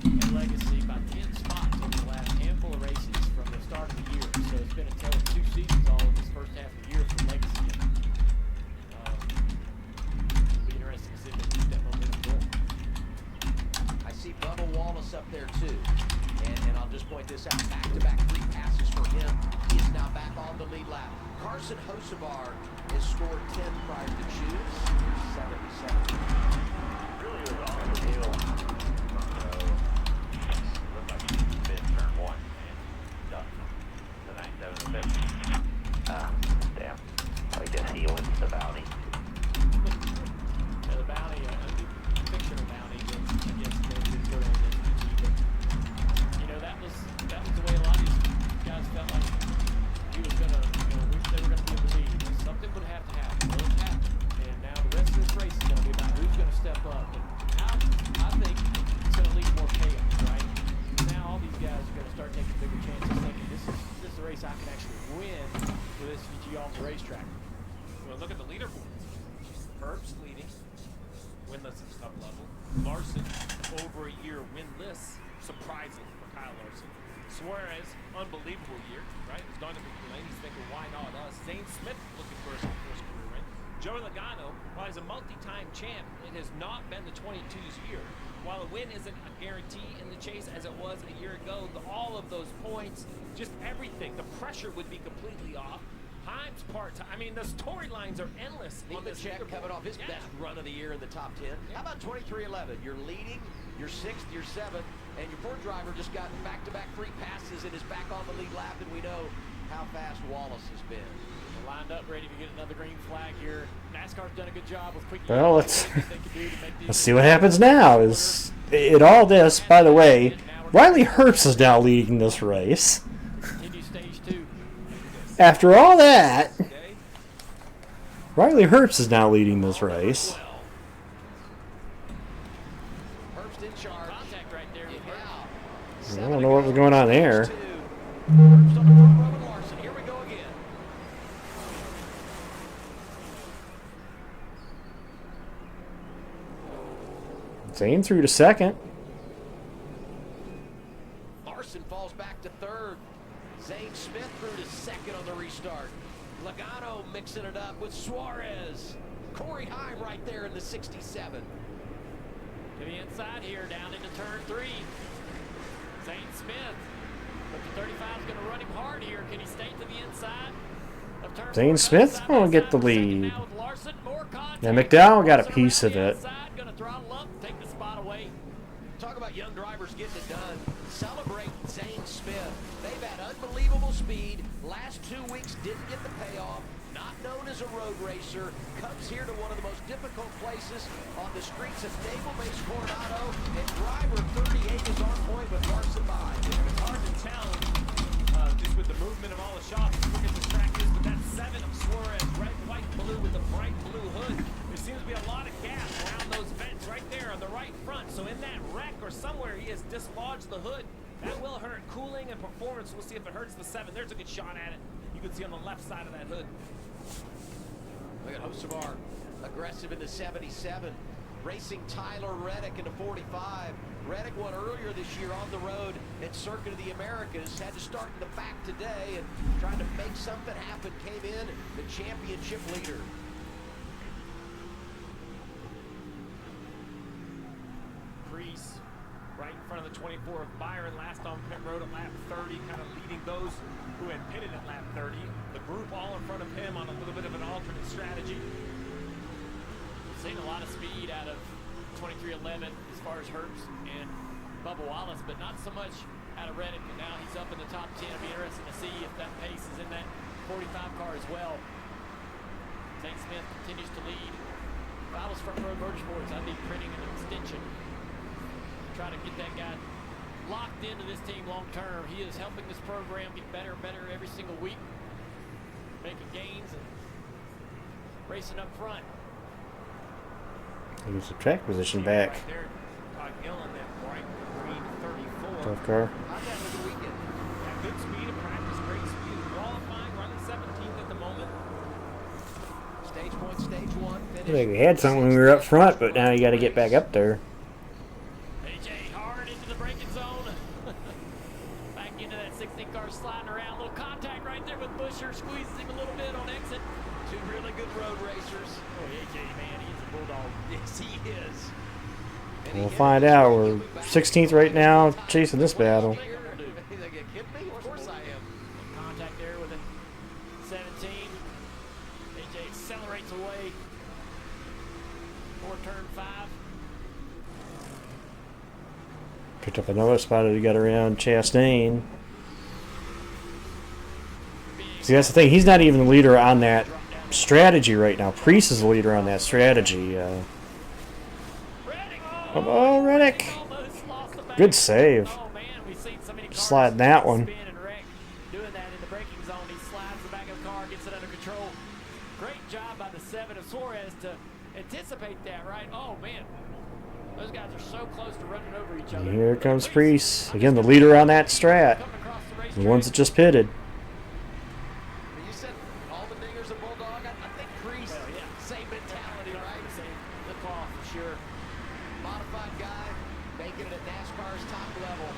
and legacy by 10 spots over the last handful of races from the start of the year. So it's been a tale of 2 seasons all in this first half of the year for legacy. It'll be interesting to see if they keep that momentum going. I see Bubba Wallace up there too. And I'll just point this out, back-to-back 3 passes for him. He is now back on the lead lap. Carson Hocevar has scored 10 prior to choose. 77. Really was on the hill. So, looked like he been turn 1 and done. So Damn. I guess he wins the bounty. Yeah, the bounty, fictional bounty against the put on this PG, but you know that was the way a lot of these guys felt like he was gonna, they were gonna be able to lead. Something would have to happen. Well, it happened, and now the rest of this race is gonna be about who's gonna step up. And now I think it's gonna lead to more chaos, right? Now all these guys are gonna start taking bigger chances, thinking this is a race I can actually win with this VG off the racetrack. Well, look at the leaderboards. Herbst leading, winless at top level. Larson over a year winless, surprising for Kyle Larson. Suarez, unbelievable year, right? He's gone to the lane. He's thinking, why not us? Zane Smith looking for his first career win. Joey Logano, while he's a multi-time champ, it has not been the 22's year. While a win isn't a guarantee in the chase as it was a year ago, all of those points, just everything, the pressure would be completely off. Himes part-time. I mean, the storylines are endless. Nemechek coming off his best run of the year in the top 10. How about 23-11? You're leading, you're 6th, you're 7th, and your poor driver just got back-to-back free passes and is back on the lead lap, and we know how fast Wallace has been. They're lined up, ready to get another green flag here. NASCAR's done a good job with quick. Well, let's see what happens now. Is it all this? By the way, Riley Herbst is now leading this race. After all that, Riley Herbst is now leading this race. I don't know what was going on there. Zane through to second. Larson falls back to third. Zane Smith through to second on the restart. Logano mixing it up with Suarez. Corey Heim right there in the 67. To the inside here, down into turn 3. Zane Smith. But the 35 is going to run him hard here. Can he stay to the inside of turn 4? Zane Smith's going to get the lead. Now McDowell got a piece of it. Going to throttle up, take the spot away. Talk about young drivers getting it done. Celebrate Zane Smith. They've had unbelievable speed. Last 2 weeks didn't get the payoff. Not known as a road racer. Comes here to one of the most difficult places on the streets of Naval-Base Coronado. And driver 38 is on point with Larson behind him. It's hard to tell just with the movement of all the shots. Look at the track is, but that 7 of Suarez, red, white, blue with the bright blue hood. There seems to be a lot of gas around those vents right there on the right front. So in that wreck or somewhere he has dislodged the hood. That will hurt cooling and performance. We'll see if it hurts the 7. There's a good shot at it. You can see on the left side of that hood. Look at Hocevar, aggressive in the 77. Racing Tyler Reddick into 45. Reddick won earlier this year on the road at Circuit of the Americas. Had to start in the back today and trying to make something happen. Came in the championship leader. Crease right in front of the 24 of Byron, last on pit road at lap 30, kind of leading those who had pitted at lap 30. The group all in front of him on a little bit of an alternate strategy. Seen a lot of speed out of 2311 as far as Herbst and Bubba Wallace, but not so much out of Reddick. And now he's up in the top 10. It'll be interesting to see if that pace is in that 45 car as well. Zane Smith continues to lead. If I was Front Row Motorsports, I'd be printing an extension to try to get that guy locked into this team long term. He is helping this program get better and better every single week, making gains and racing up front. He gets the track position back. Tough car. Good speed in practice, great speed in qualifying, running 17th at the moment. Stage point, stage 1. I think we had something when we were up front, but now you got to get back up there. AJ hard into the braking zone. Back into that 16 car sliding around. Little contact right there with Busher. Squeezes him a little bit on exit. Two really good road racers. Oh, AJ, man, he's a bulldog. Yes, he is. We'll find out. We're 16th right now, chasing this battle. Are you kidding me? Of course I am. Contact there with a 17. AJ accelerates away. For turn 5. Picked up another spot as we got around Chastain. See, that's the thing. He's not even the leader on that strategy right now. Priest is the leader on that strategy. Oh, Reddick! Good save. Slide that one. Doing that in the braking zone, he slides the back of the car, gets it under control. Great job by the 7 of Suarez to anticipate that, right? Oh man, those guys are so close to running over each other. Here comes Priest. Again, the leader on that strat. The ones that just pitted. You said all the dingers are Bulldog. I think Priest, same mentality, right? The call for sure. Modified guy, making it at NASCAR's top level.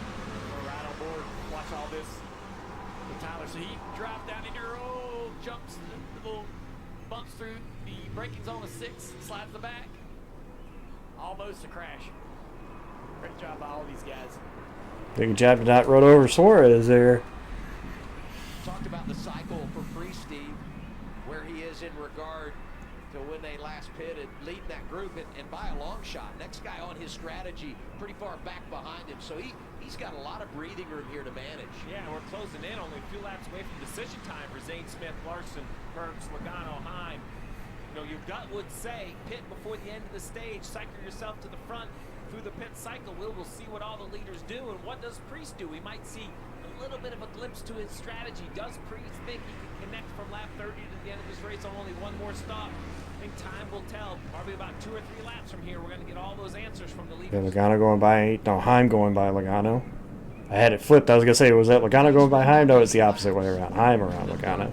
We're right on board. Watch all this. Tyler, so he dropped down in your jumps, the little bumps through the braking zone of 6, slides the back. Almost a crash. Great job by all these guys. Big job to not run over Suarez there. Talked about the cycle for Priest, Steve, where he is in regard to when they last pitted, leading that group, and by a long shot. Next guy on his strategy, pretty far back behind him, so he's got a lot of breathing room here to manage. Yeah, we're closing in, only a few laps away from decision time for Zane Smith, Larson, Herbst, Logano, Heim. You know, your gut would say pit before the end of the stage, cycle yourself to the front through the pit cycle. We'll see what all the leaders do, and what does Priest do? We might see a little bit of a glimpse to his strategy. Does Priest think he can connect from lap 30 to the end of this race on only one more stop? I think time will tell. Probably about 2 or 3 laps from here, we're going to get all those answers from the leaders. Yeah, Logano going by. No, Heim going by Logano. I had it flipped. I was going to say, was that Logano going by Heim? No, it's the opposite way around. Heim around Logano.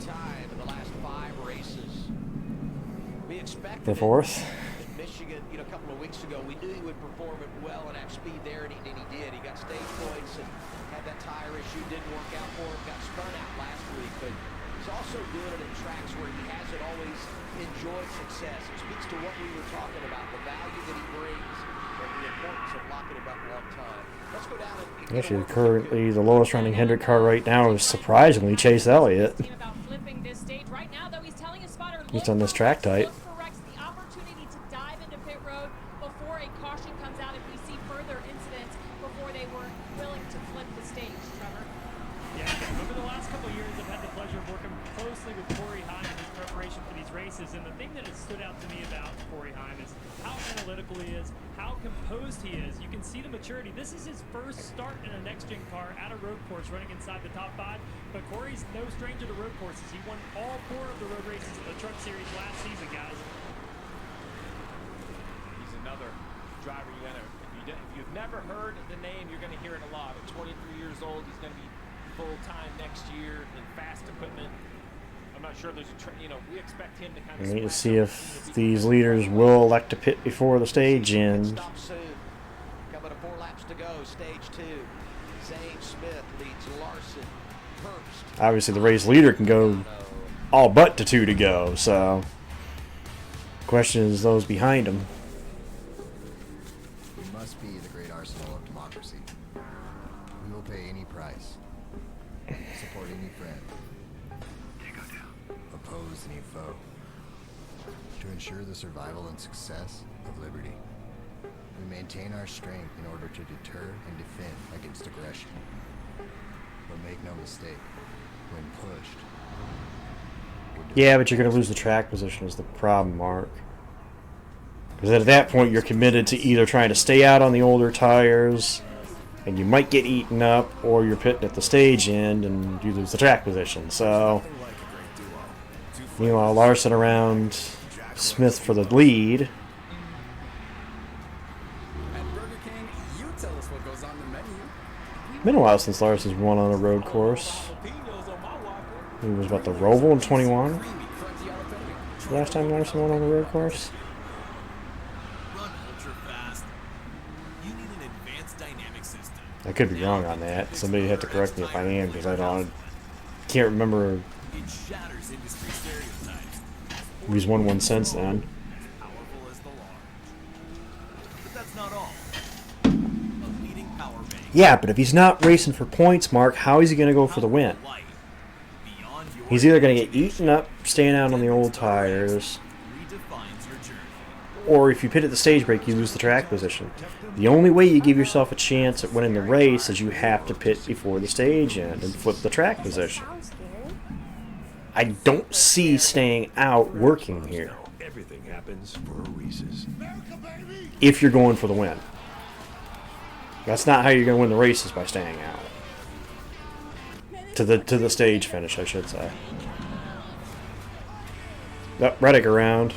The 4th. In Michigan, a couple of weeks ago, we knew he would perform it well and have speed there, and he did. He got stage points and had that tire issue. Didn't work out for him. Got spun out last week, but he's also good at tracks where he hasn't always enjoyed success. It speaks to what we were talking about, the value that he brings, and the importance of locking him up long time. Let's go down and Actually, currently the lowest running Hendrick car right now is surprisingly Chase Elliott. He's on this track type. And the thing that has stood out to me about Corey Heim is how analytical he is, how composed he is. You can see the maturity. This is his first start in a next-gen car at a road course running inside the top 5. But Corey's no stranger to road courses. He won all 4 of the road races in the Truck Series last season, guys. He's another driver if you've never heard the name, you're going to hear it a lot. At 23 years old, he's going to be full-time next year in fast equipment. I'm not sure there's a we expect him to kind of. We need to see if these leaders will elect to pit before the stage ends. Coming to 4 laps to go, stage 2. Zane Smith leads Larson, Herbst. Obviously, the race leader can go all but to 2 to go. So, the question is those behind him. We must be the great arsenal of democracy. We will pay any price. Support any friend. Oppose any foe, to ensure the survival and success of liberty. We maintain our strength in order to deter and defend against aggression. But make no mistake, when pushed... Yeah, but you're going to lose the track position is the problem, Mark. Because at that point, you're committed to either trying to stay out on the older tires, and you might get eaten up, or you're pitting at the stage end, and you lose the track position. So... Meanwhile, Larson around Smith for the lead. At Burger King, you tell us what goes on the menu. Been a while since Larson's won on a road course. He was about the Roval in 21. Last time Larson won on a road course. Run ultra fast. You need an advanced dynamic system. I could be wrong on that. Somebody had to correct me if I am, because can't remember. It shatters industry stereotypes. He's won one since then. Powerful as the law. But that's not all. A leading power bank. Yeah, but if he's not racing for points, Mark, how is he going to go for the win? He's either going to get eaten up staying out on the old tires, or if you pit at the stage break, you lose the track position. The only way you give yourself a chance at winning the race is you have to pit before the stage end and flip the track position. I don't see staying out working here. Everything happens for a Reese's. If you're going for the win. That's not how you're going to win the races, by staying out. To the stage finish, I should say. Yep, Reddick around.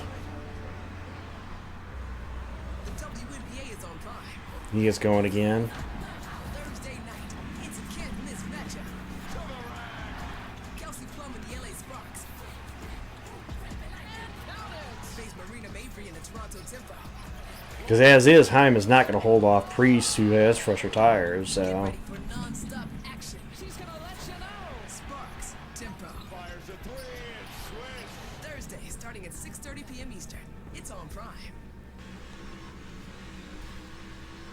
He gets going again. Because as is, Heim is not going to hold off Priest, who has fresher tires, so... Thursday, starting at 6:30 p.m. Eastern. It's on Prime.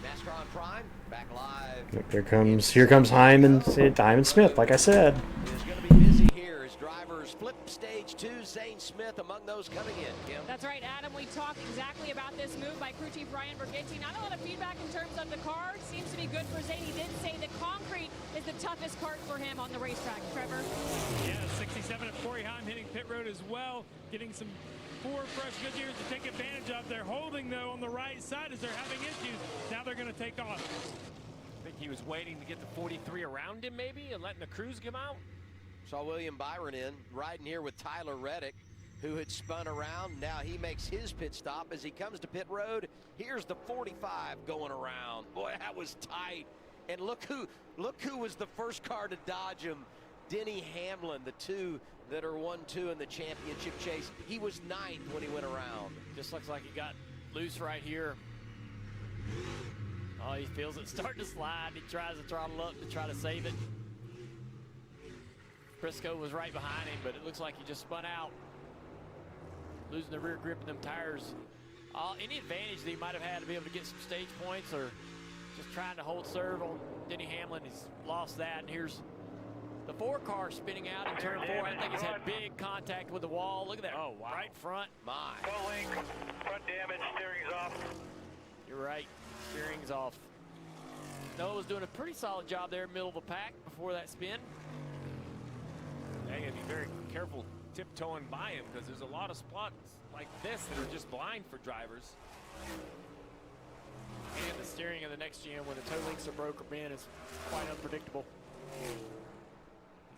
NASCAR on Prime, back live. Here comes Heim and Smith, like I said. It's going to be busy here as drivers flip stage 2. Zane Smith among those coming in. Kim? That's right, Adam. We talked exactly about this move by crew chief Ryan Bergetti. Not a lot of feedback in terms of the car. Seems to be good for Zane. He did say the concrete is the toughest part for him on the racetrack. Trevor? Yeah, 67 at Corey Heim hitting pit road as well. Getting some 4 fresh Goodyears to take advantage of. They're holding, though, on the right side as they're having issues. Now they're going to take off. I think he was waiting to get the 43 around him, maybe, and letting the crews come out. Saw William Byron in, riding here with Tyler Reddick, who had spun around. Now he makes his pit stop as he comes to pit road. Here's the 45 going around. Boy, that was tight. And look who was the first car to dodge him. Denny Hamlin, the 2 that are 1-2 in the championship chase. He was 9th when he went around. Just looks like he got loose right here. Oh, he feels it starting to slide. He tries to throttle up to try to save it. Briscoe was right behind him, but it looks like he just spun out. Losing the rear grip in them tires. Any advantage that he might have had to be able to get some stage points, or just trying to hold serve on Denny Hamlin, he's lost that. And here's the 4 car spinning out in turn 4. I think he's had big contact with the wall. Look at that. Oh, wow. Right front. My. Toe link, front damage, steering's off. You're right. Steering's off. Noah was doing a pretty solid job there, middle of the pack before that spin. They gotta be very careful tiptoeing by him, because there's a lot of spots like this that are just blind for drivers. And the steering of the next gen when the toe links are broke or bent is quite unpredictable.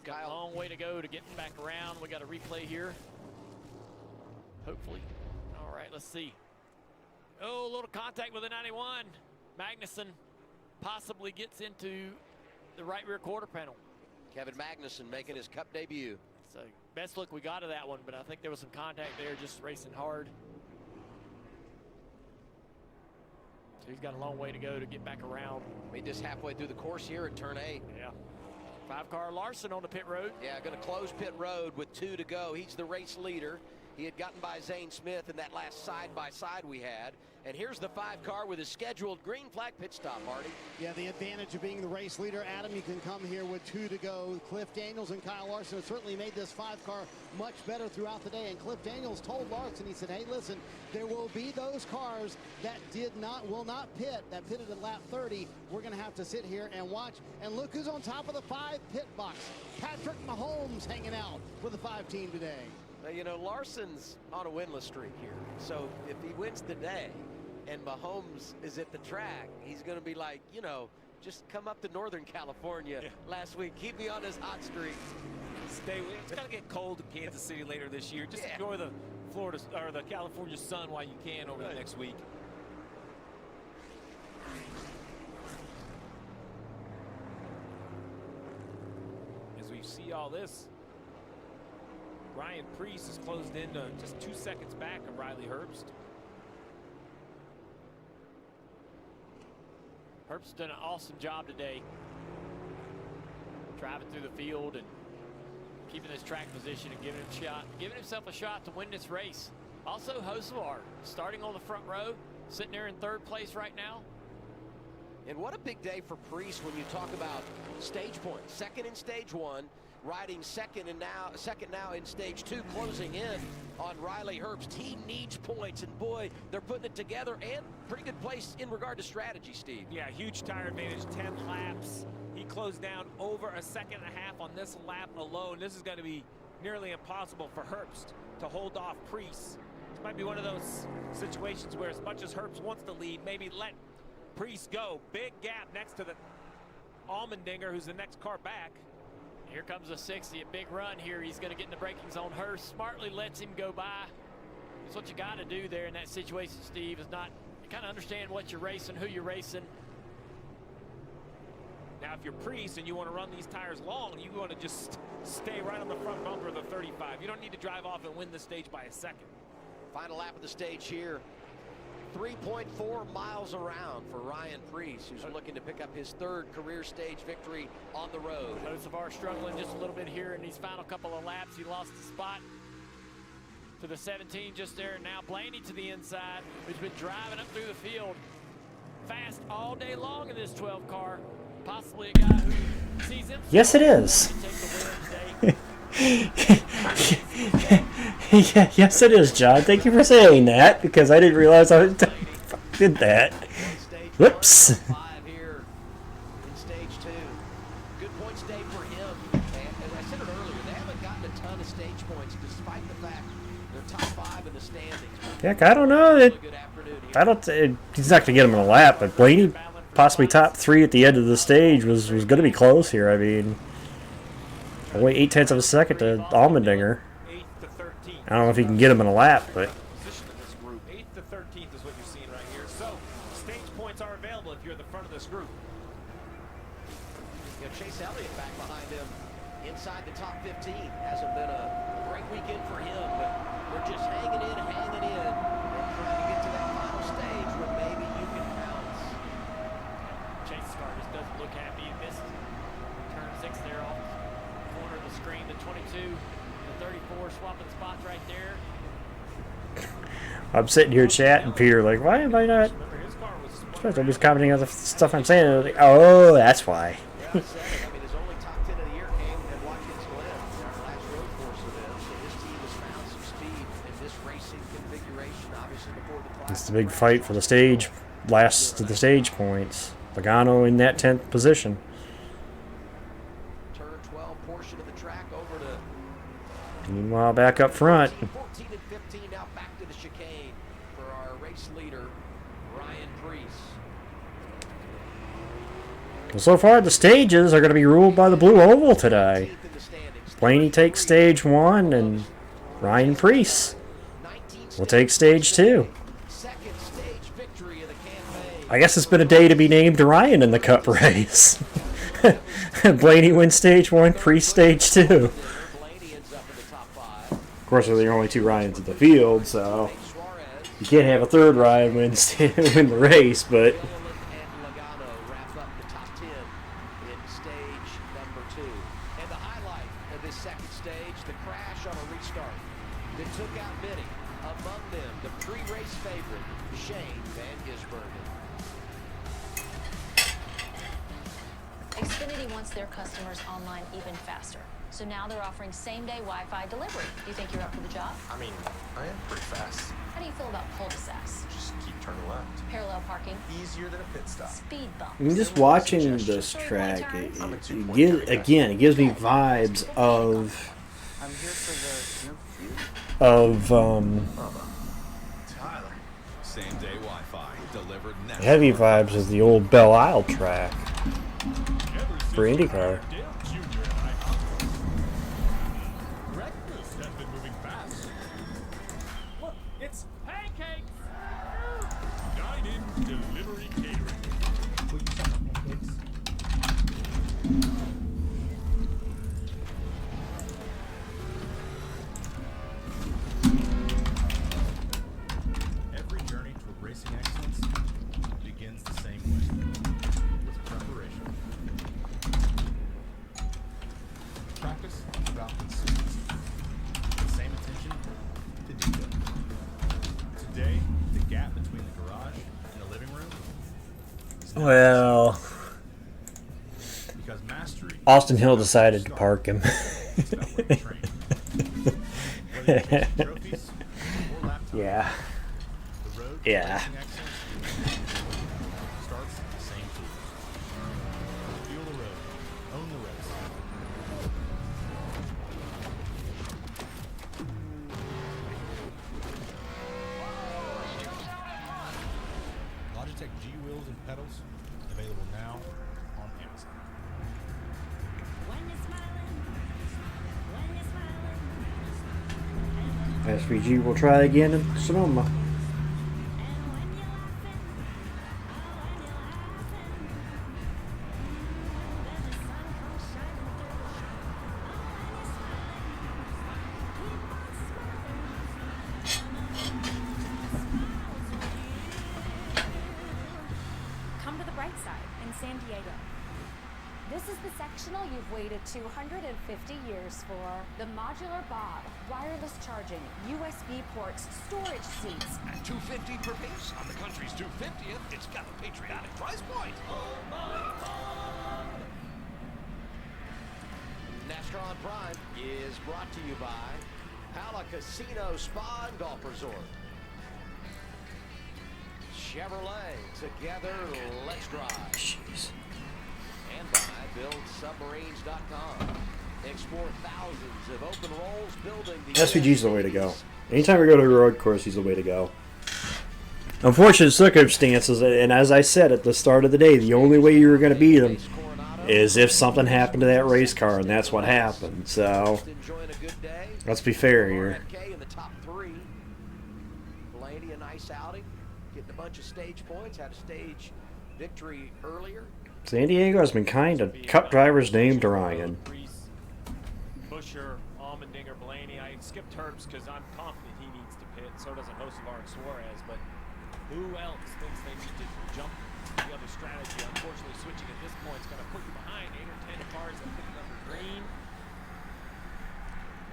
Got a long way to go to get back around. We got a replay here. Hopefully. All right, let's see. Oh, a little contact with the 91. Magnuson possibly gets into the right rear quarter panel. Kevin Magnuson making his Cup debut. So best look we got of that one, but I think there was some contact there, just racing hard. So he's got a long way to go to get back around. Made this halfway through the course here at turn 8. Yeah. 5-car Larson on the pit road. Yeah, going to close pit road with 2 to go. He's the race leader. He had gotten by Zane Smith in that last side-by-side we had. And here's the 5-car with his scheduled green flag pit stop, Marty. Yeah, the advantage of being the race leader, Adam, you can come here with 2 to go. Cliff Daniels and Kyle Larson have certainly made this 5-car much better throughout the day. And Cliff Daniels told Larson, he said, hey, listen, there will be those cars that will not pit, that pitted at lap 30. We're going to have to sit here and watch. And look who's on top of the 5 pit box. Patrick Mahomes hanging out with the 5 team today. Now, you know, Larson's on a winless streak here. So if he wins today and Mahomes is at the track, he's going to be like, you know, just come up to Northern California last week. Keep me on this hot streak. Stay with it. It's going to get cold in Kansas City later this year. Just enjoy the Florida or the California sun while you can over the next week. As we see all this, Ryan Preece is closed in just 2 seconds back of Riley Herbst. Herbst's done an awesome job today. Driving through the field and keeping his track position and giving himself a shot to win this race. Also, Hocevar starting on the front row, sitting there in 3rd place right now. And what a big day for Preece when you talk about stage points. 2nd in stage 1. Riding second now in stage 2, closing in on Riley Herbst. He needs points, and boy, they're putting it together, and pretty good place in regard to strategy, Steve. Yeah, huge tire advantage, 10 laps. He closed down over a 1.5 seconds on this lap alone. This is going to be nearly impossible for Herbst to hold off Priest. This might be one of those situations where as much as Herbst wants to lead, maybe let Priest go. Big gap next to the Allmendinger, who's the next car back. Here comes a 60, a big run here. He's going to get in the braking zone. Hurst smartly lets him go by. That's what you got to do there in that situation, Steve, is not kind of understand what you're racing, who you're racing. Now, if you're Priest and you want to run these tires long, you want to just stay right on the front bumper of the 35. You don't need to drive off and win the stage by a second. Final lap of the stage here. 3.4 miles around for Ryan Priest, who's looking to pick up his third career stage victory on the road. Osavar struggling just a little bit here in these final couple of laps. He lost the spot to the 17 just there. Now Blaney to the inside, who's been driving up through the field fast all day long in this 12 car. Possibly a guy who sees him. Yes, it is. Yeah, yes, it is, John. Thank you for saying that, because I didn't realize I did that. Whoops. Here in stage 2. Good points day for him. And as I said it earlier, they haven't gotten a ton of stage points, despite the fact they're top 5 in the standings. Heck, I don't know. He's not going to get him in a lap, but Blaney, possibly top 3 at the end of the stage, was going to be close here. I mean, only 0.8 of a second to Allmendinger. I don't know if he can get him in a lap, but. 8th to 13th is what you're seeing right here. So, stage points are available if you're at the front of this group. You know, Chase Elliott back behind him inside the top 15. Hasn't been a great weekend for him, but they're just hanging in, and trying to get to that final stage where maybe you can bounce. Chase's car just doesn't look happy. He missed turn 6 there off the corner of the screen. The 22, the 34 swapping spots right there. I'm sitting here chatting, Peter, like, why am I not? Nobody's commenting on the stuff I'm saying. I was like, oh, that's why. It's the big fight for the stage, last to the stage points. Logano in that 10th position. Turn 12 portion of the track over to. Meanwhile, back up front. 14 and 15 now back to the chicane for our race leader, Ryan Priest. Well, so far, the stages are going to be ruled by the blue oval today. Blaney takes stage 1, and Ryan Priest will take stage 2. I guess it's been a day to be named Ryan in the Cup race. Blaney wins stage 1, Priest stage 2. Of course, there are only 2 Ryans in the field, so you can't have a third Ryan win the race, but. Their customers online even faster. So now they're offering same-day Wi-Fi delivery. Do you think you're up for the job? I mean, I am pretty fast. How do you feel about cul-de-sacs? Just keep turning left. Parallel parking? Easier than a pit stop. Speed bumps? I'm just watching this track. It gives me vibes of. I'm here for Tyler. Same-day Wi-Fi delivered next. Heavy vibes of the old Belle Isle track. For IndyCar. Breakfast has been moving fast. Look, it's pancakes. Dine-in delivery catering. Will you send the pancakes? Every journey toward racing excellence begins the same way, with preparation. Practice is about consistency. The same attention to detail. Today, the gap between the garage and the living room is now Well, because mastery. Austin Hill decided to park him. Yeah. Yeah. Starts at the same tools. Feel the road. Own the race. electric G wheels and pedals, available now on Amazon. SVG will try again in Sonoma. Come to the bright side in San Diego. This is the sectional you've waited 250 years for. The modular Bob, wireless charging, USB ports, storage seats. At $250 per piece on the country's 250th, it's got a patriotic price point. Nastron Prime is brought to you by Pala Casino Spa and Golf Resort. Chevrolet, together, let's drive. Jeez. And by BuildSubmarines.com. Explore thousands of open rolls building the SVG's the way to go. Anytime we go to a road course, he's the way to go. Unfortunate circumstances, and as I said at the start of the day, the only way you were going to beat him is if something happened to that race car, and that's what happened. So, let's be fair here. in the top three. Blaney, a nice outing. Getting a bunch of stage points. Had a stage victory earlier. San Diego has been kind to Cup drivers named Ryan. Busher, Allmendinger, Blaney. I skipped Herbst because I'm confident he needs to pit. So doesn't Joseph Suarez. But who else thinks they need to jump the other strategy? Unfortunately, switching at this point is going to put you behind 8 or 10 cars that put under green.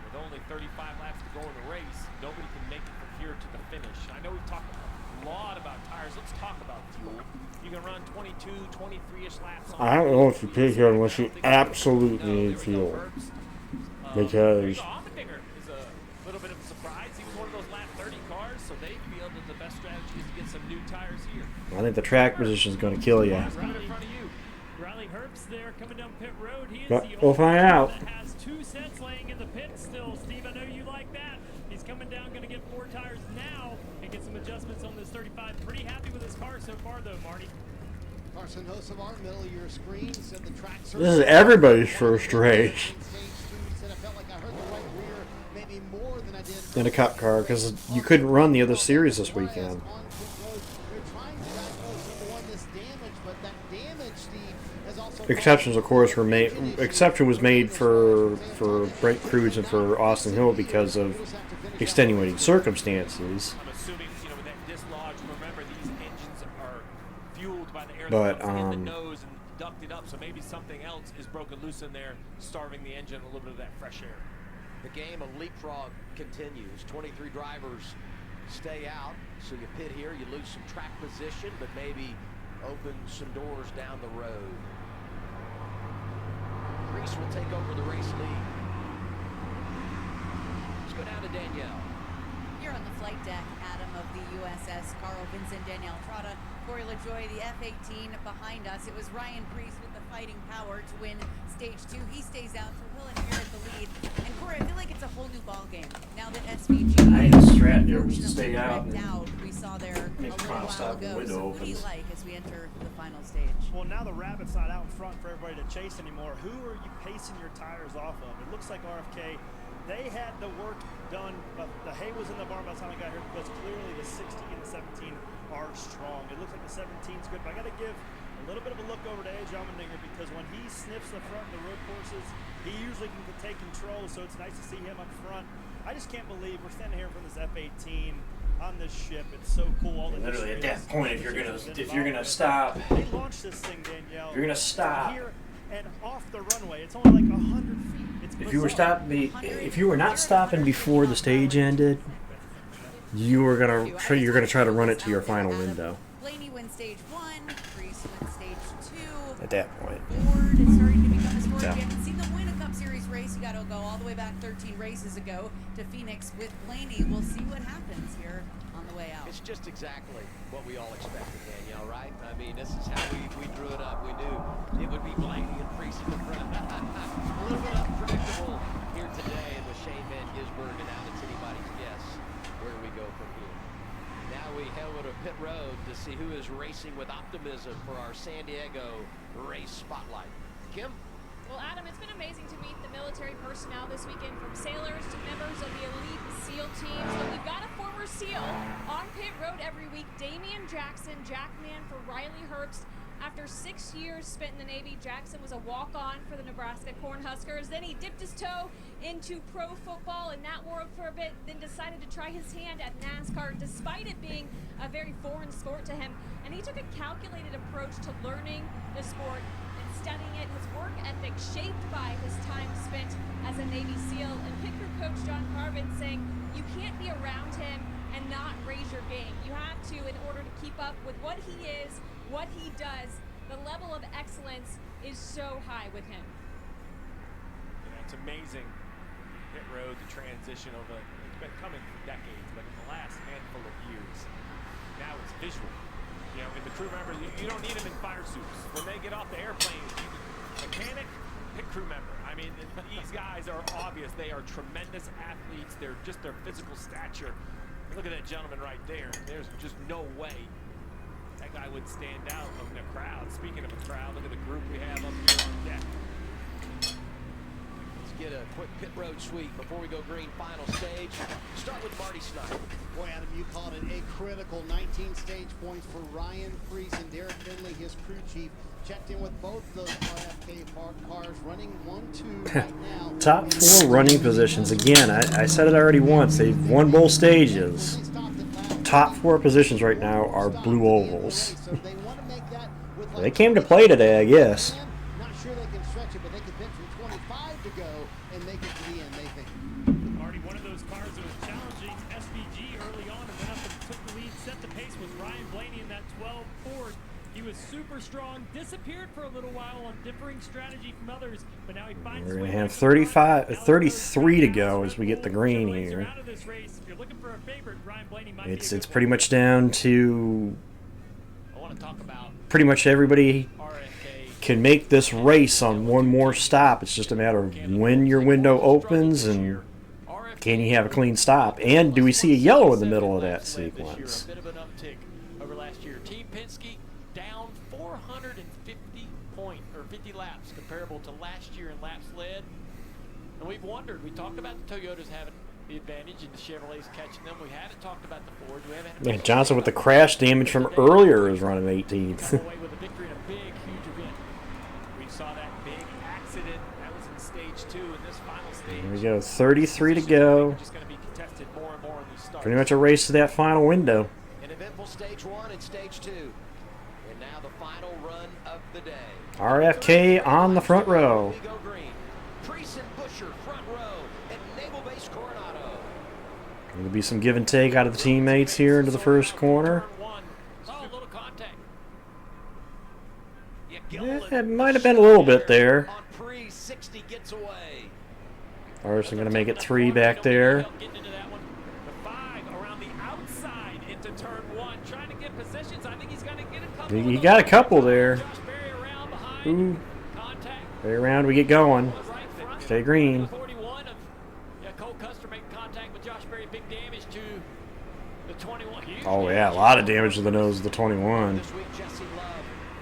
With only 35 laps to go in the race, nobody can make it from here to the finish. I know we've talked a lot about tires. Let's talk about fuel. You can run 22, 23-ish laps on. I don't know if you pit here unless you absolutely need fuel. Because Allmendinger is a little bit of a surprise. He was one of those lap 30 cars, so they feel that the best strategy is to get some new tires here. I think the track position is going to kill you. Right in front of you. Riley Herbst there coming down pit road. He is But the we'll only find one out. that has 2 sets laying in the pit still. Steve, I know you like that. He's coming down, going to get 4 tires now and get some adjustments on this 35. Pretty happy with his car so far, though, Marty. Carson Hocevar, middle of your screen, said the track This is everybody's first race in a Cup car because you couldn't run the other series this weekend. Exceptions, of course, were made. Exception was made for Brent Cruz and for Austin Hill because of extenuating circumstances. I'm assuming, with that dislodge, remember these engines are fueled by the air But, that comes in the nose and ducted up, so maybe something else is broken loose in there, starving the engine a little bit of that fresh air. The game of leapfrog continues. 23 drivers stay out, so you pit here, you lose some track position, but maybe open some doors down the road. Reese will take over the race lead. Let's go down to Danielle. Here on the flight deck, Adam of the USS Carl Vincent, Danielle Trotta, Corey LaJoie, the F-18 behind us. It was Ryan Preece with the fighting power to win Stage 2. He stays out, so he'll inherit the lead. And Corey, I feel like it's a whole new ball game now that SVG. I think the strat here was to stay out and We saw there a make the little final while stop ago. window So what do you opens. like as we enter the final stage? Well, now the rabbit's not out in front for everybody to chase anymore. Who are you pacing your tires off of? It looks like RFK. They had the work done, but the hay was in the barn by the time I got here because clearly the 16 and the 17 are strong. It looks like the 17's good, but I got to give a little bit of a look over to A.J. Allmendinger because when he sniffs the front of the road courses, he usually can take control, so it's nice to see him up front. I just can't believe we're standing here in front of this F-18 on this ship. It's so cool. All the Literally at that point, if you're gonna stop, they launched this thing, Danielle. you're gonna stop. Here and off the runway, it's only like 100 feet. It's If you were not stopping before the stage ended, you're gonna try to run it to your final window. Blaney wins Stage 1, Preece wins Stage 2. At that point. Ford is starting to become a story. Yeah. We haven't seen them win a Cup Series race. You got to go all the way back 13 races ago to Phoenix with Blaney. We'll see what happens here on the way out. It's just exactly what we all expected, Danielle, right? I mean, this is how we drew it up. We knew it would be Blaney and Preece in the front. A little bit unpredictable here today with Shane Van Gisbergen, and now it's anybody's guess where we go from here. Now we head over to pit road to see who is racing with optimism for our San Diego race spotlight. Kim? Well, Adam, it's been amazing to meet the military personnel this weekend, from sailors to members of the elite SEAL teams. But we've got a former SEAL on pit road every week, Damian Jackson, Jackman for Riley Herbst. After 6 years spent in the Navy, Jackson was a walk-on for the Nebraska Cornhuskers. Then he dipped his toe into pro football in that world for a bit, then decided to try his hand at NASCAR, despite it being a very foreign sport to him. And he took a calculated approach to learning the sport and studying it. His work ethic shaped by his time spent as a Navy SEAL. And pit crew coach John Carvin saying, you can't be around him and not raise your game. You have to in order to keep up with what he is, what he does. The level of excellence is so high with him. Yeah, it's amazing. Pit road, the transition over, it's been coming for decades, but in the last handful of years, now it's visual. You know, and the crew members, you don't need them in fire suits. When they get off the airplane, mechanic, pit crew member. I mean, these guys are obvious. They are tremendous athletes. They're just their physical stature. Look at that gentleman right there. There's just no way that guy would stand out in a crowd. Speaking of a crowd, look at the group we have up here on deck. Let's get a quick pit road sweep before we go green final stage. Start with Marty Snyder. Boy, Adam, you called it a critical 19 stage points for Ryan Preece and Derek Finley, his crew chief. Checked in with both the RFK cars, running 1-2 right now. Top 4 running positions. Again, I said it already once. They've won both stages. Top 4 positions right now are blue ovals. They came to play today, I guess. Not sure they can stretch it, but they could pit from 25 to go and make it to the end, they think. Marty, one of those cars that was challenging SVG early on and went up and took the lead, set the pace with Ryan Blaney in that 12 Ford. He was super strong, disappeared for a little while on differing strategy from others, but now he finds We're going to have 33 to go as we get the green here. It's pretty much down to pretty much everybody can make this race on one more stop. It's just a matter of when your window opens and can you have a clean stop, and do we see a yellow in the middle of that sequence? A bit of an uptick over last year. Team Penske down 50 laps comparable to last year in laps led. And we've wondered, we talked about the Toyotas having the advantage and the Chevrolets catching them. We haven't talked about the Fords. We haven't had Johnson with the crash damage from earlier is running 18th. away with a victory in a big, huge event. We saw that big accident. That was in stage 2 in this final stage. There we go, 33 to go. Just going to be contested more and more in these starts. Pretty much a race to that final window. An eventful stage 1 and stage 2. And now the final run of the day. RFK on the front row. We go green. Preece and Busher front row at Naval Base Coronado. There'll be some give and take out of the teammates here into the first corner. It might have been a little bit there. Larson going to make it 3 back there. He got a couple there. Ooh. Stay around, we get going. Stay green. Oh yeah, a lot of damage to the nose of the 21. This week, Jesse Love,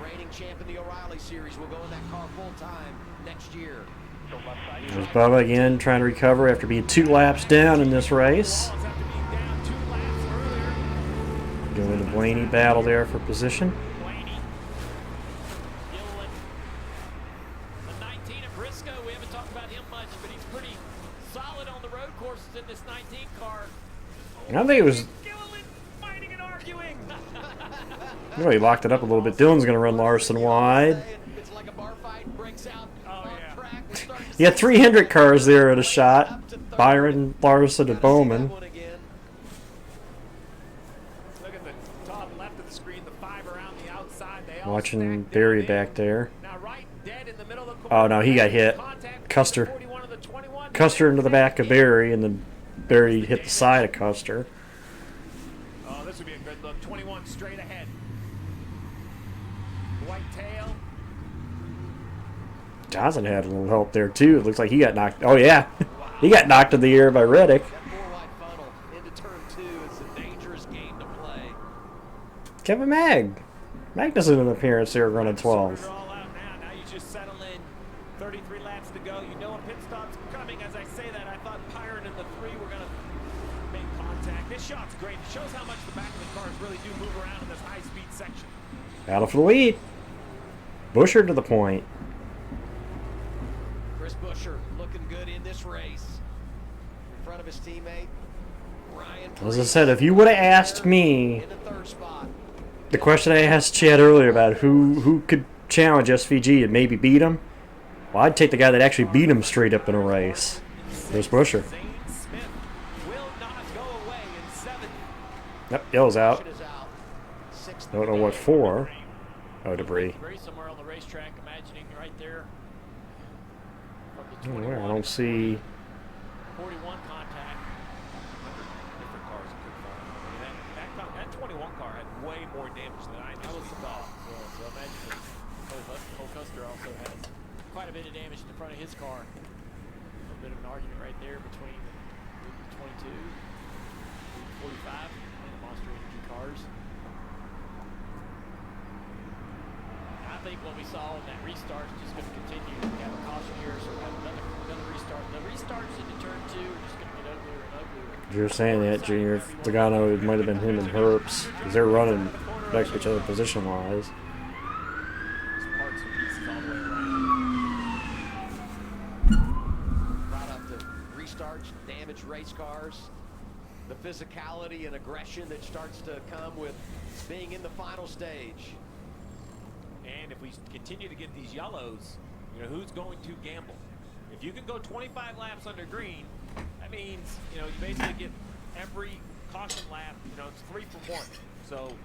reigning champ in the O'Reilly Series, will go in that car full time next year. There's Bubba again trying to recover after being 2 laps down in this race. Going to Blaney battle there for position. I think it was. Oh, he locked it up a little bit. Dylan's going to run Larson wide. He had 3 Hendrick cars there at a shot. Byron, Larson, and Bowman. Watching Barry back there. Oh no, he got hit. Custer into the back of Barry, and then Barry hit the side of Custer. Oh, this would be a good look. 21 straight ahead. White tail. Johnson had a little help there too. It looks like he got knocked. Oh yeah, he got knocked in the air by Reddick. It's a dangerous game to play. Kevin Magnussen an appearance here running 12. All out now. Now you just settle in. 33 laps to go. You know a pit stop's coming. As I say that, I thought Pyron and the 3 were going to make contact. This shot's great. It shows how much the back of the cars really do move around in this high-speed section. Battle for the lead. Busher to the point. Chris Buescher looking good in this race. In front of his teammate, Ryan. As I said, if you would have asked me in the 3rd spot. the question I asked Chad earlier about who could challenge SVG and maybe beat him, well, I'd take the guy that actually beat him straight up in a race. There's Busher. Yep, yellow's out. Don't know what for. Oh, debris. Somewhere on the racetrack, imagining right there. Where? I don't see. 41 contact. Different cars could fall. That 21 car had way more damage than I initially thought. So imagine Cole Custer also has quite a bit of damage in the front of his car. A little bit of an argument right there between the 22, 45, and the Monster Energy cars. I think what we saw in that restart is just going to continue. We have a caution here, so we have another restart. The restarts into turn 2 are just going to get uglier and uglier. You're saying that, Junior. Logano, it might have been him and Herbst, because they're running back to each other position-wise. Parts and pieces all the way around. Brought up the restarts, damaged race cars, the physicality and aggression that starts to come with being in the final stage. And if we continue to get these yellows, you know, who's going to gamble? If you can go 25 laps under green, that means, you know, you basically get every caution lap, you know, it's 3 for 1. So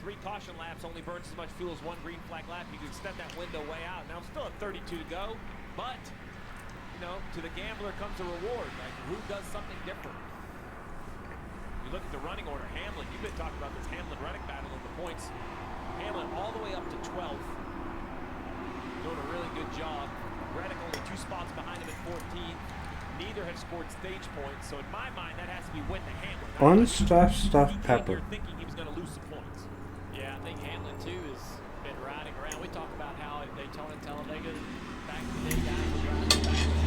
3 caution laps only burns as much fuel as 1 green flag lap. You can extend that window way out. Now, still at 32 to go, but, you know, to the gambler comes a reward. Like, who does something different? You look at the running order, Hamlin, you've been talking about this Hamlin-Reddick battle in the points. Hamlin all the way up to 12th. Doing a really good job. Reddick only 2 spots behind him at 14th. Neither have scored stage points, so in my mind, that has to be win to Hamlin. Unstuffed pepper. You're thinking he was going to lose some points. Yeah, I think Hamlin, too, has been riding around. We talked about how at Daytona and Talladega, back in the day, guys were driving back and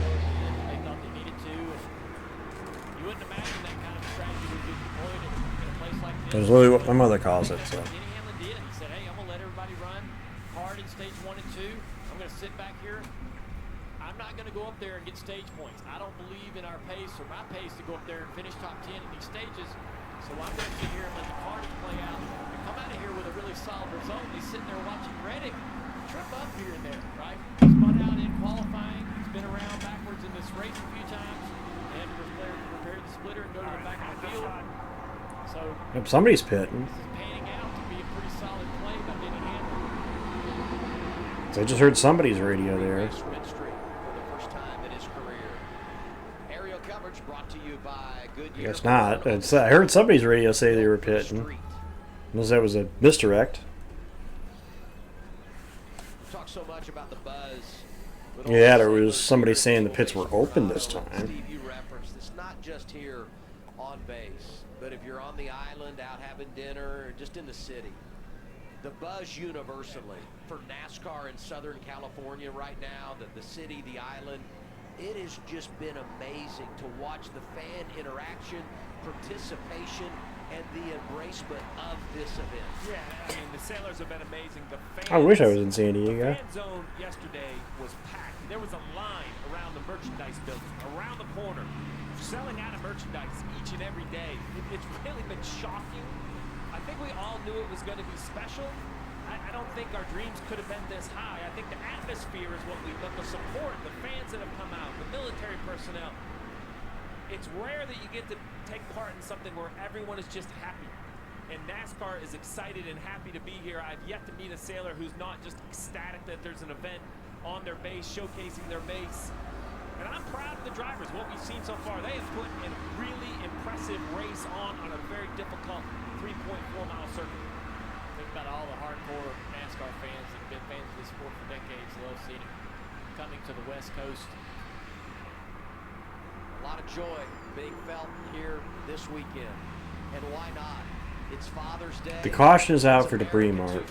forth, and they thought they needed to. And you wouldn't imagine that kind of strategy would be deployed in a place like this. That's really what my mother calls it, so. Denny Hamlin did. He said, hey, I'm going to let everybody run hard in stage 1 and 2. I'm going to sit back here. I'm not going to go up there and get stage points. I don't believe in our pace or my pace to go up there and finish top 10 in these stages. So I'm going to sit here and let the carnage play out and come out of here with a really solid result. And he's sitting there watching Reddick trip up here and there, right? He spun out in qualifying. He's been around backwards in this race a few times. And to repair the splitter and go to the back of the field. So Yep, somebody's pitting. this is panning out to be a pretty solid play by Denny Hamlin. So I just heard somebody's radio there. I guess not. I heard somebody's radio say they were pitting. Unless that was a misdirect. Talk so much about the buzz. Yeah, there was somebody saying the pits were open this time. Steve, you referenced it's not just here on base, but if you're on the island, out having dinner, or just in the city. The buzz universally for NASCAR in Southern California right now, the city, the island, it has just been amazing to watch the fan interaction, participation, and the embracement of this event. Yeah, I mean, the sailors have been amazing. The fans, I wish I was in San Diego. The fan zone yesterday was packed. There was a line around the merchandise building, around the corner, selling out of merchandise each and every day. It's really been shocking. I think we all knew it was going to be special. I don't think our dreams could have been this high. I think the atmosphere is what the support, the fans that have come out, the military personnel. It's rare that you get to take part in something where everyone is just happy. And NASCAR is excited and happy to be here. I've yet to meet a sailor who's not just ecstatic that there's an event on their base, showcasing their base. And I'm proud of the drivers, what we've seen so far. They have put in a really impressive race on a very difficult 3.4-mile circuit. Think about all the hardcore NASCAR fans that have been fans of this sport for decades. They'll see it coming to the West Coast. A lot of joy being felt here this weekend. And why not? It's Father's Day. The caution is out for debris mark.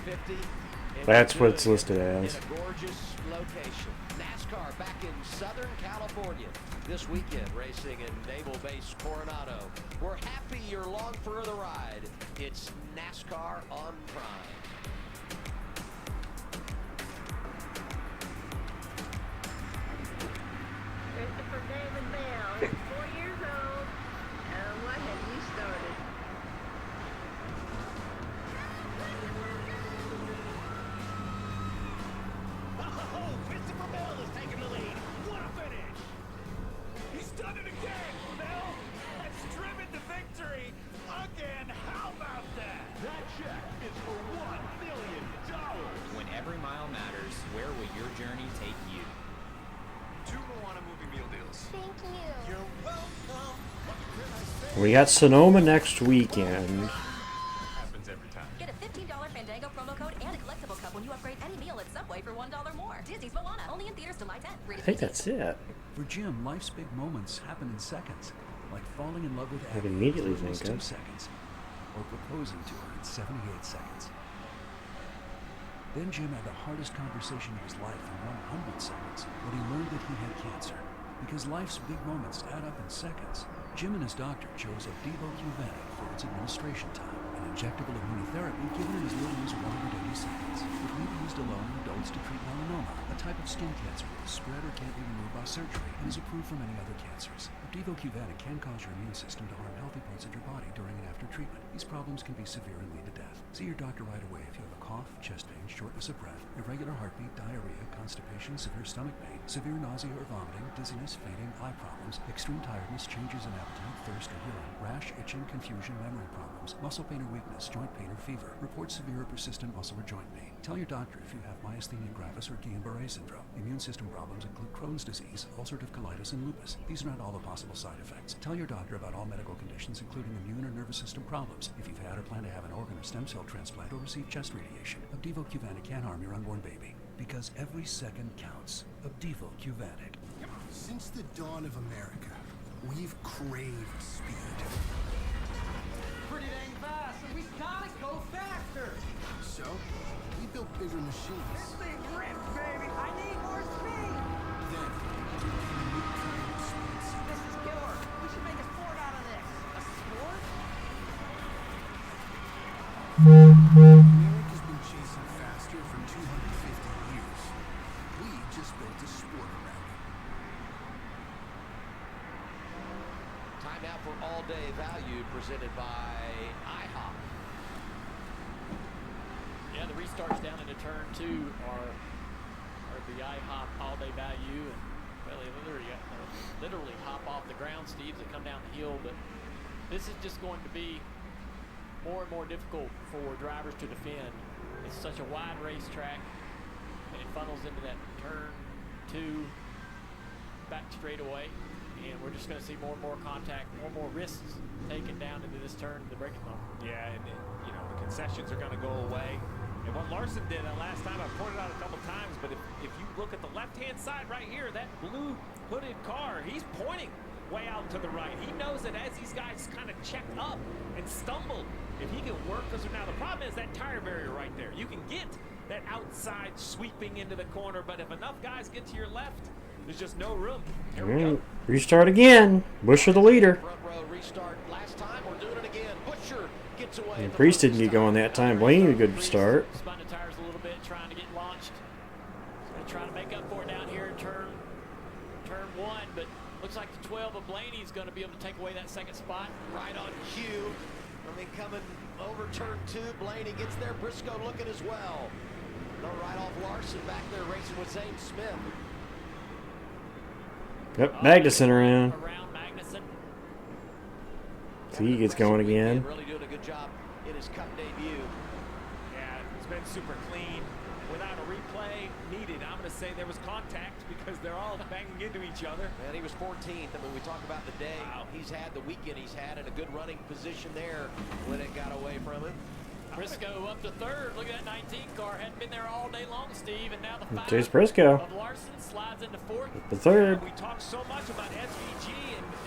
That's what it's listed as. In a gorgeous location. NASCAR back in Southern California this weekend, racing in Naval Base Coronado. We're happy you're along for the ride. It's NASCAR on Prime. Christopher David Bell, 4 years old. What have you started? Oh, Christopher Bell is taking the lead. What a finish! He's done it again. Bell has driven to victory again. How about that? That check is for $1 million. When every mile matters, where will your journey take you? 2 Moana movie meal deals. Thank you. You're welcome. We got Sonoma next weekend. Happens every time. Get a $15 Fandango promo code and a collectible cup when you upgrade any meal at Subway for $1 more. Disney's Moana, only in theaters July 10th. I think that's it. For Jim, life's big moments happen in seconds, like falling in love with I Abby immediately in almost think 2 of. seconds, or proposing to her in 78 seconds. Then Jim had the hardest conversation of his life in 100 seconds when he learned that he had cancer. Because life's big moments add up in seconds, Jim and his doctor chose Opdivo Qvantig for its administration time, an injectable immunotherapy given in as little as 180 seconds. It may be used alone in adults to treat melanoma, a type of skin cancer that is spread or can't be removed by surgery, and is approved for many other cancers. Opdivo Qvantig can cause your immune system to harm healthy parts of your body during and after treatment. These problems can be severe and lead to death. See your doctor right away if you have a cough, chest pain, shortness of breath, irregular heartbeat, diarrhea, constipation, severe stomach pain, severe nausea or vomiting, dizziness, fainting, eye problems, extreme tiredness, changes in appetite, thirst or urine, rash, itching, confusion, memory problems, muscle pain or weakness, joint pain or fever. Report severe or persistent muscle or joint pain. Tell your doctor if you have myasthenia gravis or Guillain-Barré syndrome. Immune system problems include Crohn's disease, ulcerative colitis, and lupus. These are not all the possible side effects. Tell your doctor about all medical conditions, including immune or nervous system problems. If you've had or plan to have an organ or stem cell transplant or receive chest radiation, Opdivo Qvantig can harm your unborn baby. Because every second counts. Opdivo Qvantig. Since the dawn of America, we've craved speed. Pretty dang fast, and we gotta go faster. So, we built bigger machines. This thing rips, baby. I need more speed. Then, came a new kind of speed. This is killer. We should make a sport out of this. A sport? America's been chasing faster for 250 years. We just built a sport around it. Time out for all-day value presented by IHOP. Yeah, the restarts down into turn 2 are the IHOP all-day value, and well, they literally hop off the ground, Steve, that come down the hill. But this is just going to be more and more difficult for drivers to defend. It's such a wide racetrack, and it funnels into that turn 2 back straightaway, and we're just going to see more and more contact, more and more risks taken down into this turn, the braking zone. Yeah, and you know, the concessions are going to go away. And what Larson did that last time, I pointed out a couple times, but if you look at the left-hand side right here, that blue hooded car, he's pointing way out to the right. He knows that as these guys kind of check up and stumble, if he can work this now, the problem is that tire barrier right there. You can get that outside sweeping into the corner, but if enough guys get to your left, there's just no room. Here we go. Restart again. Busher the leader. Front row restart last time. We're doing it again. Busher gets away. And Priest didn't get going that time. Blaney a good start. Spun the tires a little bit, trying to get launched. Going to try to make up for it down here in turn 1, but looks like the 12 of Blaney's going to be able to take away that second spot. Right on cue. I mean, coming over turn 2, Blaney gets there. Briscoe looking as well. No right off Larson back there racing with Zane Smith. Yep, Magnuson around. Around Magnuson. See, he gets going again. Really doing a good job in his Cup debut. Yeah, it's been super clean. Without a replay needed, I'm going to say there was contact because they're all banging into each other. And he was 14th. I mean, we talk about the day he's had, the weekend he's had, in a good running position there when it got away from him. Briscoe up to third. Look at that 19 car. Hadn't been there all day long, Steve. And now the Chase Briscoe. of Larson slides into fourth. The third. We talked so much about SVG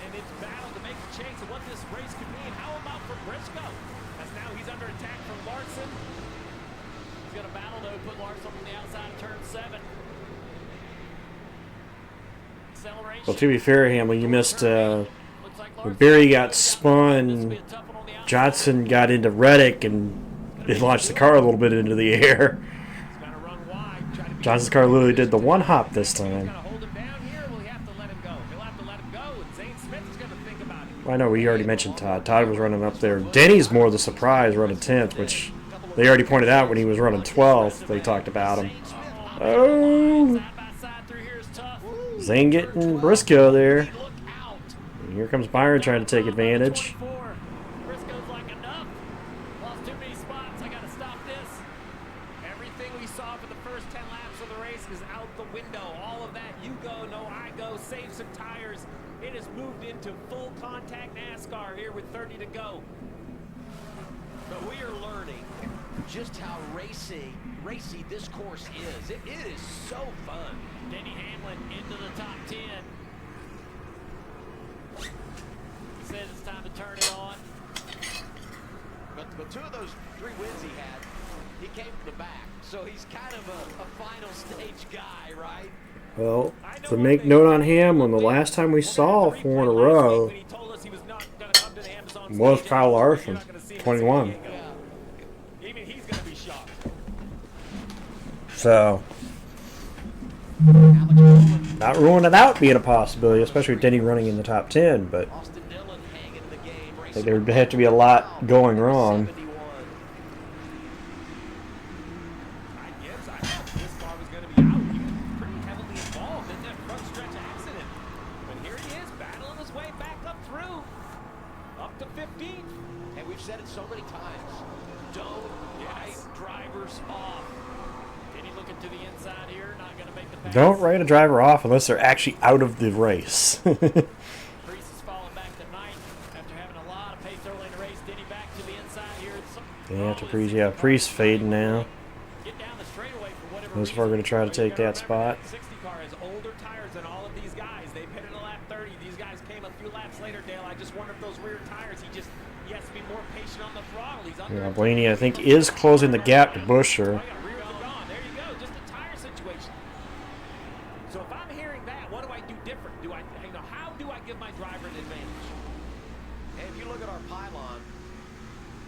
and its battle to make the chase and what this race could mean. How about for Briscoe? As now he's under attack from Larson. He's going to battle, though, put Larson on the outside of turn 7. Acceleration. Well, to be fair, Hamlin, you missed when Barry got spun. Johnson got into Reddick and it launched the car a little bit into the air. Johnson's car literally did the one hop this time. I know we already mentioned Todd. Todd was running up there. Denny's more the surprise, running 10th, which they already pointed out when he was running 12th. They talked about him. Oh! Zane getting Briscoe there. And here comes Byron trying to take advantage. Briscoe's like, enough. Lost too many spots. I got to stop this. Everything we saw for the first 10 laps of the race is out the window. All of that, you go, no, I go, save some tires. It has moved into full contact NASCAR here with 30 to go. But we are learning just how racy this course is. It is so fun. Denny Hamlin into the top 10. He says it's time to turn it on. But 2 of those 3 wins he had, he came from the back. So he's kind of a final stage guy, right? Well, to make note on Hamlin, the last time we saw 4 in a row was Kyle Larson, 21. Even he's going to be shocked. So, not ruling it out being a possibility, especially with Denny running in the top 10, but I think there would have to be a lot going wrong. Said it so many times. Don't write drivers off. Denny looking to the inside here, not going to make the pass. Don't write a driver off unless they're actually out of the race. Priest is falling back to 9th after having a lot of pace early in the race. Denny back to the inside here. Yeah, Priest fading now. Get down the straightaway for whatever Those are going to try to take that spot. 60 car has older tires than all of these guys. They pitted a lap 30. These guys came a few laps later, Dale. I just wonder if those rear tires, he has to be more patient on the throttle. He's under Blaney, I think, is closing the gap to Busher. There you go, just a tire situation. So if I'm hearing that, what do I do different? How do I give my driver an advantage? And if you look at our pylon,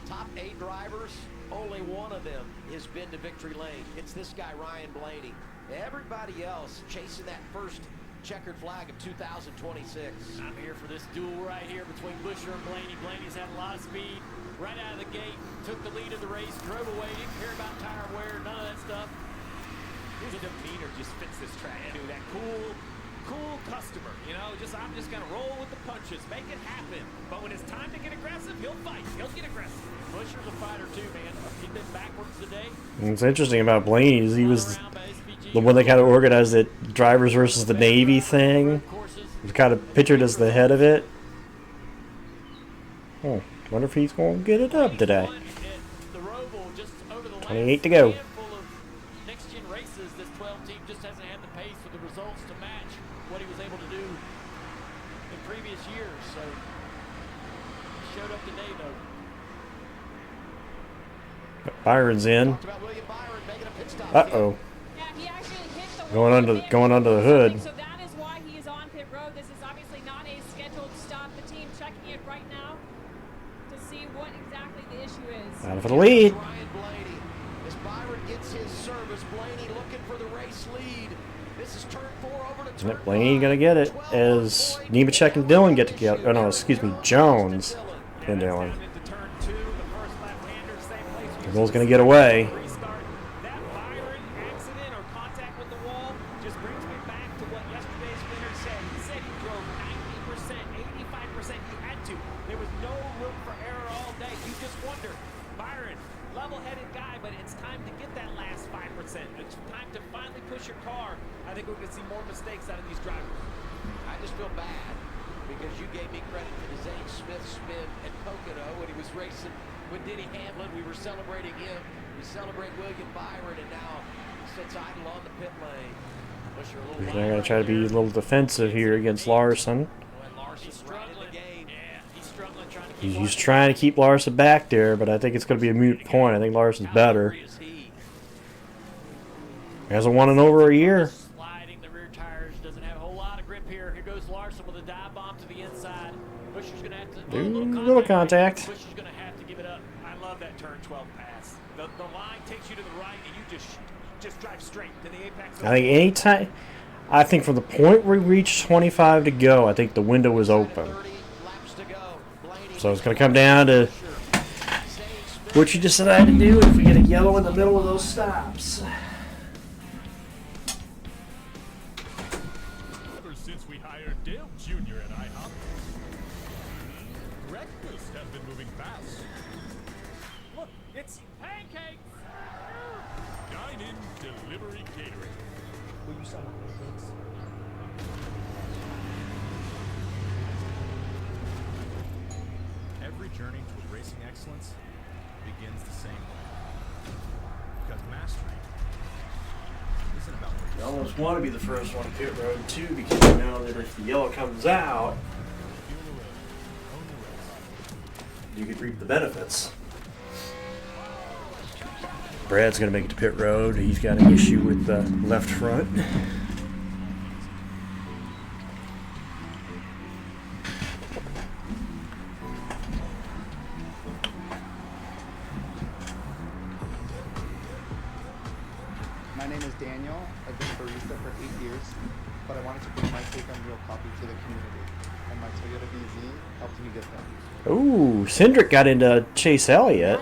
top 8 drivers, only one of them has been to victory lane. It's this guy, Ryan Blaney. Everybody else chasing that first checkered flag of 2026. I'm here for this duel right here between Busher and Blaney. Blaney's had a lot of speed right out of the gate, took the lead of the race, drove away, didn't care about tire wear, none of that stuff. His demeanor just fits this track, too. That cool customer, I'm just gonna roll with the punches, make it happen. But when it's time to get aggressive, he'll fight, he'll get aggressive. Busher's a fighter too, man. He's been backwards today. What's interesting about Blaney is he was the one that kind of organized it, drivers versus the Navy thing. He was kind of pictured as the head of it. Oh, wonder if he's going to get it up today. 28 to go. Next gen races, this 12 team just hasn't had the pace or the results to match what he was able to do in previous years. So he showed up today, though. Byron's in. Uh-oh. Going under the hood. So that is why he is on pit road. This is obviously not a scheduled stop. The team checking it right now to see what exactly the issue is. Out for the lead. Ryan Blaney. As Byron gets his service, Blaney looking for the race lead. This is turn 4 over to turn 5. Blaney gonna get it as Nemechek and Dillon get together. Oh no, excuse me, Jones and Dillon. Bill's gonna get away. with Denny Hamlin. We were celebrating him. We celebrate William Byron, and now he sits idle on the pit lane. Busher a little They're going to try to be a little defensive here against Larson. Larson's right in the game. Yeah, he's struggling trying to keep He's trying to keep Larson back there, but I think it's going to be a moot point. I think Larson's better. He hasn't won in over a year. sliding the rear tires. Doesn't have a whole lot of grip here. Here goes Larson with a dive bomb to the inside. Busher's going to have to do a Little contact. Busher's going to have to give it up. I love that turn 12 pass. The line takes you to the right, and you just drive straight to the apex. I think anytime, I think from the point we reached 25 to go, I think the window was open. So it's going to come down to what you decide to do if we get a yellow in the middle of those stops. Ever since we hired Dale Jr. at IHOP, breakfast has been moving fast. Look, it's pancakes. Dine-in delivery catering. Will you sign up pancakes? Every journey toward racing excellence begins the same way. Because mastery isn't about where You you almost want to be the first one to pit road too, because you know that if the yellow comes out, you could reap the benefits. Brad's going to make it to pit road. He's got an issue with the left front. My name is Daniel. I've been a barista for 8 years, but I wanted to bring my take on real coffee to the community, and my Toyota BZ helped me get there. Ooh, Cindric got into Chase Elliott.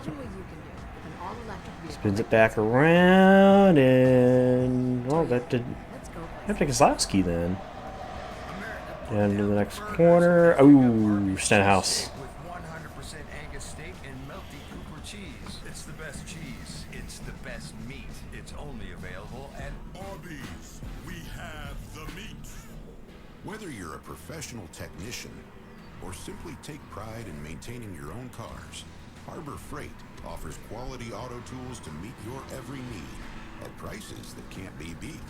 Spins it back around, and oh, that did. Have to Keselowski then. And to the next corner. Ooh, Stenhouse. With 100% Angus steak and melty Cooper cheese. It's the best cheese. It's the best meat. It's only available at Arby's. We have the meat. Whether you're a professional technician or simply take pride in maintaining your own cars, Harbor Freight offers quality auto tools to meet your every need at prices that can't be beat.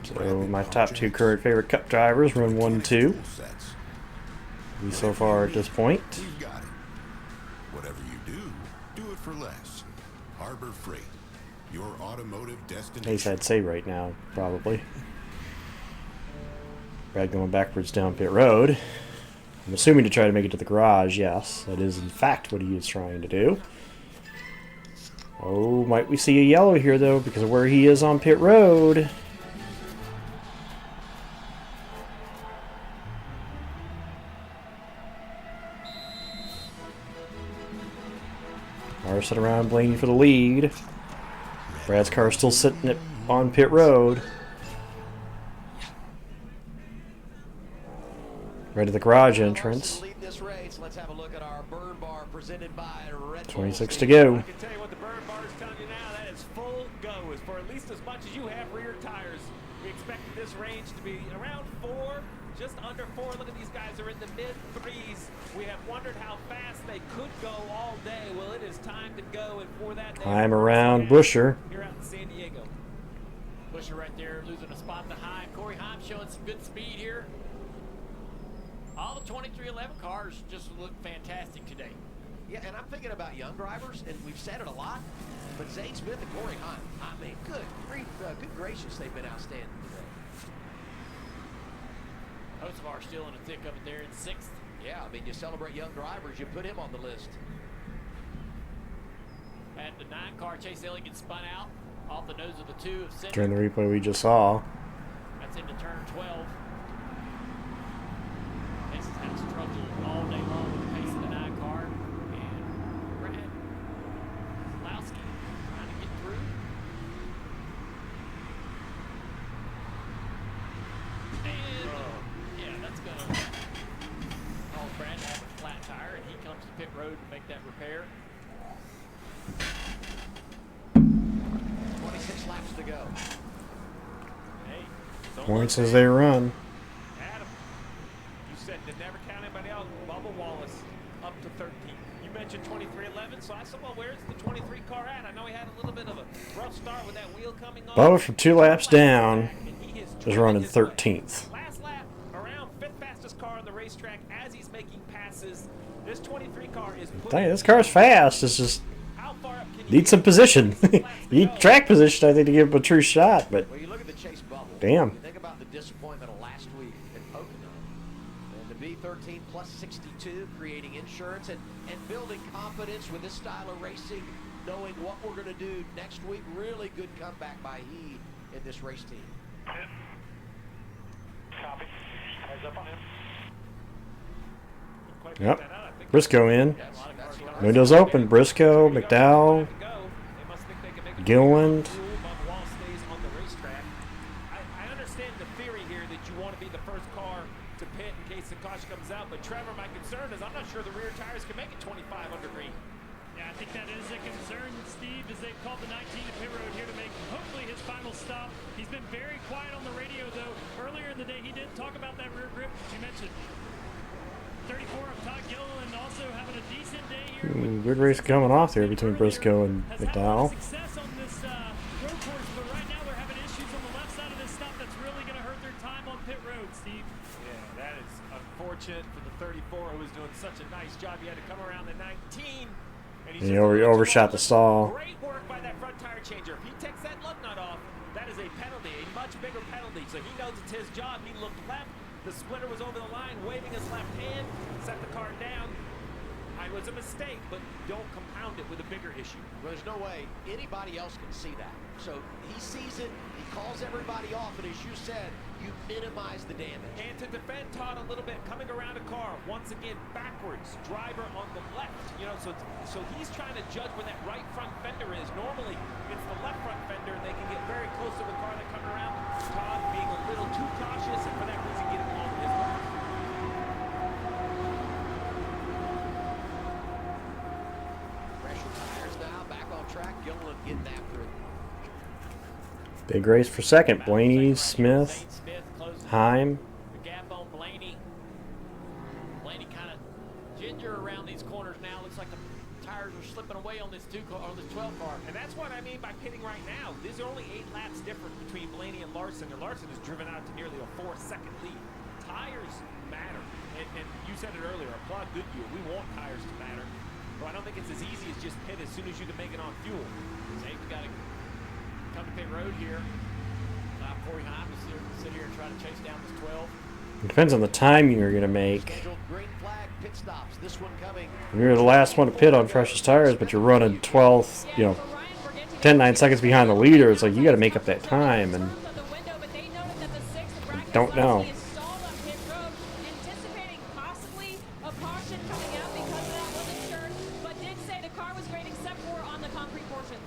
So my top two current favorite Cup drivers run 1 and 2. So far at this point. We've got it. Whatever you do it for less. Harbor Freight, your automotive destination. Ace I'd say right now, probably. Brad going backwards down pit road. I'm assuming to try to make it to the garage. Yes, that is in fact what he is trying to do. Oh, might we see a yellow here though, because of where he is on pit road. Larson around Blaney for the lead. Brad's car still sitting on pit road. Right to the garage entrance. 26 to go. I can tell you what the burn bar is telling you now. That is full go. Is for at least as much as you have rear tires. We expected this range to be around 4, just under 4. Look at these guys are in the mid 3s. We have wondered how fast they could go all day. Well, it is time to go, and for that, Climb around Busher. Here out in San Diego. Busher right there losing a spot behind. Corey Heim showing some good speed here. All the 2311 cars just look fantastic today. Yeah, and I'm thinking about young drivers, and we've said it a lot, but Zane Smith and Corey Heim, I mean, good gracious, they've been outstanding today. Hocevar still in the thick of it there in 6th. Yeah, I mean, you celebrate young drivers, you put him on the list. At the 9 car, Chase Elliott gets spun out off the nose of the 2 of Cindric. During the replay we just saw. That's into turn 12. Chase has had struggled all day long with the pace of the 9 car. And Brad Keselowski trying to get through. And yeah, that's going to cause Brad to have a flat tire, and he comes to pit road to make that repair. 26 laps to go. Hey, Points as they run. Adam, you said to never count anybody out. Bubba Wallace up to 13. You mentioned 2311, so I said, well, where's the 23 car at? I know he had a little bit of a rough start with that wheel coming on. Bubba from 2 laps down is running 13th. Last lap, around 5th fastest car on the racetrack as he's making passes. This 23 car is Dang, this car's fast. It's just needs some position. You need track position, I think, to give him a true shot. But Well, you look at the chase bubble. damn. You think about the disappointment of last week in Pocono. And the B13 plus 62, creating insurance and building confidence with this style of racing, knowing what we're going to do next week. Really good comeback by he in this race team. Copy. Eyes up on him. Yep. Briscoe in. Windows open. Briscoe, McDowell, Gilland. I understand the theory here that you want to be the first car to pit in case the caution comes out, but Trevor, my concern is I'm not sure the rear tires can make it 25 under green. Yeah, I think that is a concern, Steve, as they've called the 19 to pit road here to make hopefully his final stop. He's been very quiet on the radio, though. Earlier in the day, he did talk about that rear grip that you mentioned. 34 of Todd Gilliland also having a decent day here. Good race coming off there between Briscoe and McDowell. Success on this road course, but right now they're having issues on the left side of this stop that's really going to hurt their time on pit road, Steve. Yeah, that is unfortunate for the 34 who was doing such a nice job. He had to come around the 19. And He overshot the stall. Great work by that front tire changer. If he takes that lug nut off, that is a penalty, a much bigger penalty. So he knows it's his job. He looked left. The splitter was over the line, waving his left hand, set the car down. It was a mistake, but don't compound it with a bigger issue. There's no way anybody else can see that. So he sees it, he calls everybody off, and as you said, you minimize the damage. And to defend Todd a little bit, coming around a car, once again, backwards, driver on the left. You know, so he's trying to judge where that right front fender is. Normally, it's the left front fender, and they can get very close to the car that coming around. Todd being a little too cautious, and for that reason, getting along with his car. Pressure tires now, back on track, Gilliland getting after it. Big race for second. Blaney, Smith, Heim. The gap on Blaney. Blaney kind of ginger around these corners now. Looks like the tires are slipping away on this 12 car. And that's what I mean by pitting right now. These are only 8 laps different between Blaney and Larson has driven out to nearly a 4-second lead. Tires matter. And you said it earlier, applaud Goodyear. We want tires to matter. But I don't think it's as easy as just pit as soon as you can make it on fuel. Safety got to come to pit road here. Now Corey Heim to sit here and try to chase down this 12. It depends on the timing you're going to make. Green flag pit stops. This one coming. You're the last one to pit on freshest tires, but you're running 12th, 10-9 seconds behind the leader. It's like you got to make up that time, and don't know.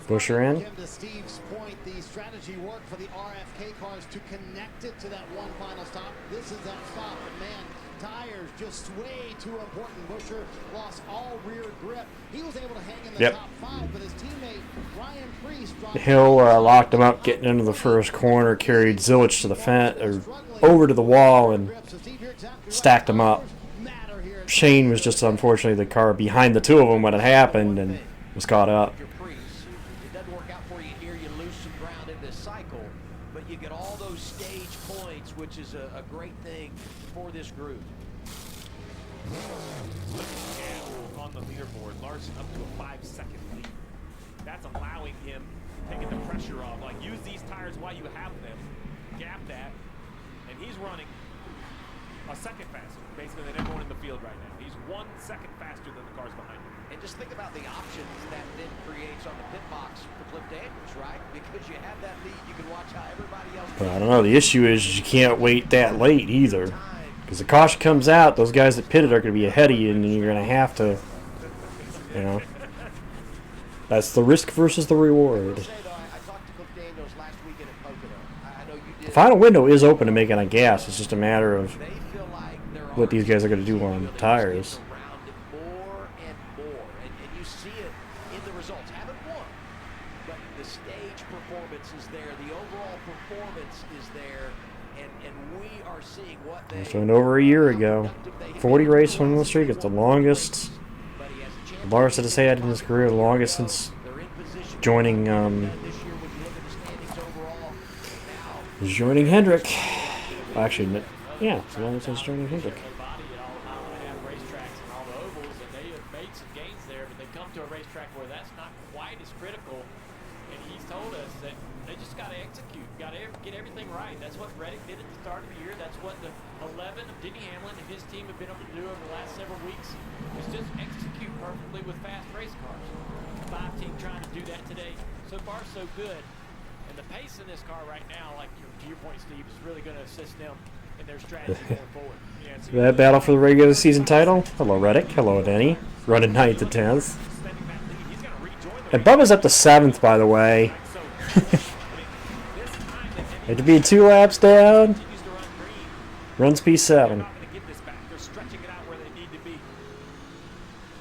Busher in. Kim, to Steve's point, the strategy worked for the RFK cars to connect it to that one final stop. This is that stop, and man, tires just way too important. Busher lost all rear grip. He was able to hang in the top 5, but his teammate Ryan Priest dropped. Hill locked him up, getting into the first corner, carried Zilich to the fence or over to the wall, and stacked him up. Shane was just unfortunately the car behind the two of them when it happened, and was caught up. It doesn't work out for you here. You lose some ground in this cycle, but you get all those stage points, which is a great thing for this group. And on the leaderboard, Larson up to a 5-second lead. That's allowing him, taking the pressure off. Like, use these tires while you have them, gap that, and he's running a second faster, basically, than everyone in the field right now. He's 1 second faster than the cars behind him. And just think about the options that then creates on the pit box for Cliff Daniels, right? Because you have that lead, you can watch how everybody else. But I don't know. The issue is you can't wait that late either, because the caution comes out. Those guys that pitted are going to be ahead of you, and you're going to have to, That's the risk versus the reward. The final window is open to make it on gas. It's just a matter of what these guys are going to do on tires. More and more, and you see it in the results. Haven't won, but the stage performance is there. The overall performance is there, and we are seeing what they. It was over a year ago. 40 race winning streak. It's the longest Larson has had in his career the longest since joining Hendrick. Well, actually, yeah, as long as since joining Hendrick. Racetracks and all the ovals, and they have made some gains there, but they come to a racetrack where that's not quite as critical. And he's told us that they just got to execute, got to get everything right. That's what Reddick did at the start of the year. That's what the 11 of Denny Hamlin and his team have been able to do over the last several weeks. Is just execute perfectly with fast race cars. The 5 team trying to do that today. So far, so good. And the pace in this car right now, like to your point, Steve, is really going to assist them in their strategy going forward. That battle for the regular season title. Hello, Reddick. Hello, Denny. Running 9th to 10th. And Bubba's up to 7th, by the way. Had to be 2 laps down. Runs P7. They're stretching it out where they need to be.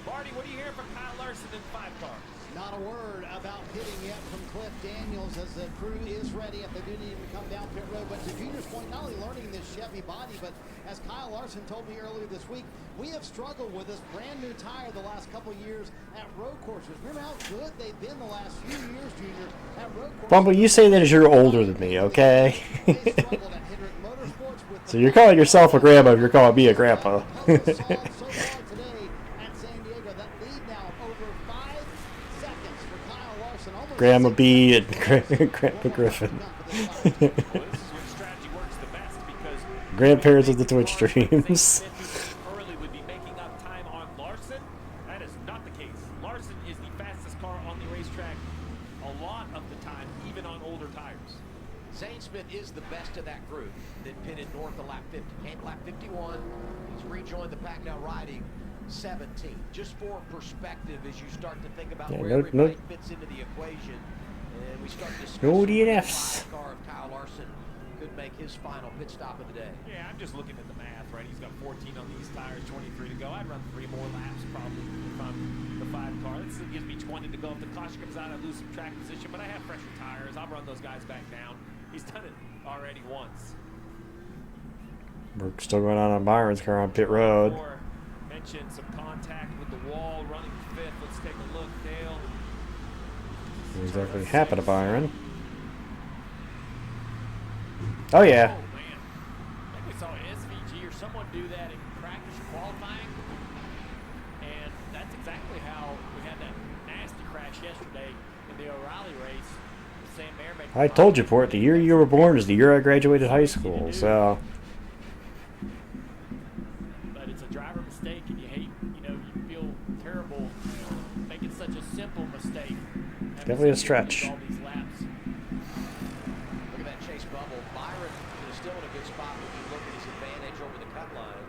Marty, what do you hear from Kyle Larson in 5 car? Not a word about hitting yet from Cliff Daniels as the crew is ready if they do need to come down pit road. But to Junior's point, not only learning this Chevy body, but as Kyle Larson told me earlier this week, we have struggled with this brand new tire the last couple of years at road courses. Remember how good they've been the last few years, Junior, at road courses. Bumble, you say that as you're older than me, okay? So you're calling yourself a grandma if you're calling me a grandpa. Grandma B and Grandpa Griffin. Grandparents of the Twitch streams. Early would be making up time on Larson. That is not the case. Larson is the fastest car on the racetrack a lot of the time, even on older tires. Zane Smith is the best of that group that pitted north of lap 50. Came lap 51. He's rejoined the pack now riding 17. Just for perspective as you start to think about where everybody fits into the equation. And we start discussing the car of Kyle Larson could make his final pit stop of the day. Yeah, I'm just looking at the math, right? He's got 14 on these tires, 23 to go. I'd run 3 more laps probably if I'm the 5 car. This gives me 20 to go. If the caution comes out, I lose some track position, but I have fresher tires. I'll run those guys back down. He's done it already once. We're still going on Byron's car on pit road. Mentioned some contact with the wall, running 5th. Let's take a look, Dale. What exactly happened to Byron? Oh yeah. Oh man, I think we saw SVG or someone do that in practice qualifying, and that's exactly how we had that nasty crash yesterday in the O'Reilly race. Sam Mayer making I told you, Port, the year you were born is the year I graduated high school, so. But it's a driver mistake, and you hate, you feel terrible making such a simple mistake. Definitely a stretch. All these laps. Look at that chase bubble. Byron is still in a good spot when you look at his advantage over the cut line.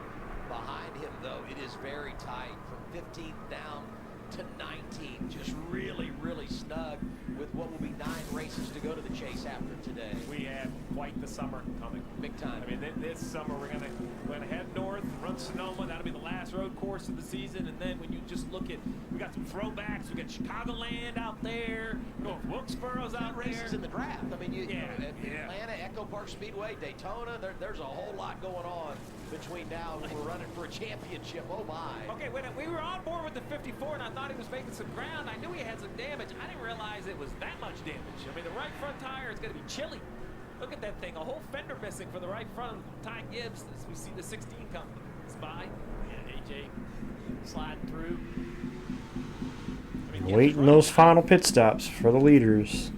Behind him, though, it is very tight from 15th down to 19. Just really, really snug with what will be 9 races to go to the chase after today. We have quite the summer coming. Big time. I mean, this summer we're gonna head north, run Sonoma. That'll be the last road course of the season. And then when you just look at, we got some throwbacks. We got Chicagoland out there. Wilkesboro's out there. Races in the draft. I mean, Atlanta, Echo Park Speedway, Daytona. There's a whole lot going on between now and we're running for a championship. Oh my. Okay, when we were on board with the 54, and I thought he was making some ground. I knew he had some damage. I didn't realize it was that much damage. I mean, the right front tire is going to be chilly. Look at that thing, a whole fender missing for the right front of Ty Gibbs as we see the 16 come by. And AJ sliding through. I mean, waiting those final pit stops for the leaders.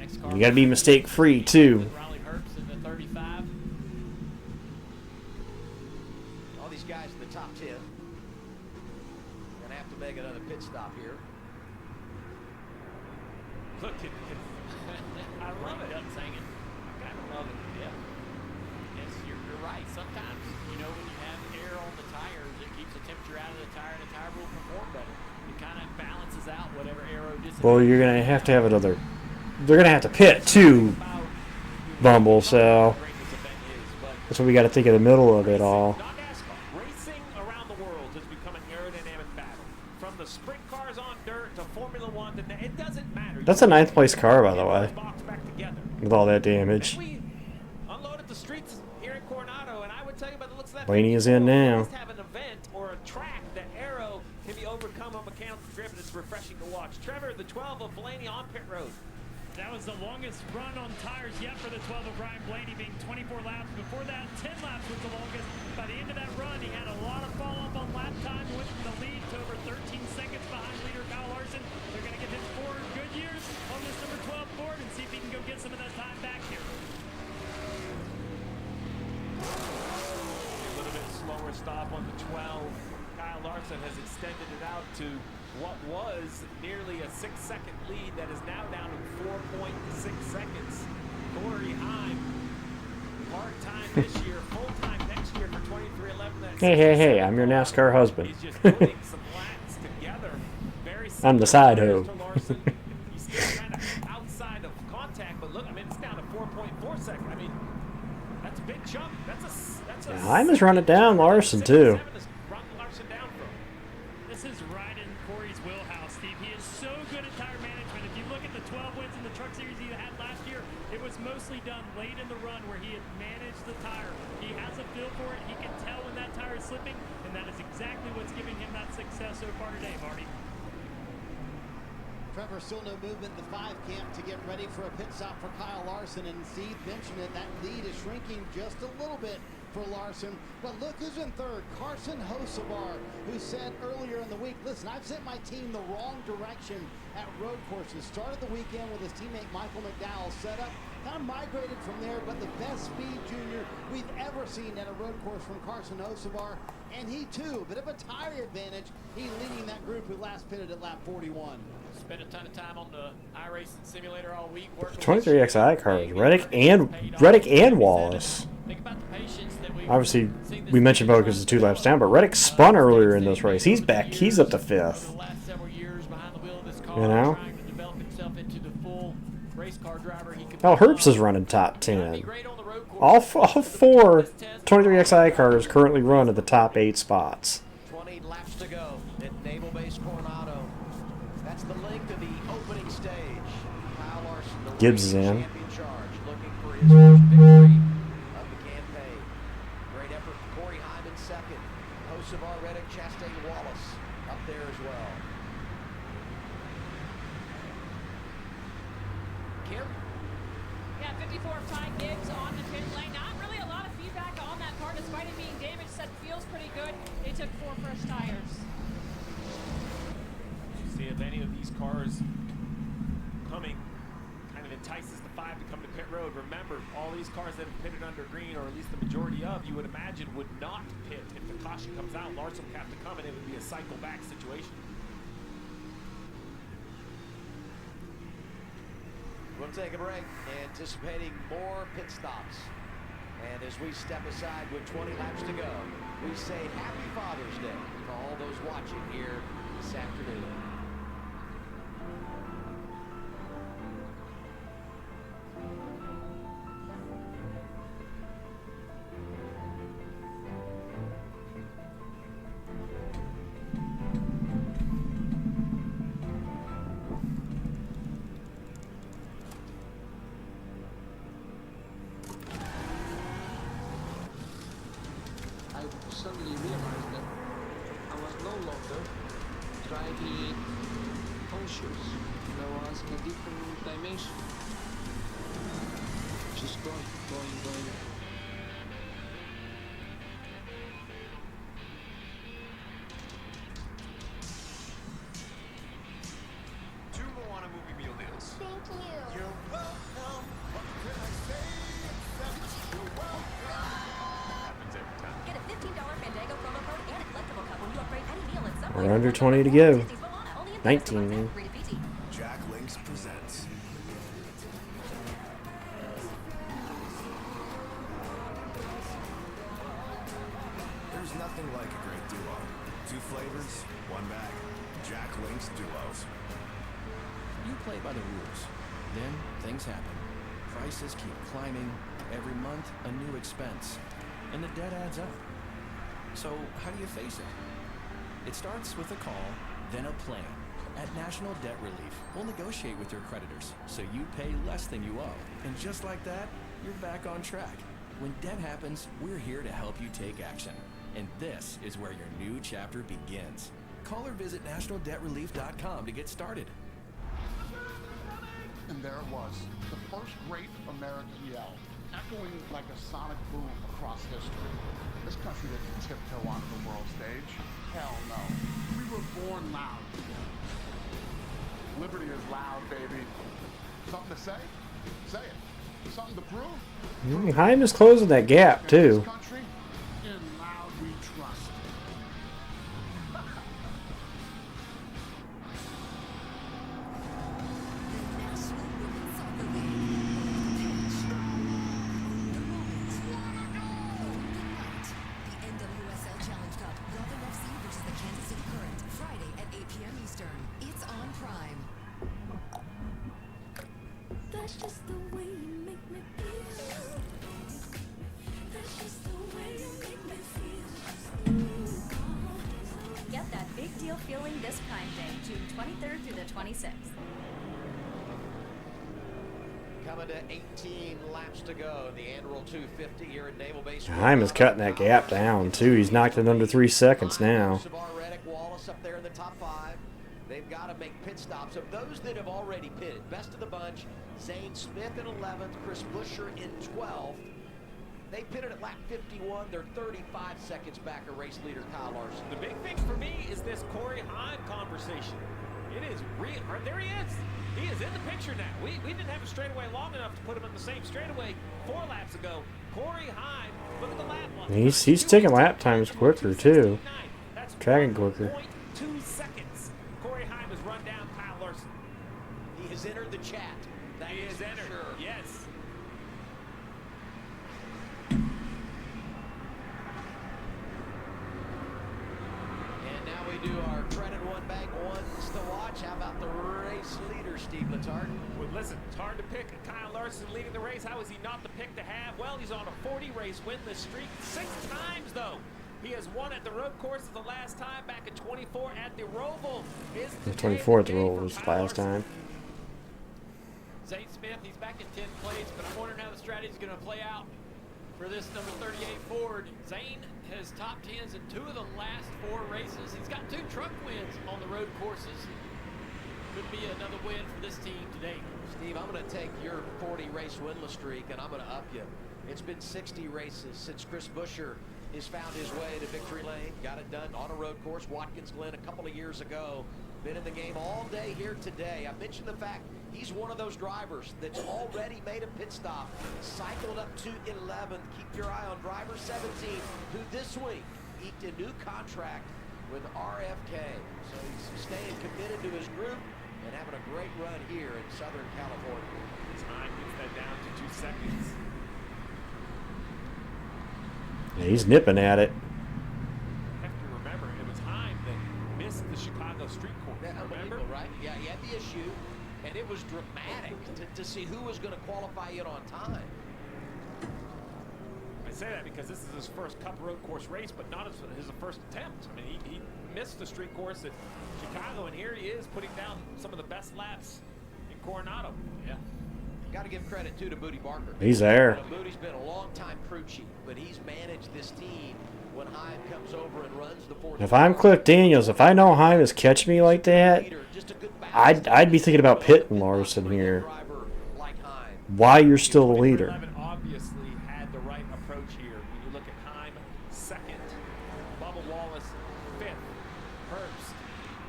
You got to be mistake free too. Riley Herbst in the 35. All these guys in the top 10. We're gonna have to make another pit stop here. Look at this. I love it. Ducks hanging. I kind of love it. Yeah. Yes, you're right. Sometimes, when you have air on the tires, it keeps the temperature out of the tire, and the tire will perform better. It kind of balances out whatever aero disadvantage. Well, you're gonna have to have another. They're gonna have to pit too, Bumble. So that's what we got to think of the middle of it all. Racing around the world has become an aerodynamic battle. From the sprint cars on dirt to Formula One, it doesn't matter. That's a 9th place car, by the way. With all that damage. Unloaded the streets here in Coronado, and I would tell you by the looks of that. Blaney is in now. Have an event or a track that aero can be overcome on mechanical grip, and it's refreshing to watch. Trevor, the 12 of Blaney on pit road. That was the longest run on tires yet for the 12 of Ryan Blaney, being 24 laps. Before that, 10 laps was the longest. By the end of that run, he had a lot of fall off on lap time, went from the lead to over 13 seconds behind leader Kyle Larson. They're going to give him 4 good years on this number 12 Ford and see if he can go get some of that time back here. A little bit slower stop on the 12. Kyle Larson has extended it out to what was nearly a 6-second lead that is now down to 4.6 seconds. Corey Heim, part-time this year, full-time next year for 2311. Hey, I'm your NASCAR husband. He's just putting some laps together. Very I'm the side similar hoe. to Larson. He's still kind of outside of contact, but look, I mean, it's down to 4.4 seconds. I mean, that's a big jump. Heim is running down Larson, too. This is right in Corey's wheelhouse, Steve. He is so good at tire management. If you look at the 12 wins in the Truck Series he had last year, it was mostly done late in the run where he had managed the tire. He has a feel for it. He can tell when that tire is slipping, and that is exactly what's giving him that success so far today, Marty. Trevor, still no movement in the 5 camp to get ready for a pit stop for Kyle Larson, and Steve mentioned it, that lead is shrinking just a little bit for Larson. But look who's in third, Carson Hocevar, who said earlier in the week, listen, I've sent my team the wrong direction at road courses. Started the weekend with his teammate Michael McDowell, set up, kind of migrated from there, but the best speed junior we've ever seen at a road course from Carson Hocevar. And he too, a bit of a tire advantage. He leading that group who last pitted at lap 41. Spent a ton of time on the iRacing simulator all week. 23XI cars, Reddick and Wallace. Obviously, we mentioned Bo because it's 2 laps down, but Reddick spun earlier in this race. He's back. He's up to 5th. You know? Oh, Herbst is running top 10. All 4 23XI cars currently run at the top 8 spots. 20 laps to go at Naval Base Coronado. That's the length of the opening stage. Kyle Larson, the Gibbs is in. champion charge, looking for his first victory of the campaign. Great effort for Corey Heim in second. Hocevar, Reddick, Chastain, Wallace up there as well. Kim? Yeah, 54 of Ty Gibbs on the pit lane. Not really a lot of feedback on that car, despite it being damaged. Said feels pretty good. They took 4 fresh tires. See if any of these cars coming kind of entices the 5 to come to pit road. Remember, all these cars that have pitted under green, or at least the majority of, you would imagine would not pit if the caution comes out. Larson would have to come, and it would be a cycle back situation. We'll take a break, anticipating more pit stops. And as we step aside with 20 laps to go, we say Happy Father's Day to all those watching here this afternoon. Suddenly realized that I was no longer driving conscious, and I was in a different dimension. Just going. Two Moana movie meal deals. Thank you. You're welcome. What can I say except you're welcome? Happens every time. Get a $15 Fandango promo code and a collectible cup when you upgrade any meal at Subway. We're under 20 to go. 19. Jack Links presents. There's nothing like a great duo. 2 flavors, 1 bag. Jack Links Duos. You play by the rules. Then things happen. Prices keep climbing. Every month, a new expense. And the debt adds up. So how do you face it? It starts with a call, then a plan. At National Debt Relief, we'll negotiate with your creditors so you pay less than you owe. And just like that, you're back on track. When debt happens, we're here to help you take action. And this is where your new chapter begins. Call or visit nationaldebtrelief.com to get started. And there it was, the first great American yell, echoing like a sonic boom across history. This country didn't tiptoe onto the world stage. Hell no. We were born loud. Liberty is loud, baby. Something to say? Say it. Something to prove? Heim is closing that gap too. This country, in loud we trust. That's just the way you make me feel. That's just the way you make me feel. Get that big deal feeling this Prime Day, June 23rd through the 26th. Coming to 18 laps to go. The Anduril 250 here at Naval Base. Heim is cutting that gap down too. He's knocked it under 3 seconds now. Wallace up there in the top 5. They've got to make pit stops. Of those that have already pitted, best of the bunch, Zane Smith in 11th, Chris Buescher in 12th. They pitted at lap 51. They're 35 seconds back of race leader Kyle Larson. The big thing for me is this Corey Heim conversation. It is real. There he is. He is in the picture now. We didn't have a straightaway long enough to put him in the same straightaway 4 laps ago. Corey Heim, look at the lap line. He's taking lap times quicker too. Tracking quicker. 2 seconds. Corey Heim has run down Kyle Larson. He has entered the chat. He has entered. Sure. Yes. And now we do our credit one bank ones to watch. How about the race leader, Steve Letarte? Well, listen, it's hard to pick Kyle Larson leading the race. How is he not the pick to have? Well, he's on a 40-race winless streak 6 times, though. He has won at the road courses the last time back in 24 at the Roval. 24 at the Roval was last time. Zane Smith, he's back in 10th place, but I'm wondering how the strategy is going to play out for this number 38 Ford. Zane has top 10s in 2 of the last 4 races. He's got 2 truck wins on the road courses. Could be another win for this team today. Steve, I'm going to take your 40-race winless streak, and I'm going to up you. It's been 60 races since Chris Buescher has found his way to victory lane. Got it done on a road course, Watkins Glen, a couple of years ago. Been in the game all day here today. I mentioned the fact he's one of those drivers that's already made a pit stop, cycled up to 11th. Keep your eye on driver 17, who this week inked a new contract with RFK. So he's staying committed to his group and having a great run here in Southern California. Time gets that down to 2 seconds. Yeah, he's nipping at it. You have to remember, it was Heim that missed the Chicago street course. Remember? Right? Yeah, he had the issue, and it was dramatic to see who was going to qualify in on time. I say that because this is his first Cup road course race, but not his first attempt. I mean, he missed the street course at Chicago, and here he is putting down some of the best laps in Coronado. Yeah. Got to give credit, too, to Booty Barker. He's there. Booty's been a long-time crew chief, but he's managed this team when Heim comes over and runs the 4th. If I'm Cliff Daniels, if I know Heim is catching me like that, I'd be thinking about pitting Larson here. Why you're still the leader. Obviously had the right approach here. When you look at Heim, 2nd, Bubba Wallace, 5th, Herbst,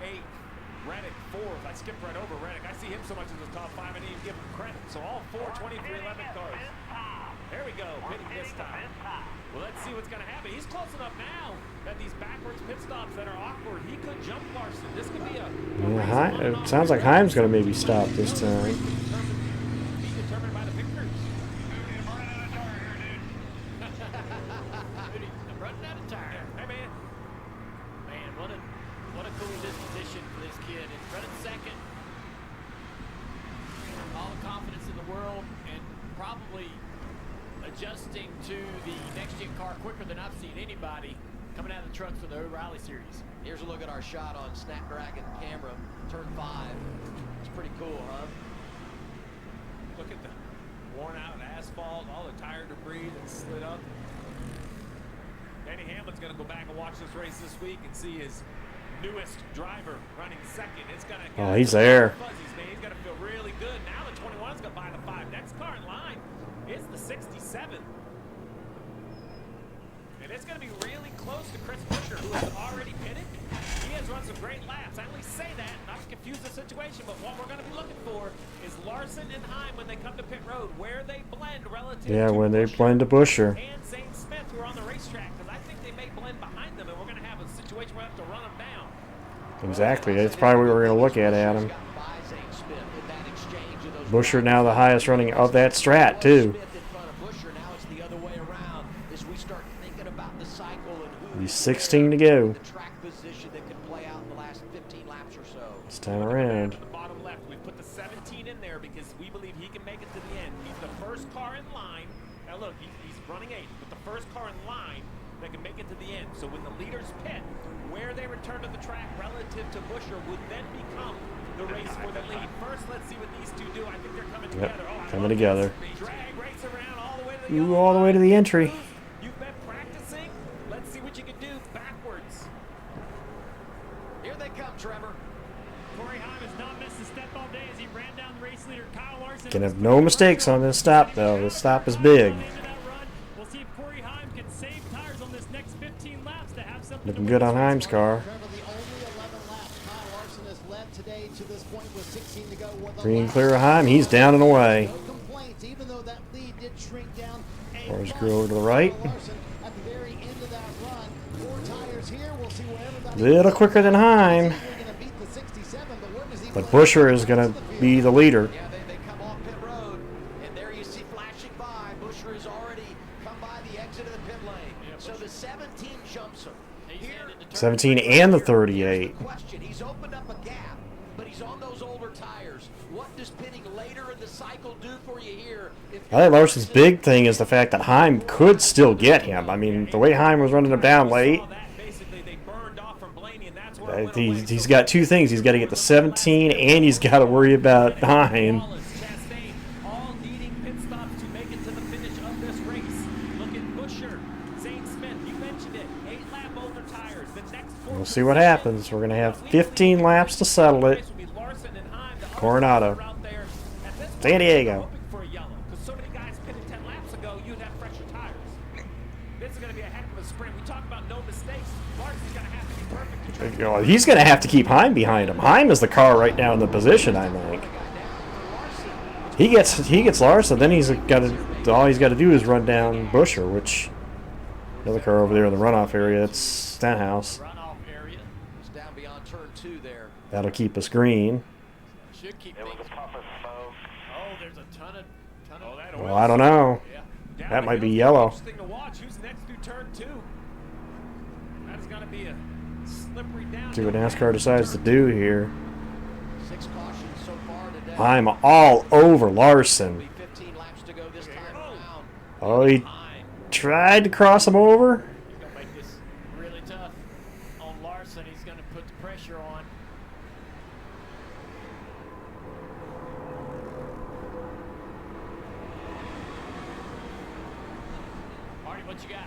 8th, Reddick, 4th. I skipped right over Reddick. I see him so much in the top 5, I didn't even give him credit. So all 4 23-11 cars. There we go, pitting this time. Well, let's see what's going to happen. He's close enough now that these backwards pit stops that are awkward, he could jump Larson. This could be a Yeah, it sounds like Heim's going to maybe stop this time. be determined by the pictures. I'm running out of time. Hey, man. Man, what a cool disposition for this kid. And running 2nd. All the confidence in the world, and probably adjusting to the next-gen car quicker than I've seen anybody coming out of the trucks for the O'Reilly Series. Here's a look at our shot on Snapdragon camera, turn 5. It's pretty cool, huh? Look at the worn out asphalt, all the tire debris that's slid up. Danny Hamlin's going to go back and watch this race this week and see his newest driver running second. It's gonna Oh, he's there. fuzzies, man. He's gonna feel really good. Now the 21's gonna buy the 5. Next car in line is the 67. And it's gonna be really close to Chris Buescher, who has already pitted. He has run some great laps. I only say that not to confuse the situation, but what we're gonna be looking for is Larson and Heim when they come to pit road, where they blend relative Yeah, to when they Buescher blend to Buescher. and Zane Smith, who are on the racetrack, because I think they may blend behind them, and we're gonna have a situation where we have to run them down. Exactly. That's probably what we're going to look at, Adam. Buescher now the highest running of that strat, too. He's 16 to go. This time around. The bottom left, we put the 17 in there because we believe he can make it to the end. He's the first car in line. Now look, he's running 8, but the first car in line that can make it to the end. So when the leaders pit, where they return to the track relative to Buescher would then become the race for the lead. First, let's see what these two do. I think they're coming together. Oh, Coming together. drag race around all the way to the Ooh, all the way to the entry. You've been practicing. Let's see what you can do backwards. Here they come, Trevor. Corey Heim has not missed a step all day as he ran down the race leader Kyle Larson. Can have no mistakes on this stop, though. This stop is big. We'll see if Corey Heim can save tires on this next 15 laps to have something. Looking good on Heim's car. Today to this point with 16 to go. Free and clear of Heim. He's down and away. No complaints, even though that lead did shrink down. Cars go over to the right. At the very end of that run, 4 tires here. We'll see where everybody Little quicker than Heim. But Buescher is going to be the leader. Yeah, they come off pit road, and there you see flashing by. Buescher has already come by the exit of the pit lane. So the 17 jumps him. Here, 17 and the 38. question. He's opened up a gap, but he's on those older tires. What does pitting later in the cycle do for you here? I think Larson's big thing is the fact that Heim could still get him. I mean, the way Heim was running him down late, he's got 2 things. He's got to get the 17, and he's got to worry about Heim. All needing pit stops to make it to the finish of this race. Look at Buescher, Zane Smith, you mentioned it, 8-lap older tires. The next 4 We'll see what happens. We're going to have 15 laps to settle it. Coronado. San Diego. for a yellow, because so many guys pitted 10 laps ago, you'd have fresher tires. This is going to be a heck of a sprint. We talk about no mistakes. Larson's going to have to be perfect to try. He's going to have to keep Heim behind him. Heim is the car right now in the position, I think. He gets Larson, then all he's got to do is run down Buescher, which the other car over there in the runoff area, that's Stenhouse. Runoff area is down beyond turn 2 there. That'll keep us green. Should keep things. Oh, there's a ton of that Well, I don't know. Yeah. That might be yellow. Interesting to watch. Who's next through turn 2? That's going to be a slippery down. See what NASCAR decides to do here. 6 cautions so far today. I'm all over Larson. 15 laps to go this time around. Oh, he tried to cross him over. He's going to make this really tough on Larson. He's going to put the pressure on. Marty, what you got?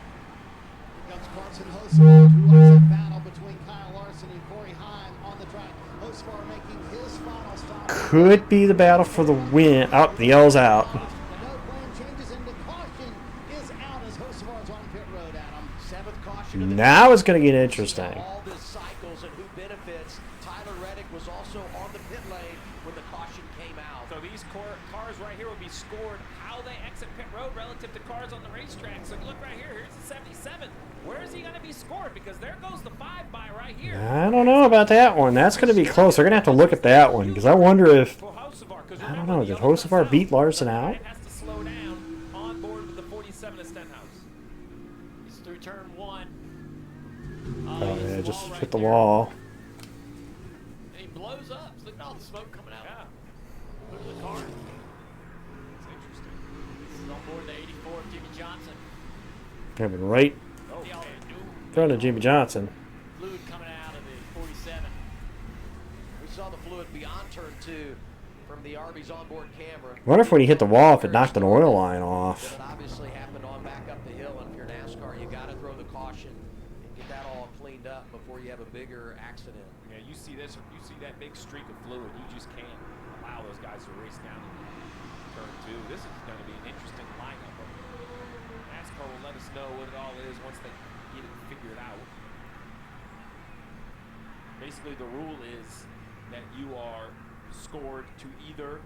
Comes Carson Hocevar, who was a battle between Kyle Larson and Corey Heim on the track. Hocevar making his final stop. Could be the battle for the win. Oh, the yell's out. No plan changes into caution is out as Hocevar's on pit road, Adam. 7th caution. Now it's going to get interesting. All the cycles and who benefits. Tyler Reddick was also on the pit lane when the caution came out. So these cars right here will be scored how they exit pit road relative to cars on the racetrack. So look right here. Here's the 77. Where is he going to be scored? Because there goes the 5 by right here. I don't know about that one. That's going to be close. They're going to have to look at that one because I wonder if, I don't know, did Hocevar beat Larson out? Has to slow down on board with the 47 of Stenhouse. He's through turn 1. Oh yeah, just hit the wall. And he blows up. Look at all the smoke coming out. Yeah. Look at the car. It's interesting. This is on board the 84 of Jimmy Johnson. Coming right in front of Jimmy Johnson. Fluid coming out of the 47. We saw the fluid beyond turn 2 from the Arby's onboard camera. I wonder if when he hit the wall, if it knocked an oil line off. It obviously happened on back up the hill, and if you're NASCAR, you got to throw the caution Get that all cleaned up before you have a bigger accident. Yeah, you see this, you see that big streak of fluid. You just can't allow those guys to race down in turn 2. This is going to be an interesting lineup. NASCAR will let us know what it all is once they get it figured out. Basically, the rule is that you are scored to either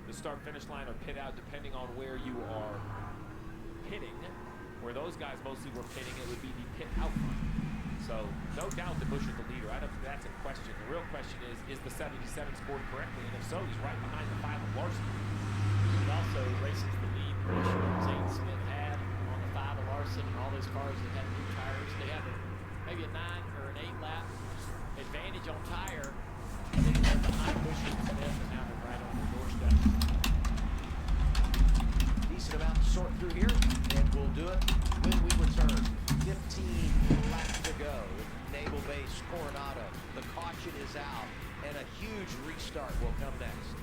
the start-finish line or pit out, depending on where you are pitting. Where those guys mostly were pitting, it would be the pit out line. So, no doubt that Busch is the leader. I don't think that's in question. The real question is the 77 scored correctly? And if so, he's right behind the 5 of Larson. He also races the lead pressure Zane Smith had on the 5 of Larson and all those cars that had new tires. They have maybe a 9 or an 8 lap advantage on tire. And then they're behind Busch and Smith, and now they're right on their doorstep. Decent amount to sort through here, and we'll do it when we return. 15 laps to go. Naval Base, Coronado. The caution is out, and a huge restart will come next.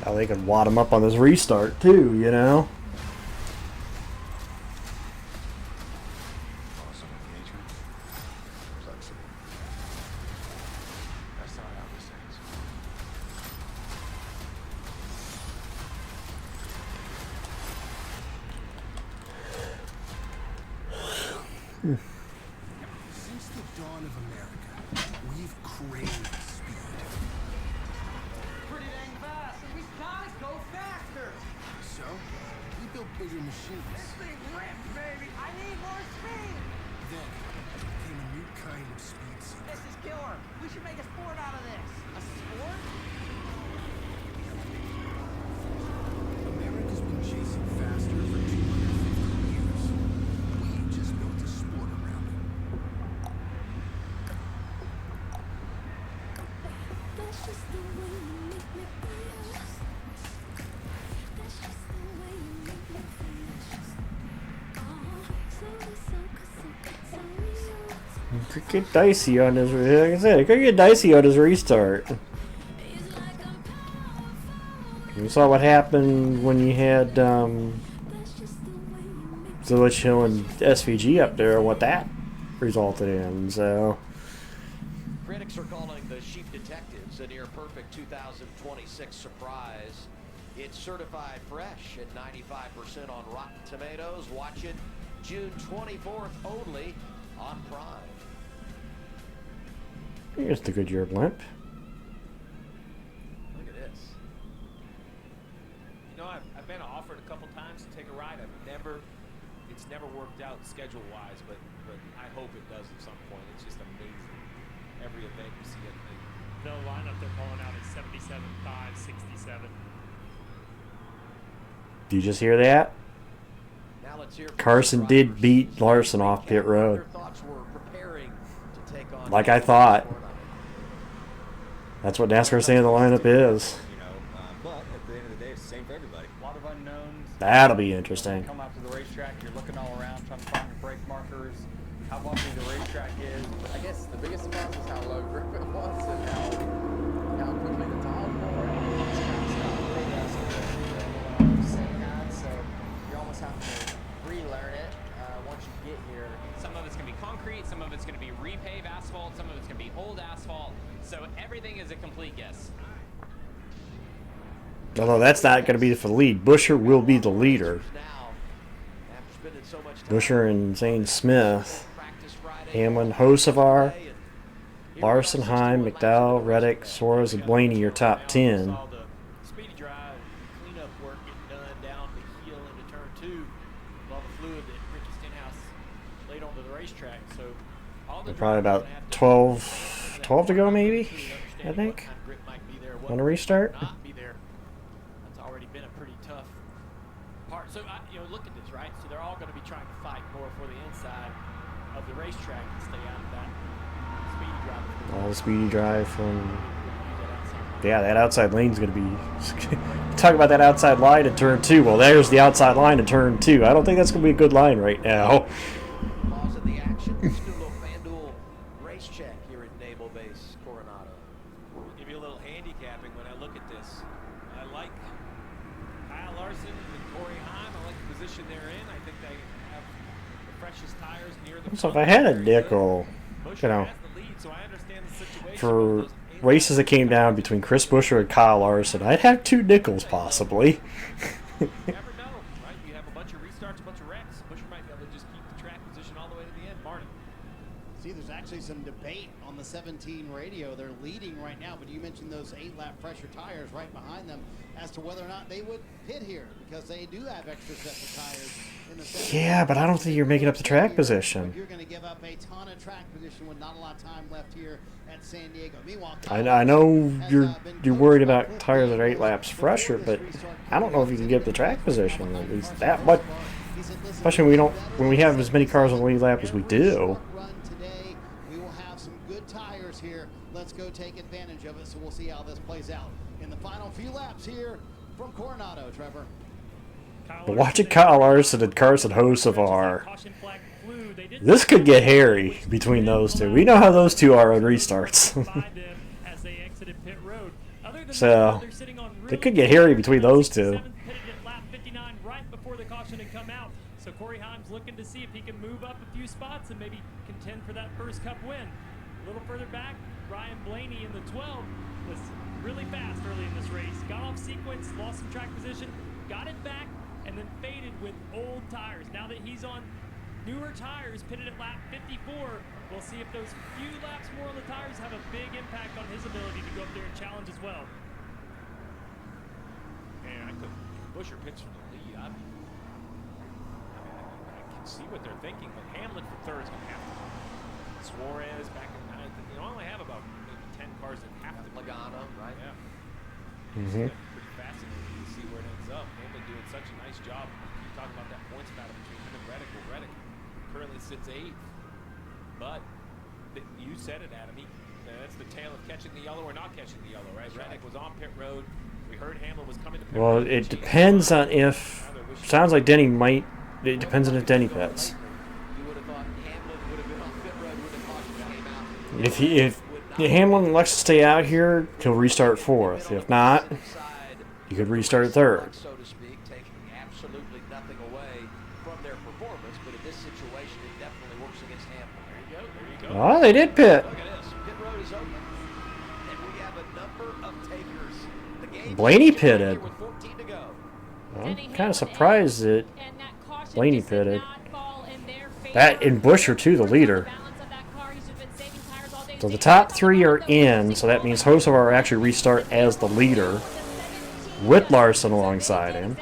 How they can wad him up on this restart too, you know? Awesome engagement. Flexible. That's not how this ends. Since the dawn of America, we've craved speed. Pretty dang fast, and we gotta go faster. So, we built bigger machines. This thing rips, baby. I need more speed. Then came a new kind of speed seeker. This is killer. We should make a sport out of this. A sport? America's been chasing faster for 250 years. We just built a sport around it. That's just the way you make me feel. That's just the way you make me feel. So real. Could get dicey on his. Like I said, it could get dicey on his restart. You saw what happened when you had Zillich Hill and SVG up there, what that resulted in. So Critics are calling the Sheep Detectives a near-perfect 2026 surprise. It's certified fresh at 95% on Rotten Tomatoes. Watch it June 24th only on Prime. here's the Goodyear blimp. Look at this. You know, I've been offered a couple times to take a ride. It's never worked out schedule-wise, but I hope it does at some point. It's just amazing. Every event you see it. The lineup they're calling out is 77, 5, 67. Did you just hear that? Now let's hear from Carson did beat Larson off pit road. Like I thought. That's what NASCAR's saying the lineup is. But at the end of the day, it's the same for everybody. A lot of unknowns. That'll be interesting. Come out to the racetrack, you're looking all around, trying to find your brake markers, how bumpy the racetrack is. I guess the biggest surprise was how low grip it was and how quickly the tires wore. It's kind of stuff so you almost have to relearn it once you get here. Some of it's going to be concrete, some of it's going to be repave asphalt, some of it's going to be old asphalt. So everything is a complete guess. Although that's not going to be for the lead. Buescher will be the leader. Buescher and Zane Smith. Hamlin, Hocevar, Larson, Heim, McDowell, Reddick, Suarez, and Blaney, your top 10. Speedy drive, cleanup work getting done down the hill into turn 2 with all the fluid that Ricky Stenhouse laid onto the racetrack. So all the Probably about 12 to go, maybe, I think, on a restart. Not be there. That's already been a pretty tough part. So, look at this, right? So they're all going to be trying to fight more for the inside of the racetrack and stay out of that speedy drive. All the speedy drive from... Yeah, that outside lane's going to be... Talk about that outside line in turn 2. Well, there's the outside line in turn 2. I don't think that's going to be a good line right now. Pause in the action. Let's do a little FanDuel race check here at Naval Base, Coronado. Give you a little handicapping when I look at they're in. I think they have the freshest tires near the So if front. I had a nickel, you know, Has the lead, so I understand the situation. for races that came down between Chris Buescher and Kyle Larson, I'd have 2 nickels possibly. You never know, right? You have a bunch of restarts, a bunch of wrecks. Buescher might be able to just keep the track position all the way to the end. Martin. See, there's actually some debate on the 17 radio. They're leading right now, but you mentioned those 8-lap fresher tires right behind them as to whether or not they would pit here because they do have extra sets of tires in the 17. Yeah, but I don't think you're making up the track position. You're going to give up a ton of track position with not a lot of time left here at San Diego. Meanwhile, I know you're worried about tires that are 8 laps fresher, but I don't know if you can get the track position at least that much. Especially when we have as many cars on the lead lap as we do. We will have some good tires here. Let's go take advantage of it. So we'll see how this plays out in the final few laps here from Coronado, Trevor. But watching Kyle Larson and Carson Hocevar, this could get hairy between those two. We know how those two are on restarts. So, it could get hairy between those two. So Corey Haim's looking to see if he can move up a few spots and maybe contend for that first Cup win. A little further back, Ryan Blaney in the 12 was really fast early in this race. Got off sequence, lost some track position, got it back, and then faded with old tires. Now that he's on newer tires, pitted at lap 54, we'll see if those few laps more on the tires have a big impact on his ability to go up there and challenge as well. And I could Buescher picks from the lead. I can see what they're thinking, but Hamlin for third is going to have to. Suarez back in ninth. You only have about maybe 10 cars that have to. Logano, right? Yeah. Mm-hmm. Pretty fascinating to see where it ends up. Hamlin doing such a nice job. You talk about that points battle between him and Reddick. Well, Reddick currently sits 8th, but you said it, Adam. That's the tale of catching the yellow or not catching the yellow, right? Reddick was on pit road. We heard Hamlin was coming to pit road. Well, it depends on if. Sounds like Denny might. It depends on if Denny pits. If Hamlin elects to stay out here, he'll restart 4th. If not, he could restart 3rd. So to speak, taking absolutely nothing away from their performance, but in this situation, it definitely works against Hamlin. There you go. Oh, they did pit. Look at this. Pit road is open, and we have a number of takers. The game Blaney pitted. with 14 to go. Well, I'm kind of surprised that Blaney pitted. That and Buescher too, the leader. So the top 3 are in, so that means Hocevar actually restart as the leader with Larson alongside him.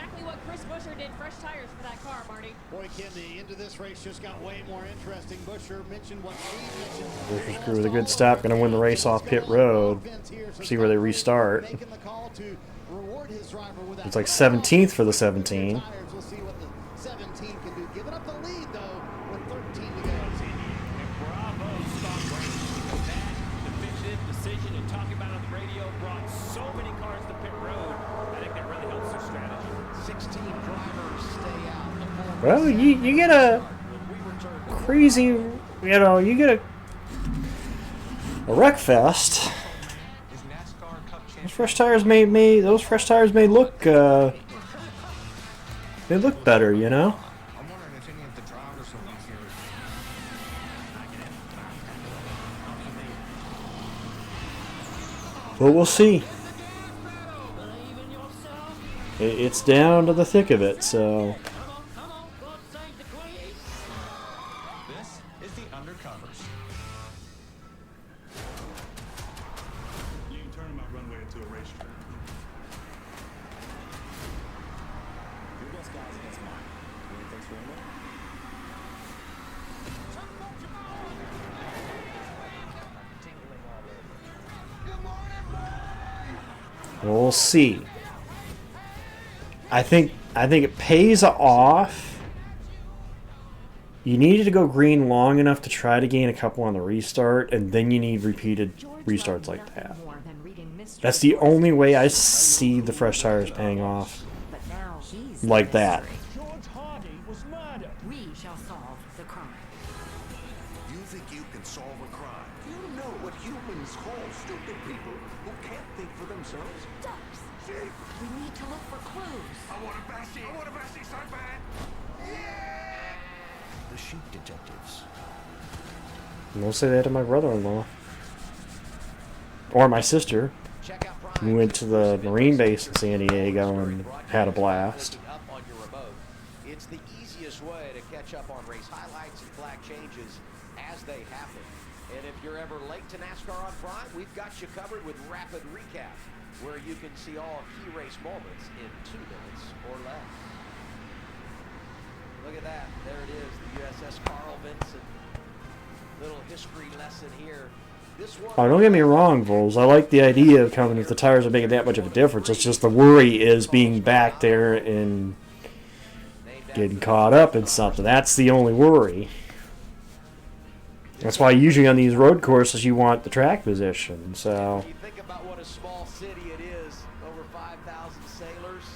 Boy, Kim, the end of this race just got way more interesting. Buescher mentioned what Steve mentioned. Buescher's crew with a good stop, going to win the race off pit road. See where they restart. It's like 17th for the 17. We'll see what the 17 can do. Giving up the lead, though, with 13 to go. And bravo, Scott Brady, because that definitive decision and talking about it on the radio brought so many cars to pit road. I think that really helps their strategy. 16 drivers stay out. Well, you get a crazy, you get a wreck fest. Those fresh tires may look they look better, you know. I'm wondering if any of the drivers will be here. But we'll see. It's down to the thick of it, so. This is the Undercovers. You can turn my runway into a racetrack. Your best guys against mine. Anything for him? We'll see. I think it pays off. You needed to go green long enough to try to gain a couple on the restart, and then you need repeated restarts like that. That's the only way I see the fresh tires paying off like that. We shall solve the crime. You think you can solve a crime? You know what humans call stupid people who can't think for themselves? Ducks. We need to look for clues. I want a Bassie so bad. truth detectives. Don't say that to my brother-in-law. Or my sister. We went to the Marine base in San Diego and had a blast. Up on your remote. It's the easiest way to catch up on race highlights and flag changes as they happen. And if you're ever late to NASCAR on Prime, we've got you covered with Rapid Recap, where you can see all key race moments in 2 minutes or less. Look at that. There it is, the USS Carl Vinson. Little history lesson here. This one. Oh, don't get me wrong, Vols. I like the idea of coming if the tires are making that much of a difference. It's just the worry is being back there and getting caught up in something. That's the only worry. That's why usually on these road courses you want the track position. So. You think about what a small city it is, over 5,000 sailors.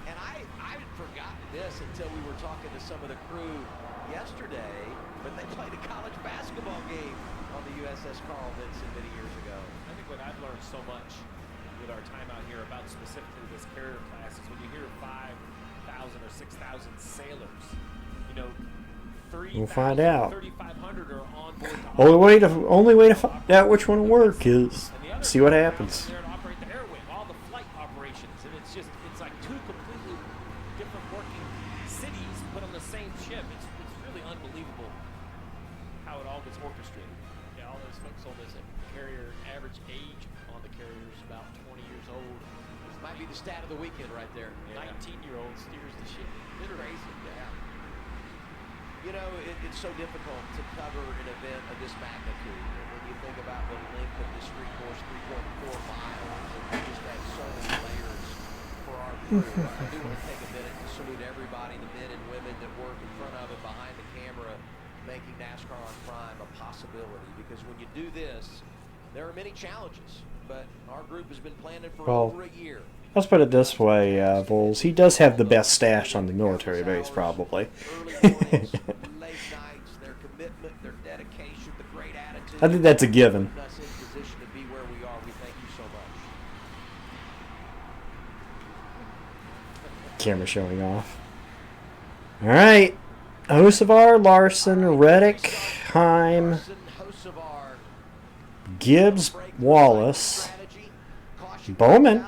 And I had forgotten this until we were talking to some of the crew yesterday, but they played a college basketball game on the USS Carl Vinson many years ago. I think what I've learned so much with our time out here about specifically this carrier class is when you hear 5,000 or 6,000 sailors, you know, We'll find out. 3,500 are on board. Only way to find out which one will work is see what happens. There to operate the air wing, all the flight operations, and it's like 2 completely different working cities put on the same ship. It's really unbelievable how it all gets orchestrated. Yeah, all those folks on this carrier, average age on the carrier is about 20 years old. This might be the stat of the weekend right there. 19-year-old steers the ship. It's crazy, yeah. You know, it's so difficult to cover an event of this magnitude. And when you think about the length of this street course, 3.4 miles, and we just have so many layers for our crew. I do want to take a minute to salute everybody, the men and women that work in front of and behind the camera, making NASCAR on Prime a possibility. Because when you do this, there are many challenges. But our group has been planning for over a year. Let's put it this way, Vols. He does have the best stash on the military base, probably. I think that's a given. Camera showing off. All right. Hocevar, Larson, Reddick, Heim, Gibbs, Wallace, Bowman.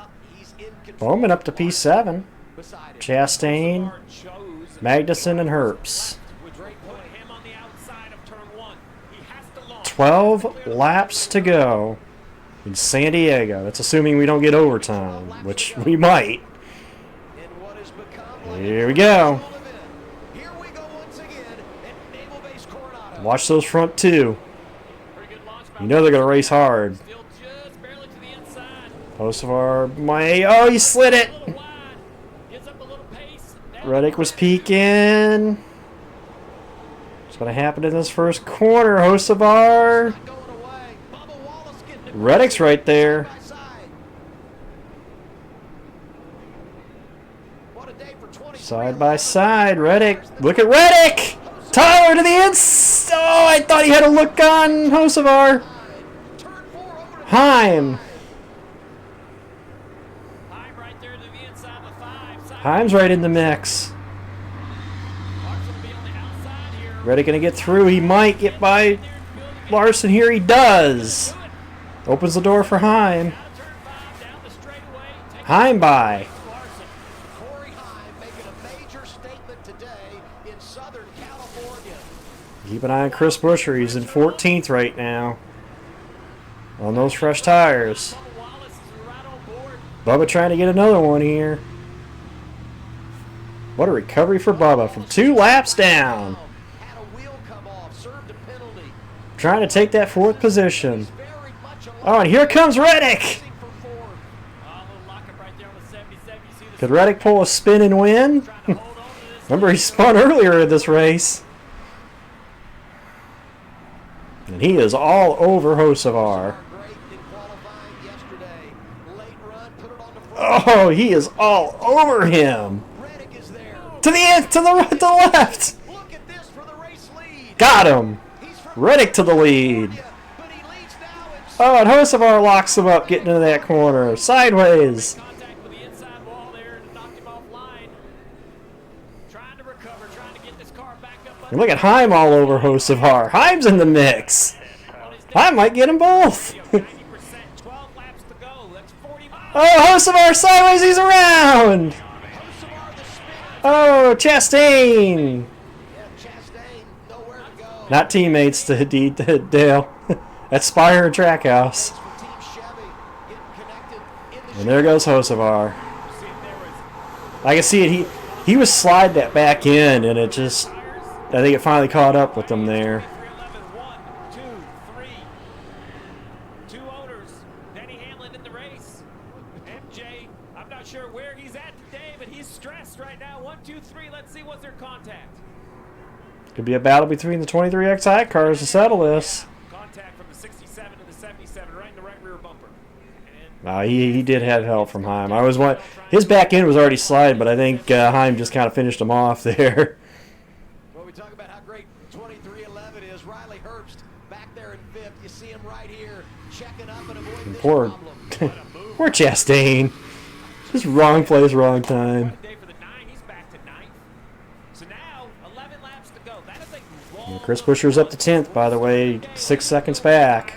Bowman up to P7. Chastain, Magnuson, and Herbst. 12 laps to go in San Diego. That's assuming we don't get overtime, which we might. Here we go. Watch those front two. You know they're going to race hard. Hocevar, oh, he slid it. Reddick was peeking. What's going to happen in this first corner? Hocevar. Reddick's right there. Side by side, Reddick. Look at Reddick! Tyler to the inside. Oh, I thought he had a look on Hocevar. Heim. Heim's right in the mix. Reddick gonna get through. He might get by Larson here. He does. Opens the door for Heim. Heim by. Keep an eye on Chris Buescher. He's in 14th right now on those fresh tires. Bubba trying to get another one here. What a recovery for Bubba from 2 laps down. Trying to take that 4th position. Oh, and here comes Reddick. Could Reddick pull a spin and win? Remember, he spun earlier in this race. And he is all over Hocevar. Oh, he is all over him. To the end, to the right, to the left. Got him. Reddick to the lead. Oh, and Hocevar locks him up getting into that corner. Sideways. Trying to recover, trying to get And look at Heim all over Hocevar. Heim's in the mix. I might get them both. Oh, Hocevar sideways, he's around. Oh, Chastain. Not teammates to Dale. That's Spire and Trackhouse. And there goes Hocevar. I can see it. He was slide that back in, and it just, I think it finally caught up with him there. Two owners. Denny Hamlin in the race. MJ, I'm not sure where he's at today, but he's stressed right now. 1, 2, 3. Let's see what's their contact. Could be a battle between the 23XI cars to settle this. Contact from the 67 to the 77, right in the right rear bumper. He did have help from Heim. His back end was already sliding, but I think Heim just kind of finished him off there. Well, we talk about how great 2311 is. Riley Herbst back there in fifth. You see him right here checking up and avoiding this Poor Chastain. Just wrong place, wrong time. And Chris Buescher's up to 10th, by the way, 6 seconds back.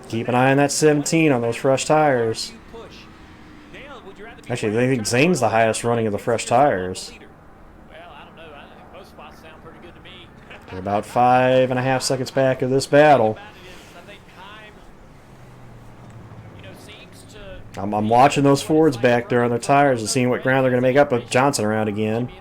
Keep an eye on that 17 on those fresh tires. Actually, I think Zane's the highest running of the fresh tires. They're about 5.5 seconds back of this battle. I'm watching those Fords back there on their tires and seeing what ground they're going to make up with Johnson around again.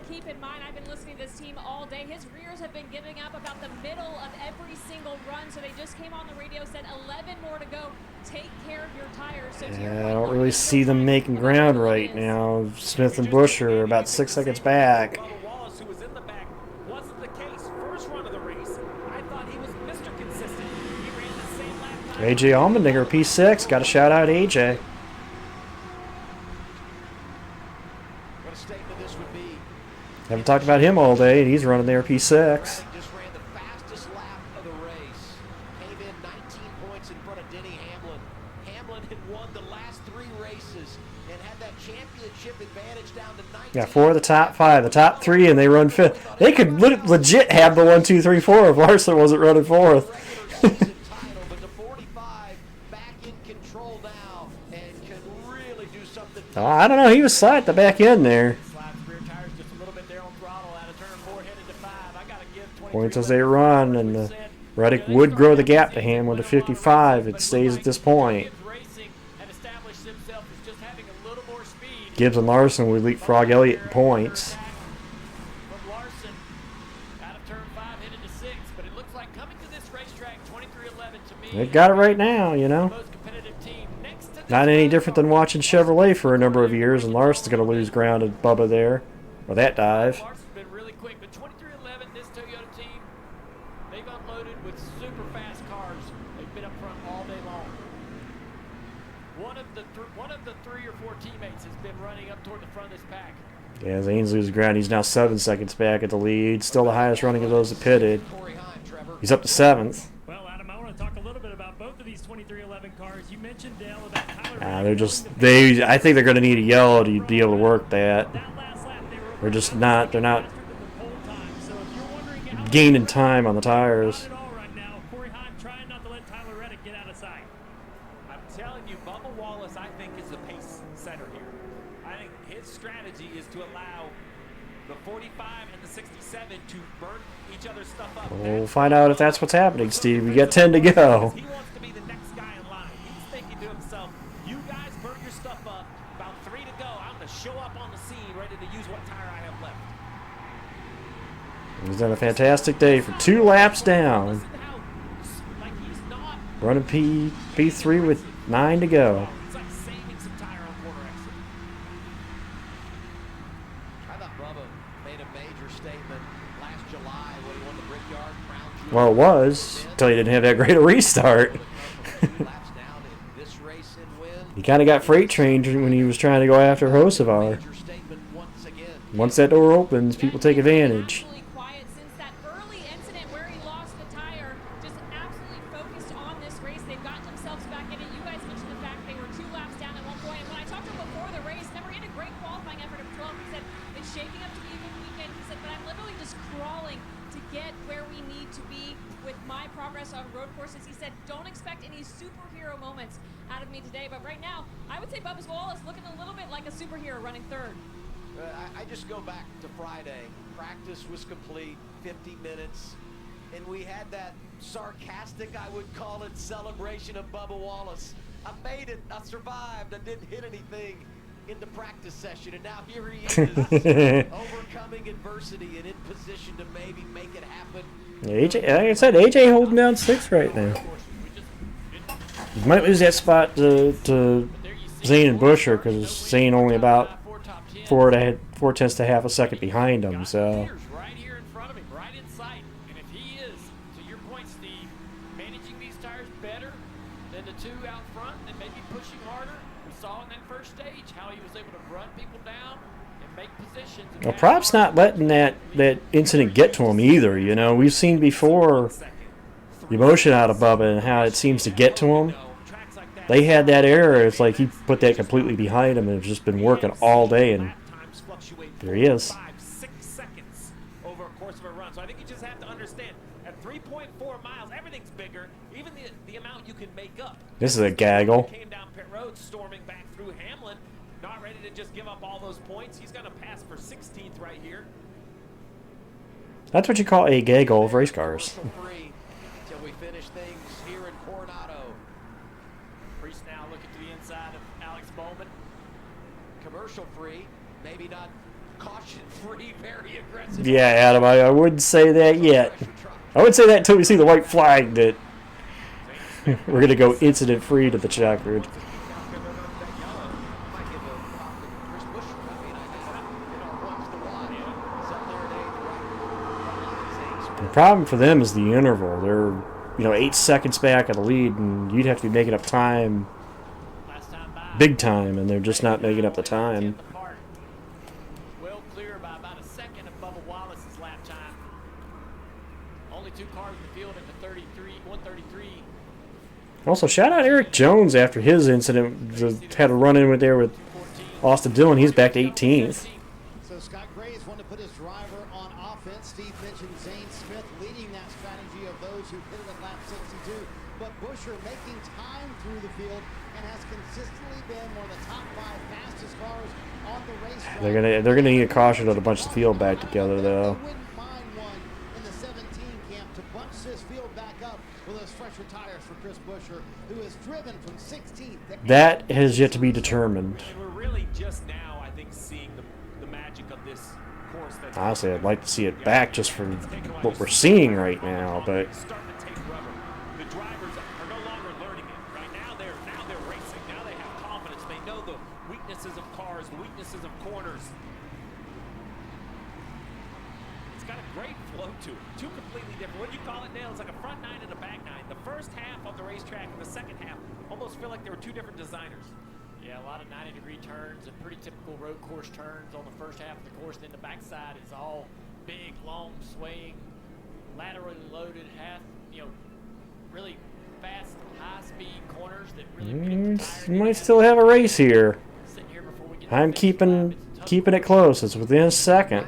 Keep in mind, I've been listening to this team all day. His rears have been giving up about the middle of every single run, so they just came on the radio, said 11 more to go. Take care of your tires. So yeah, I don't really see them making ground right now. Smith and Buescher are about 6 seconds back. AJ Allmendinger, P6. Got to shout out AJ. Haven't talked about him all day, and he's running their P6. Just ran the fastest lap of the race. Came in 19 points in front of Denny Hamlin. Hamlin had won the last 3 races and had that championship advantage down to 19. Yeah, 4 of the top 5. The top 3, and they run 5th. They could legit have the 1, 2, 3, 4 if Larson wasn't running 4th. But the 45 back in control now and can really do something. Oh, I don't know. He was slide at the back end there. Points as they run, and Reddick would grow the gap to Hamlin to 55. It stays at this point. Gibbs and Larson would leapfrog Elliott in points. They got it right now, you know. Not any different than watching Chevrolet for a number of years, and Larson's going to lose ground at Bubba there, or that dive. Yeah, Zane's loses ground. He's now 7 seconds back at the lead. Still the highest running of those that pitted. He's up to 7th. Well, Adam, I want to talk a little bit about both of these 2311 cars. You mentioned, Dale, about Tyler. They're just I think they're going to need a yellow to be able to work that. They're just not. They're not gaining time on the tires. I'm telling you, Bubba Wallace, I think, is the pace setter here. I think his strategy is to allow the 45 and the 67 to burn each other's stuff up. We'll find out if that's what's happening, Steve. We got 10 to go. He wants to be the next guy in line. He's thinking to himself, you guys burn your stuff up. About 3 to go. I'm going to show up on the scene ready to use what tire I have left. He's done a fantastic day for 2 laps down. Running P3 with 9 to go. I thought Bubba made a major statement last July when he won the Brickyard Crown Well, it was until you didn't have that great a restart. He kind of got freight trained when he was trying to go after Hocevar. Once that door opens, people take advantage. Quiet since that early incident where he lost the tire, just absolutely focused on this race. They've gotten themselves back in it. You guys mentioned the fact they were 2 laps down at one point. And when I talked to him before the race, never in a great qualifying effort of 12, he said, it's shaping up to be a good weekend. He said, but I'm literally just crawling to get where we need to be with my progress on road courses. He said, don't expect any superhero moments out of me today. But right now, I would say Bubba Wallace looking a little bit like a superhero running third. I just go back to Friday. Practice was complete, 50 minutes, and we had that sarcastic, I would call it, celebration of Bubba Wallace. I made it. I survived. I didn't hit anything in the practice session, and now here he is, overcoming adversity and in position to maybe make it happen. AJ, like I said, AJ holding down 6 right now. You might lose that spot to Zane and Busher because Zane only about 4/10 to half a second behind him. So. Right here in front of him, right in sight. And if he is, to your point, Steve, managing these tires better than the 2 out front and maybe pushing harder, we saw in that first stage how he was able to run people down and make positions. Well, Prop's not letting that incident get to him either. You know, we've seen before the emotion out of Bubba and how it seems to get to him. They had that error. It's like he put that completely behind him and has just been working all day, and there he is. 5-6 seconds over a course of a run. So I think you just have to understand, at 3.4 miles, everything's bigger, even the amount you can make up. This is a gaggle. Came down pit road, storming back through Hamlin, not ready to just give up all those points. He's going to pass for 16th right here. That's what you call a gaggle of race cars. Until we finish things here in Coronado. Priest now looking to the inside of Alex Bowman. Commercial free, maybe not caution free, very aggressive. Yeah, Adam, I wouldn't say that yet. I wouldn't say that until we see the white flag that we're going to go incident free to the checkered. The problem for them is the interval. They're 8 seconds back of the lead, and you'd have to be making up time, big time, and they're just not making up the time. Well clear by about a second of Bubba Wallace's lap time. Only 2 cars in the field at the 133. Also, shout out Eric Jones after his incident. Just had a run-in with Austin Dillon. He's back to 18th. So Scott Graves wanted to put his driver on offense. Steve mentioned Zane Smith leading that strategy of those who hit it at lap 62. But Busher making time through the field and has consistently been one of the top 5 fastest cars on the racetrack. They're gonna need a caution to bunch the field back together, though. They wouldn't mind one in the 17 camp to bunch this field back up with those fresher tires for Chris Busher, who has driven from 16th to 8th. That has yet to be determined. And we're really just now, I think, seeing the magic of this course. Honestly, I'd like to see it back just for what we're seeing right now, but The drivers are no longer learning it. Right now they're racing. Now they have confidence. They know the weaknesses of cars, the weaknesses of corners. It's got a great flow to it. 2 completely different. What do you call it, Dale? It's like a front 9 and a back 9. The first half of the racetrack and the second half almost feel like they were 2 different designers. Yeah, a lot of 90-degree turns and pretty typical road course turns on the first half of the course. Then the backside is all big, long, swaying, laterally loaded, really fast, high-speed corners that really might still have a race here. I'm keeping it close. It's within a second.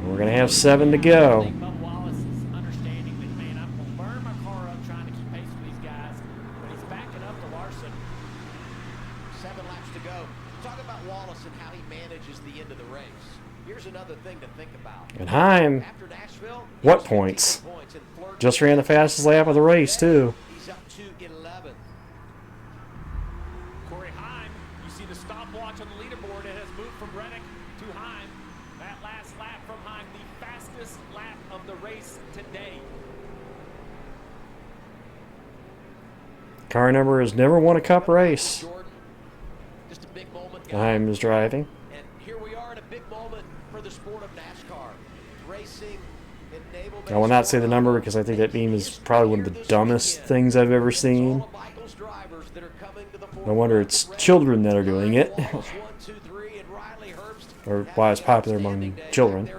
We're gonna have 7 to go. Bubba Wallace is understanding that, man, I'm going to burn my car up trying to keep pace with these guys, but he's backing up to Larson. 7 laps to go. Talk about Wallace and how he manages the end of the race. Here's another thing to think about. And Heim, what points? Just ran the fastest lap of the race, too. He's up to 11. Corey Heim, you see the stopwatch on the leaderboard. It has moved from Reddick to Heim. That last lap from Heim, the fastest lap of the race today. Car number has never won a cup race. Just a big moment. Heim is driving. And here we are in a big moment for the sport of NASCAR. I will not say the number because I think that meme is probably one of the dumbest things I've ever seen. No wonder it's children that are doing it. Or why it's popular among children.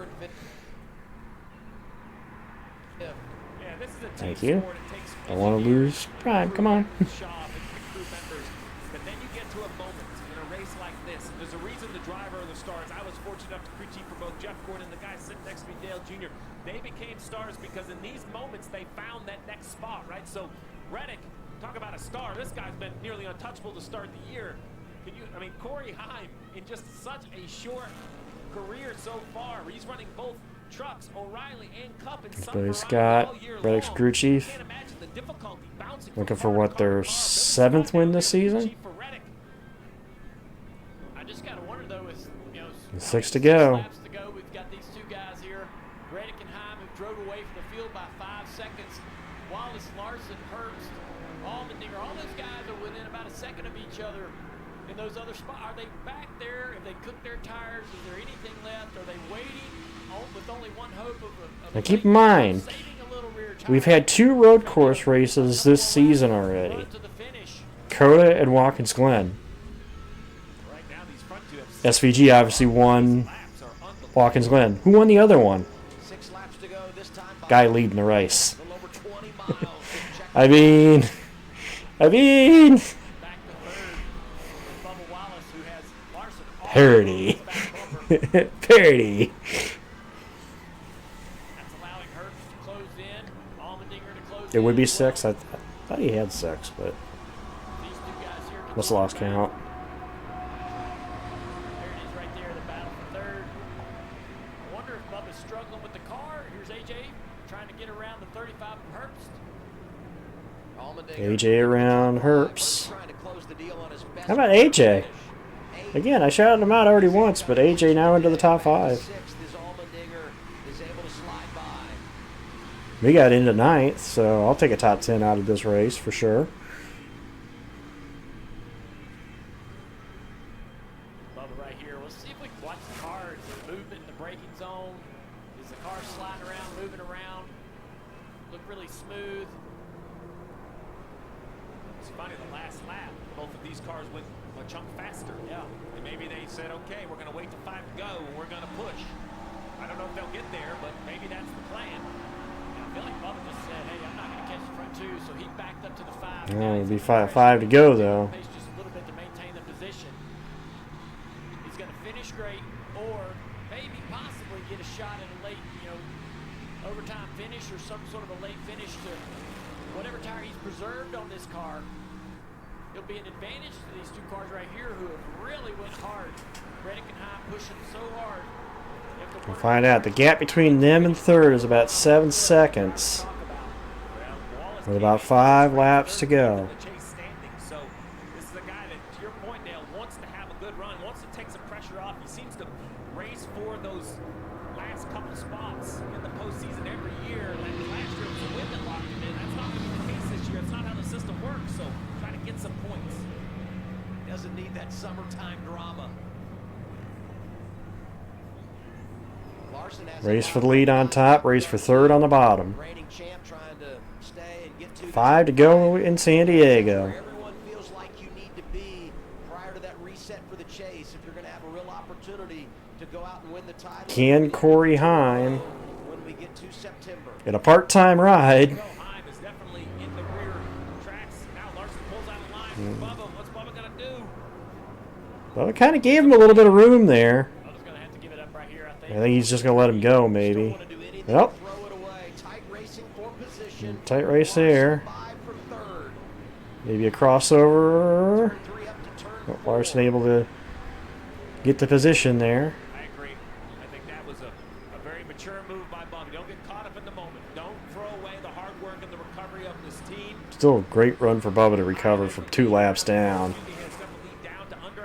Thank you. I want to lose Prime. Come on. But then you get to a moment in a race like this, and there's a reason the driver of the stars. I was fortunate enough to crew chief for both Jeff Gordon and the guy sitting next to me, Dale Jr. They became stars because in these moments they found that next spot, right? So Reddick, talk about a star. This guy's been nearly untouchable to start the year. I mean, Corey Heim in just such a short career so far. He's running both trucks, O'Reilly and Cup, and Billy Scott, Reddick's crew chief. Looking for what, their 7th win this season? I just gotta wonder though, is 6 to go. laps to go. We've got these two guys here, Reddick and Heim, who drove away from the field by 5 seconds. Wallace, Larson, Herbst, Allmendinger, all those guys are within about a second of each other in those other spots. Are they back there? Have they cooked their tires? Is there anything left? Are they waiting with only one hope of Now keep in mind, we've had 2 road course races this season already. Coda and Watkins Glen. SVG obviously won Watkins Glen. Who won the other one? Guy leading the race. I mean... Parody. Parody. It would be 6. I thought he had 6, but must have lost count. There it is right there, the battle for third. I wonder if Bubba's struggling with the car. Here's AJ trying to get around the 35 from Herbst. AJ around Herbst. How about AJ? Again, I shouted him out already once, but AJ now into the top 5. We got into 9th, so I'll take a top 10 out of this race for sure. Bubba right here. Let's see if we can watch the car. Is there movement in the braking zone? Is the car sliding around, moving around? Look really smooth. It's funny, the last lap, both of these cars went a chunk faster. Yeah. And maybe they said, okay, we're going to wait till 5 to go, and we're going to push. I don't know if they'll get there, but maybe that's the plan. I feel like Bubba just said, hey, I'm not going to catch the front 2, so he backed up to the 5. It'll be 5 to go, though. Just a little bit to maintain the position. He's going to finish great, or maybe possibly get a shot at a late, overtime finish or some sort of a late finish to whatever tire he's preserved on this car. It'll be an advantage to these 2 cars right here who have really went hard. Reddick and Heim pushing so hard. We'll find out. The gap between them and 3rd is about 7 seconds. With about 5 laps to go. So this is a guy that, to your point, Dale, wants to have a good run, wants to take some pressure off. He seems to race for those last couple spots in the postseason every year. Like last year, it was a win that locked him in. That's not going to be the case this year. It's not how the system works. So try to get some points. Doesn't need that summertime drama. Race for the lead on top, race for 3rd on the bottom. 5 to go in San Diego. Everyone feels like you need to be prior to that reset for the chase if you're going to have a real opportunity to go out and win the title. Can Corey Heim when we get to September. get a part-time ride? Heim is definitely in the rear tracks. Now Larson pulls out of line. Bubba, what's Bubba going to do? Well, it kind of gave him a little bit of room there. I think he's just going to let him go, maybe. Yep. Tight race there. Maybe a crossover. Oh, Larson able to get the position there. I agree. I think that was a very mature move by Bubba. Don't get caught up in the moment. Don't throw away the hard work and the recovery of this team. Still a great run for Bubba to recover from 2 laps down.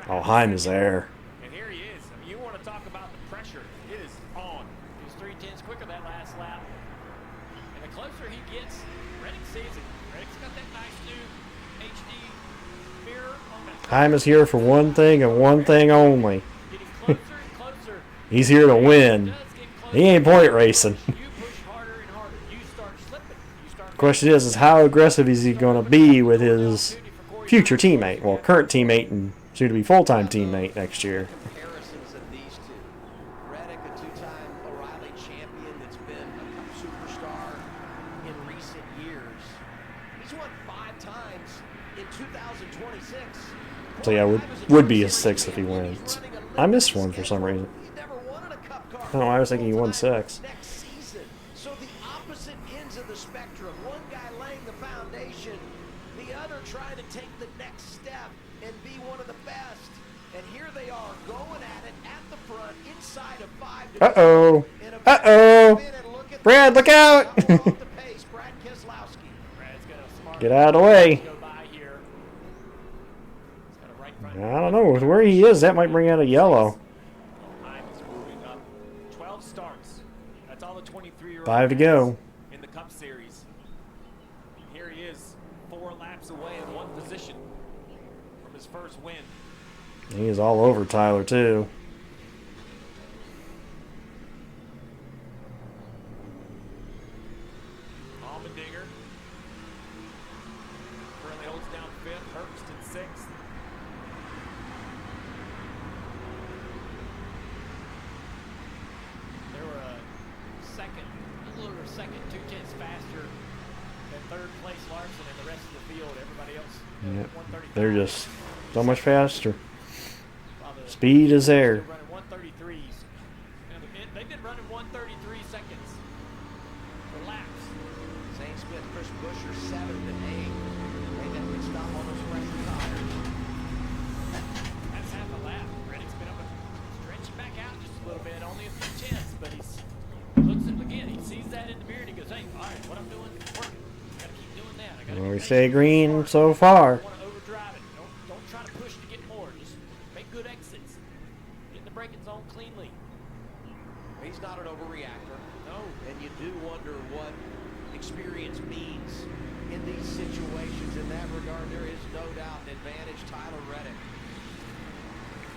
Oh, Heim is there. And here he is. I mean, you want to talk about the pressure. It is on. He was 3/10 quicker that last lap. And the closer he gets, Reddick sees it. Reddick's got that nice new HD mirror on that. Heim is here for one thing and one thing only. He's here to win. He ain't point racing. You push harder and harder. The question is how aggressive is he going to be with his future teammate? Well, current teammate and soon-to-be full-time teammate next year. Comparisons of these two. Reddick, a two-time O'Reilly champion that's been a Cup superstar in recent years. He's won 5 times in 2026. So yeah, would be his 6th if he wins. I missed one for some reason. I don't know, I was thinking he won 6. Next season. So the opposite ends of the spectrum. One guy laying the foundation, the other trying to take the next step and be one of the best. And here they are going at it at the front inside of 5. Uh-oh. Uh-oh. Brad, look out! Get out of the way. I don't know. With where he is, that might bring out a yellow. 12 starts. That's all the 23-year-old 5 to go. in the Cup Series. And here he is, 4 laps away in 1 position from his first win. He is all over Tyler, too. Allmendinger currently holds down 5th, Herbst in 6th. They were a little over second, 2/10 faster than third place Larson and the rest of the field. Everybody else, Yep. 135. They're just so much faster. Speed is there. Running 133s. They've been running 133 seconds for laps. Zane Smith, Chris Buescher, 7th and 8th. Made that pit stop on those pressure tires. That's half a lap. Reddick's been able to stretch it back out just a little bit, only a few tenths, but he looks at it again. He sees that in the mirror and he goes, hey, all right, what I'm doing is working. I gotta keep doing that. I gotta Well, we stay green so far. want to overdrive it. Don't try to push to get more. Just make good exits. Get in the braking zone cleanly. He's not an overreactor. No. And you do wonder what experience means in these situations. In that regard, there is no doubt an advantage Tyler Reddick.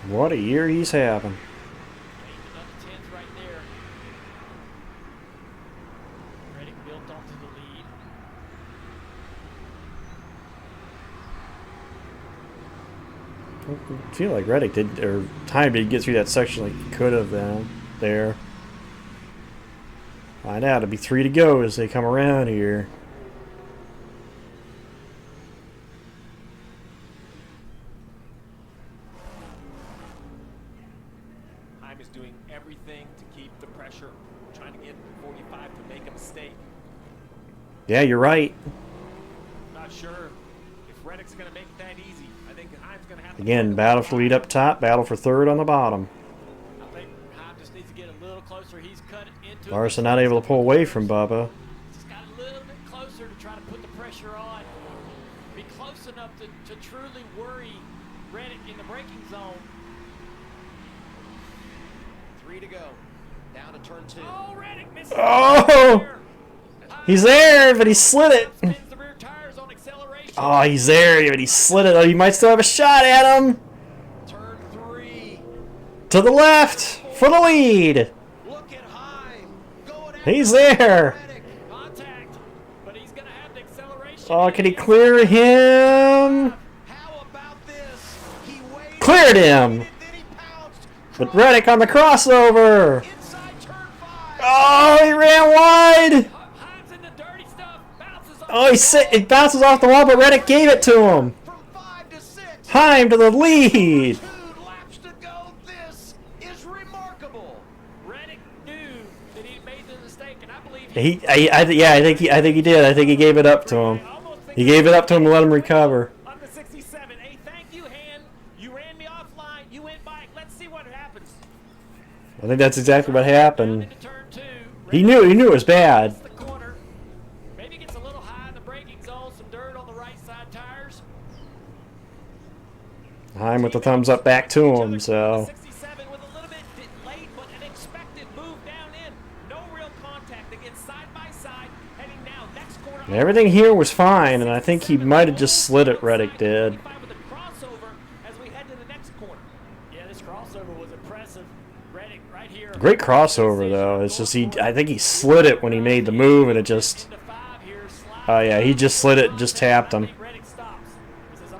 What a year he's having. Another 10th right there. Reddick built onto the lead. I feel like Reddick did, or time did get through that section like he could have been there. Find out. It'll be 3 to go as they come around here. Heim is doing everything to keep the pressure, trying to get 45 to make a mistake. Yeah, you're right. Not sure if Reddick's going to make that easy. I think Heim's going to have to. Again, battle for lead up top, battle for 3rd on the bottom. I think Heim just needs to get a little closer. He's cut into it. Larson not able to pull away from Bubba. Just got a little bit closer to try to put the pressure on. Be close enough to truly worry Reddick in the braking zone. 3 to go. Down to turn 2. Oh, Reddick missed. Oh! He's there, but he slid it. Oh, he's there, but he slid it. Oh, you might still have a shot at him. Turn 3. To the left for the lead. Look at Heim. He's there. Contact, but he's going to have the acceleration. Oh, can he clear him? Cleared him. But Reddick on the crossover. Oh, he ran wide. Oh, it bounces off the wall, but Reddick gave it to him. Heim to the lead. Reddick knew that he made the mistake, and I believe I think he did. I think he gave it up to him. He gave it up to him to let him recover. On the 67. Hey, thank you, Han. You ran me offline. You went by. Let's see what happens. I think that's exactly what happened. He knew it was bad. Maybe gets a little high in the braking zone, some dirt on the right side tires. Heim with the thumbs up back to him, so. 67 with a little bit late, but an expected move down in. No real contact. Again, side by side, heading now. Next corner. Everything here was fine, and I think he might have just slid it, Reddick did. As we head to the next corner. Yeah, this crossover was impressive. Reddick right here. Great crossover, though. It's just I think he slid it when he made the move, and it just Oh yeah, he just slid it, just tapped him.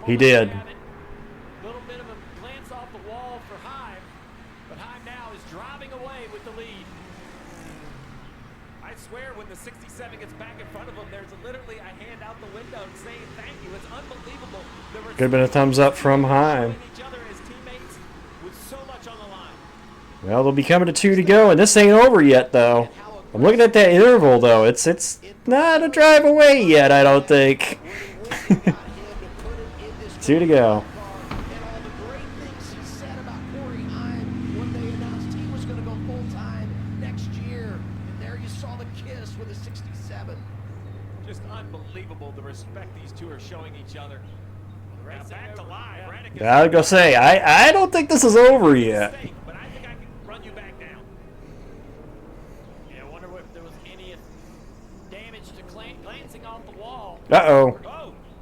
He did. Little bit of a glance off the wall for Heim, but Heim now is driving away with the lead. I swear when the 67 gets back in front of him, there's literally a hand out the window saying thank you. It's unbelievable. Could have been a thumbs up from Heim. Each other as teammates with so much on the line. Well, they'll be coming to 2 to go, and this ain't over yet, though. I'm looking at that interval, though. It's not a drive away yet, I don't think. 2 to go. And all the great things he said about Corey Heim when they announced he was going to go full-time next year. And there you saw the kiss with a 67. Just unbelievable the respect these two are showing each other. Now back to live. Yeah, I was going to say, I don't think this is over yet. But I think I can run you back down. Yeah, I wonder if there was any damage to glancing off the wall. Uh-oh.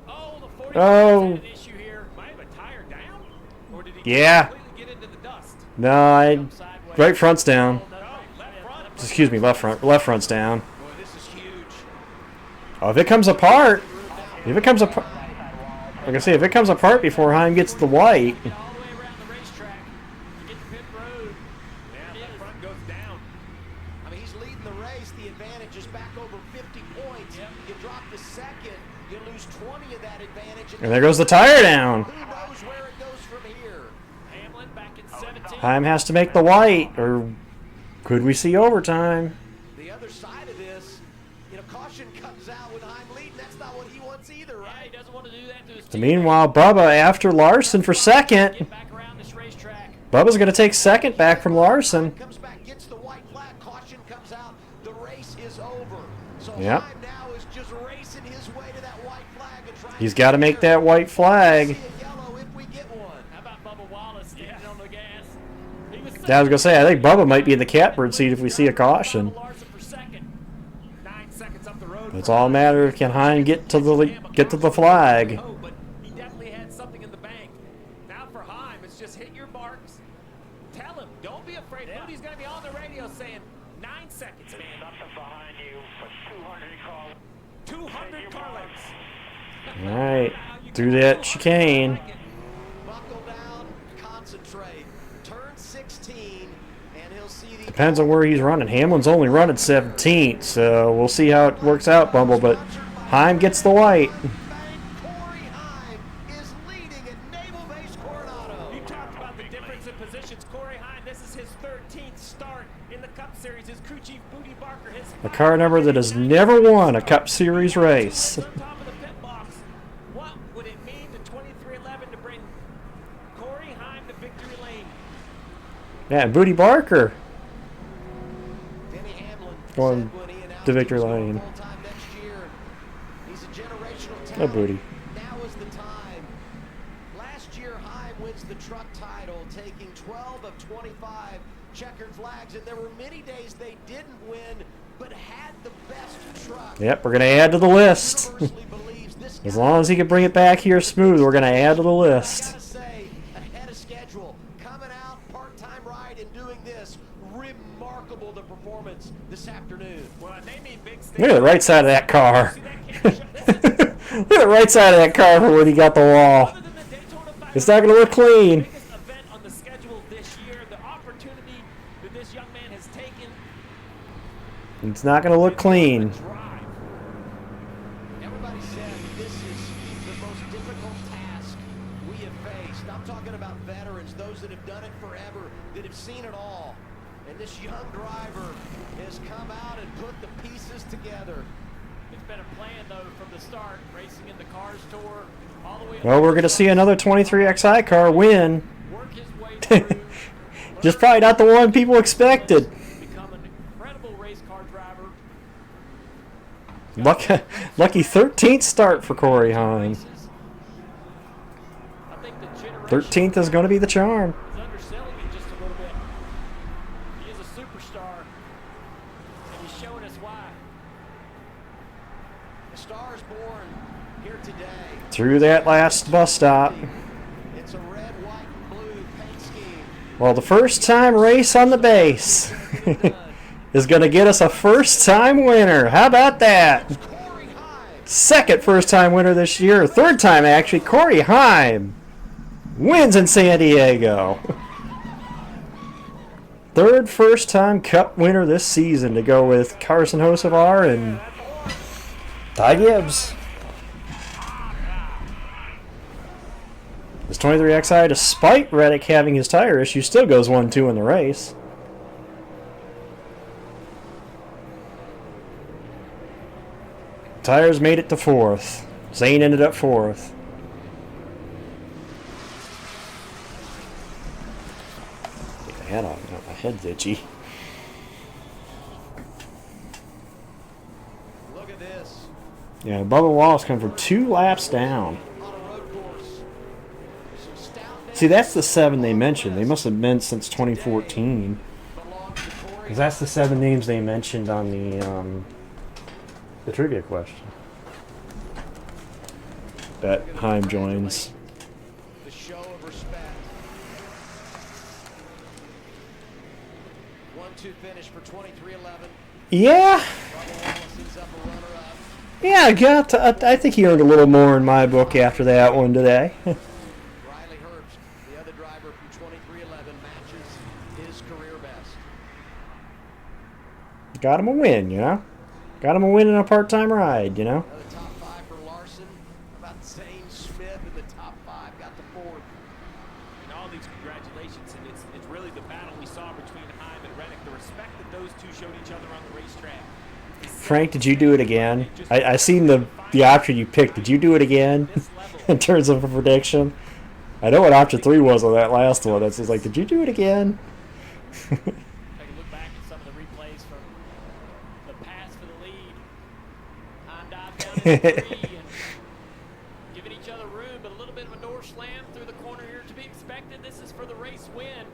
Oh, the 40 Oh. issue here. Might have a tire down? Or did he Yeah. completely get into the dust? No, right front's down. Excuse me, left front. Left front's down. Oh, if it comes apart, I'm gonna say if it comes apart before Heim gets the white. I mean, he's leading the race. The advantage is back over 50 points. You drop the second, you lose 20 of that advantage. And there goes the tire down. Who knows where it goes from here? Hamlin back in 17. Heim has to make the white, or could we see overtime? The other side of this, you know, caution comes out with Heim leading. That's not what he wants either, right? Yeah, he doesn't want to do that to his So meanwhile, Bubba after Larson for second. Bubba's going to take second back from Larson. Comes back, gets the white flag, caution comes out. The race is over. So Yep. Heim now is just racing his way to that white flag and trying He's got to make that white flag. yellow if we get one. How about Bubba Wallace standing on the gas? He was Yeah, I was going to say, I think Bubba might be in the catbird seat if we see a caution. for second. 9 seconds up the road. It's all a matter of can Heim get to the flag. Oh, but he definitely had something in the bank. Now for Heim, it's just hit your marks. Tell him, don't be afraid. Moody's going to be on the radio saying 9 seconds, man. Nothing behind you but 200 200 car. car lengths. All right, through that chicane. Buckle down, concentrate. Turn 16, and he'll see the... Depends on where he's running. Hamlin's only running 17th, so we'll see how it works out, Bumble. But Heim gets the white. Corey Heim is leading at Naval Base Coronado. You talked about the difference in positions. Corey Heim, this is his 13th start in the Cup Series. His crew chief, Booty Barker, his A car number that has never won a Cup Series race. top of the pit box. What would it mean to 2311 to bring Corey Heim to victory lane? Yeah, and Booty Barker Denny Hamlin going said when he announced to victory he was going lane. full-time next year, he's a generational Oh, talent. Booty. Now is the time. Last year, Heim wins the truck title, taking 12 of 25 checkered flags, and there were many days they didn't win, but had the best truck. Yep, we're going to add to the list. As long as he can bring it back here smooth, we're going to add to the list. Say, ahead of schedule, coming out, part-time ride, and doing this. Remarkable the performance this afternoon. Well, they mean big Look at the right side of that car. Look at the right side of that car for when he got the wall. It's not going to look clean. event on the schedule this year, the opportunity that this young man has taken. It's not going to look clean. Everybody said this is the most difficult task we have faced. I'm talking about veterans, those that have done it forever, that have seen it all. And this young driver has come out and put the pieces together. It's been a plan, though, from the start. Racing in the Cars Tour, all the way Well, we're going to see another 23XI car win. work his way through. Just probably not the one people expected. Become an incredible race car driver. Lucky 13th start for Corey Heim. I think the generation 13th is going to be the charm. is underselling him just a little bit. He is a superstar, and he's showing us why. The star is born here today. Through that last bus stop. It's a red, white, and blue paint scheme. Well, the first time race on the base is going to get us a first time winner. How about that? Second first-time winner this year. Third time, actually. Corey Heim wins in San Diego. Third first-time Cup winner this season to go with Carson Hocevar and Ty Gibbs. This 23XI, despite Reddick having his tire issue, still goes 1-2 in the race. Tires made it to 4th. Zane ended up 4th. Take the hat off. My head's itchy. Look at this. Yeah, Bubba Wallace come from 2 laps down. See, that's the 7 they mentioned. They must have been since 2014. Because that's the 7 names they mentioned on the trivia question. Bet Heim joins. The show of respect. 1-2 finish for 2311. Yeah. Yeah, I think he earned a little more in my book after that one today. Riley Herbst, the other driver from 2311, matches his career best. Got him a win, you know? Got him a win in a part-time ride, you know? Another top 5 for Larson. How about Zane Smith in the top 5? Got the 4th. And all these congratulations, and it's really the battle we saw between Heim and Reddick, the respect that those two showed each other on the racetrack. Frank, did you do it again? I seen the option you picked. Did you do it again in terms of a prediction? I know what option 3 was on that last one. It's just like, did you do it again? Take a look back at some of the replays from the pass for the lead. Heim dives down into 3 and giving each other room, but a little bit of a door slam through the corner here to be expected. This is for the race win.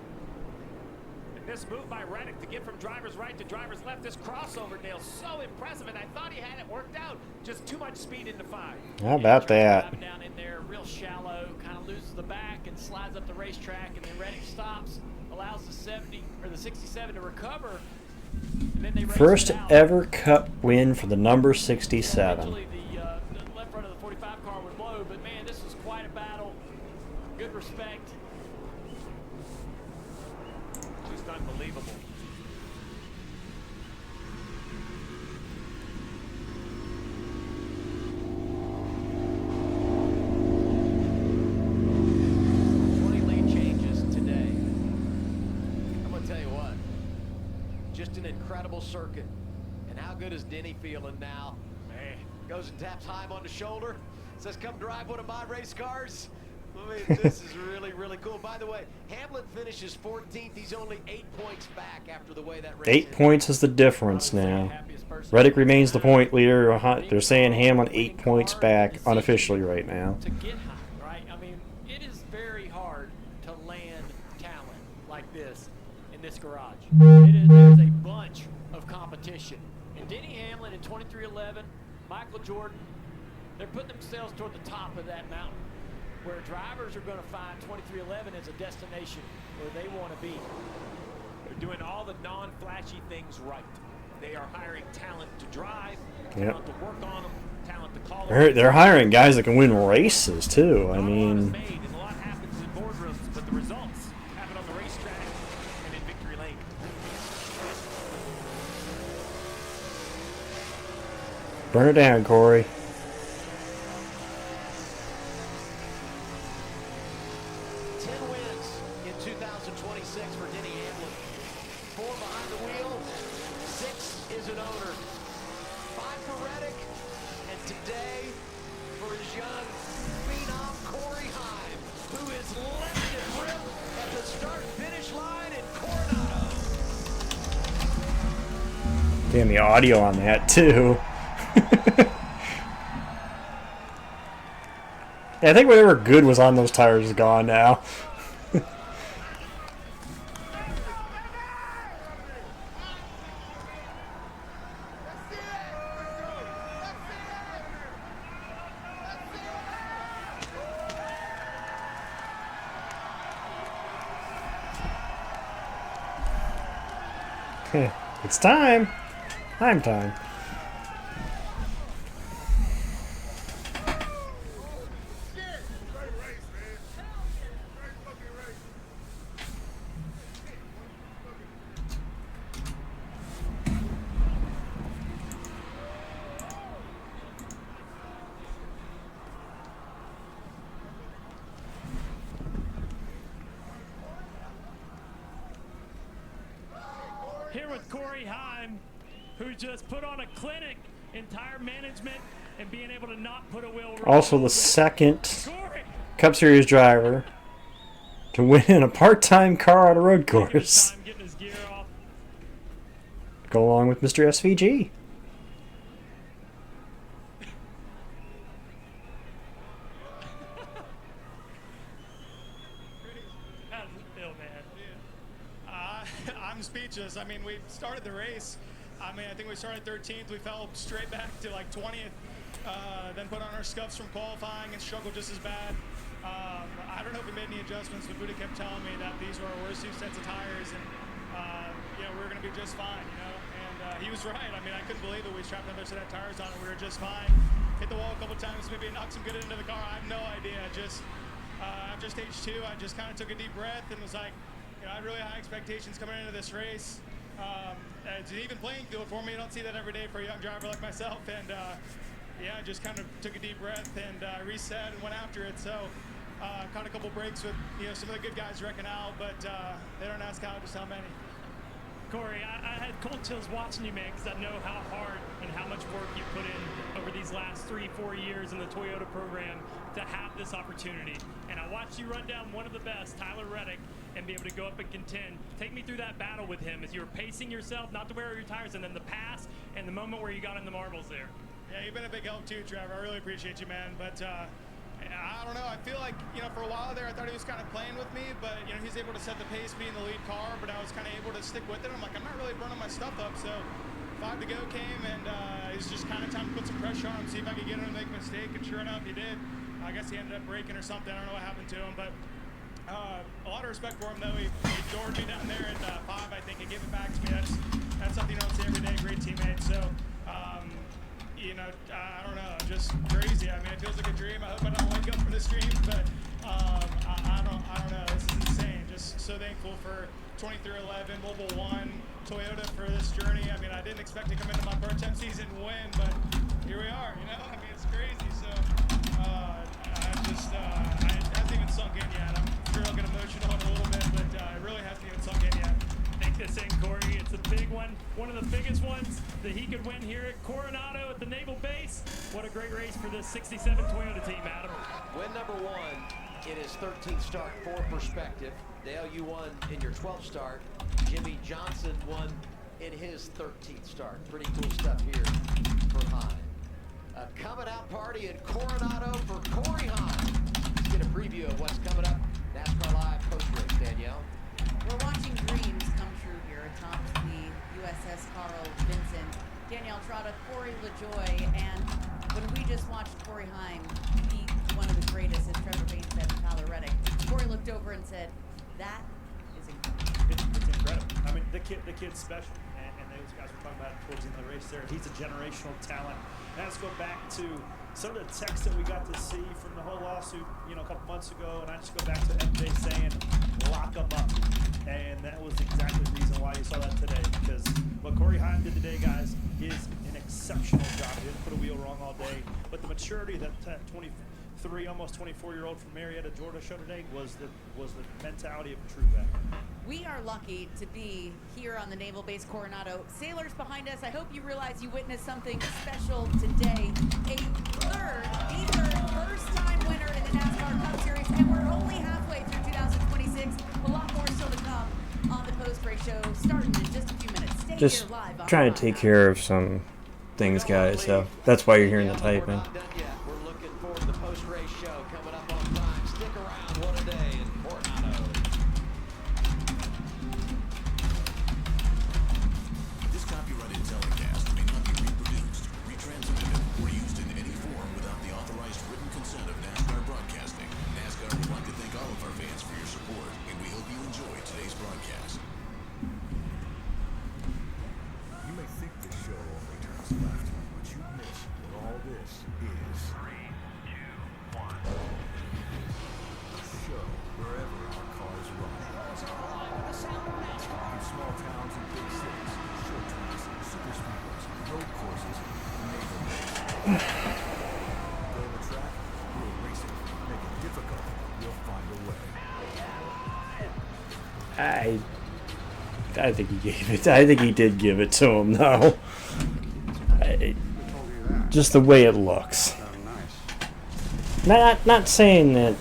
And this move by Reddick to get from driver's right to driver's left, this crossover, Dale, so impressive, and I thought he had it worked out. Just too much speed into 5. How about that? Driving down in there, real shallow, kind of loses the back and slides up the racetrack, and then Reddick stops, allows the 70 or the 67 to recover. And then they race First it out. ever Cup win for the number 67. Eventually the left front of the 45 car would blow, but man, this was quite a battle. Good respect. Just unbelievable. Just an incredible circuit. And how good is Denny feeling now? Man, goes and taps Heim on the shoulder. Says, come drive one of my race cars. I mean, this is really, really cool. By the way, Hamlin finishes 14th. He's only 8 points back after the way that race 8 points is the difference now. Reddick remains the point leader. They're saying Hamlin 8 points back unofficially right now. To get high, right? I mean, it is very hard to land talent like this in this garage. There's a bunch of competition. And Denny Hamlin in 2311, Michael Jordan, they're putting themselves toward the top of that mountain, where drivers are going to find 2311 as a destination where they want to be. They're doing all the non-flashy things right. They are hiring talent to drive, talent to work on them, talent to call them. They're hiring guys that can win races too. I mean, And a lot happens in boardrooms, but the results happen on the racetrack and in victory lane. burn it down, Corey. Damn, the audio on that too. I think whatever good was on those tires is gone now. It's time. Time. here with Corey Heim, who just put on a clinic in tire management and being able to not put a wheel. Also the second Cup Series driver to win in a part-time car on a road course. Go along with Mr. SVG. I'm speechless. I mean, we started the race. I mean, I think we started 13th. We fell straight back to like 20th. Then put on our scuffs from qualifying and struggled just as bad. I don't know if we made any adjustments, but Buddha kept telling me that these were our worst two sets of tires, and you know, we were going to be just fine, you know. And he was right. I mean, I couldn't believe it. We strapped another set of tires on, and we were just fine. Hit the wall a couple times, maybe knocked some good into the car. I have no idea. Just after stage 2, I just kind of took a deep breath and was like, you know, I had really high expectations coming into this race. It's an even playing field for me. I don't see that every day for a young driver like myself. And yeah, I just kind of took a deep breath and reset and went after it. So caught a couple breaks with, you know, some of the good guys wrecking out, but they don't ask how, just how many. Corey, I had cold chills watching you, man, because I know how hard and how much work you put in over these last 3-4 years in the Toyota program to have this opportunity. And I watched you run down one of the best, Tyler Reddick, and be able to go up and contend. Take me through that battle with him as you were pacing yourself not to wear out your tires, and then the pass and the moment where you got in the marbles there. Yeah, you've been a big help too, Trevor. I really appreciate you, man. But I don't know. I feel like, you know, for a while there, I thought he was kind of playing with me, but, you know, he's able to set the pace, being the lead car, but I was kind of able to stick with it. I'm like, I'm not really burning my stuff up. So 5 to go came, and it's just kind of time to put some pressure on him, see if I could get him to make a mistake. And sure enough, he did. I guess he ended up braking or something. I don't know what happened to him, but a lot of respect for him, though. He adored me down there at 5, I think, and gave it back to me. That's something you don't see every day. Great teammate. So, you know, I don't know, just crazy. I mean, it feels like a dream. I hope I don't wake up from this dream, but I don't know. This is insane. Just so thankful for 2311, Mobile One, Toyota for this journey. I mean, I didn't expect to come into my part-time season and win, but here we are. You know, I mean, it's crazy. So it hasn't even sunk in yet. I'm sure I'll get emotional in a little bit, but it really hasn't even sunk in yet. Take this in, Corey. It's a big one. One of the biggest ones that he could win here at Coronado at the Naval Base. What a great race for this 67 Toyota team, Adam. Win number 1 in his 13th start for perspective. Dale, you won in your 12th start. Jimmy Johnson won in his 13th start. Pretty cool stuff here for Heim. A coming out party in Coronado for Corey Heim. Let's get a preview of what's coming up. NASCAR Live post-race, Danielle. We're watching dreams come true here atop the USS Carl Vinson. Danielle Trotta, Corey LaJoy, and when we just watched Corey Heim beat one of the greatest, as Trevor Bain said, Tyler Reddick, Corey looked over and said, that is incredible. It's incredible. I mean, the kid's special, and those guys were talking about it towards the end of the race there. He's a generational talent. And let's go back to some of the texts that we got to see from the whole lawsuit, you know, a couple months ago, and I just go back to MJ saying, lock them up. And that was exactly the reason why you saw that today, because what Corey Heim did today, guys, is an exceptional job. He didn't put a wheel wrong all day, but the maturity that 23, almost 24-year-old from Marietta, Georgia showed today was the mentality of a true vet. We are lucky to be here on the Naval Base Coronado. Sailors behind us, I hope you realize you witnessed something special today. A third first-time winner in the NASCAR Cup Series, and we're only halfway through 2026. A lot more still to come on the post-race show, starting in just a few minutes. Stay Just here live on trying to take care of some things, guys, so that's why you're hearing the typing. We're looking forward to the post-race show coming up on time. Stick around. What a day in Coronado. This copyrighted telecast may not be reproduced, retransmitted, or used in any form without the authorized written consent of NASCAR Broadcasting. NASCAR would like to thank all of our fans for your support, and we hope you enjoy today's broadcast. You may think the show only turns left, but you miss what all this is. 3, 2, 1. A show wherever our cars run. In small towns and big cities, short tracks, super speedways, road courses, naval bases. Build a track, we'll race it. Make it difficult, we'll find a way. I I think he gave it. I think he did give it to him, though. Just the way it looks. Not saying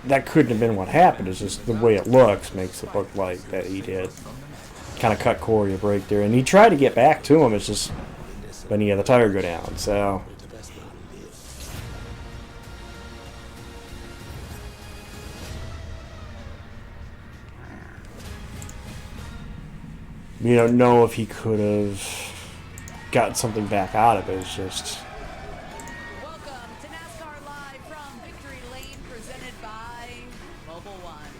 that couldn't have been what happened. It's just the way it looks makes it look like that he did. Kind of cut Corey a break there, and he tried to get back to him. It's just when he had the tire go down. So. We don't know if he could have gotten something back out of it. It's just. Welcome to NASCAR Live from Victory Lane, presented by Mobile One.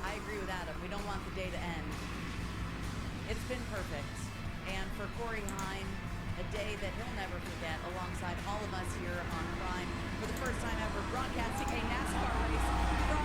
I agree with Adam. We don't want the day to end. It's been perfect. And for Corey Heim, a day that he'll never forget, alongside all of us here on Prime, for the first time ever broadcasting a NASCAR race from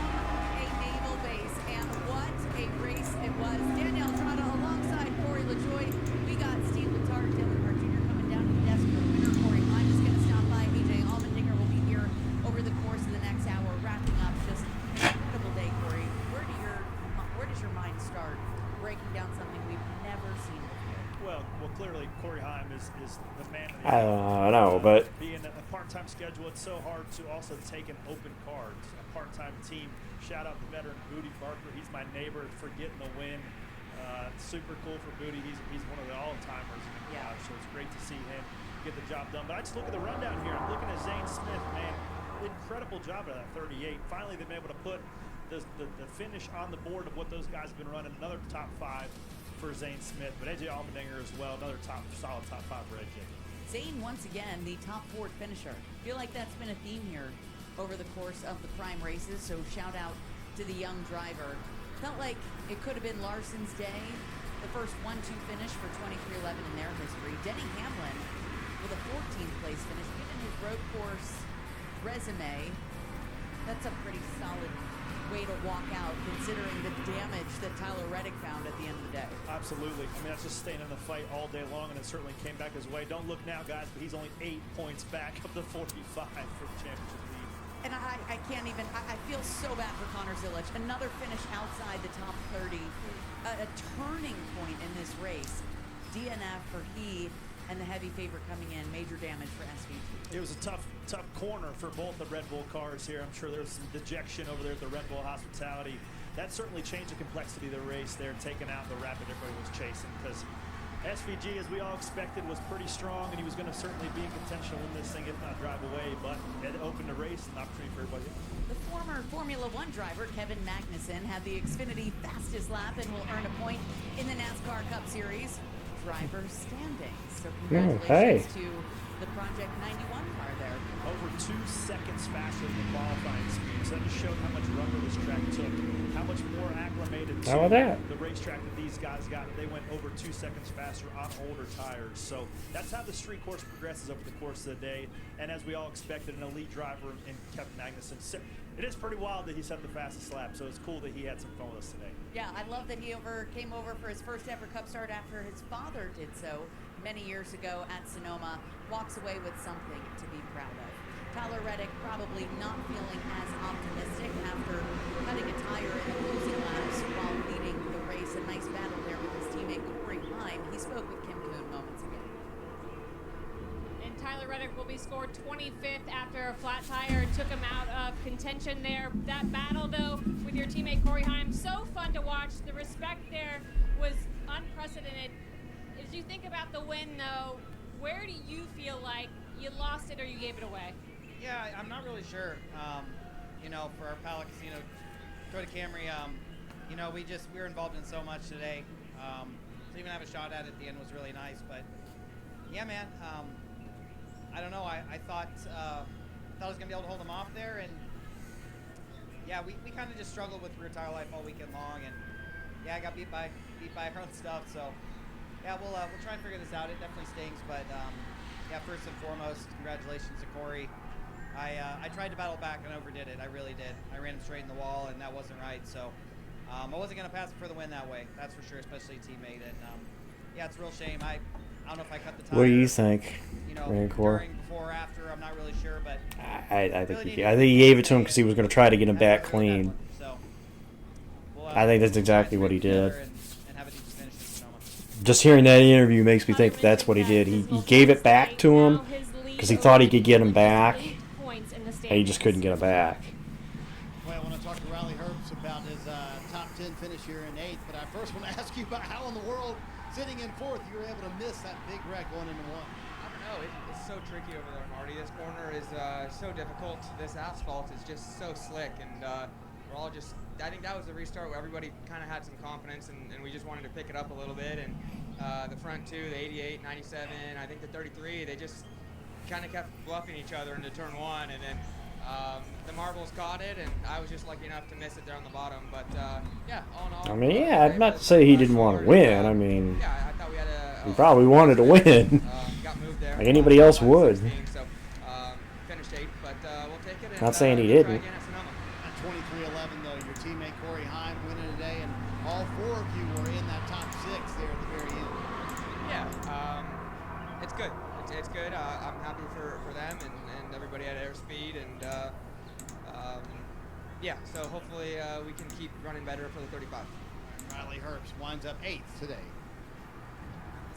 a naval base. And what a race it was. Danielle Trotta alongside Corey LaJoie. We got Steve Letarte, Dylan Hart Jr. coming down to the desk for winner. Corey Heim is going to stop by. AJ Allmendinger will be here over the course of the next hour, wrapping up just an incredible day, Corey. Where does your mind start breaking down something we've never seen before? Well, clearly Corey Heim is the man of the I don't know, but being a part-time schedule, it's so hard to also take an open card, a part-time team. Shout out to veteran Booty Barker. He's my neighbor for getting the win. Super cool for Booty. He's one of the all-timers in the garage, so it's great to see him get the job done. But I just look at the rundown here. I'm looking at Zane Smith, man. Incredible job at that 38. Finally, they've been able to put the finish on the board of what those guys have been running. Another top 5 for Zane Smith, but AJ Allmendinger as well. Another solid top 5 for AJ. Zane, once again, the top Ford finisher. I feel like that's been a theme here over the course of the Prime races, so shout out to the young driver. Felt like it could have been Larson's day. The first 1-2 finish for 2311 in their history. Denny Hamlin with a 14th place finish. Given his road course resume, that's a pretty solid way to walk out, considering the damage that Tyler Reddick found at the end of the day. Absolutely. I mean, that's just staying in the fight all day long, and it certainly came back his way. Don't look now, guys, but he's only 8 points back of the 45 for the championship lead. And I can't even, I feel so bad for Connor Zilic. Another finish outside the top 30. A turning point in this race. DNF for he and the heavy favorite coming in. Major damage for SVG. It was a tough corner for both the Red Bull cars here. I'm sure there was some dejection over there at the Red Bull Hospitality. That certainly changed the complexity of the race there, taking out the rapid everybody was chasing, because SVG, as we all expected, was pretty strong, and he was going to certainly be in contention to win this thing, if not drive away, but it opened the race and an opportunity for everybody else. The former Formula One driver, Kevin Magnussen, had the Xfinity fastest lap and will earn a point in the NASCAR Cup Series driver standings. So congratulations to the Project 91 car there. Over 2 seconds faster than the qualifying speed. So that just showed how much rubber this track took, how much more acclimated to the racetrack that these guys got. They went over 2 seconds faster on older tires. So that's how the street course progresses over the course of the day. And as we all expected, an elite driver in Kevin Magnussen. It is pretty wild that he set the fastest lap, so it's cool that he had some fun with us today. Yeah, I love that he came over for his first ever Cup start after his father did so many years ago at Sonoma. Walks away with something to be proud of. Tyler Reddick probably not feeling as optimistic after cutting a tire in the closing laps while leading the race. A nice battle there with his teammate Corey Heim. He spoke with Kim Kuhn moments ago. And Tyler Reddick will be scored 25th after a flat tire took him out of contention there. That battle, though, with your teammate Corey Heim, so fun to watch. The respect there was unprecedented. As you think about the win, though, where do you feel like you lost it or you gave it away? Yeah, I'm not really sure. You know, for our Pala Casino Toyota Camry, you know, we were involved in so much today. To even have a shot at it the end was really nice. But yeah, man, I don't know. I thought I was gonna be able to hold them off there, and yeah, we kind of just struggled with rear tire life all weekend long, and yeah, I got beat by our own stuff. So yeah, we'll try and figure this out. It definitely stings, but yeah, first and foremost, congratulations to Corey. I tried to battle back and overdid it. I really did. I ran him straight in the wall, and that wasn't right. So I wasn't going to pass him for the win that way. That's for sure, especially a teammee. And yeah, it's a real shame. I don't know if I cut the tire. What do you think, you know, Rancor? during, before, or after, I'm not really sure, but I think he gave it to him because he was going to try to get him back clean. So, I think that's exactly what he did. Just hearing that interview makes me think that that's what he did. He gave it back to him because he thought he could get him back, and he just couldn't get him back. Well, I want to talk to Riley Herbst about his top 10 finish here in 8th, but I first want to ask you about how in the world, sitting in 4th, you were able to miss that big wreck going into 1. I don't know. It's so tricky over there, Marty. This corner is so difficult. This asphalt is just so slick, and we're all just. I think that was the restart where everybody kind of had some confidence, and we just wanted to pick it up a little bit. And the front two, the 88, 97, I think the 33, they just kind of kept bluffing each other into turn 1, and then the marbles caught it, and I was just lucky enough to miss it there on the bottom. But yeah, all in all. I mean, yeah, I'd not say he didn't want to win. I mean, he probably wanted to win, like anybody else would. So finished 8th, but we'll take it. Not saying he didn't. At 23:11, though, your teammate Corey Heim winning today, and all 4 of you were in that top 6 there at the very end. Yeah, it's good. It's good. I'm happy for them and everybody at Airspeed, and yeah, so hopefully we can keep running better for the 35. Riley Herbst winds up 8th today.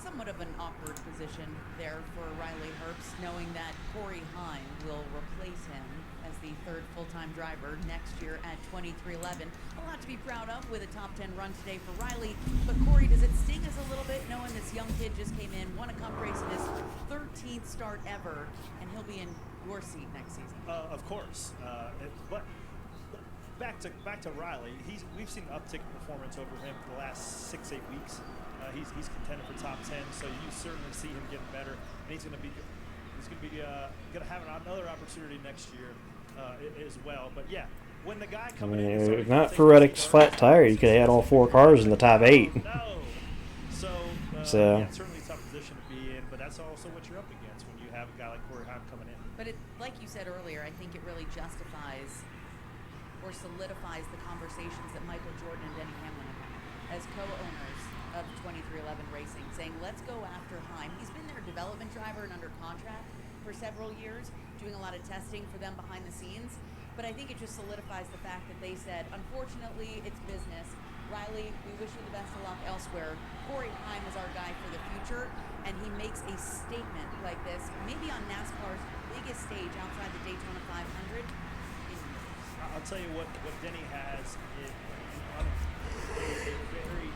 Somewhat of an awkward position there for Riley Herbst, knowing that Corey Heim will replace him as the 3rd full-time driver next year at 23:11. A lot to be proud of with a top 10 run today for Riley. But Corey, does it sting us a little bit knowing this young kid just came in, won a cup race in his 13th start ever, and he'll be in your seat next season? Of course, but back to Riley. We've seen an uptick in performance over him for the last 6-8 weeks. He's contending for top 10, so you certainly see him getting better, and he's going to have another opportunity next year as well. But yeah, when the guy I coming mean, in, if not for Reddick's flat tire, you could have had all 4 cars in the top 8. No. So yeah, it's certainly a tough position to be in, but that's also what you're up against when you have a guy like Corey Heim coming in. But like you said earlier, I think it really justifies or solidifies the conversations that Michael Jordan and Denny Hamlin have had as co-owners of 2311 Racing, saying let's go after Heim. He's been their development driver and under contract for several years, doing a lot of testing for them behind the scenes. But I think it just solidifies the fact that they said, unfortunately, it's business. Riley, we wish you the best of luck elsewhere. Corey Heim is our guy for the future, and he makes a statement like this, maybe on NASCAR's biggest stage outside the Daytona 500. I'll tell you what Denny has is a very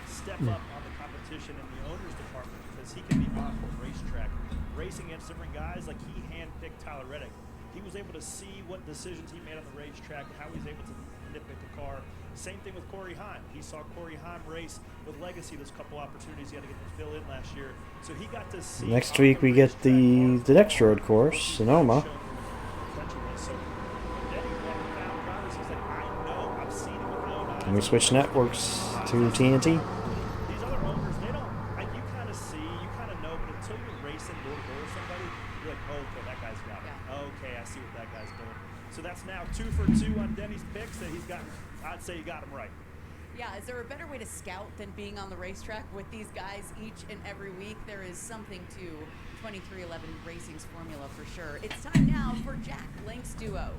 step up on the competition in the owners department, because he can be on the racetrack racing against different guys. Like, he handpicked Tyler Reddick. He was able to see what decisions he made on the racetrack and how he's able to nitpick the car. Same thing with Corey Heim. He saw Corey Heim race with Legacy. There's a couple opportunities he had to get to fill in last year, so he got to see. Next week we get the next road course, Sonoma. And we switch networks to TNT. These other owners, they don't, you kind of see, you kind of know, but until you're racing door to door with somebody, you're like, oh, okay, that guy's got it. Okay, I see what that guy's doing. So that's now 2 for 2 on Denny's picks that he's gotten. I'd say he got him right. Yeah, is there a better way to scout than being on the racetrack with these guys each and every week? There is something to 2311 Racing's formula for sure. It's time now for Jack Link's duo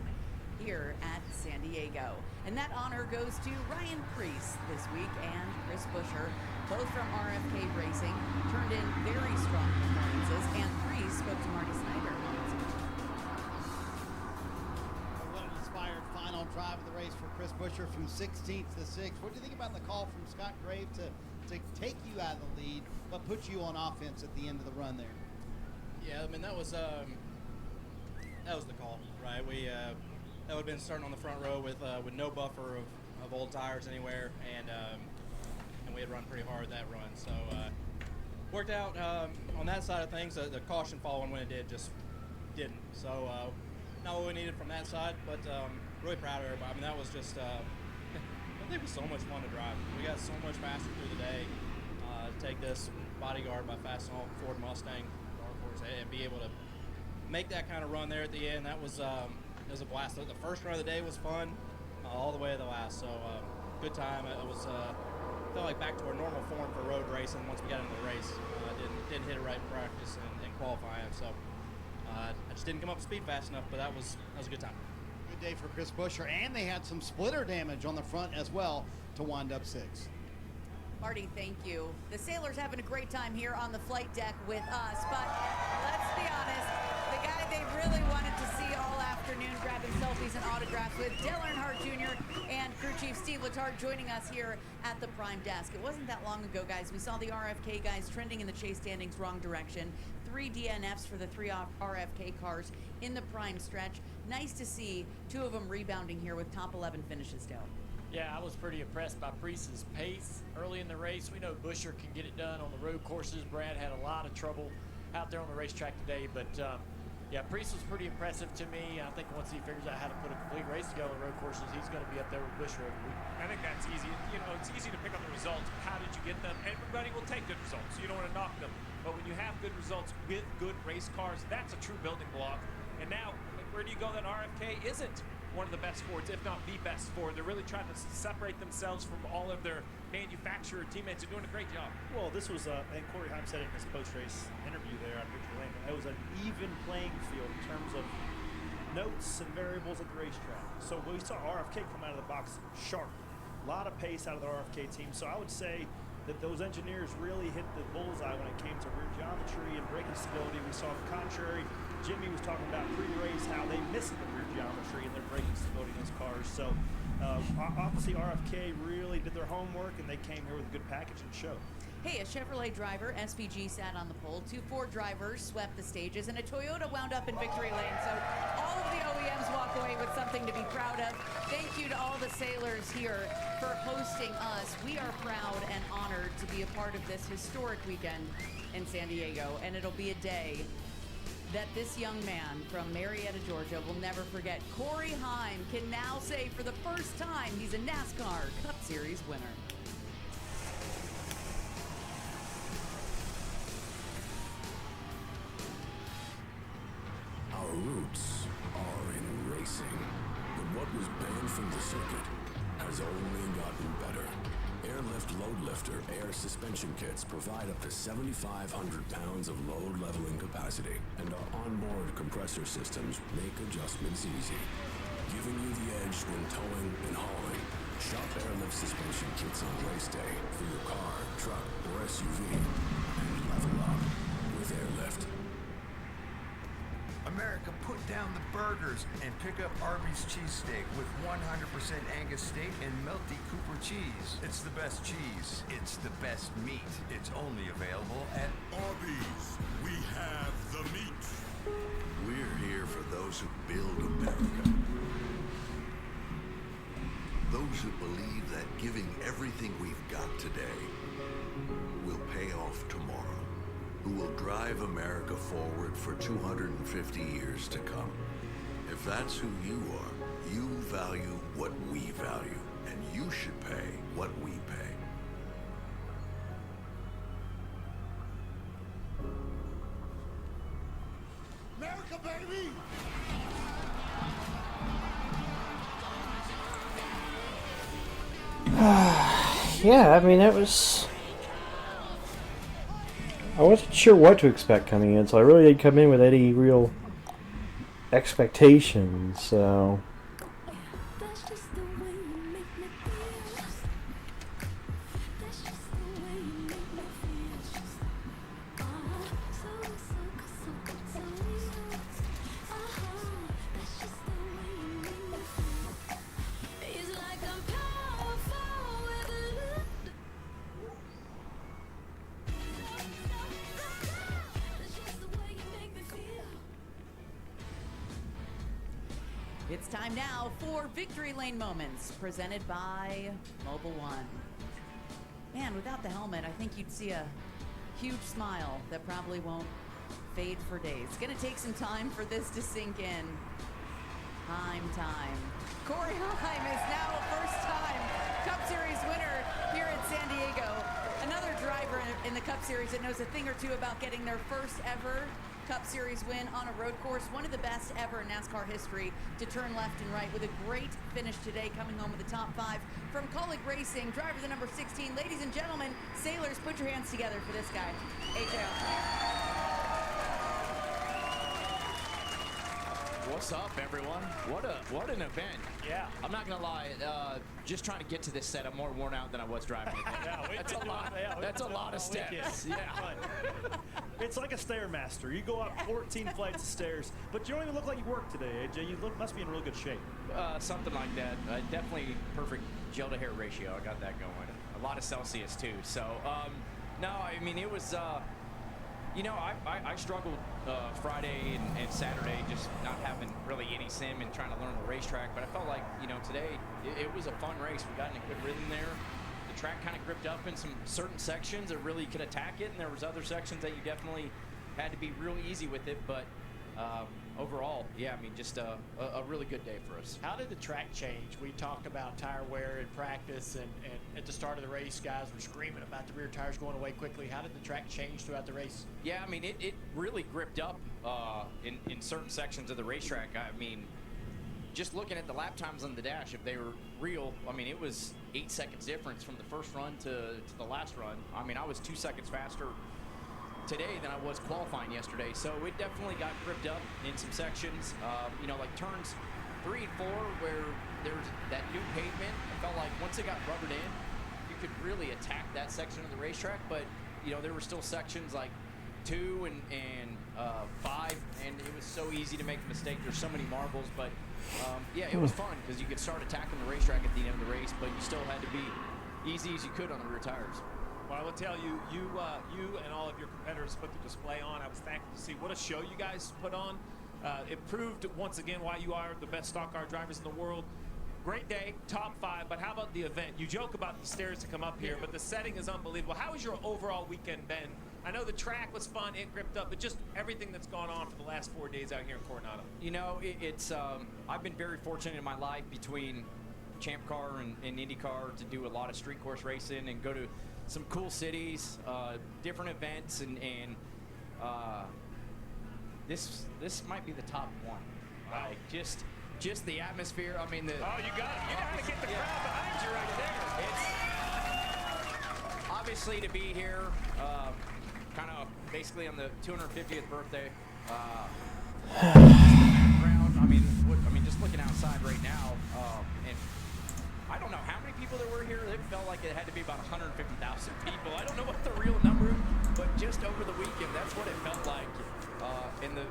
here at San Diego. And that honor goes to Ryan Preece this week and Chris Buescher, both from RFK Racing, turned in very strong performances, and Preece spoke to Marty Snyder. What an inspired final drive of the race for Chris Buescher from 16th to 6th. What do you think about the call from Scott Grave to take you out of the lead, but put you on offense at the end of the run there? Yeah, I mean, that was the call, right? That would have been starting on the front row with no buffer of old tires anywhere, and we had run pretty hard that run. So worked out on that side of things. The caution following when it did just didn't. So not what we needed from that side, but really proud of everybody. I mean, that was just it was so much fun to drive. We got so much faster through the day. To take this bodyguard by Fastenal Ford Mustang Dark Horse and be able to make that kind of run there at the end, that was it was a blast. The first run of the day was fun, all the way to the last. So good time. It was felt like back to our normal form for road racing once we got into the race. Didn't hit it right in practice and qualifying. So I just didn't come up to speed fast enough, but that was a good time. Good day for Chris Buescher, and they had some splitter damage on the front as well to wind up 6th. Marty, thank you. The Sailors having a great time here on the flight deck with us, but let's be honest, the guy they really wanted to see all afternoon grabbing selfies and autographs with, Dale Earnhardt Jr. and crew chief Steve Letarte joining us here at the Prime Desk. It wasn't that long ago, guys. We saw the RFK guys trending in the chase standings wrong direction. 3 DNFs for the 3 RFK cars in the Prime stretch. Nice to see 2 of them rebounding here with top 11 finishes, Dale. Yeah, I was pretty impressed by Priest's pace early in the race. We know Buescher can get it done on the road courses. Brad had a lot of trouble out there on the racetrack today, but yeah, Priest was pretty impressive to me. I think once he figures out how to put a complete race together on the road courses, he's going to be up there with Buescher every week. I think that's easy. You know, it's easy to pick up the results. How did you get them? Everybody will take good results, so you don't want to knock them. But when you have good results with good race cars, that's a true building block. And now, where do you go that RFK isn't one of the best Fords, if not the best Ford? They're really trying to separate themselves from all of their manufacturer teammates. They're doing a great job. Well, this was, I think Corey Heim said it in his post-race interview there on Victory Lane. It was an even playing field in terms of notes and variables at the racetrack. So we saw RFK come out of the box sharp. A lot of pace out of the RFK team. So I would say that those engineers really hit the bullseye when it came to rear geometry and braking stability. We saw the contrary. Jimmy was talking about pre-race how they missed the rear geometry and their braking stability in those cars. So obviously RFK really did their homework and they came here with a good package and show. Hey, a Chevrolet driver, SVG, sat on the pole. 2 Ford drivers swept the stages, and a Toyota wound up in victory lane. So all of the OEMs walk away with something to be proud of. Thank you to all the Sailors here for hosting us. We are proud and honored to be a part of this historic weekend in San Diego, and it'll be a day that this young man from Marietta, Georgia will never forget. Corey Heim can now say for the first time he's a NASCAR Cup Series winner. Our roots are in racing, but what was banned from the circuit has only gotten better. Airlift Load Lifter air suspension kits provide up to 7,500 pounds of load leveling capacity, and our onboard compressor systems make adjustments easy, giving you the edge when towing and hauling. Shop Airlift suspension kits on race day for your car, truck, or SUV, and level up with Airlift. America, put down the burgers and pick up Arby's cheesesteak with 100% Angus steak and melty Cooper cheese. It's the best cheese. It's the best meat. It's only available at Arby's. We have the meat. We're here for those who build America. Those who believe that giving everything we've got today will pay off tomorrow. Who will drive America forward for 250 years to come. If that's who you are, you value what we value, and you should pay what we pay. America, baby! Yeah, I mean, it was... I wasn't sure what to expect coming in, so I really didn't come in with any real expectations, so... That's just the way you make me feel. That's just the way you make me feel. So that's just the way you make me feel. It's like I'm powerful with love. That's just the way you make me feel. It's time now for Victory Lane Moments, presented by Mobile One. Man, without the helmet, I think you'd see a huge smile that probably won't fade for days. It's gonna take some time for this to sink in. Time. Corey Heim is now a first-time Cup Series winner here in San Diego. Another driver in the Cup Series that knows a thing or two about getting their first ever Cup Series win on a road course. One of the best ever in NASCAR history to turn left and right with a great finish today, coming home with the top 5 from Colleague Racing. Driver the number 16. Ladies and gentlemen, Sailors, put your hands together for this guy, AJ. What's up, everyone? What an event. Yeah. I'm not gonna lie. Just trying to get to this set, I'm more worn out than I was driving it. That's a lot. That's a lot of steps. Yeah. It's like a Stairmaster. You go up 14 flights of stairs, but you don't even look like you worked today, AJ. You must be in real good shape. Something like that. Definitely perfect gel to hair ratio. I got that going. A lot of Celsius too. So, no, I mean it was. I struggled Friday and Saturday just not having really any sim and trying to learn the racetrack. But I felt like today it was a fun race. We got in a good rhythm there. The track kind of gripped up in some certain sections that really could attack it, and there was other sections that you definitely had to be real easy with it. But overall, yeah, I mean, just a really good day for us. How did the track change? We talked about tire wear in practice, and at the start of the race, guys were screaming about the rear tires going away quickly. How did the track change throughout the race? Yeah, I mean, it really gripped up in certain sections of the racetrack. I mean, just looking at the lap times on the dash, if they were real, I mean, it was 8 seconds difference from the first run to the last run. I mean, I was 2 seconds faster today than I was qualifying yesterday, so it definitely got gripped up in some sections. Like turns 3 and 4 where there's that new pavement. I felt like once it got rubbered in, you could really attack that section of the racetrack. But there were still sections like 2 and 5, and it was so easy to make a mistake. There's so many marbles, but yeah, it was fun because you could start attacking the racetrack at the end of the race, but you still had to be easy as you could on the rear tires. Well, I will tell you, you and all of your competitors put the display on. I was thankful to see what a show you guys put on. It proved once again why you are the best stock car drivers in the world. Great day, top 5, but how about the event? You joke about the stairs to come up here, but the setting is unbelievable. How has your overall weekend been? I know the track was fun, it gripped up, but just everything that's gone on for the last 4 days out here in Coronado. I've been very fortunate in my life between Champ Car and IndyCar to do a lot of street course racing and go to some cool cities, different events, and this might be the top one. Like just the atmosphere. I mean, you gotta get the crowd behind you right there. It's obviously to be here, kind of basically on the 250th birthday. Background. I mean, just looking outside right now, and I don't know how many people there were here. It felt like it had to be about 150,000 people. I don't know what the real number, but just over the weekend, that's what it felt like. And the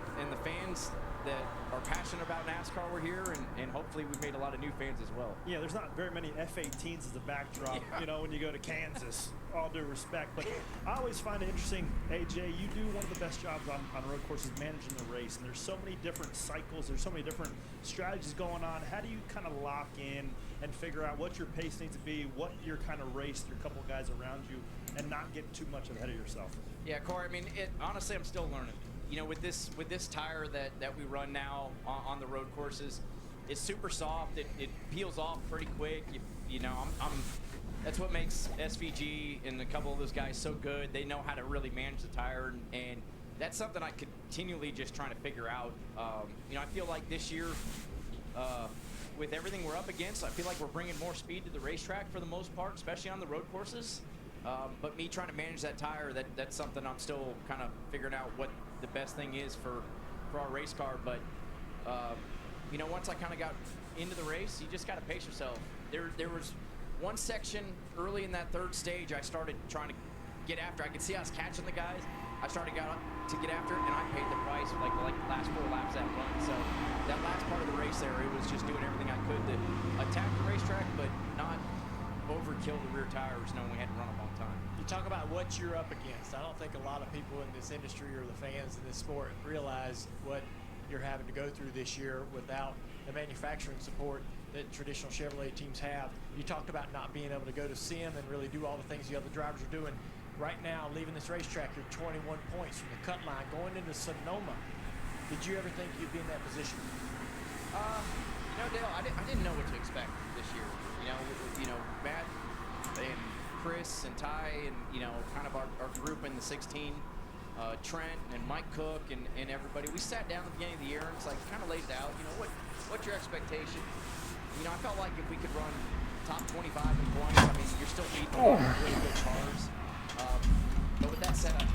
fans that are passionate about NASCAR were here, and hopefully we made a lot of new fans as well. Yeah, there's not very many F-18s as a backdrop, when you go to Kansas, all due respect. But I always find it interesting, AJ, you do one of the best jobs on road courses managing the race, and there's so many different cycles, there's so many different strategies going on. How do you kind of lock in and figure out what your pace needs to be, what your kind of race, your couple guys around you, and not get too much ahead of yourself? Yeah, Corey, I mean, honestly, I'm still learning. With this tire that we run now on the road courses, it's super soft. It peels off pretty quick. That's what makes SVG and a couple of those guys so good. They know how to really manage the tire, and that's something I continually just trying to figure out. I feel like this year, with everything we're up against, I feel like we're bringing more speed to the racetrack for the most part, especially on the road courses. But me trying to manage that tire, that's something I'm still kind of figuring out what the best thing is for our race car. But once I kind of got into the race, you just got to pace yourself. There was one section early in that third stage I started trying to get after. I could see I was catching the guys. I started to get after it, and I paid the price like the last 4 laps that run. So that last part of the race there, it was just doing everything I could to attack the racetrack, but not overkill the rear tires knowing we had to run them all the time. You talk about what you're up against. I don't think a lot of people in this industry or the fans in this sport realize what you're having to go through this year without the manufacturing support that traditional Chevrolet teams have. You talked about not being able to go to sim and really do all the things the other drivers are doing. Right now, leaving this racetrack, you're 21 points from the cut line going into Sonoma. Did you ever think you'd be in that position? Dale, I didn't know what to expect this year. Matt and Chris and Ty and kind of our group in the 16, Trent and Mike Cook and everybody. We sat down at the beginning of the year and it's like kind of laid it out. What's your expectation? I felt like if we could run top 25 in points, I mean, you're still beating a lot of really good cars. But with that said, I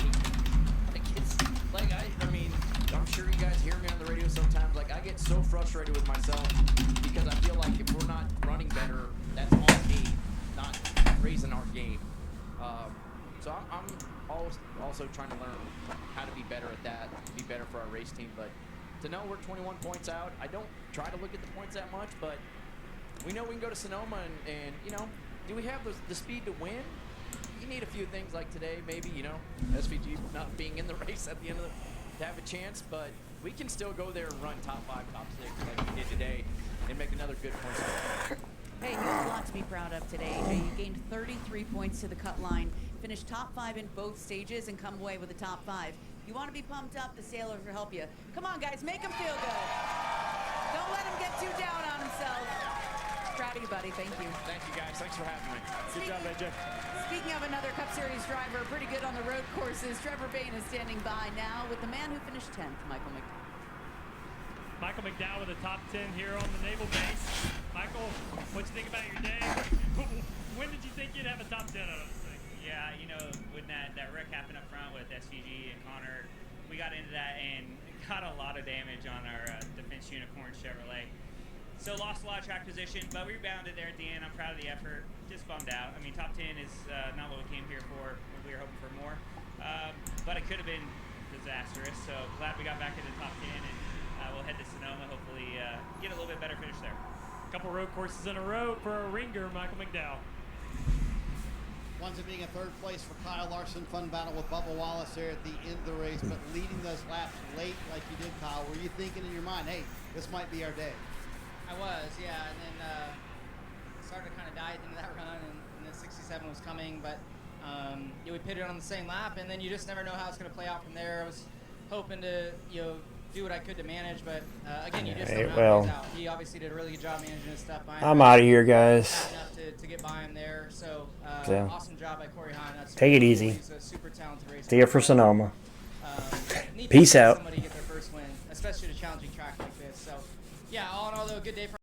mean, I'm sure you guys hear me on the radio sometimes, like, I get so frustrated with myself because I feel like if we're not running better, that's on me, not raising our game. So I'm also trying to learn how to be better at that, be better for our race team. But to know we're 21 points out, I don't try to look at the points that much, but we know we can go to Sonoma and you know, do we have the speed to win? You need a few things like today, maybe, you know, SVG not being in the race at the end of to have a chance, but we can still go there and run top 5, top 6 like we did today and make another good point score. Hey, you have a lot to be proud of today, AJ. You gained 33 points to the cut line, finished top 5 in both stages, and come away with a top 5. You want to be pumped up, the Sailors will help you. Come on, guys, make him feel good. Don't let him get too down on himself. Proud of you, buddy. Thank you. Thank you, guys. Thanks for having me. Good job, AJ. Speaking of another Cup Series driver, pretty good on the road courses, Trevor Bayne is standing by now with the man who finished 10th, Michael McDowell. Michael McDowell with a top 10 here on the naval base. Michael, what you think about your day? When did you think you'd have a top 10 out of this thing? Yeah, you know, when that wreck happened up front with SVG and Connor, we got into that and got a lot of damage on our defense unicorn Chevrolet. So lost a lot of track position, but we rebounded there at the end. I'm proud of the effort. Just bummed out. I mean, top 10 is not what we came here for. We were hoping for more, but it could have been disastrous. So glad we got back into the top 10, and we'll head to Sonoma. Hopefully, get a little bit better finish there. A couple road courses in a row for a ringer, Michael McDowell. Winds up being a third place for Kyle Larson. Fun battle with Bubba Wallace there at the end of the race, but leading those laps late like you did, Kyle. Were you thinking in your mind, hey, this might be our day? I was, yeah, and then started to kind of die at the end of that run, and the 67 was coming, but yeah, we pitted on the same lap, and then you just never know how it's going to play out from there. I was hoping to, you know, do what I could to manage, but again, you just don't know how it plays out. He obviously did a really good job managing his stuff. I'm out of here, guys. Enough to get by him there, so awesome job by Corey Hahn. Take it easy. He's a super talented racer. See you for Sonoma. Neat Peace to see out. somebody get their first win, especially at a challenging track like this. So, yeah, all in all, though, good day for